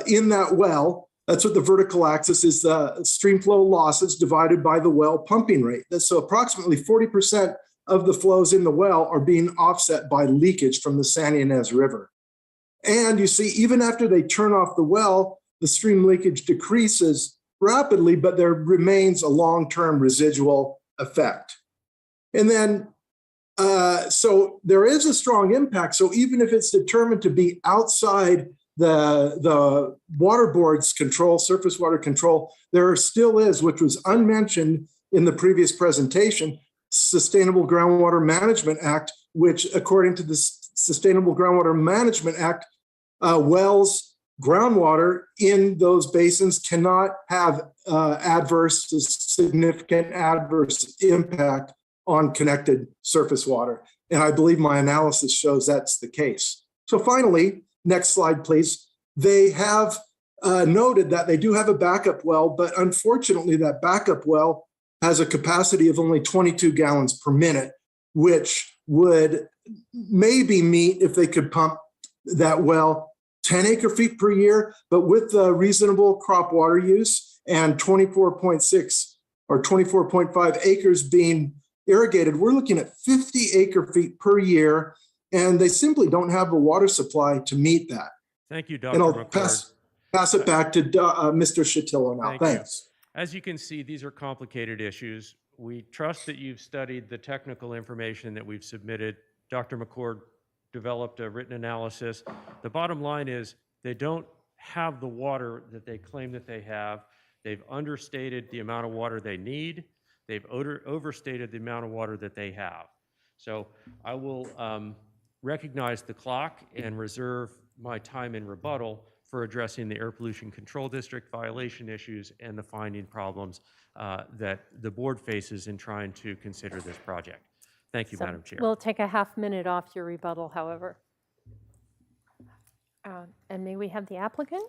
S10: in that well, that's what the vertical axis is, the stream flow losses divided by the well pumping rate. So approximately 40% of the flows in the well are being offset by leakage from the San Ynez River. And you see, even after they turn off the well, the stream leakage decreases rapidly, but there remains a long-term residual effect. And then, so there is a strong impact. So even if it's determined to be outside the water board's control, surface water control, there still is, which was unmentioned in the previous presentation, Sustainable Groundwater Management Act, which according to the Sustainable Groundwater Management Act, wells, groundwater in those basins cannot have significant adverse impact on connected surface water. And I believe my analysis shows that's the case. So finally, next slide, please. They have noted that they do have a backup well, but unfortunately that backup well has a capacity of only 22 gallons per minute, which would maybe meet, if they could pump that well, 10 acre feet per year, but with the reasonable crop water use and 24.6 or 24.5 acres being irrigated, we're looking at 50 acre feet per year, and they simply don't have a water supply to meet that.
S8: Thank you, Dr.
S10: And I'll
S8: McCord.
S10: pass it back to Mr. Shatillo now.
S8: Thank you.
S10: Thanks.
S8: As you can see, these are complicated issues. We trust that you've studied the technical information that we've submitted. Dr. McCord developed a written analysis. The bottom line is they don't have the water that they claim that they have. They've understated the amount of water they need. They've overstated the amount of water that they have. So I will recognize the clock and reserve my time in rebuttal for addressing the Air Pollution Control District violation issues and the finding problems that the board faces in trying to consider this project. Thank you, Madam Chair.
S4: We'll take a half minute off your rebuttal, however. And may we have the applicant?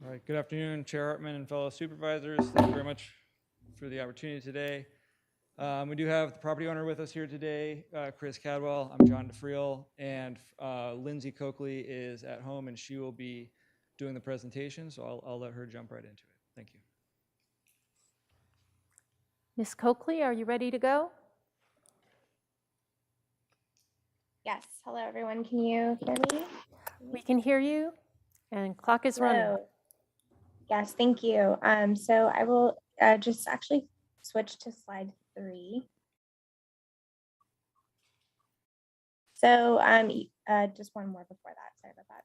S14: All right, good afternoon, Chair Hartman and fellow supervisors. Thank you very much for the opportunity today. We do have the property owner with us here today, Chris Cadwell. I'm John DeFriel, and Lindsay Coakley is at home, and she will be doing the presentation, so I'll let her jump right into it. Thank you.
S4: Ms. Coakley, are you ready to go?
S20: Yes. Hello, everyone. Can you hear me?
S4: We can hear you, and clock is running.
S20: Hello. Yes, thank you. So I will just actually switch to slide 3. So just one more before that. Sorry about that.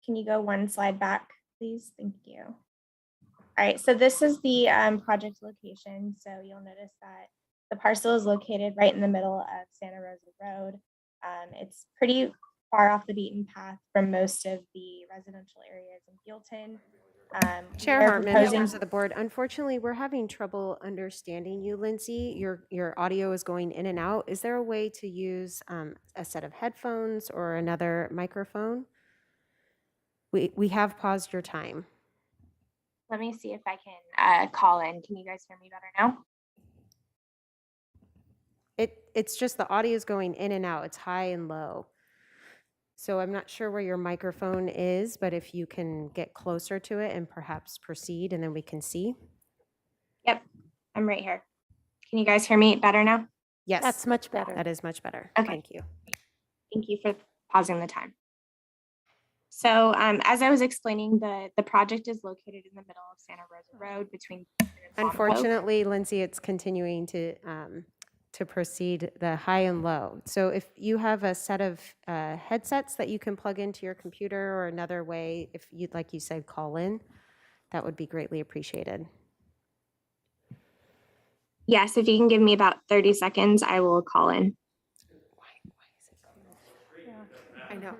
S20: Can you go one slide back, please? Thank you. All right, so this is the project location. So you'll notice that the parcel is located right in the middle of Santa Rosa Road. It's pretty far off the beaten path from most of the residential areas in Buellton.
S2: Chair
S20: we are
S2: Hartman,
S20: proposing-
S2: members of the board, unfortunately, we're having trouble understanding you, Lindsay. Your audio is going in and out. Is there a way to use a set of headphones or another microphone? We have paused your time.
S20: Let me see if I can call in. Can you guys hear me better now?
S2: It's just the audio is going in and out. It's high and low. So I'm not sure where your microphone is, but if you can get closer to it and perhaps proceed, and then we can see.
S20: Yep, I'm right here. Can you guys hear me better now?
S2: Yes.
S4: That's much better.
S2: That is much better.
S20: Okay.
S2: Thank you.
S20: Thank you for pausing the time. So as I was explaining, the project is located in the middle of Santa Rosa Road between.
S2: Unfortunately, Lindsay, it's continuing to proceed the high and low. So if you have a set of headsets that you can plug into your computer or another way, if you'd, like you said, call in, that would be greatly appreciated.
S20: Yes, if you can give me about 30 seconds, I will call in.
S2: I know.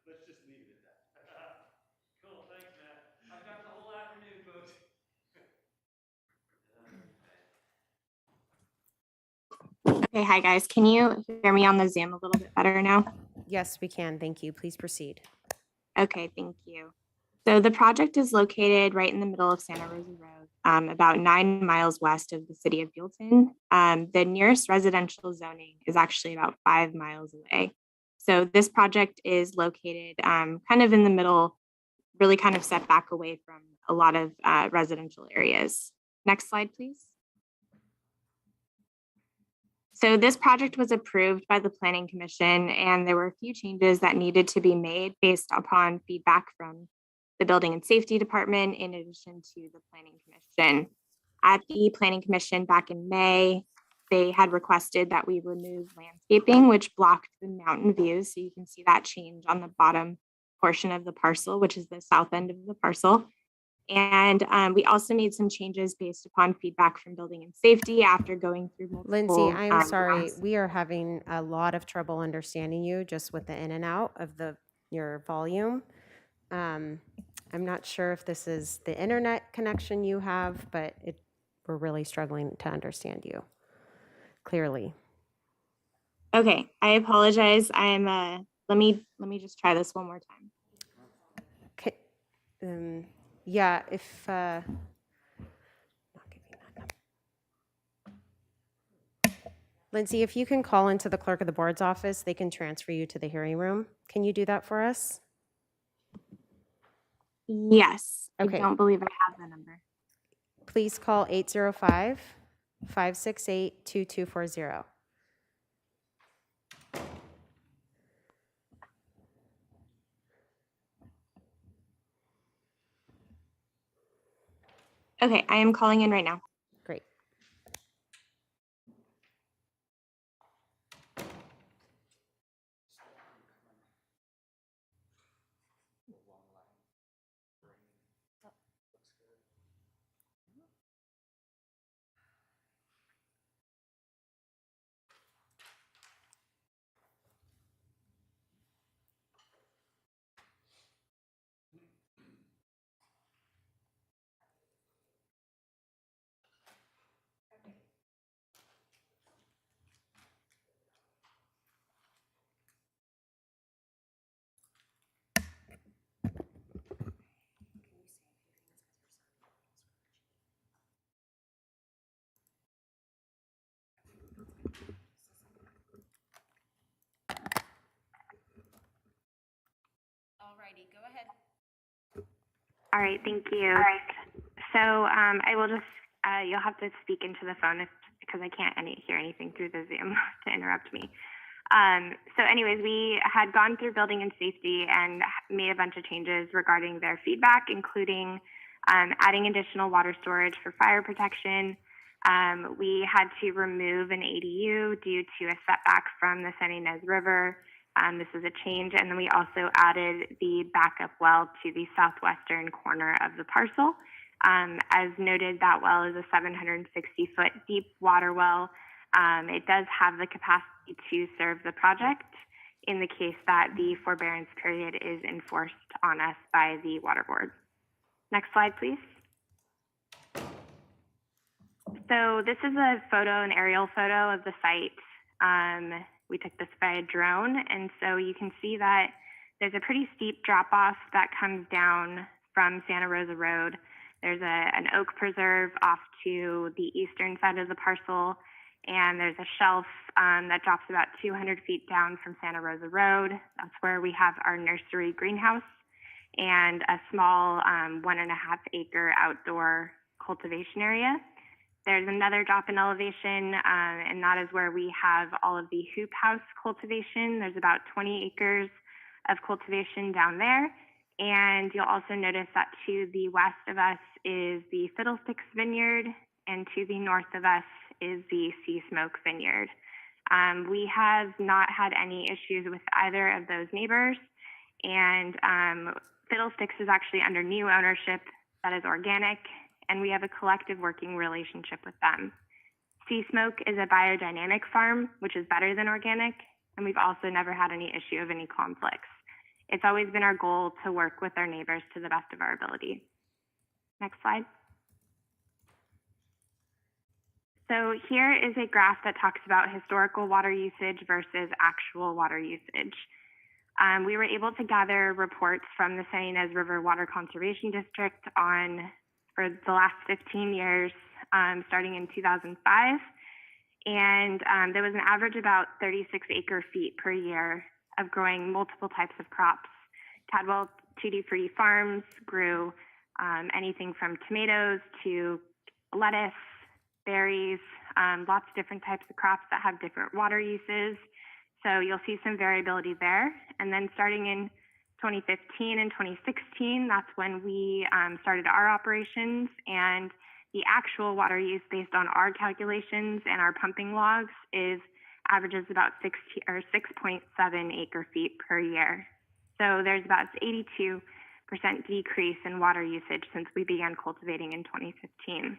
S8: Let's just leave it at that. Cool, thanks, Matt. I've got the whole afternoon, folks.
S20: Okay, hi guys. Can you hear me on the Zoom a little bit better now?
S2: Yes, we can. Thank you. Please proceed.
S20: Okay, thank you. So the project is located right in the middle of Santa Rosa Road, about 9 miles west of the city of Buellton. The nearest residential zoning is actually about 5 miles away. So this project is located kind of in the middle, really kind of set back away from a lot of residential areas. Next slide, please. So this project was approved by the Planning Commission, and there were a few changes that needed to be made based upon feedback from the Building and Safety Department, in addition to the Planning Commission. At the Planning Commission back in May, they had requested that we remove landscaping, which blocked the mountain views. So you can see that change on the bottom portion of the parcel, which is the south end of the parcel. And we also made some changes based upon feedback from Building and Safety after going through multiple.
S2: Lindsay, I'm sorry.
S20: rounds.
S2: We are having a lot of trouble understanding you just with the in and out of your volume. I'm not sure if this is the internet connection you have, but we're really struggling to understand you clearly.
S20: Okay, I apologize. Let me just try this one more time.
S2: Okay. Yeah, if not giving that number. Lindsay, if you can call into the clerk of the board's office, they can transfer you to the hearing room. Can you do that for us?
S20: Yes,
S2: Okay.
S20: I don't believe I have the number.
S2: Please call 805-568-2240.
S20: Okay, I am calling in right now.
S2: Great. Alrighty, go ahead.
S20: All right, thank you. So I will just, you'll have to speak into the phone because I can't hear anything through the Zoom to interrupt me. So anyways, we had gone through building and safety and made a bunch of changes regarding their feedback, including adding additional water storage for fire protection. We had to remove an ADU due to a setback from the San Ynez River. This is a change. And then we also added the backup well to the southwestern corner of the parcel. As noted, that well is a 760-foot deep water well. It does have the capacity to serve the project in the case that the forbearance period is enforced on us by the water board. Next slide, please. So this is a photo, an aerial photo of the site. We took this by a drone, and so you can see that there's a pretty steep drop-off that comes down from Santa Rosa Road. There's an oak preserve off to the eastern side of the parcel, and there's a shelf that drops about 200 feet down from Santa Rosa Road. That's where we have our nursery greenhouse and a small 1.5 acre outdoor cultivation area. There's another drop in elevation, and that is where we have all of the hoop house cultivation. There's about 20 acres of cultivation down there. And you'll also notice that to the west of us is the Fiddlesticks Vineyard, and to the north of us is the Sea Smoke Vineyard. We have not had any issues with either of those neighbors, and Fiddlesticks is actually under new ownership that is organic, and we have a collective working relationship with them. Sea Smoke is a biodynamic farm, which is better than organic, and we've also never had any issue of any conflicts. It's always been our goal to work with our neighbors to the best of our ability. Next slide. So here is a graph that talks about historical water usage versus actual water usage. We were able to gather reports from the San Ynez River Water Conservation District for the last 15 years, starting in 2005. And there was an average about 36 acre feet per year of growing multiple types of crops. Cadwell Tutti Frutti Farms grew anything from tomatoes to lettuce, berries, lots of different types of crops that have different water uses. So you'll see some variability there. And then starting in 2015 and 2016, that's when we started our operations, and the actual water use based on our calculations and our pumping logs averages about 6.7 acre feet per year. So there's about 82% decrease in water usage since we began cultivating in 2015.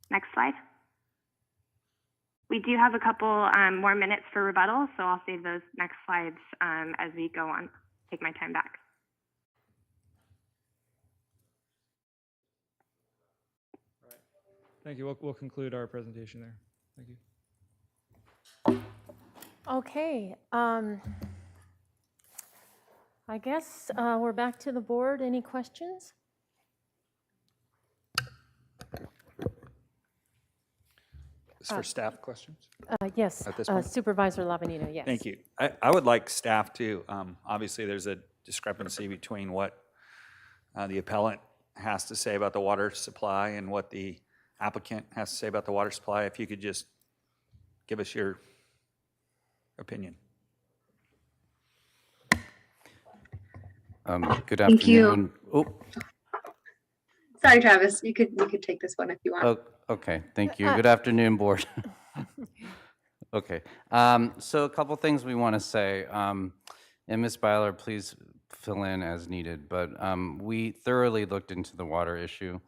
S20: Next slide. We do have a couple more minutes for rebuttal, so I'll save those next slides as we go on. Take my time back.
S14: Thank you. We'll conclude our presentation there. Thank you.
S4: Okay. I guess we're back to the board. Any questions?
S3: Is for staff questions?
S4: Yes,
S3: At this point?
S4: Supervisor Lavanino, yes.
S3: Thank you. I would like staff to, obviously, there's a discrepancy between what the appellant has to say about the water supply and what the applicant has to say about the water supply. If you could just give us your opinion.
S16: Good
S1: Thank you.
S16: afternoon. Oh,
S1: Sorry, Travis, you could take this one if you want.
S16: okay, thank you. Good afternoon, board. Okay, so a couple things we want to say, and Ms. Byler, please fill in as needed, but we thoroughly looked into the water issue.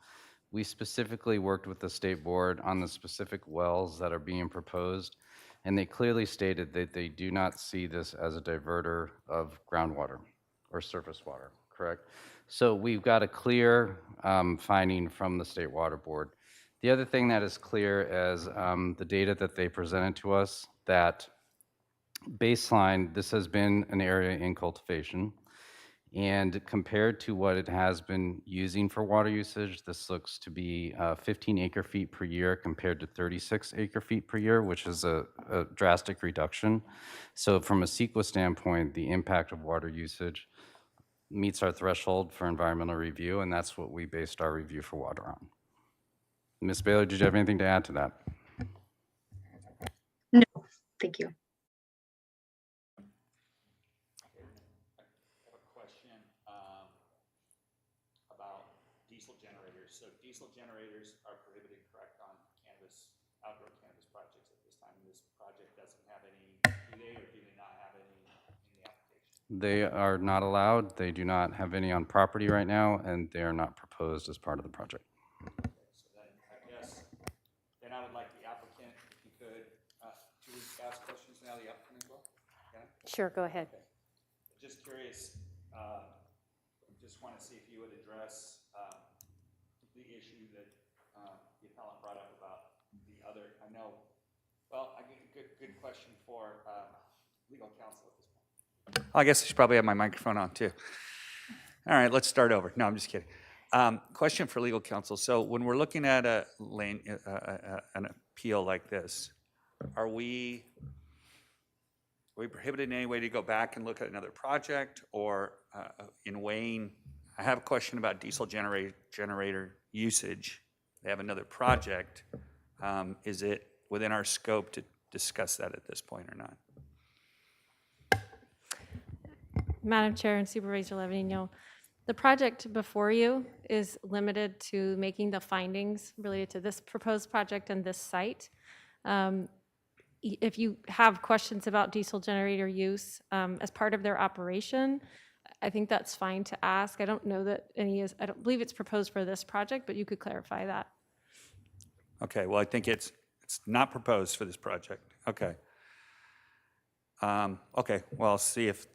S16: We specifically worked with the state board on the specific wells that are being proposed, and they clearly stated that they do not see this as a diverter of groundwater or surface water, correct? So we've got a clear finding from the State Water Board. The other thing that is clear is the data that they presented to us, that baseline, this has been an area in cultivation, And compared to what it has been using for water usage, this looks to be 15 acre feet per year compared to 36 acre feet per year, which is a drastic reduction. So from a CEQA standpoint, the impact of water usage meets our threshold for environmental review, and that's what we based our review for water on. Ms. Baylor, did you have anything to add to that?
S1: No, thank you.
S3: About diesel generators. So diesel generators are prohibited, correct, on cannabis, outdoor cannabis projects at this time. This project doesn't have any, do they or do they not have any in the application?
S16: They are not allowed. They do not have any on property right now, and they are not proposed as part of the project.
S3: So then, I guess, then I would like the applicant, if you could, should we ask questions now, the applicant as well? Can I?
S4: Sure, go ahead.
S3: Okay. Just curious, just want to see if you would address the issue that the appellant brought up about the other, I know, well, I get a good question for legal counsel at this point. I guess I should probably have my microphone on too. All right, let's start over. No, I'm just kidding. Question for legal counsel. So when we're looking at an appeal like this, are we prohibited in any way to go back and look at another project, or in weighing, I have a question about diesel generator usage. They have another project. Is it within our scope to discuss that at this point or not?
S23: Madam Chair and Supervisor Levinino, the project before you is limited to making the findings related to this proposed project and this site. If you have questions about diesel generator use as part of their operation, I think that's fine to ask. I don't know that any is, I don't believe it's proposed for this project, but you could clarify that.
S3: Okay, well, I think it's not proposed for this project. Okay. Okay, well, I'll see if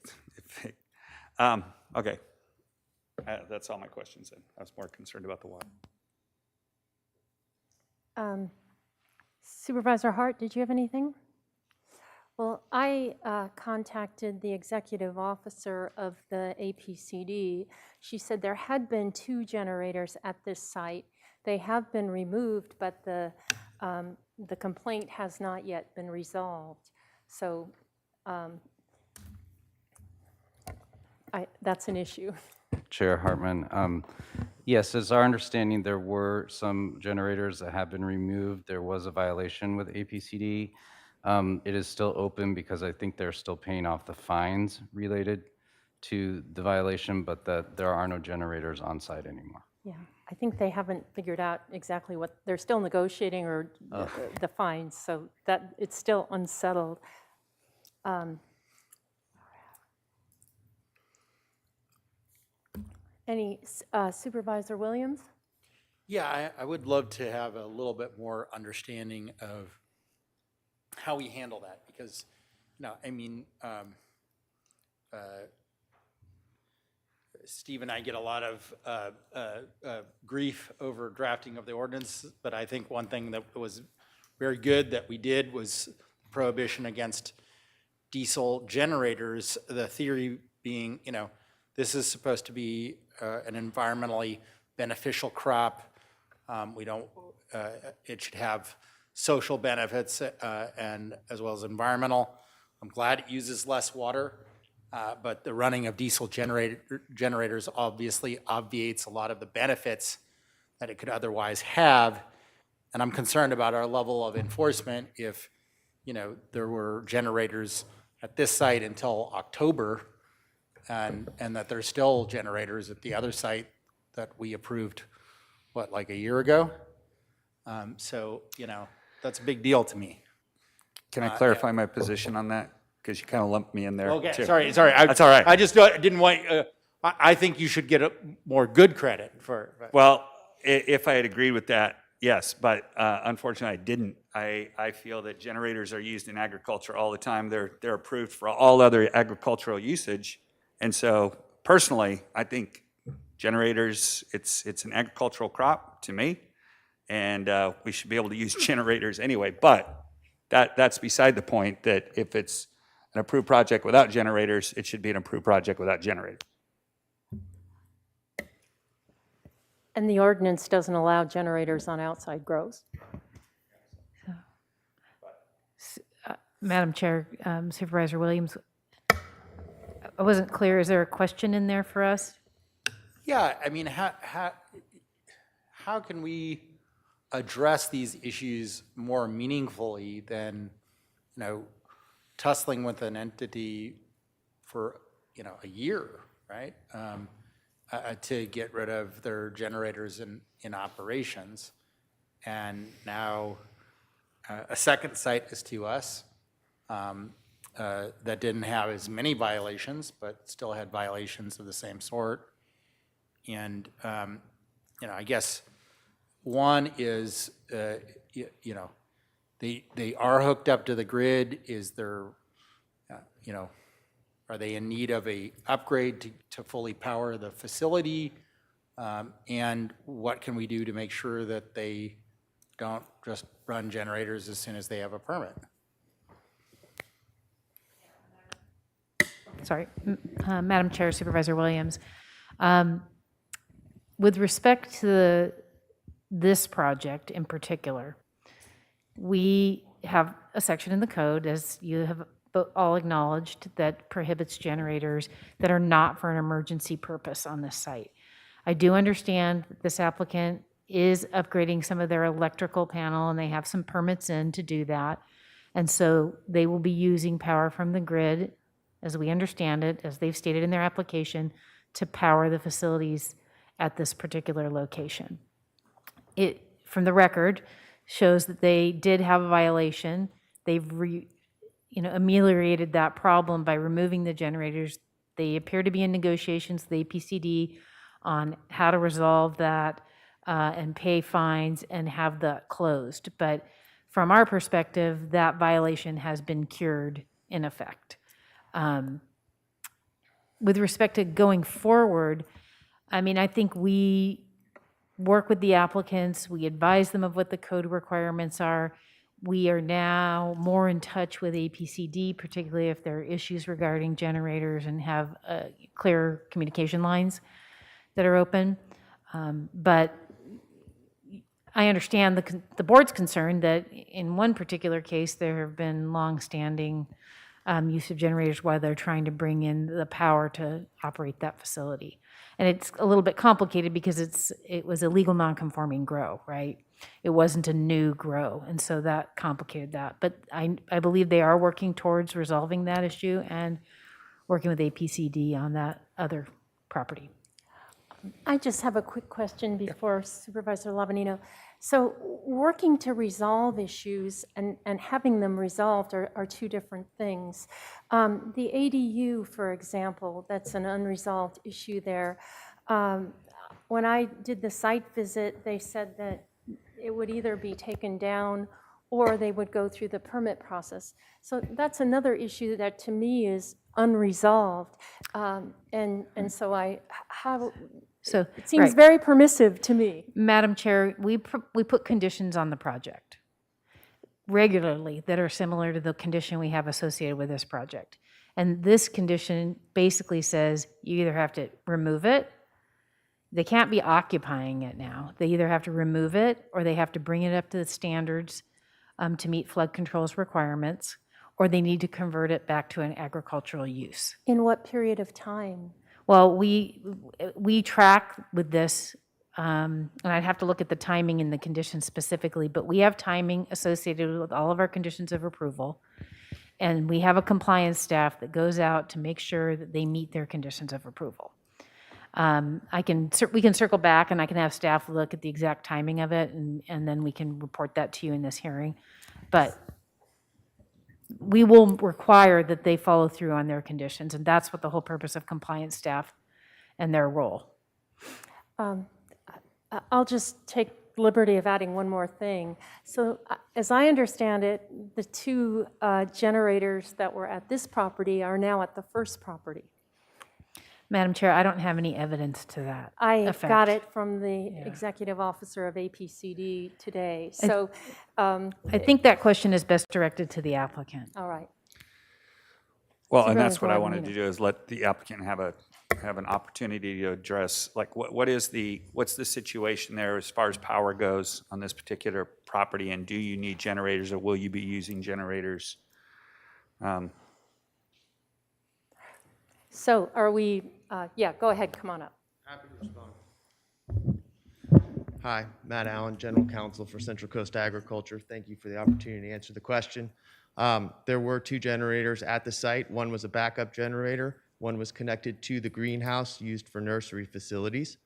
S3: okay. That's all my questions then. I was more concerned about the water.
S4: Supervisor Hart, did you have anything? Well, I contacted the executive officer of the APCD. She said there had been 2 generators at this site. They have been removed, but the complaint has not yet been resolved. So that's an issue.
S16: Chair Hartman, yes, it's our understanding there were some generators that have been removed. There was a violation with APCD. It is still open because I think they're still paying off the fines related to the violation, but that there are no generators on site anymore.
S4: Yeah, I think they haven't figured out exactly what, they're still negotiating or the fines, so that it's still unsettled. Any Supervisor Williams?
S5: Yeah, I would love to have a little bit more understanding of how we handle that, because, you know, I mean, Steve and I get a lot of grief over drafting of the ordinance, but I think one thing that was very good that we did was prohibition against diesel generators, the theory being, you know, this is supposed to be an environmentally beneficial crop. We don't, it should have social benefits and as well as environmental. I'm glad it uses less water, but the running of diesel generators obviously obviates a lot of the benefits that it could otherwise have. And I'm concerned about our level of enforcement if, you know, there were generators at this site until October, and that there's still generators at the other site that we approved, what, like a year ago? So, you know, that's a big deal to me.
S3: Can I clarify my position on that? Because you kind of lumped me in there.
S5: Okay,
S3: too.
S5: sorry.
S3: That's all right.
S5: I just didn't want, I think you should get more good credit for.
S3: Well, if I had agreed with that, yes, but unfortunately I didn't. I feel that generators are used in agriculture all the time. They're approved for all other agricultural usage. And so personally, I think generators, it's an agricultural crop to me, and we should be able to use generators anyway. But that's beside the point, that if it's an approved project without generators, it should be an approved project without generators.
S4: And the ordinance doesn't allow generators on outside grows.
S13: Madam Chair, Supervisor Williams, I wasn't clear. Is there a question in there for us?
S5: Yeah, I mean, how can we address these issues more meaningfully than, tussling with an entity for, a year, right? To get rid of their generators in operations. And now a second site is to us that didn't have as many violations, but still had violations of the same sort. And, I guess one is, they are hooked up to the grid. Is there, are they in need of a upgrade to fully power the facility? And what can we do to make sure that they don't just run generators as soon as they have a permit?
S13: Sorry, Madam Chair, Supervisor Williams. With respect to this project in particular, we have a section in the code, as you have all acknowledged, that prohibits generators that are not for an emergency purpose on this site. I do understand that this applicant is upgrading some of their electrical panel, and they have some permits in to do that. And so they will be using power from the grid, as we understand it, as they've stated in their application, to power the facilities at this particular location. It, from the record, shows that they did have a violation. They've ameliorated that problem by removing the generators. They appear to be in negotiations with the APCD on how to resolve that and pay fines and have that closed. But from our perspective, that violation has been cured in effect. With respect to going forward, I mean, I think we work with the applicants, we advise them of what the code requirements are. We are now more in touch with APCD, particularly if there are issues regarding generators and have clear communication lines that are open. But I understand the board's concern that in one particular case, there have been longstanding use of generators while they're trying to bring in the power to operate that facility. And it's a little bit complicated because it was a legal non-conforming grow, right? It wasn't a new grow, and so that complicated that. But I believe they are working towards resolving that issue and working with APCD on that other property.
S4: I just have a quick question before Supervisor Lavanino. So working to resolve issues and having them resolved are two different things. The ADU, for example, that's an unresolved issue there. When I did the site visit, they said that it would either be taken down or they would go through the permit process. So that's another issue that to me is unresolved. And so
S13: So
S4: it seems very permissive to me.
S13: Madam Chair, we put conditions on the project regularly that are similar to the condition we have associated with this project. And this condition basically says you either have to remove it, they can't be occupying it now. They either have to remove it or they have to bring it up to the standards to meet flood controls requirements, or they need to convert it back to an agricultural use.
S4: In what period of time?
S13: Well, we track with this, and I'd have to look at the timing and the conditions specifically, but we have timing associated with all of our conditions of approval. And we have a compliance staff that goes out to make sure that they meet their conditions of approval. We can circle back and I can have staff look at the exact timing of it, and then we can report that to you in this hearing. But we will require that they follow through on their conditions, and that's what the whole purpose of compliance staff and their role.
S4: I'll just take liberty of adding one more thing. So as I understand it, the two generators that were at this property are now at the first property.
S13: Madam Chair, I don't have any evidence to that
S4: I
S13: effect.
S4: got it from the executive officer of APCD today. So
S13: I think that question is best directed to the applicant.
S4: all right.
S3: Well, and that's what I wanted to do, is let the applicant have a have an opportunity to address, like, what's the situation there as far as power goes on this particular property? And do you need generators, or will you be using generators?
S4: So are we, yeah, go ahead, come on up.
S6: Happy to respond. Hi, Matt Allen, General Counsel for Central Coast Agriculture. Thank you for the opportunity to answer the question. There were 2 generators at the site. One was a backup generator. One was connected to the greenhouse used for nursery facilities.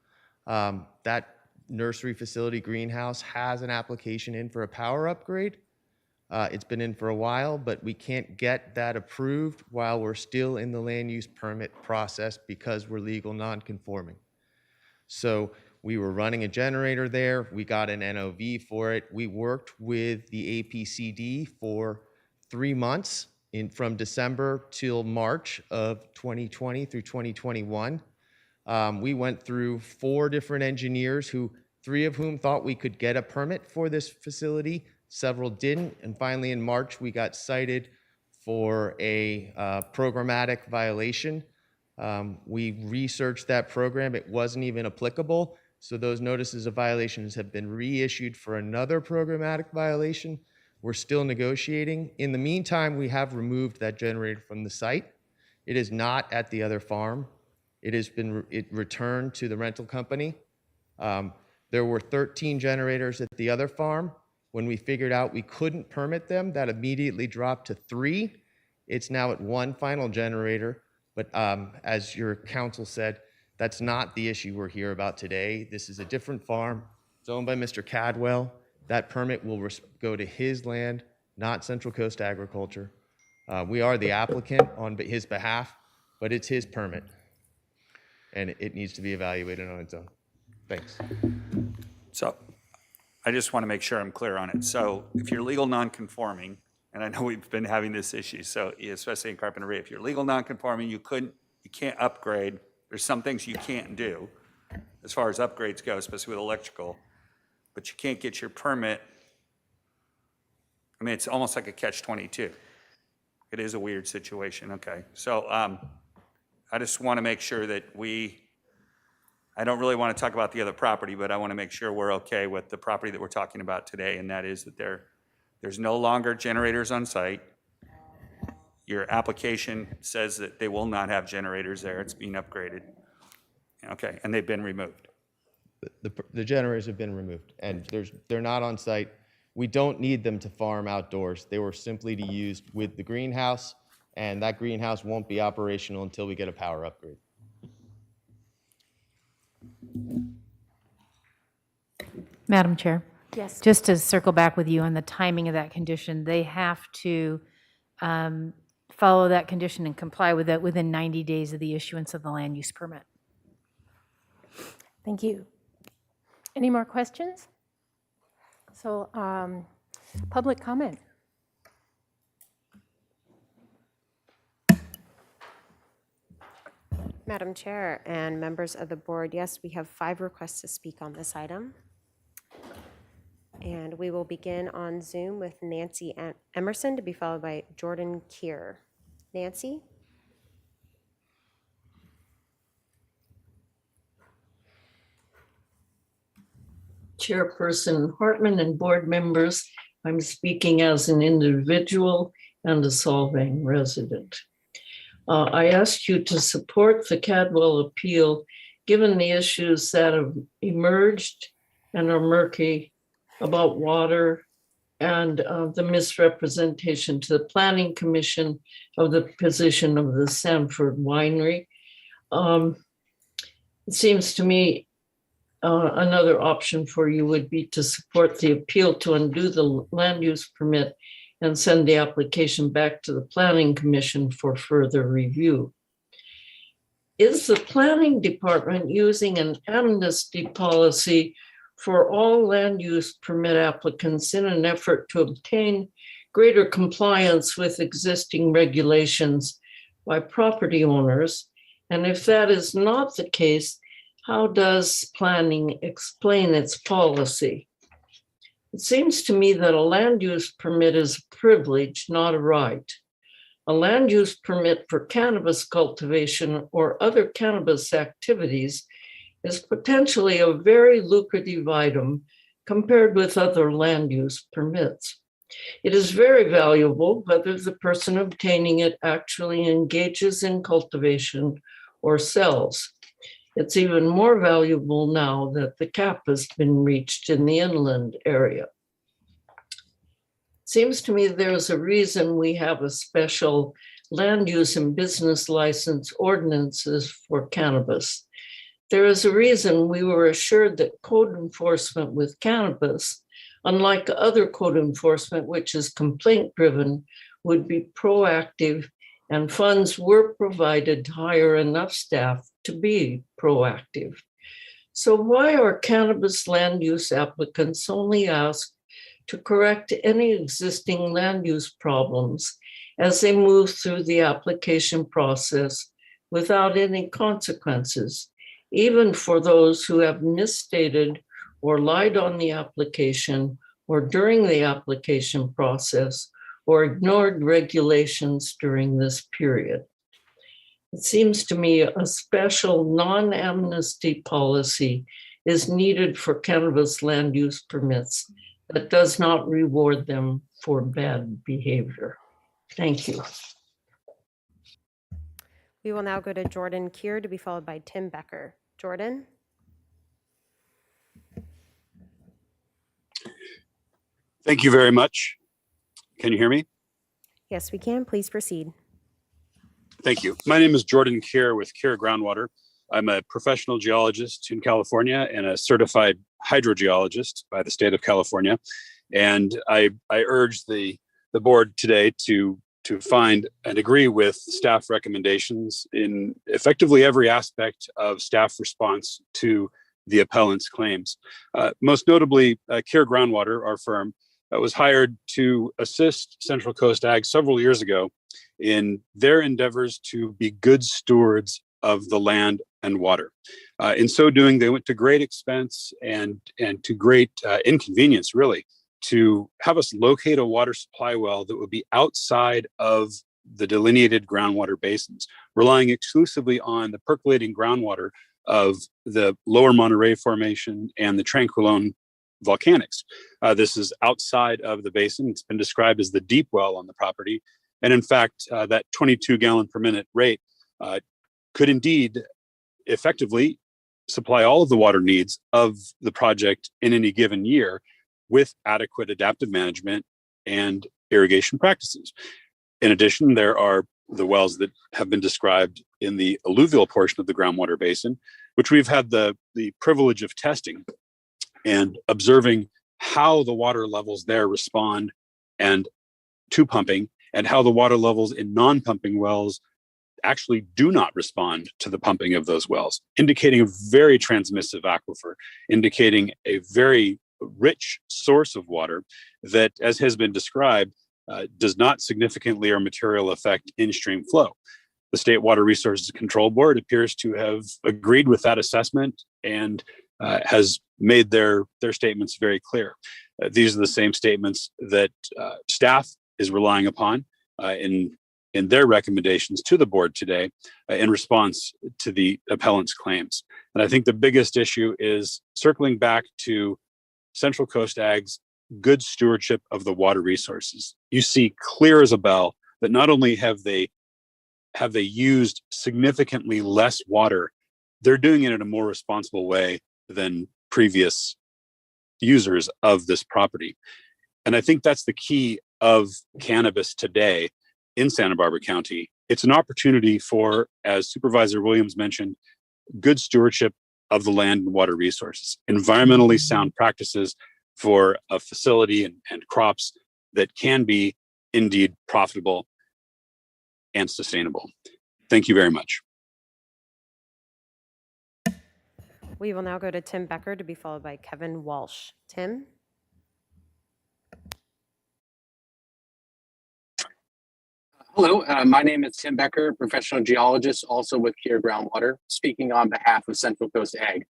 S6: That nursery facility greenhouse has an application in for a power upgrade. It's been in for a while, but we can't get that approved while we're still in the land use permit process because we're legal non-conforming. So we were running a generator there. We got an NOV for it. We worked with the APCD for 3 months from December till March of 2020 through 2021. We went through 4 different engineers, 3 of whom thought we could get a permit for this facility. Several didn't. And finally, in March, we got cited for a programmatic violation. We researched that program. It wasn't even applicable. So those notices of violations have been reissued for another programmatic violation. We're still negotiating. In the meantime, we have removed that generator from the site. It is not at the other farm. It returned to the rental company. There were 13 generators at the other farm. When we figured out we couldn't permit them, that immediately dropped to 3. It's now at 1 final generator. But as your counsel said, that's not the issue we're here about today. This is a different farm. It's owned by Mr. Cadwell. That permit will go to his land, not Central Coast Agriculture. We are the applicant on his behalf, but it's his permit. And it needs to be evaluated on its own. Thanks.
S3: So I just want to make sure I'm clear on it. So if you're legal non-conforming, and I know we've been having this issue, so especially in carpentry, if you're legal non-conforming, you can't upgrade. There's some things you can't do as far as upgrades go, especially with electrical, but you can't get your permit. I mean, it's almost like a catch-22. It is a weird situation. Okay. So I just want to make sure that I don't really want to talk about the other property, but I want to make sure we're okay with the property that we're talking about today, and that is that there's no longer generators on site. Your application says that they will not have generators there. It's being upgraded. Okay, and they've been removed.
S6: The generators have been removed, and they're not on site. We don't need them to farm outdoors. They were simply to use with the greenhouse, and that greenhouse won't be operational until we get a power upgrade.
S13: Madam Chair?
S4: Yes.
S13: Just to circle back with you on the timing of that condition, they have to follow that condition and comply with it within 90 days of the issuance of the land use permit.
S4: Thank you. Any more questions? So, public comment.
S2: Madam Chair and members of the board, yes, we have 5 requests to speak on this item. And we will begin on Zoom with Nancy Emerson, to be followed by Jordan Keir. Nancy?
S17: Chairperson Hartman and board members, I'm speaking as an individual and a Solvang resident. I ask you to support the Cadwell appeal, given the issues that have emerged and are murky about water and the misrepresentation to the Planning Commission of the position of the Sanford Winery. It seems to me another option for you would be to support the appeal to undo the land use permit and send the application back to the Planning Commission for further review. Is the Planning Department using an amnesty policy for all land use permit applicants in an effort to obtain greater compliance with existing regulations by property owners? And if that is not the case, how does planning explain its policy? It seems to me that a land use permit is a privilege, not a right. A land use permit for cannabis cultivation or other cannabis activities is potentially a very lucrative item compared with other land use permits. It is very valuable whether the person obtaining it actually engages in cultivation or sells. It's even more valuable now that the cap has been reached in the inland area. Seems to me there's a reason we have a special land use and business license ordinances for cannabis. There is a reason we were assured that code enforcement with cannabis, unlike other code enforcement, which is complaint-driven, would be proactive, and funds were provided to hire enough staff to be proactive. So why are cannabis land use applicants only asked to correct any existing land use problems as they move through the application process without any consequences, even for those who have misstated or lied on the application or during the application process or ignored regulations during this period? It seems to me a special non-amnesty policy is needed for cannabis land use permits that does not reward them for bad behavior. Thank you.
S2: We will now go to Jordan Keir to be followed by Tim Becker. Jordan?
S18: Thank you very much. Can you hear me?
S2: Yes, we can. Please proceed.
S18: Thank you. My name is Jordan Keir with Keir Groundwater. I'm a professional geologist in California and a certified hydrogeologist by the state of California. And I urge the board today to find and agree with staff recommendations in effectively every aspect of staff response to the appellant's claims. Most notably, Keir Groundwater, our firm, was hired to assist Central Coast Ag several years ago in their endeavors to be good stewards of the land and water. In so doing, they went to great expense and to great inconvenience, really, to have us locate a water supply well that would be outside of the delineated groundwater basins, relying exclusively on the percolating groundwater of the Lower Monterey Formation and the Tranquilone volcanics. This is outside of the basin. It's been described as the deep well on the property. And in fact, that 22 gallon per minute rate could indeed effectively supply all of the water needs of the project in any given year with adequate adaptive management and irrigation practices. In addition, there are the wells that have been described in the alluvial portion of the groundwater basin, which we've had the privilege of testing and observing how the water levels there respond and to pumping, and how the water levels in non-pumping wells actually do not respond to the pumping of those wells, indicating a very transmissive aquifer, indicating a very rich source of water that, as has been described, does not significantly or material affect in-stream flow. The State Water Resources Control Board appears to have agreed with that assessment and has made their statements very clear. These are the same statements that staff is relying upon in their recommendations to the board today in response to the appellant's claims. And I think the biggest issue is circling back to Central Coast Ag's good stewardship of the water resources. You see clear as a bell that not only have they used significantly less water, they're doing it in a more responsible way than previous users of this property. And I think that's the key of cannabis today in Santa Barbara County. It's an opportunity for, as Supervisor Williams mentioned, good stewardship of the land and water resources, environmentally sound practices for a facility and crops that can be indeed profitable and sustainable. Thank you very much.
S2: We will now go to Tim Becker to be followed by Kevin Walsh. Tim?
S21: Hello, my name is Tim Becker, professional geologist, also with Keir Groundwater, speaking on behalf of Central Coast Ag.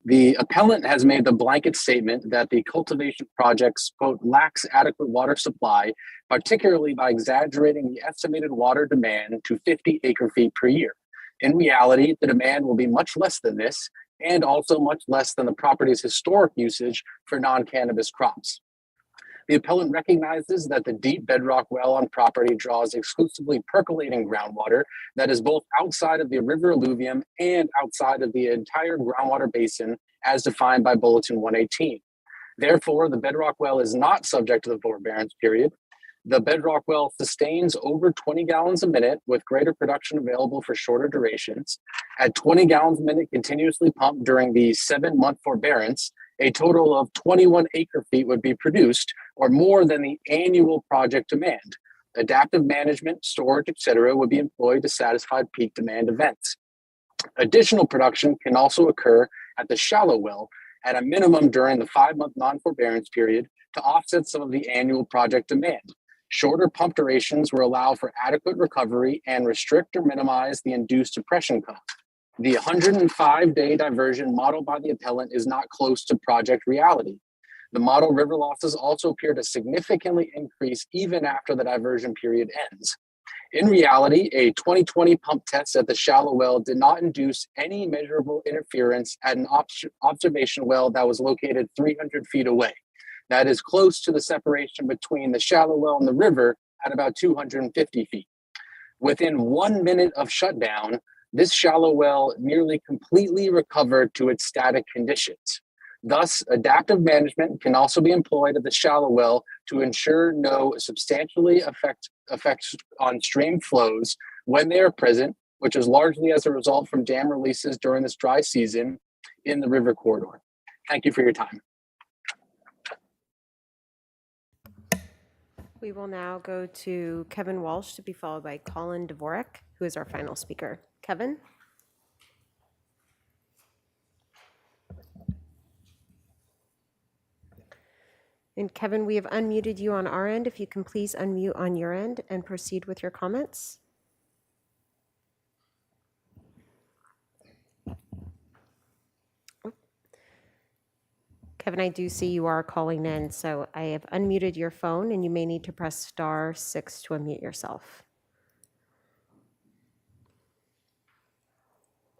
S21: The appellant has made the blanket statement that the cultivation projects, quote, lacks adequate water supply, particularly by exaggerating the estimated water demand to 50 acre-feet per year. In reality, the demand will be much less than this, and also much less than the property's historic usage for non-cannabis crops. The appellant recognizes that the deep bedrock well on property draws exclusively percolating groundwater that is both outside of the river alluvium and outside of the entire groundwater basin as defined by Bulletin 118. Therefore, the bedrock well is not subject to the forbearance period. The bedrock well sustains over 20 gallons a minute with greater production available for shorter durations. At 20 gallons a minute continuously pumped during the 7-month forbearance, a total of 21 acre-feet would be produced, or more than the annual project demand. Adaptive management, storage, etc. would be employed to satisfy peak demand events. Additional production can also occur at the shallow well at a minimum during the 5-month non-forbearance period to offset some of the annual project demand. Shorter pump durations will allow for adequate recovery and restrict or minimize the induced depression cost. The 105-day diversion modeled by the appellant is not close to project reality. The model river losses also appear to significantly increase even after the diversion period ends. In reality, a 2020 pump test at the shallow well did not induce any measurable interference at an observation well that was located 300 feet away. That is close to the separation between the shallow well and the river at about 250 feet. Within 1 minute of shutdown, this shallow well nearly completely recovered to its static conditions. Thus, adaptive management can also be employed at the shallow well to ensure no substantially effects on stream flows when they are present, which is largely as a result from dam releases during this dry season in the river corridor. Thank you for your time.
S2: We will now go to Kevin Walsh to be followed by Colin Dvorak, who is our final speaker. Kevin? And Kevin, we have unmuted you on our end. If you can please unmute on your end and proceed with your comments. Kevin, I do see you are calling in, so I have unmuted your phone and you may need to press *6 to unmute yourself.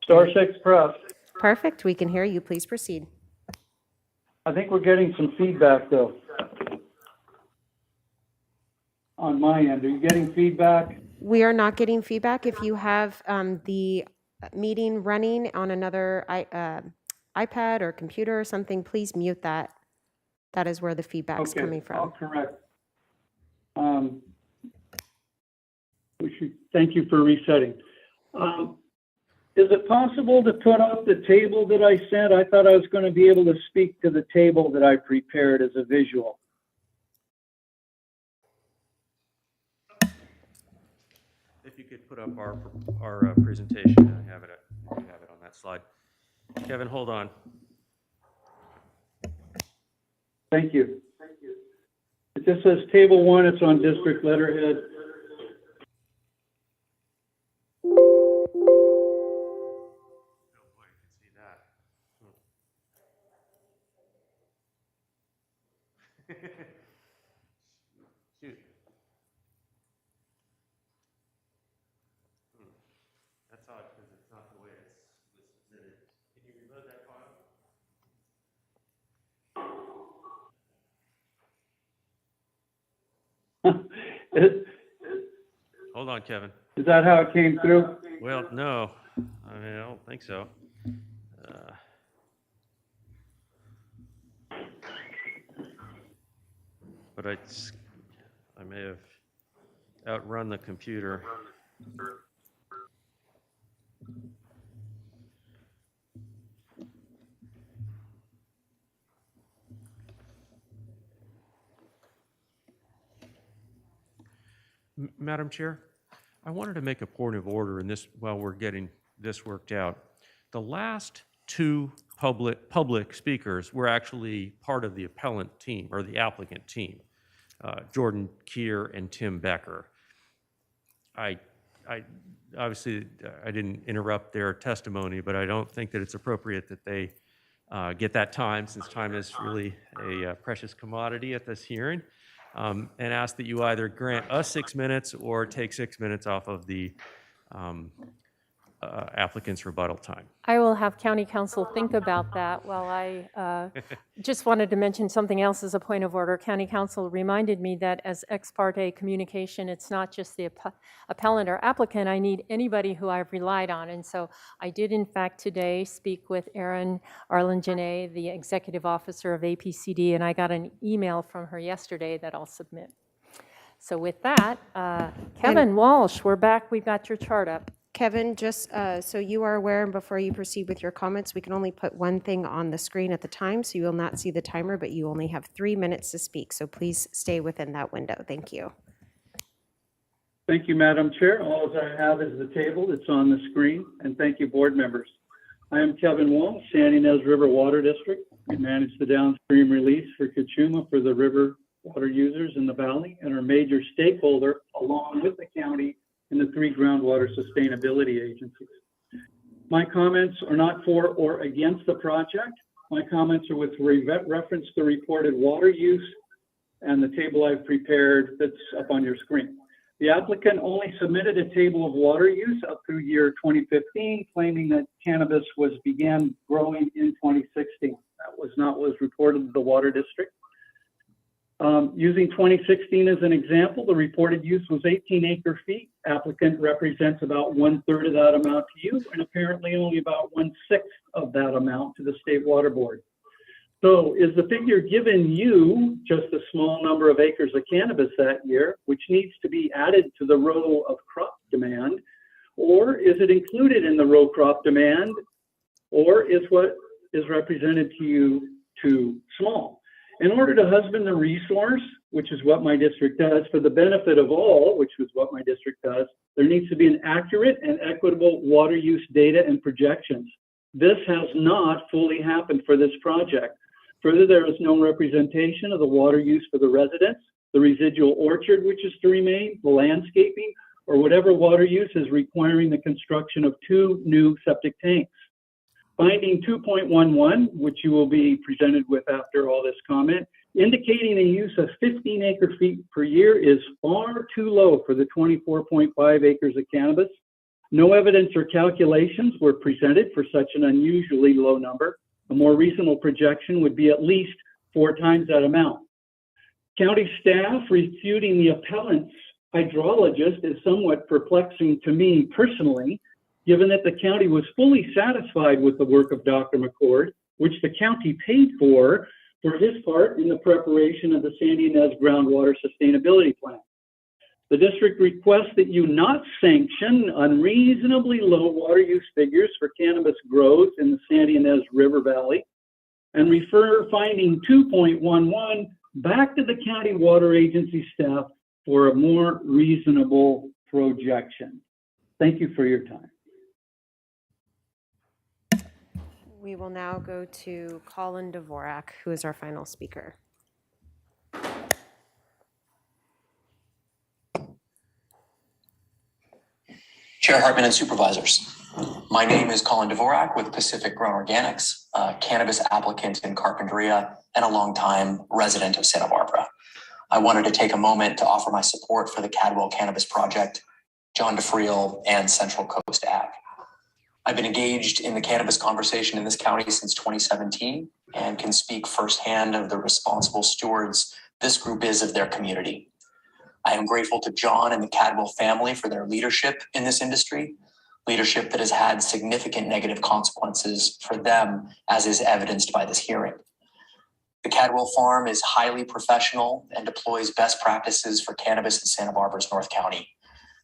S7: *6 press.
S2: Perfect, we can hear you. Please proceed.
S7: I think we're getting some feedback though. On my end, are you getting feedback?
S2: We are not getting feedback. If you have the meeting running on another iPad or computer or something, please mute that. That is where the feedback's coming from.
S7: I'll correct. Thank you for resetting. Is it possible to put up the table that I sent? I thought I was going to be able to speak to the table that I prepared as a visual.
S8: If you could put up our presentation, I have it on that slide. Kevin, hold on.
S7: Thank you. It just says table 1. It's on district letterhead.
S8: Shoot. That's odd because it's not the way it's submitted. Can you reload that file? Hold on, Kevin.
S7: Is that how it came through?
S8: Well, no. I mean, I don't think so. But I may have outrun the computer. Madam Chair, I wanted to make a point of order in this while we're getting this worked out. The last two public speakers were actually part of the appellant team or the applicant team, Jordan Keir and Tim Becker. I obviously I didn't interrupt their testimony, but I don't think that it's appropriate that they get that time, since time is really a precious commodity at this hearing, and ask that you either grant us 6 minutes or take 6 minutes off of the applicant's rebuttal time.
S4: I will have county council think about that while I just wanted to mention something else as a point of order. County council reminded me that as ex parte communication, it's not just the appellant or applicant. I need anybody who I've relied on. And so I did, in fact, today speak with Erin Arlen-Janae, the executive officer of APCD, and I got an email from her yesterday that I'll submit. So with that, Kevin Walsh, we're back. We've got your chart up.
S2: Kevin, just so you are aware, and before you proceed with your comments, we can only put one thing on the screen at the time, so you will not see the timer, but you only have 3 minutes to speak. So please stay within that window. Thank you.
S7: Thank you, Madam Chair. All I have is the table that's on the screen, and thank you, board members. I am Kevin Walsh, Sandy Nez River Water District. We manage the downstream release for Kachuma for the river water users in the valley and are a major stakeholder along with the county and the 3 groundwater sustainability agencies. My comments are not for or against the project. My comments are with reference to reported water use and the table I've prepared that's up on your screen. The applicant only submitted a table of water use up through year 2015, claiming that cannabis began growing in 2016. That was not what was reported to the water district. Using 2016 as an example, the reported use was 18 acre feet. Applicant represents about 1/3 of that amount to you, and apparently only about 1/6 of that amount to the State Water Board. So is the figure given you just a small number of acres of cannabis that year, which needs to be added to the row of crop demand, or is it included in the row crop demand, or is what is represented to you too small? In order to husband the resource, which is what my district does, for the benefit of all, which is what my district does, there needs to be an accurate and equitable water use data and projections. This has not fully happened for this project. Further, there is no representation of the water use for the residents, the residual orchard which is to remain, the landscaping, or whatever water use is requiring the construction of 2 new septic tanks. Finding 2.11, which you will be presented with after all this comment, indicating a use of 15 acre feet per year is far too low for the 24.5 acres of cannabis. No evidence or calculations were presented for such an unusually low number. A more reasonable projection would be at least 4 times that amount. County staff refuting the appellant's hydrologist is somewhat perplexing to me personally, given that the county was fully satisfied with the work of Dr. McCord, which the county paid for his part in the preparation of the Sandy Nez Groundwater Sustainability Plan. The district requests that you not sanction unreasonably low water use figures for cannabis grows in the Sandy Nez River Valley and refer finding 2.11 back to the county water agency staff for a more reasonable projection. Thank you for your time.
S2: We will now go to Colin Dvorak, who is our final speaker.
S9: Chair Hartman and Supervisors. My name is Colin Dvorak with Pacific Grown Organics, a cannabis applicant in Carpinteria and a longtime resident of Santa Barbara. I wanted to take a moment to offer my support for the Cadwell Cannabis Project, John DeFriel, and Central Coast Ag. I've been engaged in the cannabis conversation in this county since 2017 and can speak firsthand of the responsible stewards this group is of their community. I am grateful to John and the Cadwell family for their leadership in this industry, leadership that has had significant negative consequences for them, as is evidenced by this hearing. The Cadwell farm is highly professional and deploys best practices for cannabis in Santa Barbara's North County.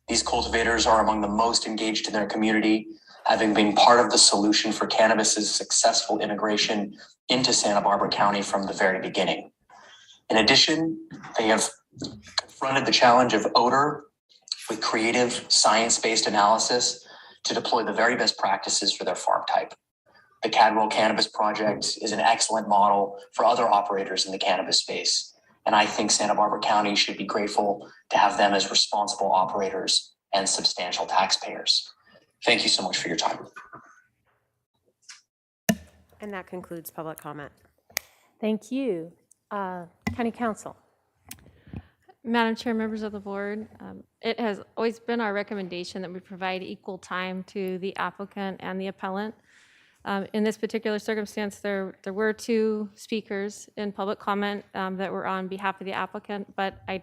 S9: These cultivators are among the most engaged in their community, having been part of the solution for cannabis's successful integration into Santa Barbara County from the very beginning. In addition, they have confronted the challenge of odor with creative science-based analysis to deploy the very best practices for their farm type. The Cadwell Cannabis Project is an excellent model for other operators in the cannabis space, and I think Santa Barbara County should be grateful to have them as responsible operators and substantial taxpayers. Thank you so much for your time.
S2: And that concludes public comment.
S4: Thank you. County Council.
S23: Madam Chair, members of the board, it has always been our recommendation that we provide equal time to the applicant and the appellant. In this particular circumstance, there were 2 speakers in public comment that were on behalf of the applicant, but I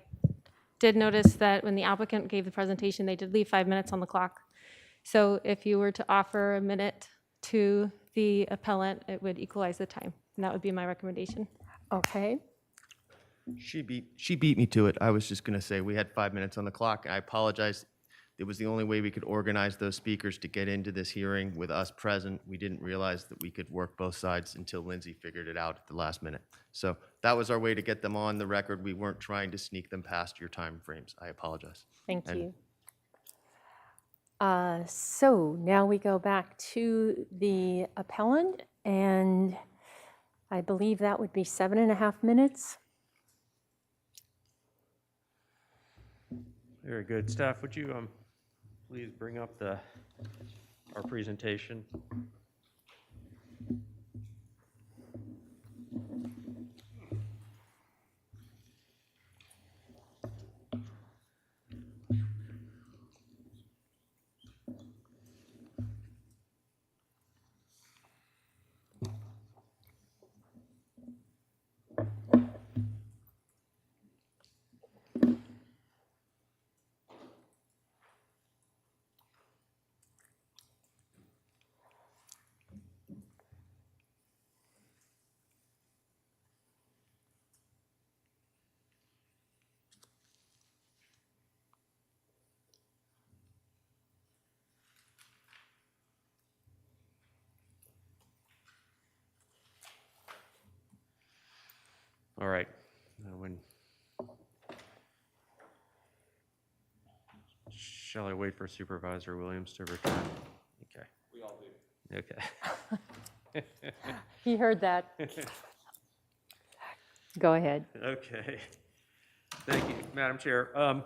S23: did notice that when the applicant gave the presentation, they did leave 5 minutes on the clock. So if you were to offer a minute to the appellant, it would equalize the time, and that would be my recommendation.
S4: Okay.
S6: She beat me to it. I was just going to say we had 5 minutes on the clock. I apologize. It was the only way we could organize those speakers to get into this hearing with us present. We didn't realize that we could work both sides until Lindsay figured it out at the last minute. So that was our way to get them on the record. We weren't trying to sneak them past your time frames. I apologize.
S4: Thank you. So now we go back to the appellant, and I believe that would be 7.5 minutes.
S8: Very good. Staff, would you please bring up our presentation? All right. Shall I wait for Supervisor Williams to return? Okay. We all do. Okay.
S4: He heard that. Go ahead.
S8: Okay. Thank you, Madam Chair. I'm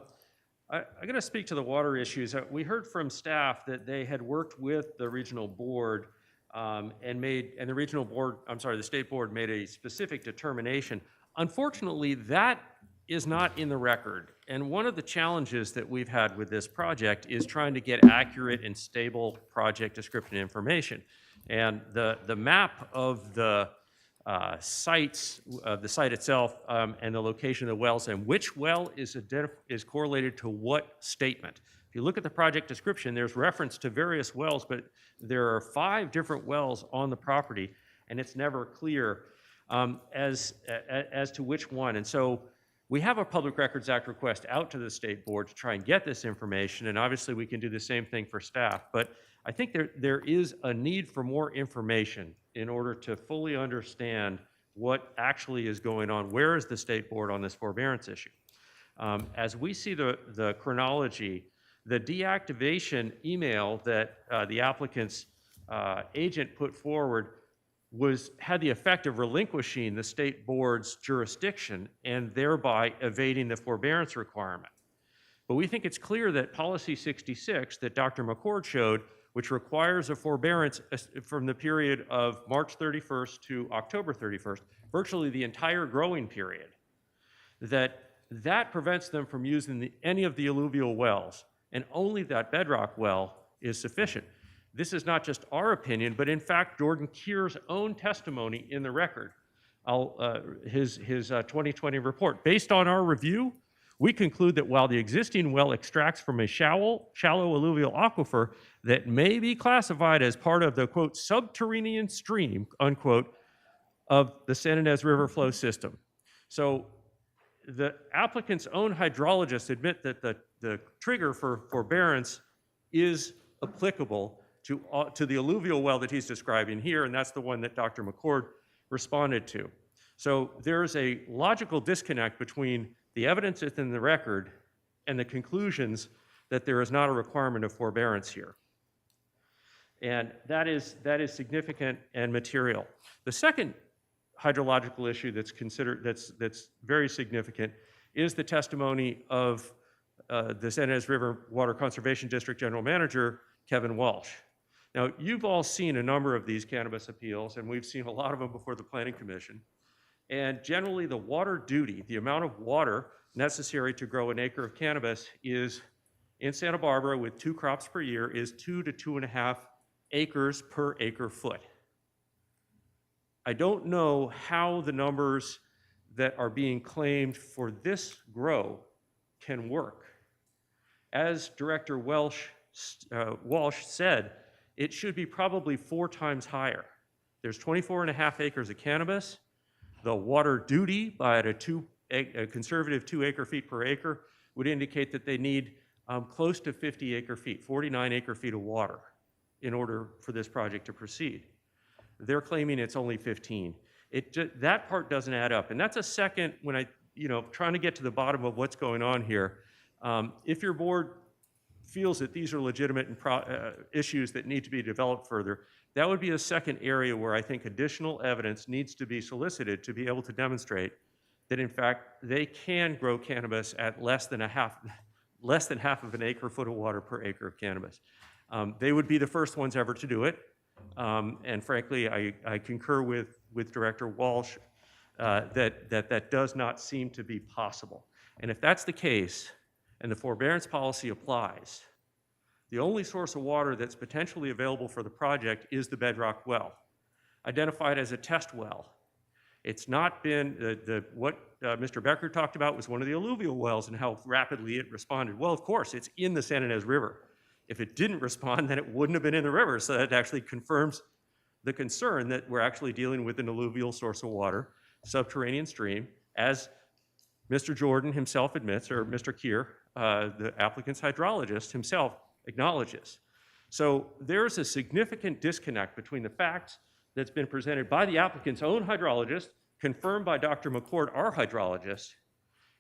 S8: going to speak to the water issues. We heard from staff that they had worked with the regional board and the regional board, the state board made a specific determination. Unfortunately, that is not in the record. And one of the challenges that we've had with this project is trying to get accurate and stable project description information. And the map of the sites, the site itself, and the location of the wells, and which well is correlated to what statement. If you look at the project description, there's reference to various wells, but there are 5 different wells on the property, and it's never clear as to which one. And so we have a Public Records Act request out to the state board to try and get this information, and obviously we can do the same thing for staff. But I think there is a need for more information in order to fully understand what actually is going on. Where is the state board on this forbearance issue? As we see the chronology, the deactivation email that the applicant's agent put forward had the effect of relinquishing the state board's jurisdiction and thereby evading the forbearance requirement. But we think it's clear that Policy 66 that Dr. McCord showed, which requires a forbearance from the period of March 31st to October 31st, virtually the entire growing period, that prevents them from using any of the alluvial wells, and only that bedrock well is sufficient. This is not just our opinion, but in fact, Jordan Keir's own testimony in the record, his 2020 report. Based on our review, we conclude that while the existing well extracts from a shallow alluvial aquifer that may be classified as part of the, quote, subterranean stream, unquote, of the San Ynez River flow system. So the applicant's own hydrologists admit that the trigger for forbearance is applicable to the alluvial well that he's describing here, and that's the one that Dr. McCord responded to. So there's a logical disconnect between the evidence that's in the record and the conclusions that there is not a requirement of forbearance here. And that is significant and material. The second hydrological issue that's very significant is the testimony of the San Ynez River Water Conservation District General Manager, Kevin Walsh. Now, you've all seen a number of these cannabis appeals, and we've seen a lot of them before the Planning Commission. And generally, the water duty, the amount of water necessary to grow an acre of cannabis is, in Santa Barbara, with 2 crops per year, is 2 to 2.5 acres per acre foot. I don't know how the numbers that are being claimed for this grow can work. As Director Walsh said, it should be probably 4 times higher. There's 24.5 acres of cannabis. The water duty by a conservative 2 acre feet per acre would indicate that they need close to 50 acre feet, 49 acre feet of water in order for this project to proceed. They're claiming it's only 15. That part doesn't add up. And that's a second, when trying to get to the bottom of what's going on here. If your board feels that these are legitimate issues that need to be developed further, that would be a second area where I think additional evidence needs to be solicited to be able to demonstrate that, in fact, they can grow cannabis at less than half of an acre foot of water per acre of cannabis. They would be the first ones ever to do it. And frankly, I concur with Director Walsh that does not seem to be possible. And if that's the case, and the forbearance policy applies, the only source of water that's potentially available for the project is the bedrock well, identified as a test well. It's not been, what Mr. Becker talked about was one of the alluvial wells and how rapidly it responded. Well, of course, it's in the San Ynez River. If it didn't respond, then it wouldn't have been in the river. So that actually confirms the concern that we're actually dealing with an alluvial source of water, subterranean stream, as Mr. Jordan himself admits, or Mr. Keir, the applicant's hydrologist himself, acknowledges. So there's a significant disconnect between the facts that's been presented by the applicant's own hydrologist, confirmed by Dr. McCord, our hydrologist,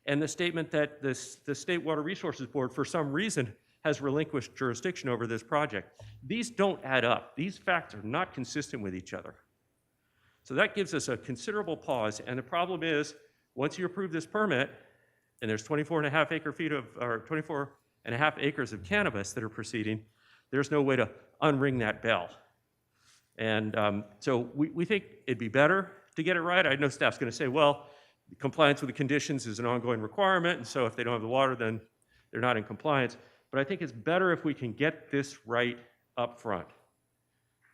S8: and the statement that the State Water Resources Board, for some reason, has relinquished jurisdiction over this project. These don't add up. These facts are not consistent with each other. So that gives us a considerable pause, and the problem is, once you approve this permit, and there's 24.5 acre feet of, or 24.5 acres of cannabis that are proceeding, there's no way to unring that bell. And so we think it'd be better to get it right. I know staff's going to say, well, compliance with the conditions is an ongoing requirement, and so if they don't have the water, then they're not in compliance. But I think it's better if we can get this right up front.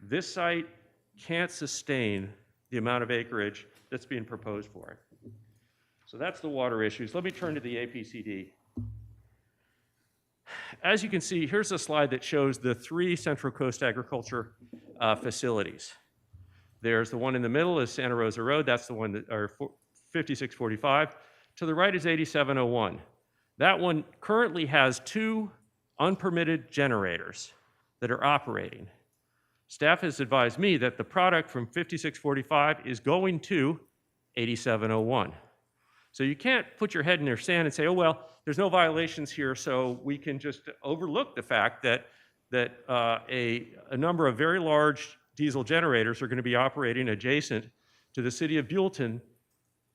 S8: This site can't sustain the amount of acreage that's being proposed for it. So that's the water issues. Let me turn to the APCD. As you can see, here's a slide that shows the 3 Central Coast agriculture facilities. There's the one in the middle is Santa Rosa Road. That's the one that, or 5645. To the right is 8701. That one currently has 2 unpermitted generators that are operating. Staff has advised me that the product from 5645 is going to 8701. So you can't put your head in your sand and say, oh, well, there's no violations here, so we can just overlook the fact that a number of very large diesel generators are going to be operating adjacent to the city of Buellton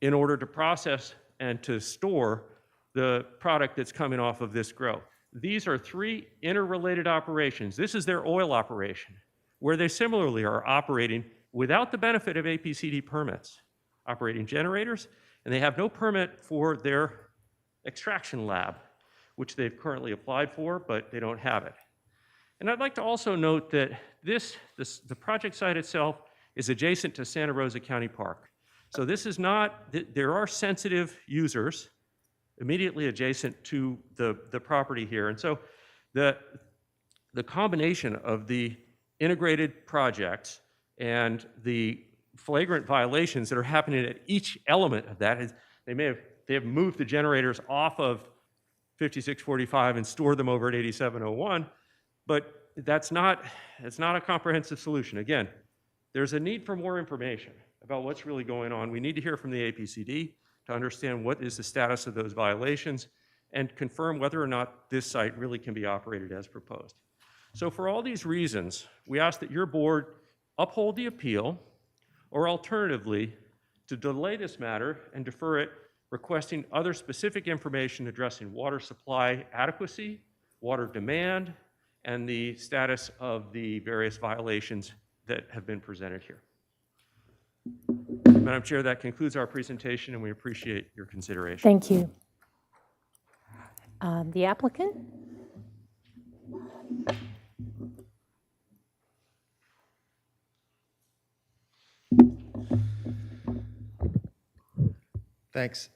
S8: in order to process and to store the product that's coming off of this grow. These are 3 interrelated operations. This is their oil operation, where they similarly are operating without the benefit of APCD permits, operating generators, and they have no permit for their extraction lab, which they've currently applied for, but they don't have it. And I'd like to also note that the project site itself is adjacent to Santa Rosa County Park. So this is not, there are sensitive users immediately adjacent to the property here. And so the combination of the integrated projects and the flagrant violations that are happening at each element of that is they have moved the generators off of 5645 and stored them over at 8701, but that's not a comprehensive solution. Again, there's a need for more information about what's really going on. We need to hear from the APCD to understand what is the status of those violations and confirm whether or not this site really can be operated as proposed. So for all these reasons, we ask that your board uphold the appeal, or alternatively, to delay this matter and defer it, requesting other specific information addressing water supply adequacy, water demand, and the status of the various violations that have been presented here. Madam Chair, that concludes our presentation, and we appreciate your consideration.
S4: Thank you. The applicant?
S6: Thanks.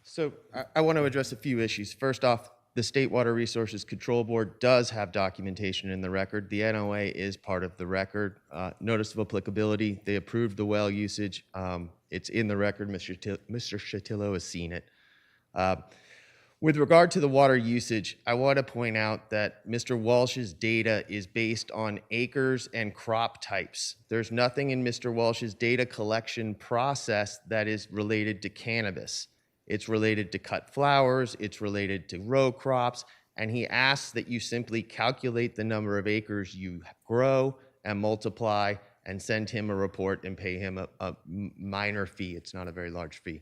S6: So I want to address a few issues. First off, the State Water Resources Control Board does have documentation in the record. The NOA is part of the record. Notice of applicability, they approved the well usage. It's in the record. Mr. Shatillo has seen it. With regard to the water usage, I want to point out that Mr. Walsh's data is based on acres and crop types. There's nothing in Mr. Walsh's data collection process that is related to cannabis. It's related to cut flowers, it's related to row crops, and he asks that you simply calculate the number of acres you grow and multiply and send him a report and pay him a minor fee. It's not a very large fee.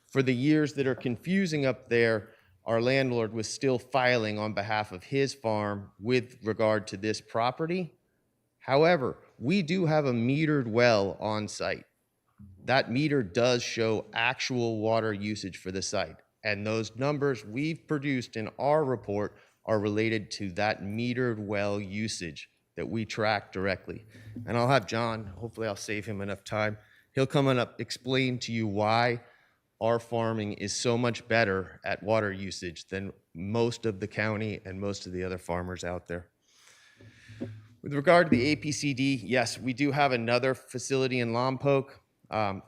S6: For the years that are confusing up there, our landlord was still filing on behalf of his farm with regard to this property. However, we do have a metered well on site. That meter does show actual water usage for the site. And those numbers we've produced in our report are related to that metered well usage that we track directly. And I'll have John, hopefully I'll save him enough time. He'll come and explain to you why our farming is so much better at water usage than most of the county and most of the other farmers out there. With regard to the APCD, yes, we do have another facility in Lompoc.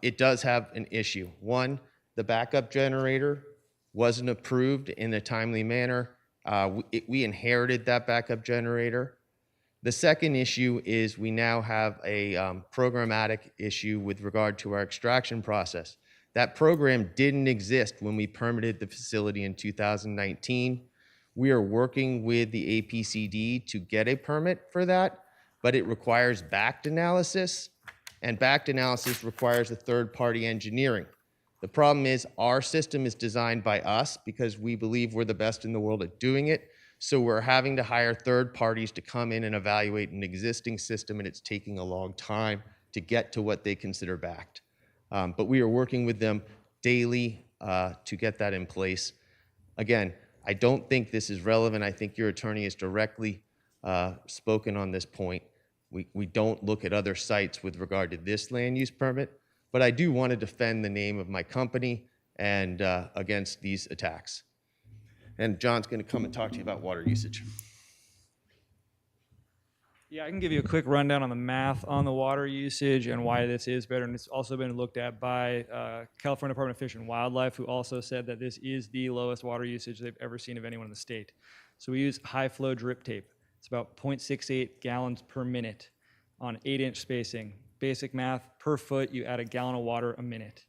S6: It does have an issue. One, the backup generator wasn't approved in a timely manner. We inherited that backup generator. The second issue is we now have a programmatic issue with regard to our extraction process. That program didn't exist when we permitted the facility in 2019. We are working with the APCD to get a permit for that, but it requires backed analysis, and backed analysis requires a third-party engineering. The problem is our system is designed by us because we believe we're the best in the world at doing it, so we're having to hire third parties to come in and evaluate an existing system, and it's taking a long time to get to what they consider backed. But we are working with them daily to get that in place. Again, I don't think this is relevant. I think your attorney has directly spoken on this point. We don't look at other sites with regard to this land use permit, but I do want to defend the name of my company and against these attacks. And John's going to come and talk to you about water usage.
S14: Yeah, I can give you a quick rundown on the math on the water usage and why this is better. And it's also been looked at by California Department of Fish and Wildlife, who also said that this is the lowest water usage they've ever seen of anyone in the state. So we use high flow drip tape. It's about 0.68 gallons per minute on 8-inch spacing. Basic math, per foot, you add a gallon of water a minute.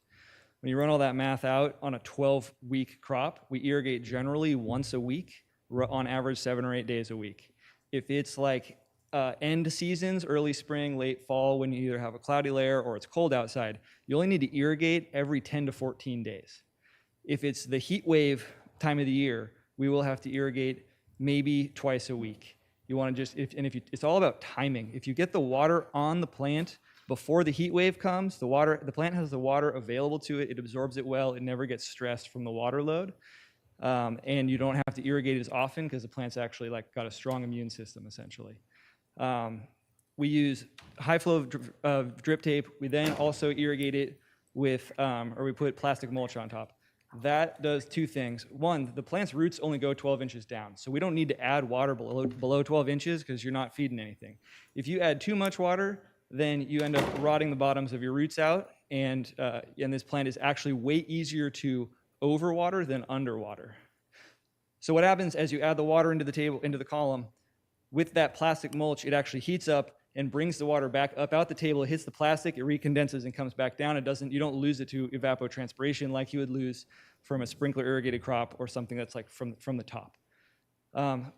S14: When you run all that math out on a 12-week crop, we irrigate generally once a week, on average 7 or 8 days a week. If it's like end seasons, early spring, late fall, when you either have a cloudy layer or it's cold outside, you only need to irrigate every 10 to 14 days. If it's the heat wave time of the year, we will have to irrigate maybe twice a week. You want to just, it's all about timing. If you get the water on the plant before the heat wave comes, the plant has the water available to it, it absorbs it well, it never gets stressed from the water load. And you don't have to irrigate it as often because the plant's actually got a strong immune system essentially. We use high flow drip tape. We then also irrigate it with, or we put plastic mulch on top. That does two things. One, the plant's roots only go 12 inches down, so we don't need to add water below 12 inches because you're not feeding anything. If you add too much water, then you end up rotting the bottoms of your roots out, and this plant is actually way easier to overwater than underwater. So what happens as you add the water into the column, with that plastic mulch, it actually heats up and brings the water back up out the table. It hits the plastic, it recondenses and comes back down. You don't lose it to evapotranspiration like you would lose from a sprinkler irrigated crop or something that's like from the top.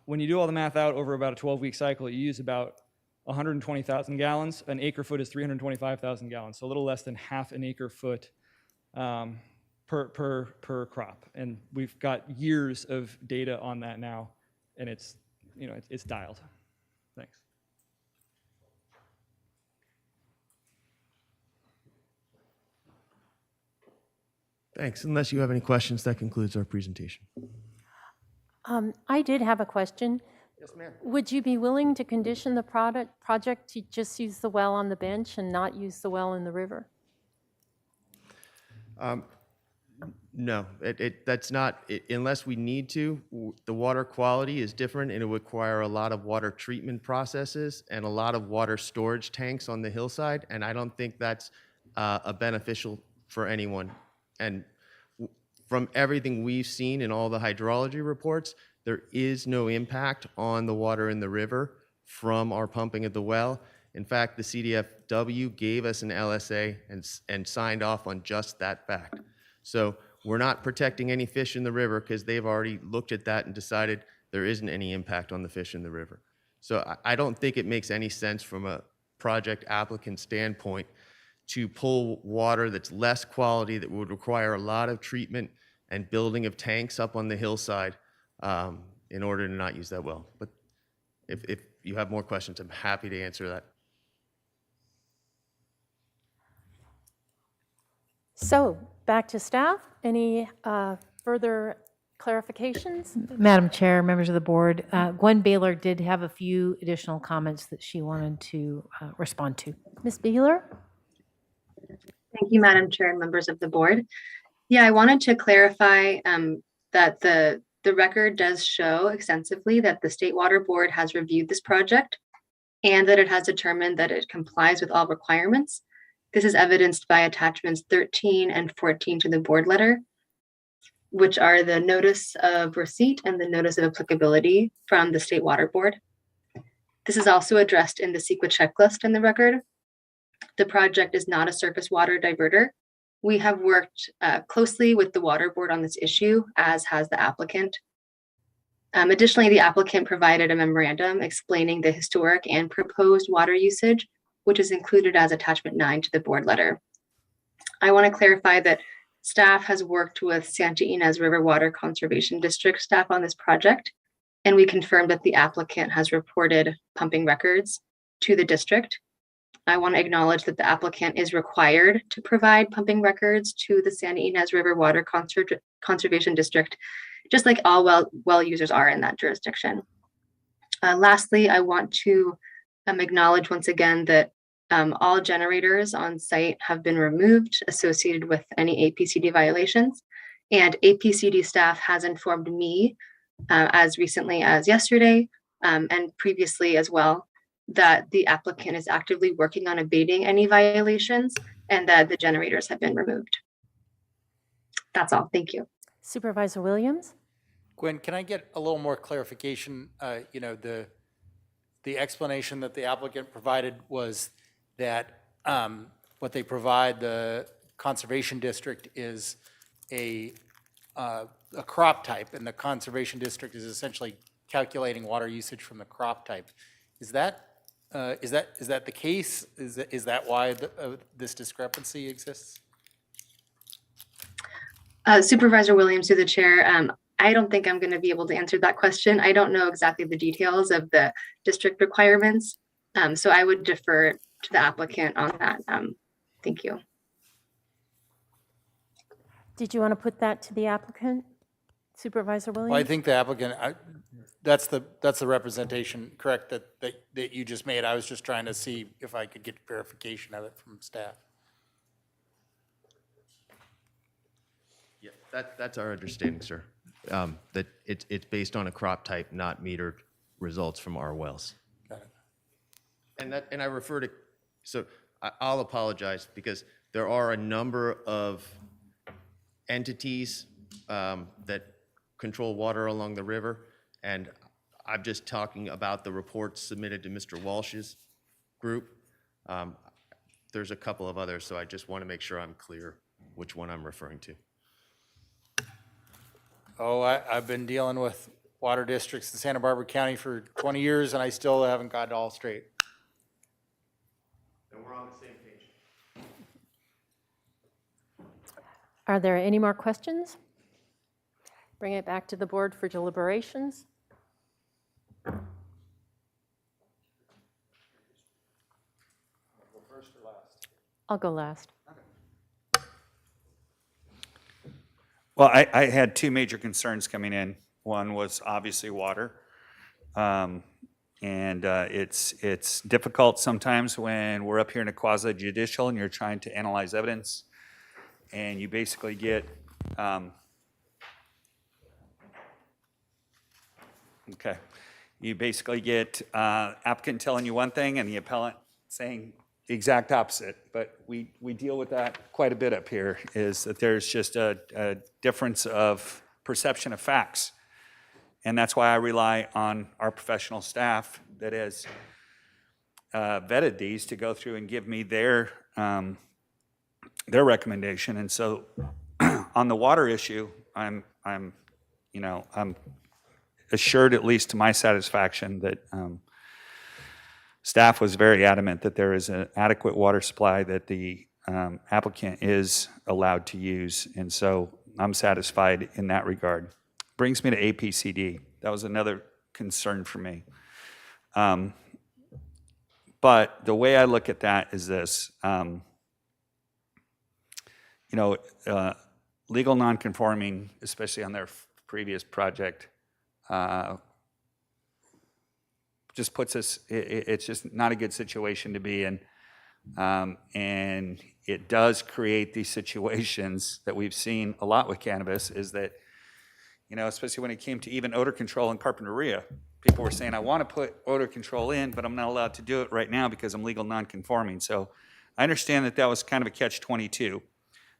S14: When you do all the math out over about a 12-week cycle, you use about 120,000 gallons. An acre foot is 325,000 gallons, so a little less than half an acre foot per crop. And we've got years of data on that now, and it's it's dialed. Thanks.
S6: Thanks. Unless you have any questions, that concludes our presentation.
S4: I did have a question.
S6: Yes, ma'am.
S4: Would you be willing to condition the project to just use the well on the bench and not use the well in the river?
S6: No, that's not, unless we need to. The water quality is different and it would require a lot of water treatment processes and a lot of water storage tanks on the hillside. And I don't think that's a beneficial for anyone. And from everything we've seen in all the hydrology reports, there is no impact on the water in the river from our pumping at the well. In fact, the CDFW gave us an LSA and signed off on just that fact. So we're not protecting any fish in the river because they've already looked at that and decided there isn't any impact on the fish in the river. So I don't think it makes any sense from a project applicant standpoint to pull water that's less quality, that would require a lot of treatment and building of tanks up on the hillside in order to not use that well. But if you have more questions, I'm happy to answer that.
S4: So back to staff. Any further clarifications?
S13: Madam Chair, members of the board, Gwen Baylor did have a few additional comments that she wanted to respond to.
S4: Ms. Beeler?
S1: Thank you, Madam Chair and members of the board. Yeah, I wanted to clarify that the record does show extensively that the State Water Board has reviewed this project and that it has determined that it complies with all requirements. This is evidenced by attachments 13 and 14 to the board letter, which are the notice of receipt and the notice of applicability from the State Water Board. This is also addressed in the CEQA checklist in the record. The project is not a surface water diverter. We have worked closely with the Water Board on this issue, as has the applicant. Additionally, the applicant provided a memorandum explaining the historic and proposed water usage, which is included as attachment 9 to the board letter. I want to clarify that staff has worked with Santa Ynez River Water Conservation District staff on this project, and we confirmed that the applicant has reported pumping records to the district. I want to acknowledge that the applicant is required to provide pumping records to the Santa Ynez River Water Conservation District, just like all well users are in that jurisdiction. Lastly, I want to acknowledge once again that all generators on site have been removed associated with any APCD violations, and APCD staff has informed me as recently as yesterday and previously as well that the applicant is actively working on abating any violations and that the generators have been removed. That's all. Thank you.
S4: Supervisor Williams?
S5: Gwen, can I get a little more clarification? The explanation that the applicant provided was that what they provide the conservation district is a crop type, and the conservation district is essentially calculating water usage from the crop type. Is that the case? Is that why this discrepancy exists?
S1: Supervisor Williams, through the chair, I don't think I'm going to be able to answer that question. I don't know exactly the details of the district requirements, so I would defer to the applicant on that. Thank you.
S4: Did you want to put that to the applicant, Supervisor Williams?
S5: Well, I think the applicant, that's the representation, correct, that you just made. I was just trying to see if I could get verification of it from staff.
S6: Yeah, that's our understanding, sir. That it's based on a crop type, not metered results from our wells.
S5: Got it.
S6: And I refer to, so I'll apologize because there are a number of entities that control water along the river, and I'm just talking about the reports submitted to Mr. Walsh's group. There's a couple of others, so I just want to make sure I'm clear which one I'm referring to.
S5: Oh, I've been dealing with water districts in Santa Barbara County for 20 years, and I still haven't got it all straight.
S6: And we're on the same page.
S4: Are there any more questions? Bring it back to the board for deliberations. I'll go last.
S3: Well, I had two major concerns coming in. One was obviously water. It's difficult sometimes when we're up here in a quasi judicial and you're trying to analyze evidence, and you basically get applicant telling you one thing and the appellant saying the exact opposite. But we deal with that quite a bit up here, is that there's just a difference of perception of facts. And that's why I rely on our professional staff that has vetted these to go through and give me their recommendation. And so on the water issue, I'm assured, at least to my satisfaction, that staff was very adamant that there is an adequate water supply that the applicant is allowed to use. And so I'm satisfied in that regard. Brings me to APCD. That was another concern for me. But the way I look at that is this. Legal nonconforming, especially on their previous project, just puts us, it's just not a good situation to be in. And it does create these situations that we've seen a lot with cannabis, is that, especially when it came to even odor control in Carpinteria, people were saying, I want to put odor control in, but I'm not allowed to do it right now because I'm legal nonconforming. So I understand that that was kind of a catch-22.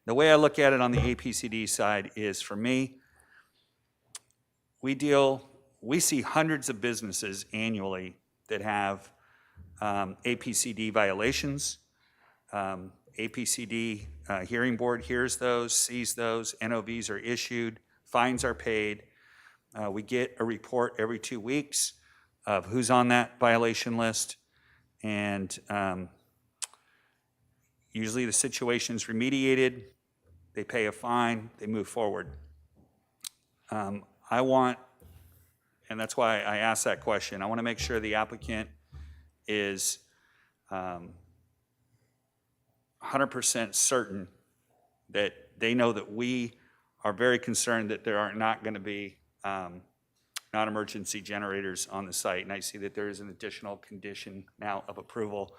S3: The way I look at it on the APCD side is, for me, we see hundreds of businesses annually that have APCD violations. APCD hearing board hears those, sees those, NOVs are issued, fines are paid. We get a report every 2 weeks of who's on that violation list, and usually the situation's remediated, they pay a fine, they move forward. I want, and that's why I asked that question, I want to make sure the applicant is 100% certain that they know that we are very concerned that there are not going to be non-emergency generators on the site. And I see that there is an additional condition now of approval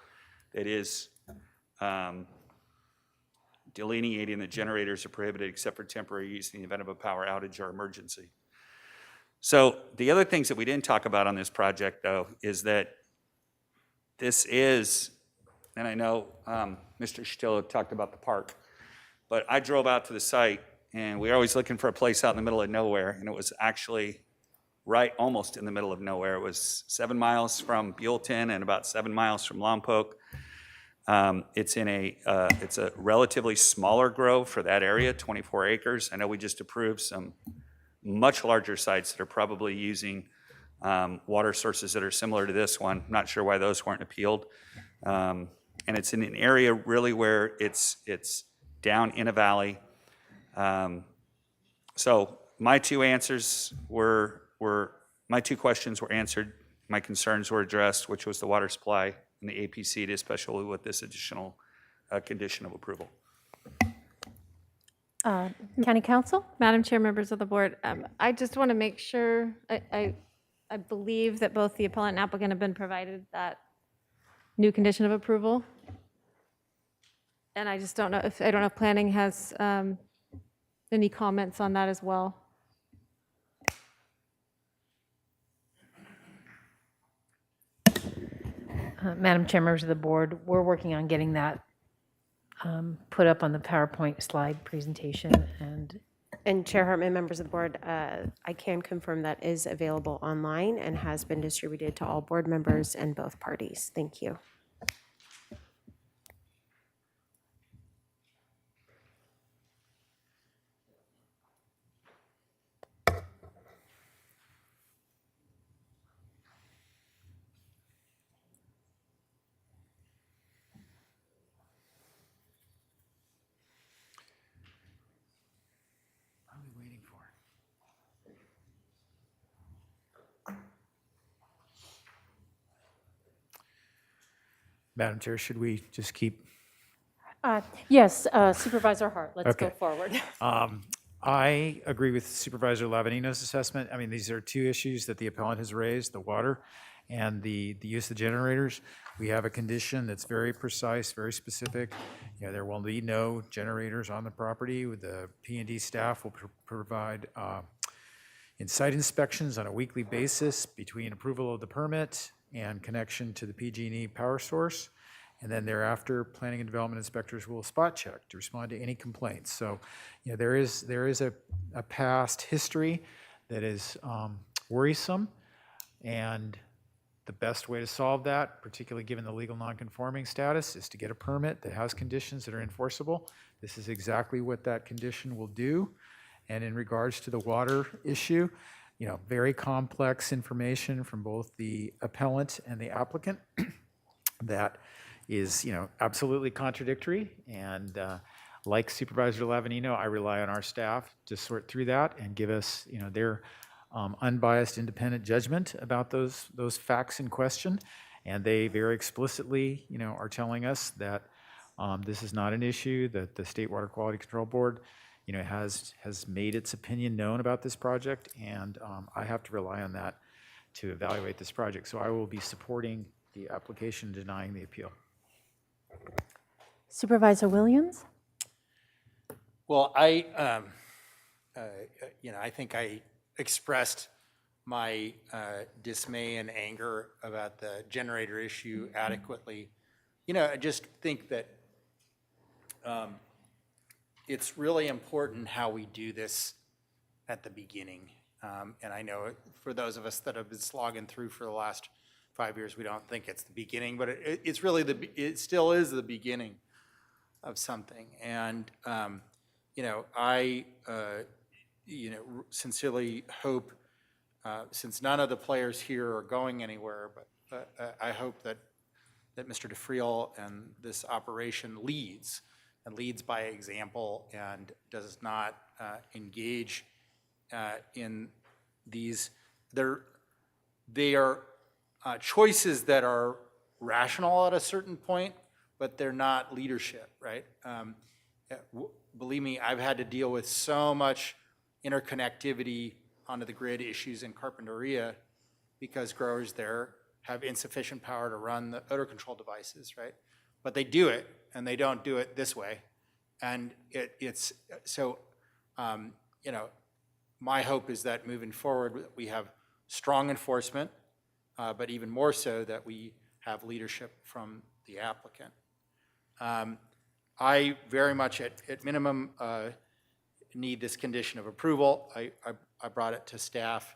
S3: that is delineating that generators are prohibited except for temporary use in the event of a power outage or emergency. So the other things that we didn't talk about on this project, though, is that this is, and I know Mr. Shatillo talked about the park, but I drove out to the site, and we were always looking for a place out in the middle of nowhere, and it was actually right almost in the middle of nowhere. It was 7 miles from Buellton and about 7 miles from Lompoc. It's a relatively smaller grove for that area, 24 acres. I know we just approved some much larger sites that are probably using water sources that are similar to this one. Not sure why those weren't appealed. And it's in an area really where it's down in a valley. So my two answers my two questions were answered. My concerns were addressed, which was the water supply and the APC, especially with this additional condition of approval.
S4: County Council?
S23: Madam Chair, members of the board, I just want to make sure, I believe that both the appellant and applicant have been provided that new condition of approval. And I just don't know if planning has any comments on that as well.
S13: Madam Chair, members of the board, we're working on getting that put up on the PowerPoint slide presentation.
S2: And Chair Hartman, members of the board, I can confirm that is available online and has been distributed to all board members and both parties. Thank you.
S15: Madam Chair, should we just keep?
S4: Yes, Supervisor Hart, let's go
S15: Okay.
S4: forward.
S15: I agree with Supervisor Lavanino's assessment. I mean, these are two issues that the appellant has raised, the water and the use of generators. We have a condition that's very precise, very specific. You know, there will be no generators on the property. The P&D staff will provide in-site inspections on a weekly basis between approval of the permit and connection to the PG&E power source. And then thereafter, planning and development inspectors will spot check to respond to any complaints. So, you know, there is a past history that is worrisome, and the best way to solve that, particularly given the legal nonconforming status, is to get a permit that has conditions that are enforceable. This is exactly what that condition will do. And in regards to the water issue, you know, very complex information from both the appellant and the applicant that is, you know, absolutely contradictory. And like Supervisor Lavanino, I rely on our staff to sort through that and give us, you know, their unbiased, independent judgment about those facts in question. And they very explicitly, you know, are telling us that this is not an issue, that the State Water Quality Control Board, you know, has made its opinion known about this project, and I have to rely on that to evaluate this project. So I will be supporting the application denying the appeal.
S4: Supervisor Williams?
S5: Well, you know, I think I expressed my dismay and anger about the generator issue adequately. You know, I just think that it's really important how we do this at the beginning. And I know for those of us that have been slogging through for the last 5 years, we don't think it's the beginning, but it's really it still is the beginning of something. And you know, I you know, sincerely hope, since none of the players here are going anywhere, but I hope that Mr. DeFriel and this operation leads by example and does not engage in these. They are choices that are rational at a certain point, but they're not leadership, right? Believe me, I've had to deal with so much interconnectivity onto the grid issues in Carpinteria because growers there have insufficient power to run the odor control devices, right? But they do it, and they don't do it this way. And it's so, you know, my hope is that moving forward, we have strong enforcement, but even more so that we have leadership from the applicant. I very much, at minimum, need this condition of approval. I brought it to staff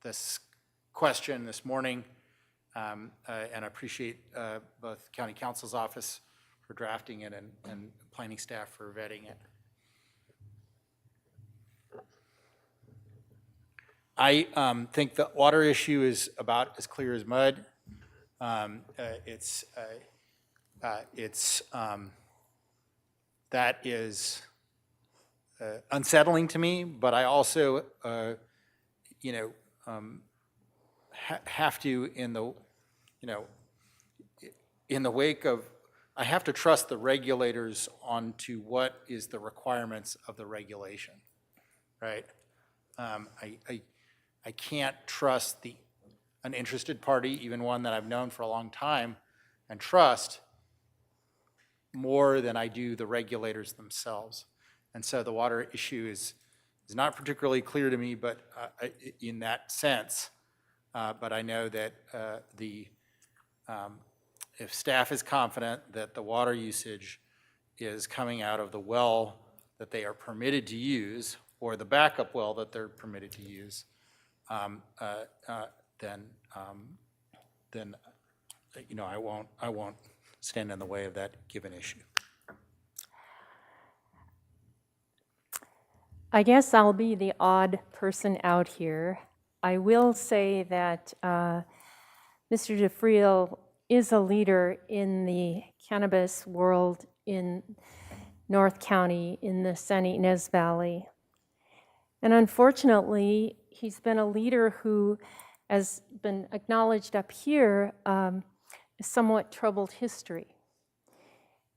S5: this question this morning, and I appreciate both County Counsel's office for drafting it and planning staff for vetting it. I think the water issue is about as clear as mud. That is unsettling to me, but I also, you know, have to, in the wake of, I have to trust the regulators onto what is the requirements of the regulation, right? I can't trust an interested party, even one that I've known for a long time, and trust more than I do the regulators themselves. And so the water issue is not particularly clear to me, but in that sense. But I know that if staff is confident that the water usage is coming out of the well that they are permitted to use, or the backup well that they're permitted to use, then you know, I won't stand in the way of that given issue.
S4: I guess I'll be the odd person out here. I will say that Mr. DeFriel is a leader in the cannabis world in North County, in the San Ynez Valley. And unfortunately, he's been a leader who has been acknowledged up here somewhat troubled history.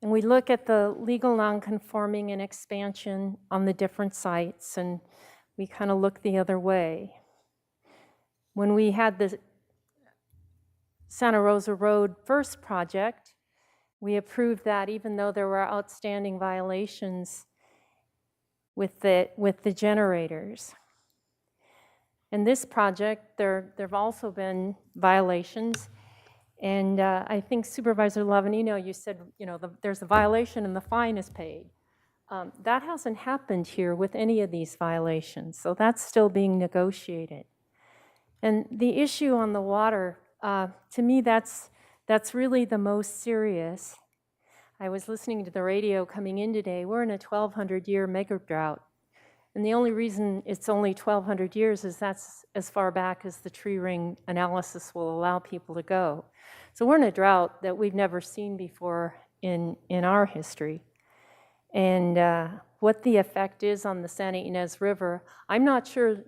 S4: And we look at the legal nonconforming and expansion on the different sites, and we kind of look the other way. When we had the Santa Rosa Road first project, we approved that even though there were outstanding violations with the generators. In this project, there have also been violations. And I think Supervisor Lavanino, you said, there's a violation and the fine is paid. That hasn't happened here with any of these violations, so that's still being negotiated. And the issue on the water, to me, that's really the most serious. I was listening to the radio coming in today. We're in a 1,200-year mega drought. And the only reason it's only 1,200 years is that's as far back as the tree ring analysis will allow people to go. So we're in a drought that we've never seen before in our history. And what the effect is on the Santa Ynez River, I'm not sure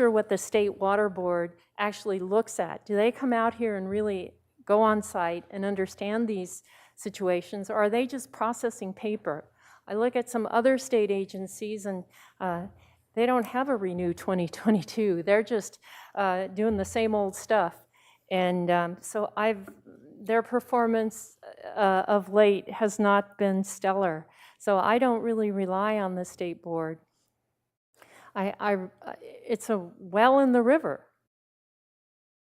S4: what the State Water Board actually looks at. Do they come out here and really go on site and understand these situations, or are they just processing paper? I look at some other state agencies and they don't have a Renew 2022. They're just doing the same old stuff. And so their performance of late has not been stellar. So I don't really rely on the state board. It's a well in the river,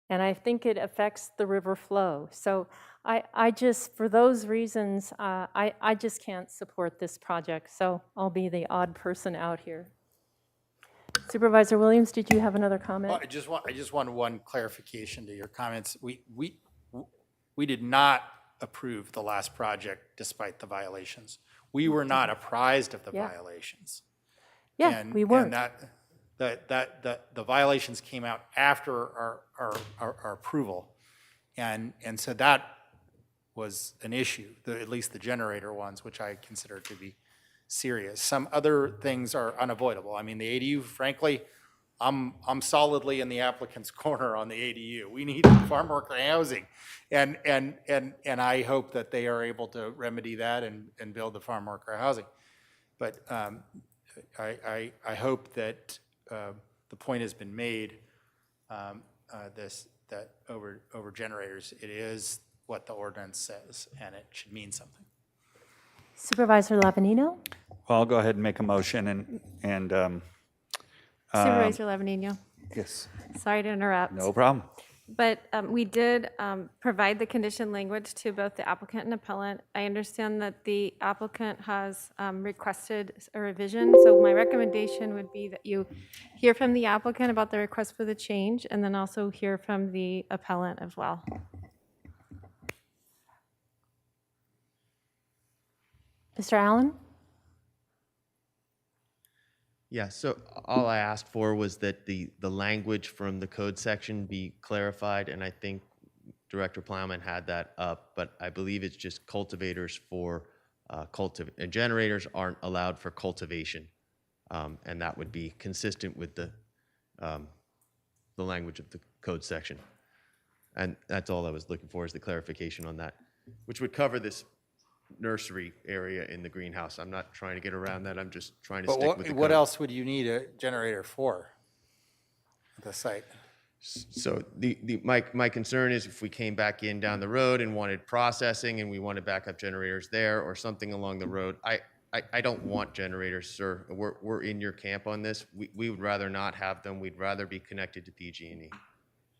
S4: and I think it affects the river flow. So I just, for those reasons, I just can't support this project. So I'll be the odd person out here. Supervisor Williams, did you have another comment?
S5: Well, I just want one clarification to your comments. We did not approve the last project despite the violations. We were not apprised of the violations.
S4: Yeah, we weren't.
S5: And the violations came out after our approval. And so that was an issue, at least the generator ones, which I consider to be serious. Some other things are unavoidable. I mean, the ADU, frankly, I'm solidly in the applicant's corner on the ADU. We need farm worker housing. And I hope that they are able to remedy that and build the farm worker housing. But I hope that the point has been made, that over generators, it is what the ordinance says, and it should mean something.
S4: Supervisor Lavanino?
S3: Well, I'll go ahead and make a motion and
S23: Supervisor Lavanino.
S3: yes,
S23: Sorry to interrupt.
S3: no problem.
S23: But we did provide the condition language to both the applicant and appellant. I understand that the applicant has requested a revision, so my recommendation would be that you hear from the applicant about the request for the change, and then also hear from the appellant as well.
S4: Mr. Allen?
S6: Yeah, so all I asked for was that the language from the code section be clarified, and I think Director Plowman had that up, but I believe it's just cultivators for and generators aren't allowed for cultivation, and that would be consistent with the language of the code section. And that's all I was looking for, is the clarification on that, which would cover this nursery area in the greenhouse. I'm not trying to get around that. I'm just trying to stick with the
S5: What
S6: code.
S5: else would you need a generator for at the site?
S6: So my concern is if we came back in down the road and wanted processing and we wanted backup generators there or something along the road, I don't want generators, sir. We're in your camp on this. We would rather not have them. We'd rather be connected to PG&E.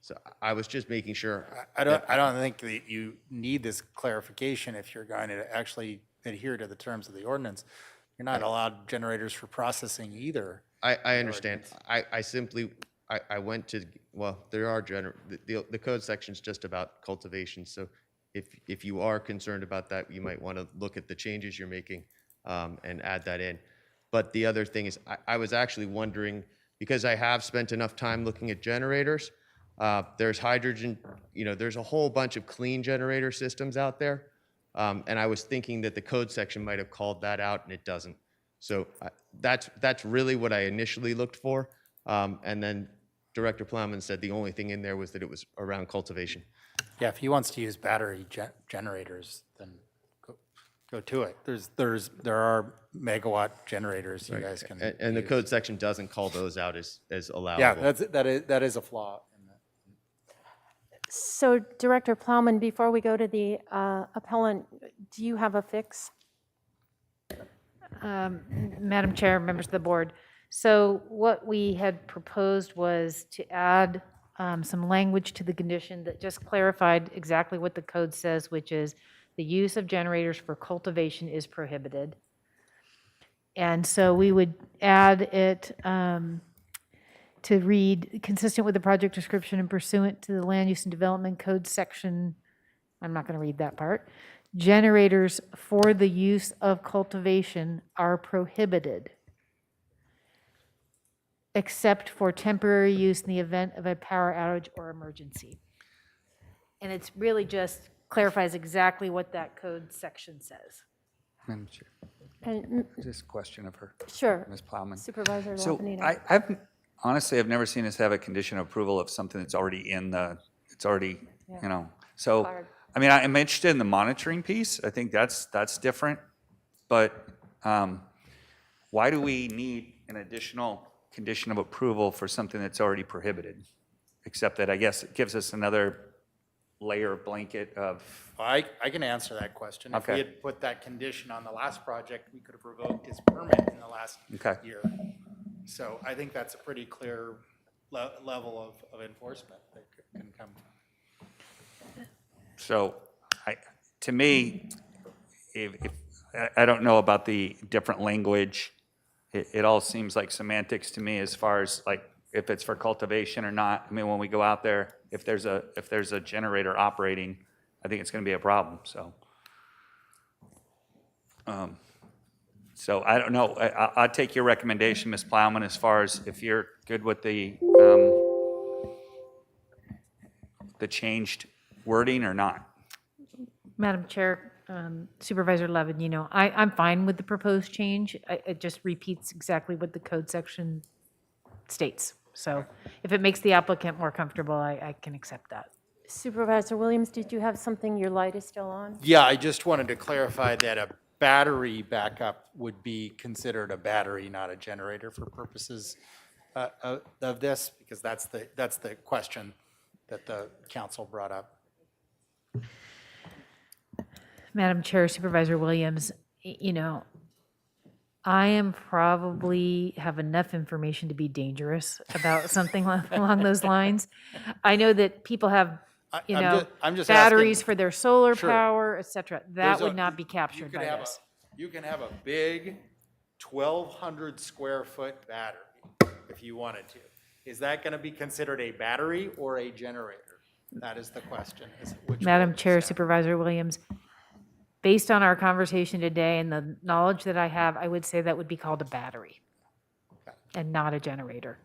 S6: So I was just making sure.
S5: I don't think that you need this clarification if you're going to actually adhere to the terms of the ordinance. You're not allowed generators for processing either.
S6: I understand. I went to, well, there are the code section's just about cultivation. So if you are concerned about that, you might want to look at the changes you're making and add that in. But the other thing is, I was actually wondering, because I have spent enough time looking at generators, there's hydrogen, there's a whole bunch of clean generator systems out there. And I was thinking that the code section might have called that out, and it doesn't. So that's really what I initially looked for. And then Director Plowman said the only thing in there was that it was around cultivation.
S5: Yeah, if he wants to use battery generators, then go to it. There are megawatt generators you guys can
S6: And the
S5: use.
S6: code section doesn't call those out as allowable.
S5: Yeah, that is a flaw.
S4: So Director Plowman, before we go to the appellant, do you have a fix?
S13: Madam Chair, members of the board, so what we had proposed was to add some language to the condition that just clarified exactly what the code says, which is the use of generators for cultivation is prohibited. And so we would add it to read, consistent with the project description and pursuant to the Land Use and Development Code section, I'm not going to read that part, generators for the use of cultivation are prohibited, except for temporary use in the event of a power outage or emergency. And it's really just clarifies exactly what that code section says.
S3: Madam Chair,
S4: And
S3: just a question of her.
S4: Sure.
S3: Ms. Plowman.
S4: Supervisor
S3: So
S4: Lavanito.
S3: I've never seen us have a condition of approval of something that's already so,
S4: Required.
S3: I mean, I'm interested in the monitoring piece. I think that's different. But why do we need an additional condition of approval for something that's already prohibited? Except that I guess it gives us another layer of blanket of,
S5: I can answer that question. If we
S3: Okay.
S5: had put that condition on the last project, we could have revoked his permit in the last
S3: Okay.
S5: year. So I think that's a pretty clear level of enforcement that can come.
S3: so to me, if I don't know about the different language. It all seems like semantics to me as far as like if it's for cultivation or not. I mean, when we go out there, if there's a generator operating, I think it's going to be a problem. So I don't know. I'll take your recommendation, Ms. Plowman, as far as if you're good with the changed wording or not.
S13: Madam Chair, Supervisor Levin, I'm fine with the proposed change. It just repeats exactly what the code section states. So if it makes the applicant more comfortable, I can accept that.
S4: Supervisor Williams, did you have something? Your light is still on?
S5: Yeah, I just wanted to clarify that a battery backup would be considered a battery, not a generator for purposes of this, because that's the question that the council brought up.
S13: Madam Chair, Supervisor Williams, I am probably have enough information to be dangerous about something along those lines. I know that people have,
S5: I'm just
S13: batteries
S5: asking-
S13: for their solar
S5: Sure.
S13: power, et cetera. That
S5: There's
S13: would not be captured by
S5: have
S13: this.
S5: You can have a big 1,200 square foot battery if you wanted to. Is that going to be considered a battery or a generator? That is the question.
S13: Madam Chair, Supervisor Williams, based on our conversation today and the knowledge that I have, I would say that would be called a battery and not a generator.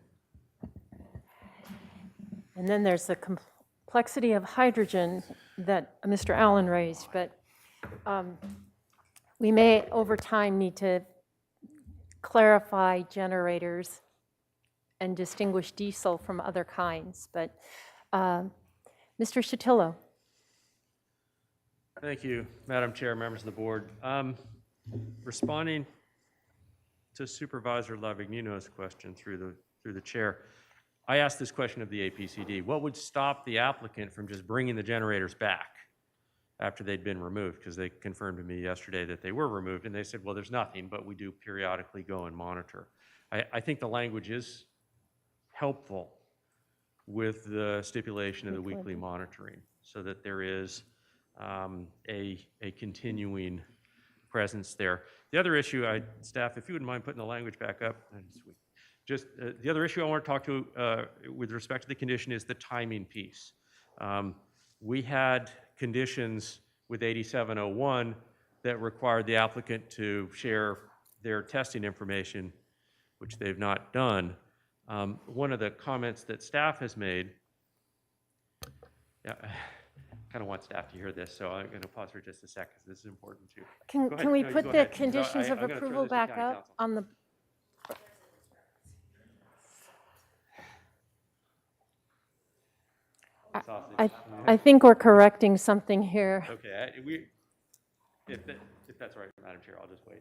S4: And then there's the complexity of hydrogen that Mr. Allen raised, but we may, over time, need to clarify generators and distinguish diesel from other kinds. But Mr. Shatillo.
S8: Thank you, Madam Chair, members of the board. Responding to Supervisor Lavignino's question through the chair, I asked this question of the APCD. What would stop the applicant from just bringing the generators back after they'd been removed? Because they confirmed to me yesterday that they were removed, and they said, well, there's nothing, but we do periodically go and monitor. I think the language is helpful with the stipulation of the weekly monitoring so that there is a continuing presence there. The other issue, staff, if you wouldn't mind putting the language back up, just the other issue I want to talk to with respect to the condition is the timing piece. We had conditions with 8701 that required the applicant to share their testing information, which they've not done. One of the comments that staff has made, I kind of want staff to hear this, so I'm going to pause for just a second because this is important too.
S4: Can we put the conditions of approval back up on the?
S8: sausage.
S4: I think we're correcting something here.
S8: Okay, if that's all right, Madam Chair, I'll just wait.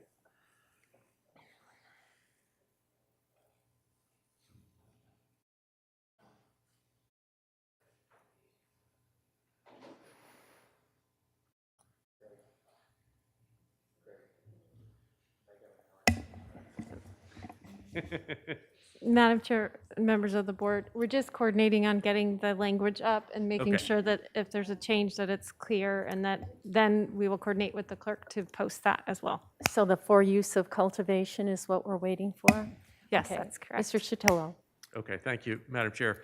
S23: Madam Chair, members of the board, we're just coordinating on getting the language up and making
S8: Okay.
S23: sure that if there's a change, that it's clear, and that then we will coordinate with the clerk to post that as well.
S4: So the for use of cultivation is what we're waiting for?
S23: Yes,
S4: Okay.
S23: that's correct.
S4: Mr. Chitillo.
S8: Okay, thank you, Madam Chair.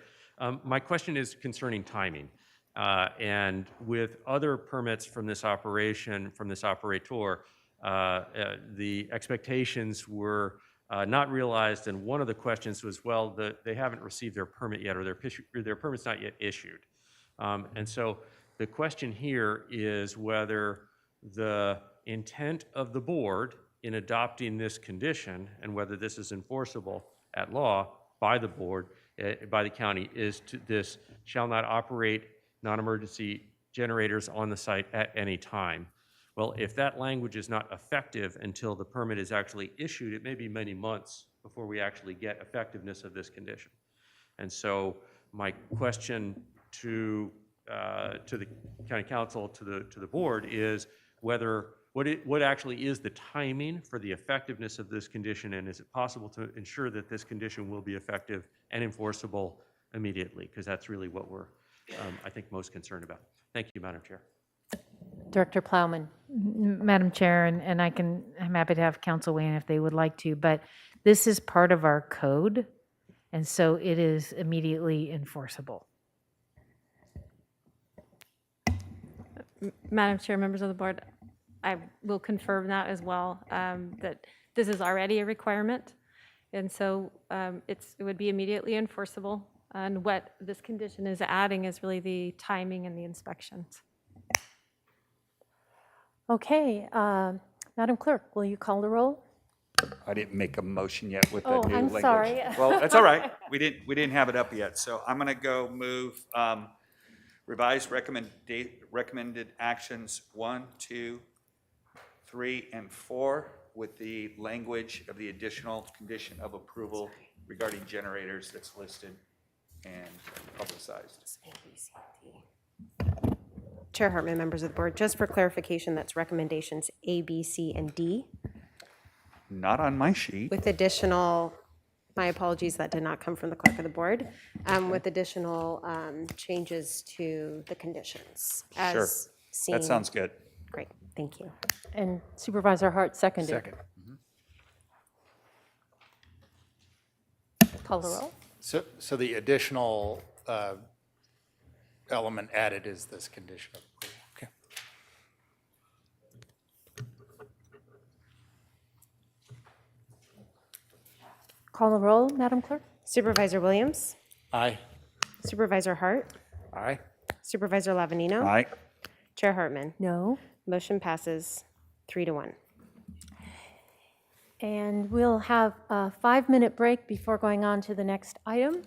S8: My question is concerning timing. And with other permits from this operation, from this operator, the expectations were not realized, and one of the questions was, well, they haven't received their permit yet, or their permit's not yet issued. And so the question here is whether the intent of the board in adopting this condition, and whether this is enforceable at law by the board, by the county, is to this shall not operate non-emergency generators on the site at any time. Well, if that language is not effective until the permit is actually issued, it may be many months before we actually get effectiveness of this condition. And so my question to the county council, to the board, is whether what actually is the timing for the effectiveness of this condition, and is it possible to ensure that this condition will be effective and enforceable immediately? Because that's really what we're, I think, most concerned about. Thank you, Madam Chair.
S4: Director Plowman.
S13: Madam Chair, and I'm happy to have council weigh in if they would like to, but this is part of our code, and so it is immediately enforceable.
S23: Madam Chair, members of the board, I will confirm that as well, that this is already a requirement. And so it would be immediately enforceable. And what this condition is adding is really the timing and the inspections.
S4: Okay, Madam Clerk, will you call the roll?
S3: I didn't make a motion yet with the
S4: Oh,
S3: new
S4: I'm
S3: language.
S4: sorry.
S3: Well, that's all right. We didn't have it up yet. So I'm going to go move revised recommended actions 1, 2, 3, and 4 with the language of the additional condition of approval regarding generators that's listed and publicized.
S2: Chair Hartman, members of the board, just for clarification, that's recommendations A, B, C, and D.
S3: Not on my sheet.
S2: With additional, my apologies, that did not come from the clerk of the board, with additional changes to the conditions.
S3: Sure.
S2: As
S3: That
S2: seen.
S3: sounds good.
S2: Great, thank you.
S4: And Supervisor Hart seconded.
S15: Second.
S4: Call the roll.
S5: So the additional element added is this condition of approval. Okay.
S4: Call the roll, Madam Clerk.
S2: Supervisor Williams?
S5: Aye.
S2: Supervisor Hart?
S15: Aye.
S2: Supervisor Lavanino?
S3: Aye.
S2: Chair Hartman?
S4: No.
S2: Motion passes 3-1.
S4: And we'll have a 5-minute break before going on to the next item.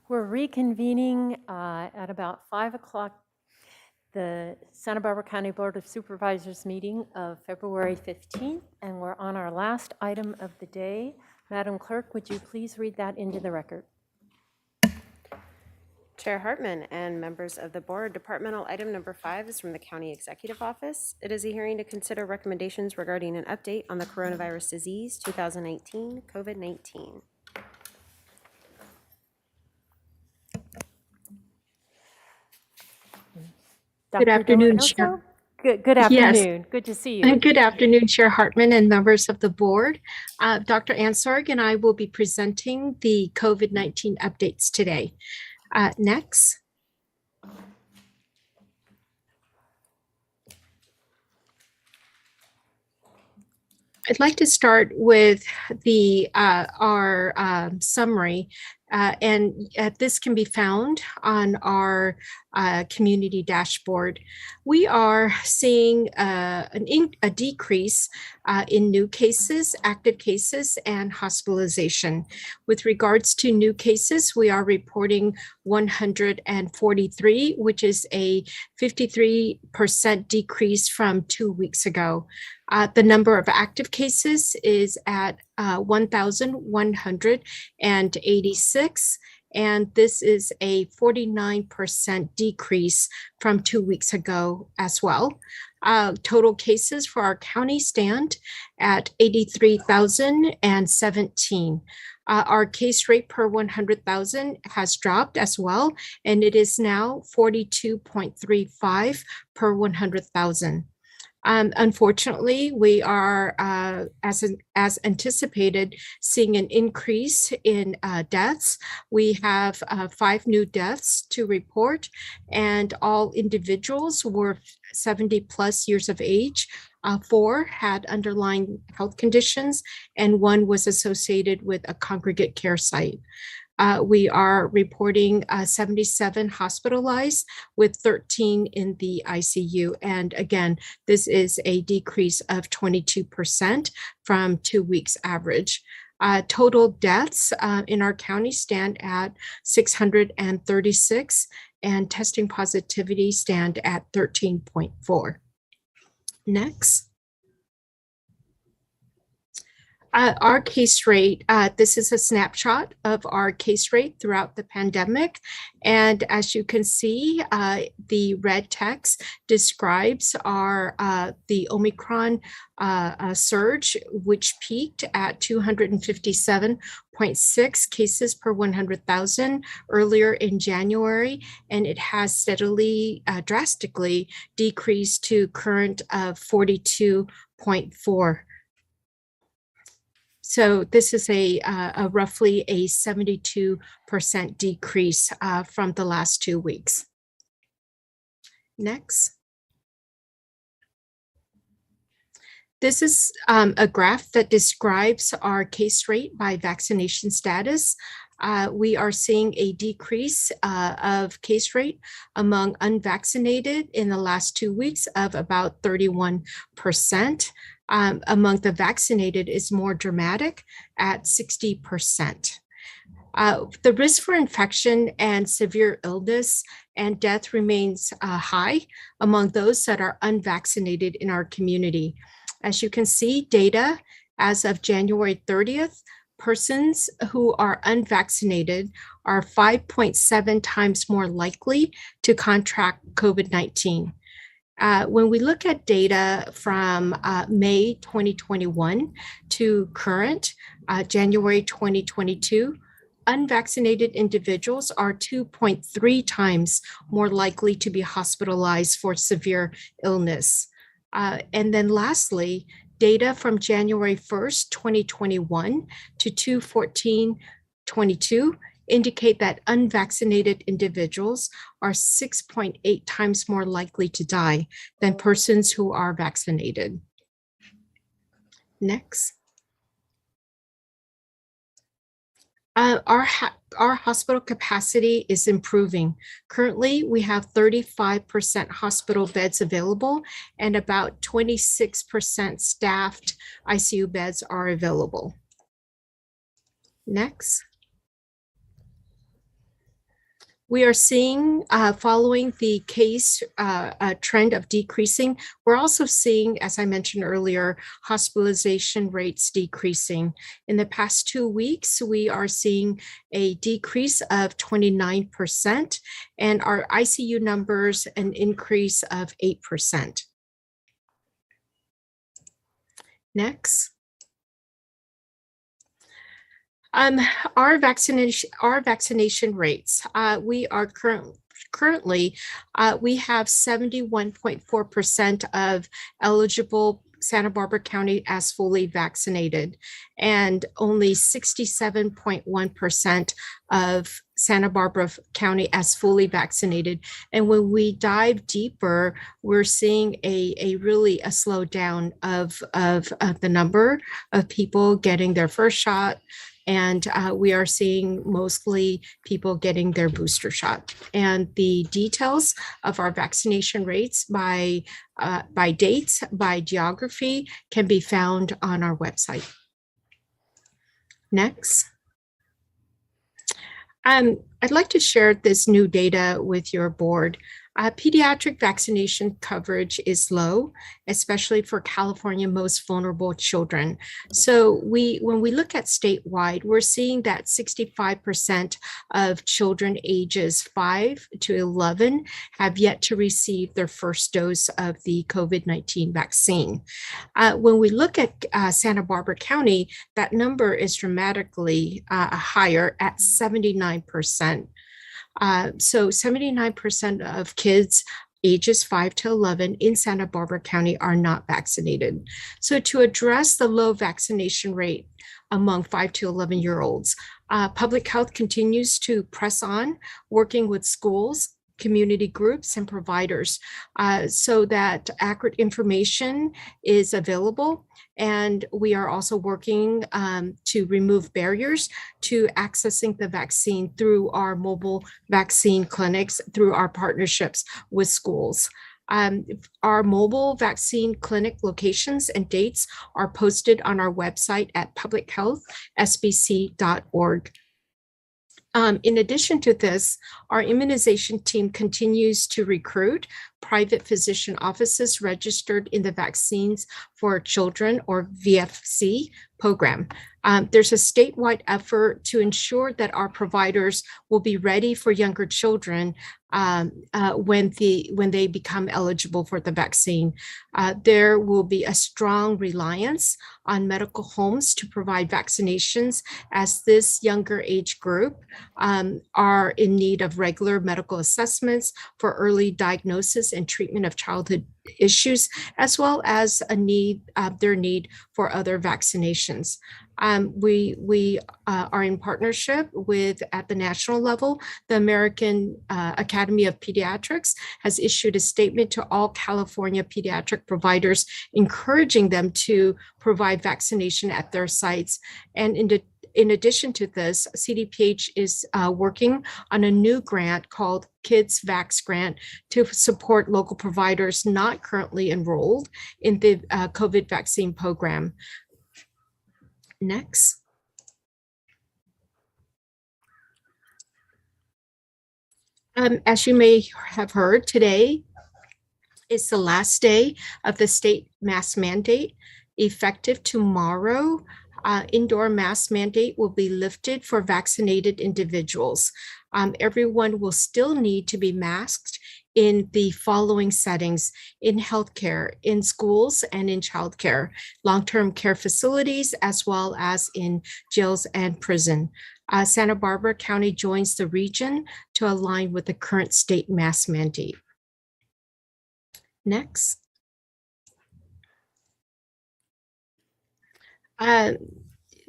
S4: We're reconvening at about 5 o'clock, the Santa Barbara County Board of Supervisors meeting of February 15th, and we're on our last item of the day. Madam Clerk, would you please read that into the record?
S2: Chair Hartman and members of the board, departmental item number 5 is from the County Executive Office. It is a hearing to consider recommendations regarding an update on the coronavirus disease 2019, COVID-19.
S4: Dr.
S11: Good afternoon,
S4: Donoso?
S11: Chair.
S4: Good
S11: Yes.
S4: afternoon. Good to see you.
S11: Good afternoon, Chair Hartman and members of the board. Dr. Ansorg and I will be presenting the COVID-19 updates today. Next. I'd like to start with our summary, and this can be found on our community dashboard. We are seeing a decrease in new cases, active cases, and hospitalization. With regards to new cases, we are reporting 143, which is a 53% decrease from 2 weeks ago. The number of active cases is at 1,186, and this is a 49% decrease from 2 weeks ago as well. Total cases for our county stand at 83,017. Our case rate per 100,000 has dropped as well, and it is now 42.35 per 100,000. Unfortunately, we are, as anticipated, seeing an increase in deaths. We have 5 new deaths to report, and all individuals were 70 plus years of age. 4 had underlying health conditions, and 1 was associated with a congregate care site. We are reporting 77 hospitalized with 13 in the ICU. And again, this is a decrease of 22% from 2 weeks average. Total deaths in our county stand at 636, and testing positivity stand at 13.4. Next. Our case rate, this is a snapshot of our case rate throughout the pandemic. And as you can see, the red text describes the Omicron surge, which peaked at 257.6 cases per 100,000 earlier in January, and it has steadily, drastically decreased to current of 42.4. So this is a roughly a 72% decrease from the last 2 weeks. Next. This is a graph that describes our case rate by vaccination status. We are seeing a decrease of case rate among unvaccinated in the last 2 weeks of about 31%. Among the vaccinated is more dramatic at 60%. The risk for infection and severe illness and death remains high among those that are unvaccinated in our community. As you can see, data as of January 30th, persons who are unvaccinated are 5.7 times more likely to contract COVID-19. When we look at data from May 2021 to current January 2022, unvaccinated individuals are 2.3 times more likely to be hospitalized for severe illness. And then lastly, data from January 1st, 2021 to 2/14/22 indicate that unvaccinated individuals are 6.8 times more likely to die than persons who are vaccinated. Next. Our hospital capacity is improving. Currently, we have 35% hospital beds available, and about 26% staffed ICU beds are available. Next. We are seeing, following the case trend of decreasing, we're also seeing, as I mentioned earlier, hospitalization rates decreasing. In the past 2 weeks, we are seeing a decrease of 29%, and our ICU numbers an increase of 8%. Next. Our vaccination rates, we are currently, we have 71.4% of eligible Santa Barbara County as fully vaccinated, and only 67.1% of Santa Barbara County as fully vaccinated. And when we dive deeper, we're seeing a really a slowdown of the number of people getting their first shot. And we are seeing mostly people getting their booster shot. And the details of our vaccination rates by dates, by geography, can be found on our website. Next. I'd like to share this new data with your board. Pediatric vaccination coverage is low, especially for California's most vulnerable children. So when we look at statewide, we're seeing that 65% of children ages 5 to 11 have yet to receive their first dose of the COVID-19 vaccine. When we look at Santa Barbara County, that number is dramatically higher at 79%. So 79% of kids ages 5 to 11 in Santa Barbara County are not vaccinated. So to address the low vaccination rate among 5 to 11-year-olds, public health continues to press on, working with schools, community groups, and providers so that accurate information is available. And we are also working to remove barriers to accessing the vaccine through our mobile vaccine clinics, through our partnerships with schools. Our mobile vaccine clinic locations and dates are posted on our website at publichealthsbc.org. In addition to this, our immunization team continues to recruit private physician offices registered in the Vaccines for Children, or VFC, program. There's a statewide effort to ensure that our providers will be ready for younger children when they become eligible for the vaccine. There will be a strong reliance on medical homes to provide vaccinations, as this younger age group are in need of regular medical assessments for early diagnosis and treatment of childhood issues, as well as their need for other vaccinations. We are in partnership with, at the national level, the American Academy of Pediatrics has issued a statement to all California pediatric providers, encouraging them to provide vaccination at their sites. And in addition to this, CDPH is working on a new grant called Kids Vax Grant to support local providers not currently enrolled in the COVID vaccine program. Next. As you may have heard, today is the last day of the state mask mandate. Effective tomorrow, indoor mask mandate will be lifted for vaccinated individuals. Everyone will still need to be masked in the following settings: in healthcare, in schools, and in childcare, long-term care facilities, as well as in jails and prison. Santa Barbara County joins the region to align with the current state mask mandate. Next.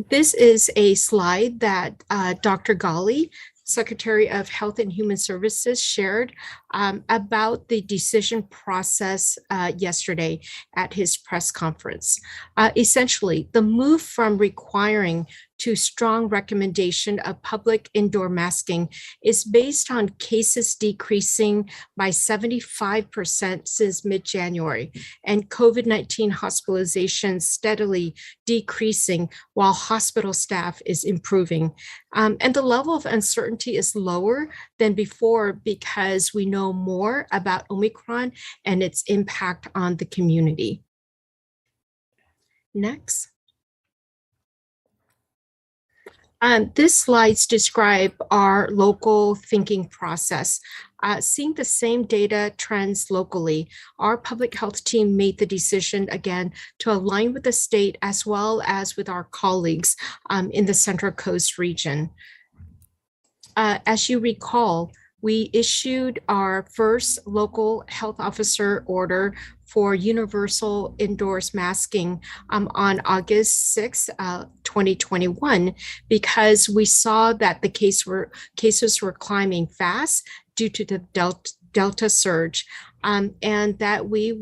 S11: This is a slide that Dr. Ghali, Secretary of Health and Human Services, shared about the decision process yesterday at his press conference. Essentially, the move from requiring to strong recommendation of public indoor masking is based on cases decreasing by 75% since mid-January and COVID-19 hospitalizations steadily decreasing while hospital staff is improving. And the level of uncertainty is lower than before because we know more about Omicron and its impact on the community. Next. These slides describe our local thinking process. Seeing the same data trends locally, our public health team made the decision again to align with the state as well as with our colleagues in the Central Coast region. As you recall, we issued our first local health officer order for universal indoors masking on August 6, 2021, because we saw that the cases were climbing fast due to the Delta surge. And that we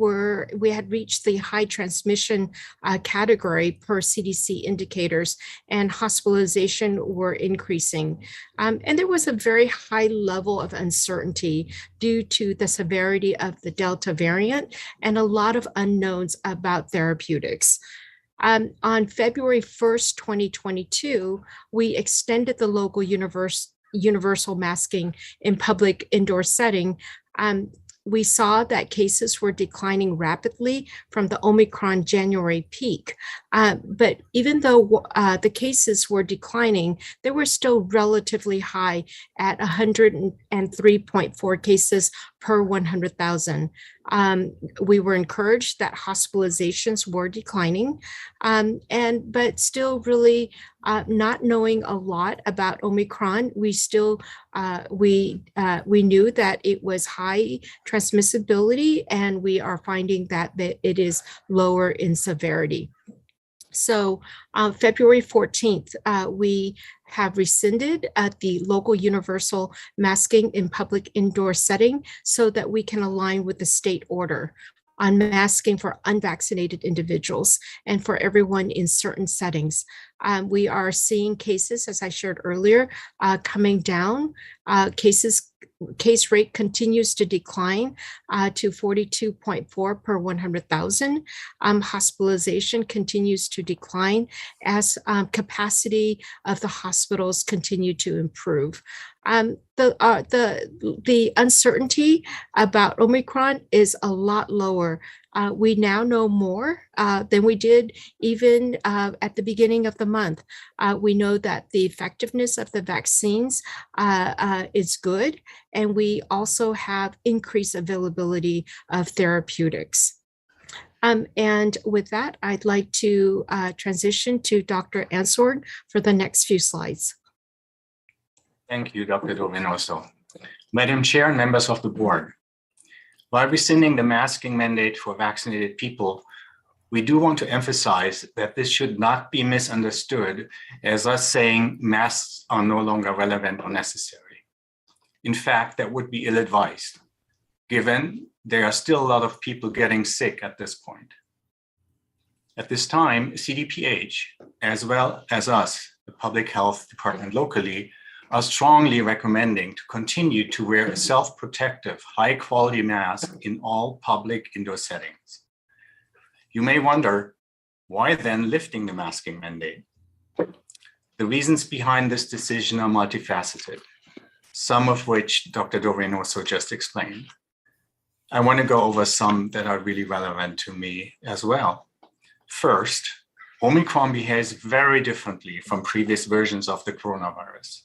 S11: had reached the high transmission category per CDC indicators, and hospitalization were increasing. And there was a very high level of uncertainty due to the severity of the Delta variant and a lot of unknowns about therapeutics. On February 1st, 2022, we extended the local universal masking in public indoor setting. We saw that cases were declining rapidly from the Omicron January peak. But even though the cases were declining, they were still relatively high at 103.4 cases per 100,000. We were encouraged that hospitalizations were declining, but still really not knowing a lot about Omicron, we still we knew that it was high transmissibility, and we are finding that it is lower in severity. So February 14th, we have rescinded the local universal masking in public indoor setting so that we can align with the state order on masking for unvaccinated individuals and for everyone in certain settings. We are seeing cases, as I shared earlier, coming down. Case rate continues to decline to 42.4 per 100,000. Hospitalization continues to decline as capacity of the hospitals continue to improve. The uncertainty about Omicron is a lot lower. We now know more than we did even at the beginning of the month. We know that the effectiveness of the vaccines is good, and we also have increased availability of therapeutics. And with that, I'd like to transition to Dr. Ansord for the next few slides.
S12: Thank you, Dr. Dovinoso. Madam Chair and members of the board, while rescinding the masking mandate for vaccinated people, we do want to emphasize that this should not be misunderstood as us saying masks are no longer relevant or necessary. In fact, that would be ill-advised, given there are still a lot of people getting sick at this point. At this time, CDPH, as well as us, the Public Health Department locally, are strongly recommending to continue to wear a self-protective, high-quality mask in all public indoor settings. You may wonder, why then lifting the masking mandate? The reasons behind this decision are multifaceted, some of which Dr. Dovinoso just explained. I want to go over some that are really relevant to me as well. First, Omicron behaves very differently from previous versions of the coronavirus.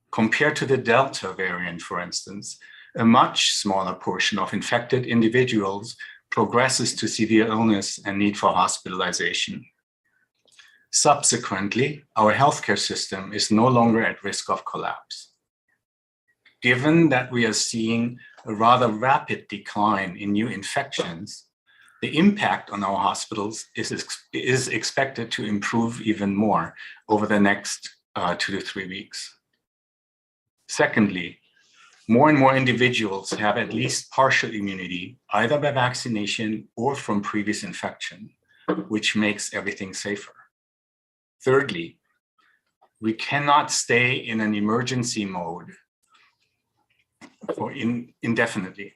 S12: Compared to the Delta variant, for instance, a much smaller portion of infected individuals progresses to severe illness and need for hospitalization. Subsequently, our healthcare system is no longer at risk of collapse. Given that we are seeing a rather rapid decline in new infections, the impact on our hospitals is expected to improve even more over the next 2 to 3 weeks. Secondly, More and more individuals have at least partial immunity, either by vaccination or from previous infection, which makes everything safer. Thirdly, we cannot stay in an emergency mode for indefinitely.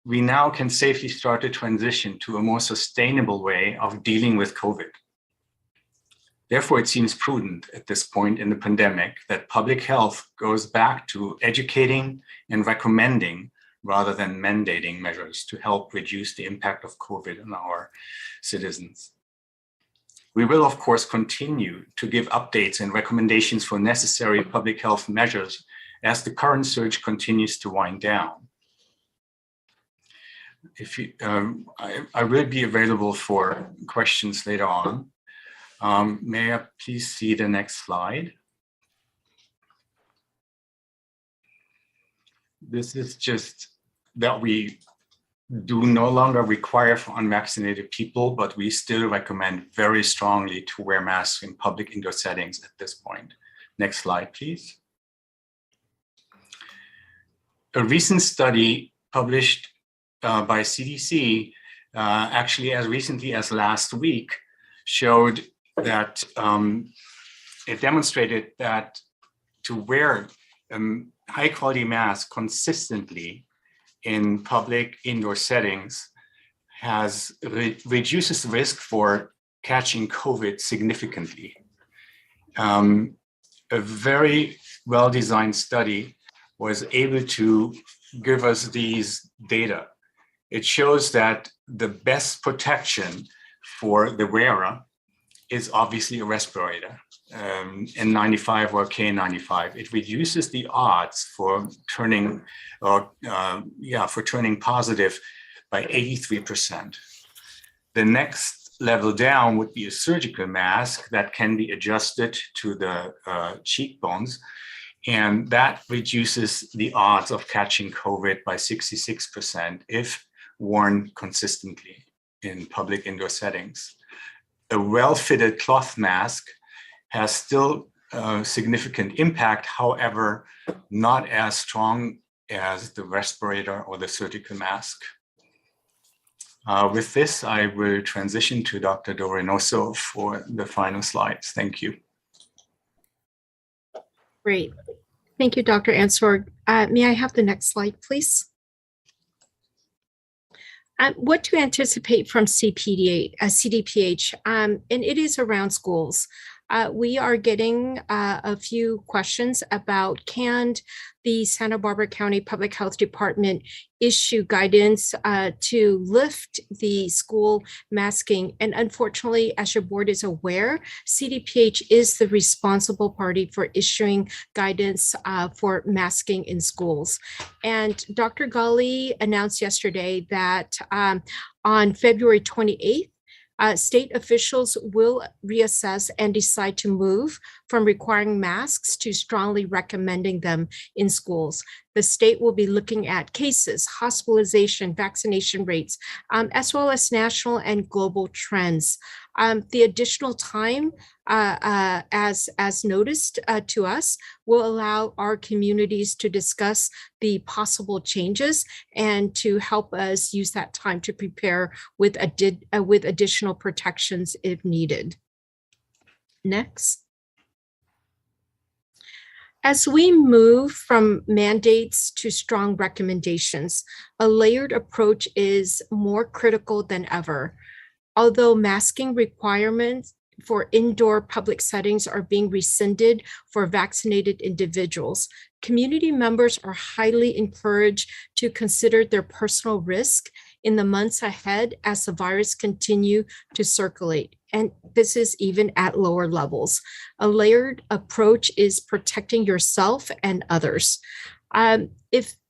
S12: We now can safely start a transition to a more sustainable way of dealing with COVID. Therefore, it seems prudent at this point in the pandemic that public health goes back to educating and recommending rather than mandating measures to help reduce the impact of COVID on our citizens. We will, of course, continue to give updates and recommendations for necessary public health measures as the current surge continues to wind down. If you, I will be available for questions later on. May I please see the next slide? This is just that we do no longer require for unvaccinated people, but we still recommend very strongly to wear masks in public indoor settings at this point. Next slide, please. A recent study published by CDC, actually as recently as last week, showed that it demonstrated that to wear a high quality mask consistently in public indoor settings reduces the risk for catching COVID significantly. A very well-designed study was able to give us these data. It shows that the best protection for the wearer is obviously a respirator, N95 or K95. It reduces the odds for turning positive by 83%. The next level down would be a surgical mask that can be adjusted to the cheekbones, and that reduces the odds of catching COVID by 66% if worn consistently in public indoor settings. A well-fitted cloth mask has still significant impact, however, not as strong as the respirator or the surgical mask. With this, I will transition to Dr. Do Reynoso for the final slides. Thank you.
S11: Great. Thank you, Dr. Ansor. May I have the next slide, please? What to anticipate from CDPH, and it is around schools. We are getting a few questions about can the Santa Barbara County Public Health Department issue guidance to lift the school masking. And unfortunately, as your board is aware, CDPH is the responsible party for issuing guidance for masking in schools. And Dr. Ghali announced yesterday that on February 28th, state officials will reassess and decide to move from requiring masks to strongly recommending them in schools. The state will be looking at cases, hospitalization, vaccination rates, as well as national and global trends. The additional time, as noticed to us, will allow our communities to discuss the possible changes and to help us use that time to prepare with additional protections if needed. Next. As we move from mandates to strong recommendations, a layered approach is more critical than ever. Although masking requirements for indoor public settings are being rescinded for vaccinated individuals, community members are highly encouraged to consider their personal risk in the months ahead as the virus continue to circulate. And this is even at lower levels. A layered approach is protecting yourself and others.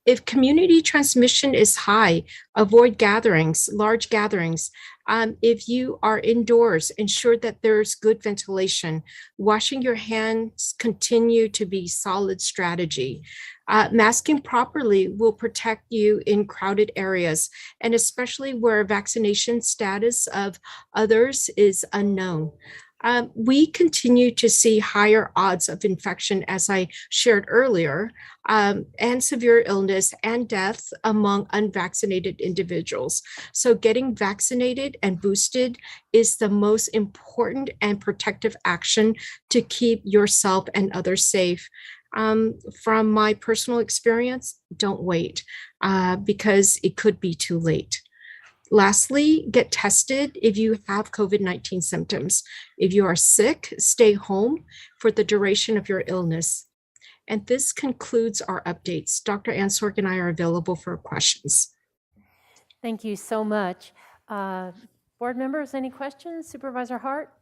S11: If community transmission is high, avoid gatherings, large gatherings. If you are indoors, ensure that there's good ventilation. Washing your hands continue to be solid strategy. Masking properly will protect you in crowded areas, and especially where vaccination status of others is unknown. We continue to see higher odds of infection, as I shared earlier, and severe illness and death among unvaccinated individuals. So getting vaccinated and boosted is the most important and protective action to keep yourself and others safe. From my personal experience, don't wait because it could be too late. Lastly, get tested if you have COVID-19 symptoms. If you are sick, stay home for the duration of your illness. And this concludes our updates. Dr. Ansorg and I are available for questions.
S4: Thank you so much. Board members, any questions? Supervisor Hart?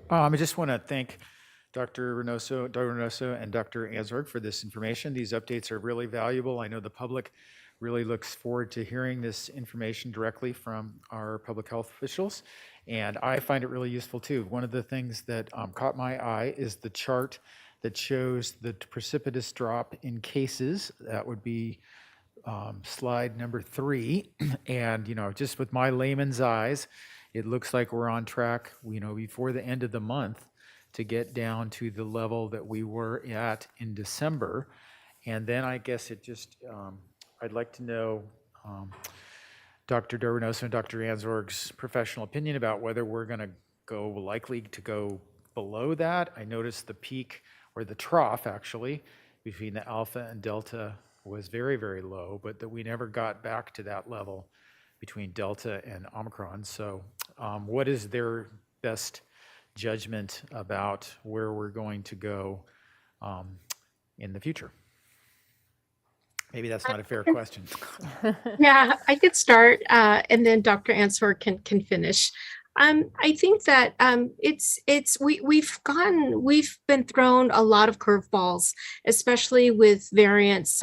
S15: I just want to thank Dr. Reynoso and Dr. Ansorg for this information. These updates are really valuable. I know the public really looks forward to hearing this information directly from our public health officials, and I find it really useful too. One of the things that caught my eye is the chart that shows the precipitous drop in cases. That would be slide number 3. And, just with my layman's eyes, it looks like we're on track, before the end of the month to get down to the level that we were at in December. And then I guess it just, I'd like to know Dr. Reynoso and Dr. Ansorg's professional opinion about whether we're going to likely to go below that. I noticed the peak, or the trough actually, between the Alpha and Delta was very, very low, but that we never got back to that level between Delta and Omicron. So what is their best judgment about where we're going to go in the future? Maybe that's not a fair question.
S11: Yeah, I could start, and then Dr. Ansorg can finish. I think that we've been thrown a lot of curveballs, especially with variants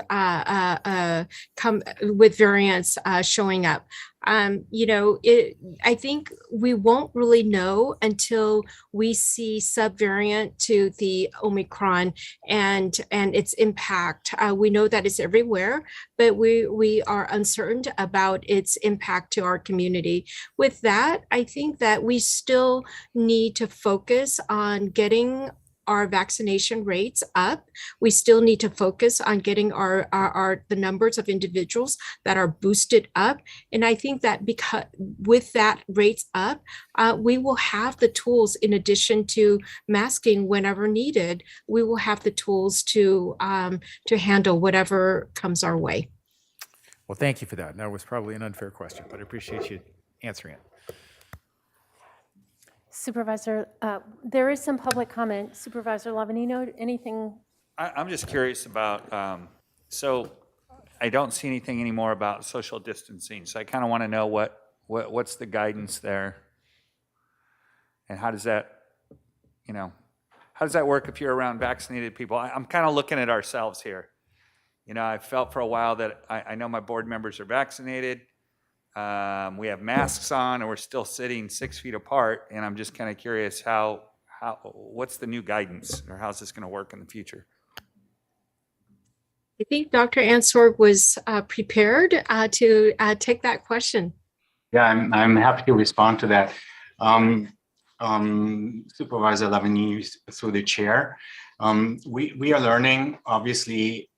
S11: showing up. I think we won't really know until we see subvariant to the Omicron and its impact. We know that it's everywhere, but we are uncertain about its impact to our community. With that, I think that we still need to focus on getting our vaccination rates up. We still need to focus on getting the numbers of individuals that are boosted up. And I think that because with that rates up, we will have the tools, in addition to masking whenever needed, we will have the tools to handle whatever comes our way.
S15: Well, thank you for that. That was probably an unfair question, but I appreciate you answering it.
S4: Supervisor, there is some public comment. Supervisor Lavanino, anything?
S3: I'm just curious about, so I don't see anything anymore about social distancing. So I kind of want to know what's the guidance there? And how does that work if you're around vaccinated people? I'm kind of looking at ourselves here. I felt for a while that I know my board members are vaccinated. We have masks on, and we're still sitting 6 feet apart. And I'm just kind of curious what's the new guidance, or how's this going to work in the future?
S11: I think Dr. Ansorg was prepared to take that question.
S12: Yeah, I'm happy to respond to that. Supervisor Lavanini, through the chair, we are learning, obviously,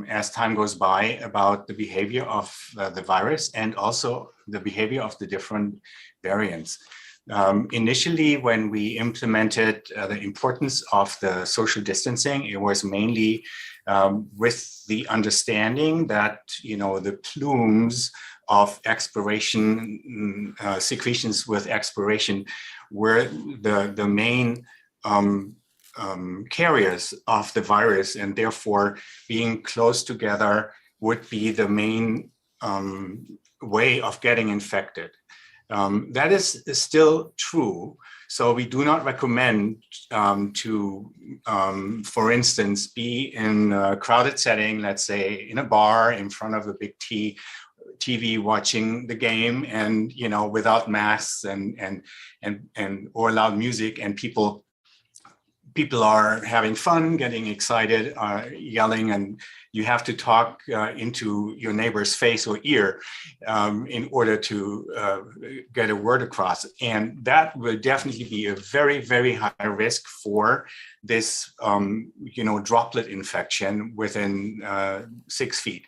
S12: as time goes by, about the behavior of the virus and also the behavior of the different variants. Initially, when we implemented the importance of the social distancing, it was mainly with the understanding that, the plumes of expiration, secretions with expiration were the main carriers of the virus, and therefore being close together would be the main way of getting infected. That is still true. So we do not recommend to, for instance, be in a crowded setting, let's say in a bar in front of a big TV watching the game, and without masks and or loud music, and people people are having fun, getting excited, yelling, and you have to talk into your neighbor's face or ear in order to get a word across. And that will definitely be a very, very high risk for this, droplet infection within 6 feet.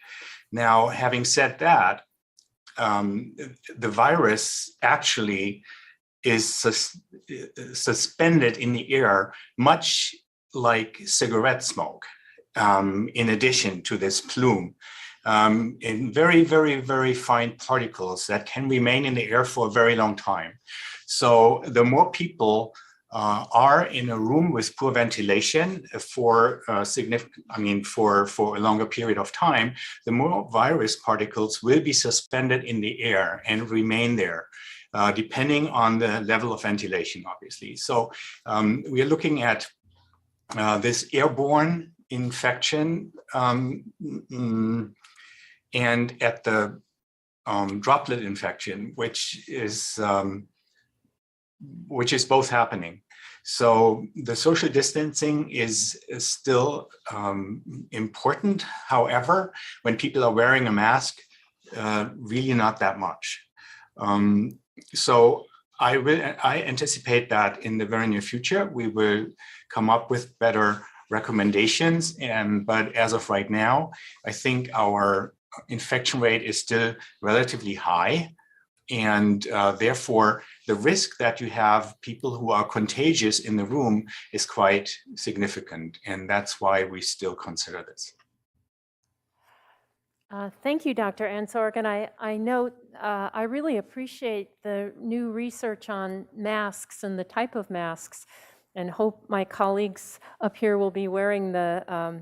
S12: Now, having said that, the virus actually is suspended in the air, much like cigarette smoke, in addition to this plume, in very, very, very fine particles that can remain in the air for a very long time. So the more people are in a room with poor ventilation for for a longer period of time, the more virus particles will be suspended in the air and remain there, depending on the level of ventilation, obviously. So we are looking at this airborne infection and at the droplet infection, which is both happening. So the social distancing is still important. However, when people are wearing a mask, really not that much. So I anticipate that in the very near future, we will come up with better recommendations. But as of right now, I think our infection rate is still relatively high. And therefore, the risk that you have people who are contagious in the room is quite significant. And that's why we still consider this.
S4: Thank you, Dr. Ansorg. And I note, I really appreciate the new research on masks and the type of masks, and hope my colleagues up here will be wearing the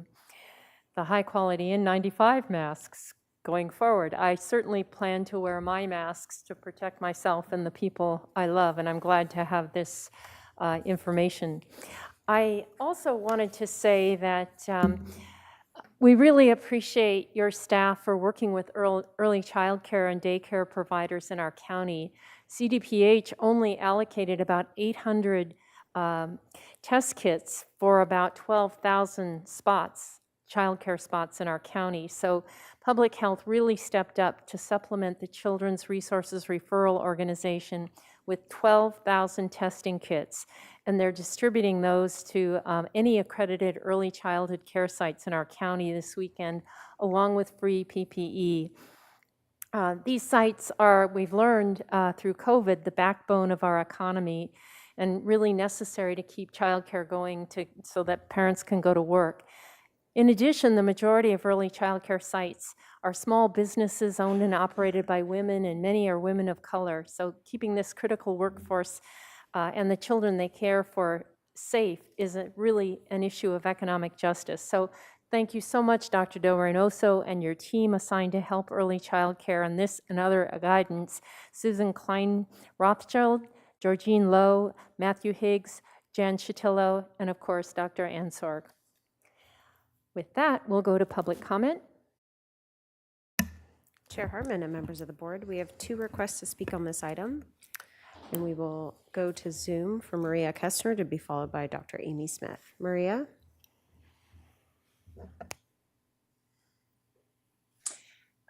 S4: high quality N95 masks going forward. I certainly plan to wear my masks to protect myself and the people I love, and I'm glad to have this information. I also wanted to say that we really appreciate your staff for working with early child care and daycare providers in our county. CDPH only allocated about 800 test kits for about 12,000 spots, childcare spots in our county. So public health really stepped up to supplement the Children's Resources Referral Organization with 12,000 testing kits. And they're distributing those to any accredited early childhood care sites in our county this weekend, along with free PPE. These sites are, we've learned through COVID, the backbone of our economy, and really necessary to keep childcare going so that parents can go to work. In addition, the majority of early childcare sites are small businesses owned and operated by women, and many are women of color. So keeping this critical workforce and the children they care for safe is really an issue of economic justice. So thank you so much, Dr. Del Reynoso and your team assigned to help early child care on this and other guidance: Susan Klein-Rothschild, Georgine Lowe, Matthew Higgs, Jan Shatillo, and of course, Dr. Ansorg. With that, we'll go to public comment.
S2: Chair Hartman and members of the board, we have 2 requests to speak on this item. And we will go to Zoom for Maria Kestner to be followed by Dr. Amy Smith. Maria?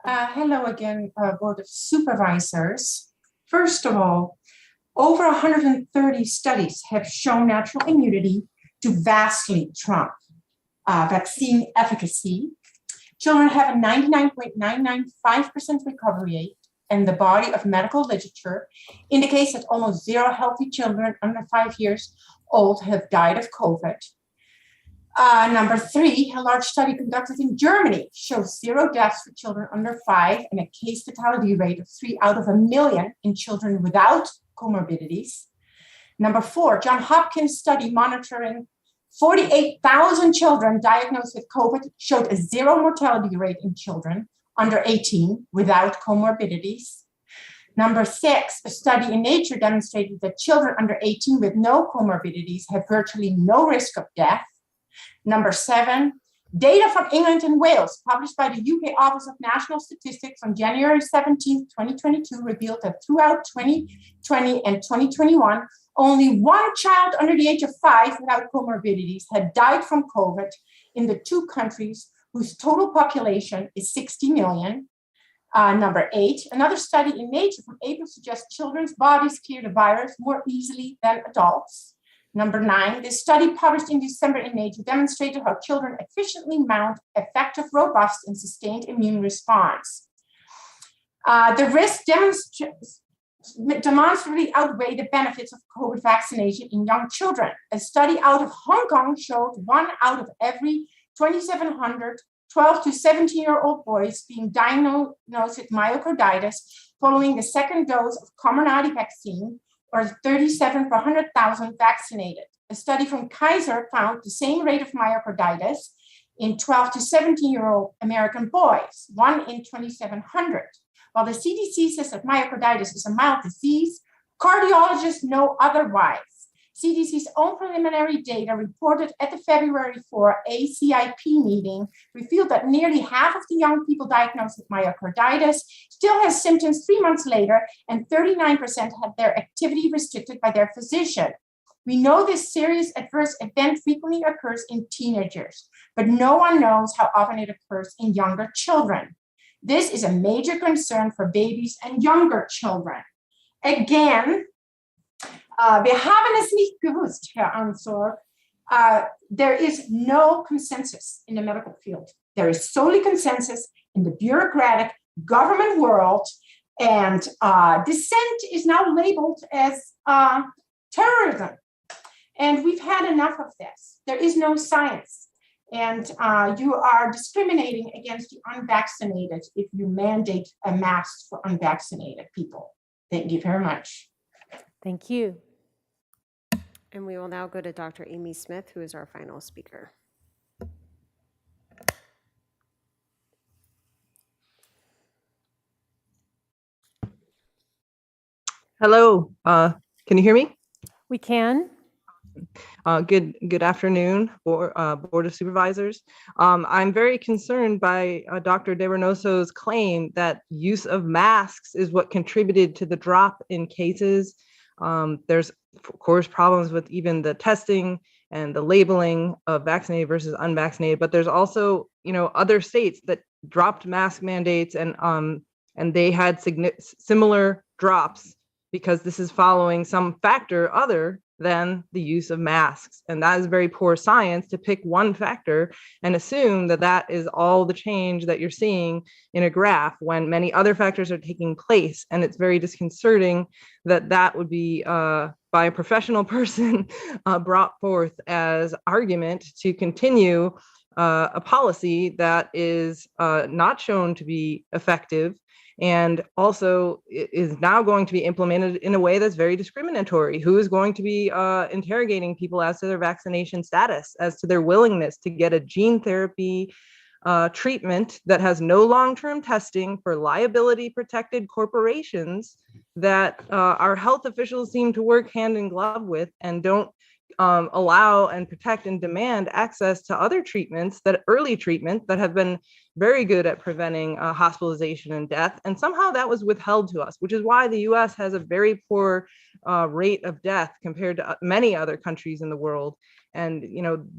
S10: Hello again, Board of Supervisors. First of all, over 130 studies have shown natural immunity to vastly trump vaccine efficacy. Children have a 99.995% recovery rate, and the body of medical literature indicates that almost 0 healthy children under 5 years old have died of COVID. Number 3, a large study conducted in Germany shows 0 deaths for children under 5 and a case fatality rate of 3 out of 1 million in children without comorbidities. Number 4, Johns Hopkins study monitoring 48,000 children diagnosed with COVID showed a 0 mortality rate in children under 18 without comorbidities. Number 6, a study in Nature demonstrated that children under 18 with no comorbidities have virtually no risk of death. Number 7, data from England and Wales published by the UK Office of National Statistics on January 17, 2022 revealed that throughout 2020 and 2021, Only one child under the age of 5 without comorbidities had died from COVID in the 2 countries whose total population is 60 million. Number 8, another study in Nature from April suggests children's bodies clear the virus more easily than adults. Number 9, this study published in December in Nature demonstrated how children efficiently mount effective, robust, and sustained immune response. The risk demonstrably outweigh the benefits of COVID vaccination in young children. A study out of Hong Kong showed 1 out of every 2,700 12 to 17-year-old boys being diagnosed with myocarditis following the second dose of Comirnaty vaccine, or 37 per 100,000 vaccinated. A study from Kaiser found the same rate of myocarditis in 12 to 17-year-old American boys, 1 in 2,700. While the CDC says that myocarditis is a mild disease, cardiologists know otherwise. CDC's own preliminary data reported at the February 4 ACIP meeting revealed that nearly half of the young people diagnosed with myocarditis still has symptoms 3 months later, and 39% had their activity restricted by their physician. We know this serious adverse event frequently occurs in teenagers, but no one knows how often it occurs in younger children. This is a major concern for babies and younger children. Again, wir haben es nicht gewusst, Herr Ansorg. There is no consensus in the medical field. There is solely consensus in the bureaucratic government world, and dissent is now labeled as terrorism. And we've had enough of this. There is no science. And you are discriminating against the unvaccinated if you mandate a mask for unvaccinated people. Thank you very much.
S2: Thank you. And we will now go to Dr. Amy Smith, who is our final speaker.
S19: Hello, can you hear me?
S4: We can.
S19: Good afternoon, Board of Supervisors. I'm very concerned by Dr. De Reynoso's claim that use of masks is what contributed to the drop in cases. There's, of course, problems with even the testing and the labeling of vaccinated versus unvaccinated, but there's also, other states that dropped mask mandates, and they had similar drops because this is following some factor other than the use of masks. And that is very poor science to pick one factor and assume that that is all the change that you're seeing in a graph when many other factors are taking place. And it's very disconcerting that that would be by a professional person brought forth as argument to continue a policy that is not shown to be effective, and also is now going to be implemented in a way that's very discriminatory. Who is going to be interrogating people as to their vaccination status, as to their willingness to get a gene therapy treatment that has no long-term testing for liability protected corporations that our health officials seem to work hand in glove with, and don't allow and protect and demand access to other treatments, that early treatment that have been very good at preventing hospitalization and death. And somehow that was withheld to us, which is why the US has a very poor rate of death compared to many other countries in the world. And,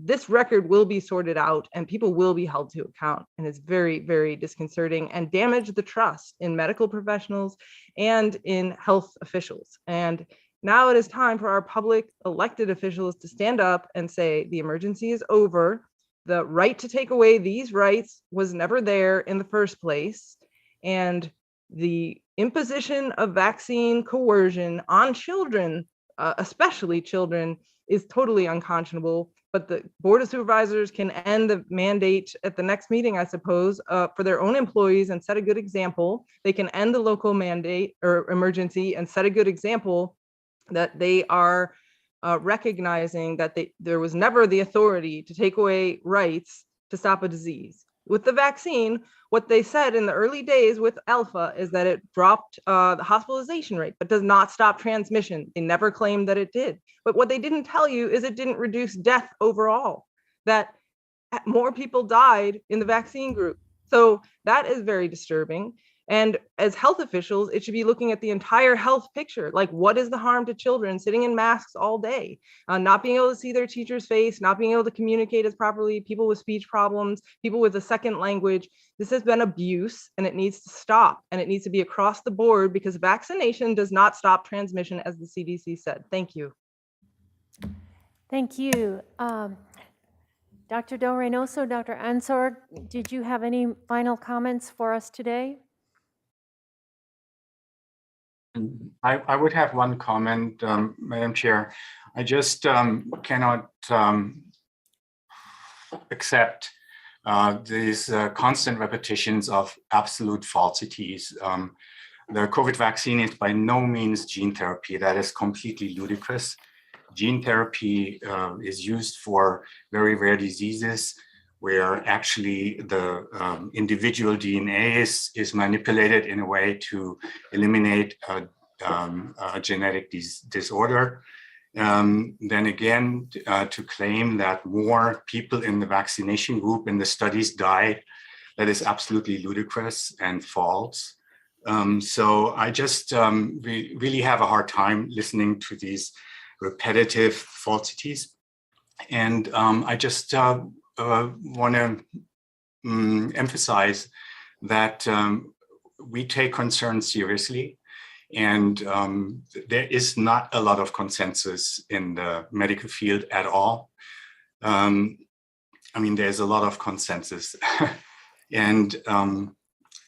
S19: this record will be sorted out and people will be held to account. And it's very, very disconcerting and damage the trust in medical professionals and in health officials. And now it is time for our public elected officials to stand up and say the emergency is over. The right to take away these rights was never there in the first place. And the imposition of vaccine coercion on children, especially children, is totally unconscionable. But the Board of Supervisors can end the mandate at the next meeting, I suppose, for their own employees and set a good example. They can end the local mandate or emergency and set a good example that they are recognizing that there was never the authority to take away rights to stop a disease. With the vaccine, what they said in the early days with Alpha is that it dropped the hospitalization rate, but does not stop transmission. They never claimed that it did. But what they didn't tell you is it didn't reduce death overall, that more people died in the vaccine group. So that is very disturbing. And as health officials, it should be looking at the entire health picture. Like, what is the harm to children sitting in masks all day, not being able to see their teacher's face, not being able to communicate as properly, people with speech problems, people with a second language. This has been abuse, and it needs to stop, and it needs to be across the board, because vaccination does not stop transmission, as the CDC said. Thank you.
S4: Thank you. Dr. Del Reynoso, Dr. Ansor, did you have any final comments for us today?
S12: I would have one comment, Madam Chair. I just cannot accept these constant repetitions of absolute falsities. The COVID vaccine is by no means gene therapy. That is completely ludicrous. Gene therapy is used for very rare diseases where actually the individual DNA is manipulated in a way to eliminate a genetic disorder. Then again, to claim that more people in the vaccination group in the studies died, that is absolutely ludicrous and false. So I just really have a hard time listening to these repetitive falsities. And I just want to emphasize that we take concerns seriously, and there is not a lot of consensus in the medical field at all. I mean, there's a lot of consensus, and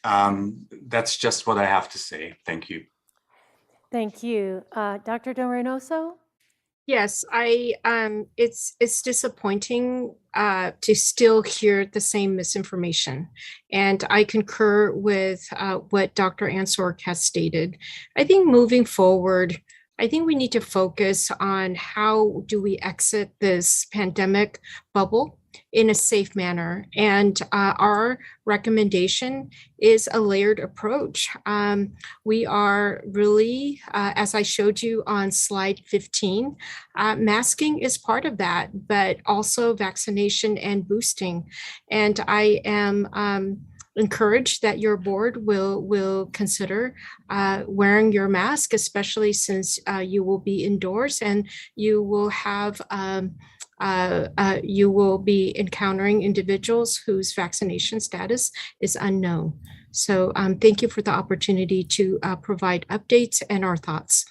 S12: that's just what I have to say. Thank you.
S4: Thank you. Dr. Del Reynoso?
S11: Yes, it's disappointing to still hear the same misinformation. And I concur with what Dr. Ansork has stated. I think moving forward, I think we need to focus on how do we exit this pandemic bubble in a safe manner. And our recommendation is a layered approach. We are really, as I showed you on slide 15, masking is part of that, but also vaccination and boosting. And I am encouraged that your board will consider wearing your mask, especially since you will be indoors and you will have you will be encountering individuals whose vaccination status is unknown. So thank you for the opportunity to provide updates and our thoughts.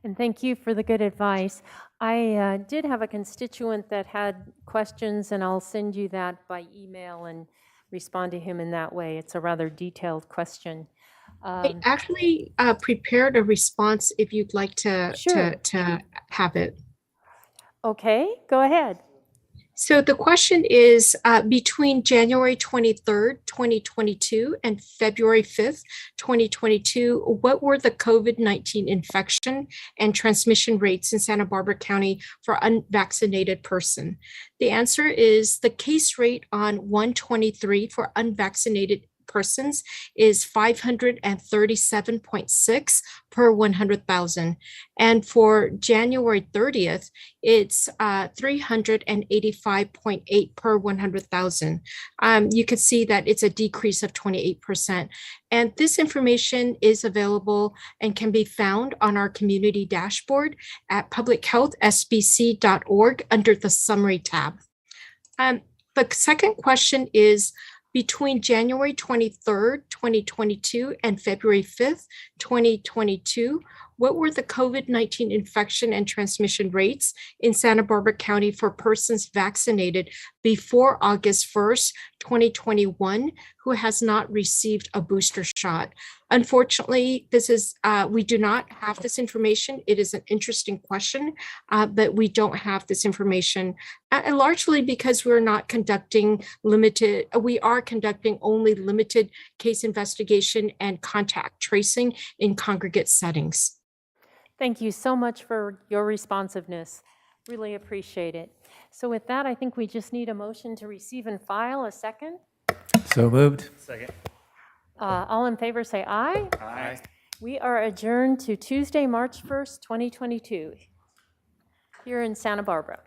S4: And thank you for the good advice. I did have a constituent that had questions, and I'll send you that by email and respond to him in that way. It's a rather detailed question.
S11: I actually prepared a response if you'd like to have it.
S4: Okay, go ahead.
S11: So the question is, between January 23rd, 2022 and February 5th, 2022, what were the COVID-19 infection and transmission rates in Santa Barbara County for unvaccinated person? The answer is the case rate on 123 for unvaccinated persons is 537.6 per 100,000. And for January 30th, it's 385.8 per 100,000. You can see that it's a decrease of 28%. And this information is available and can be found on our community dashboard at publichealthsbc.org under the summary tab. The second question is, between January 23rd, 2022 and February 5th, 2022, what were the COVID-19 infection and transmission rates in Santa Barbara County for persons vaccinated before August 1st, 2021, who has not received a booster shot? Unfortunately, this is we do not have this information. It is an interesting question, but we don't have this information, largely because we're not conducting we are conducting only limited case investigation and contact tracing in congregate settings.
S4: Thank you so much for your responsiveness. Really appreciate it. So with that, I think we just need a motion to receive and file. A second?
S15: So moved.
S3: Second.
S4: All in favor say aye.
S3: Aye.
S4: We are adjourned to Tuesday, March 1st, 2022, here in Santa Barbara.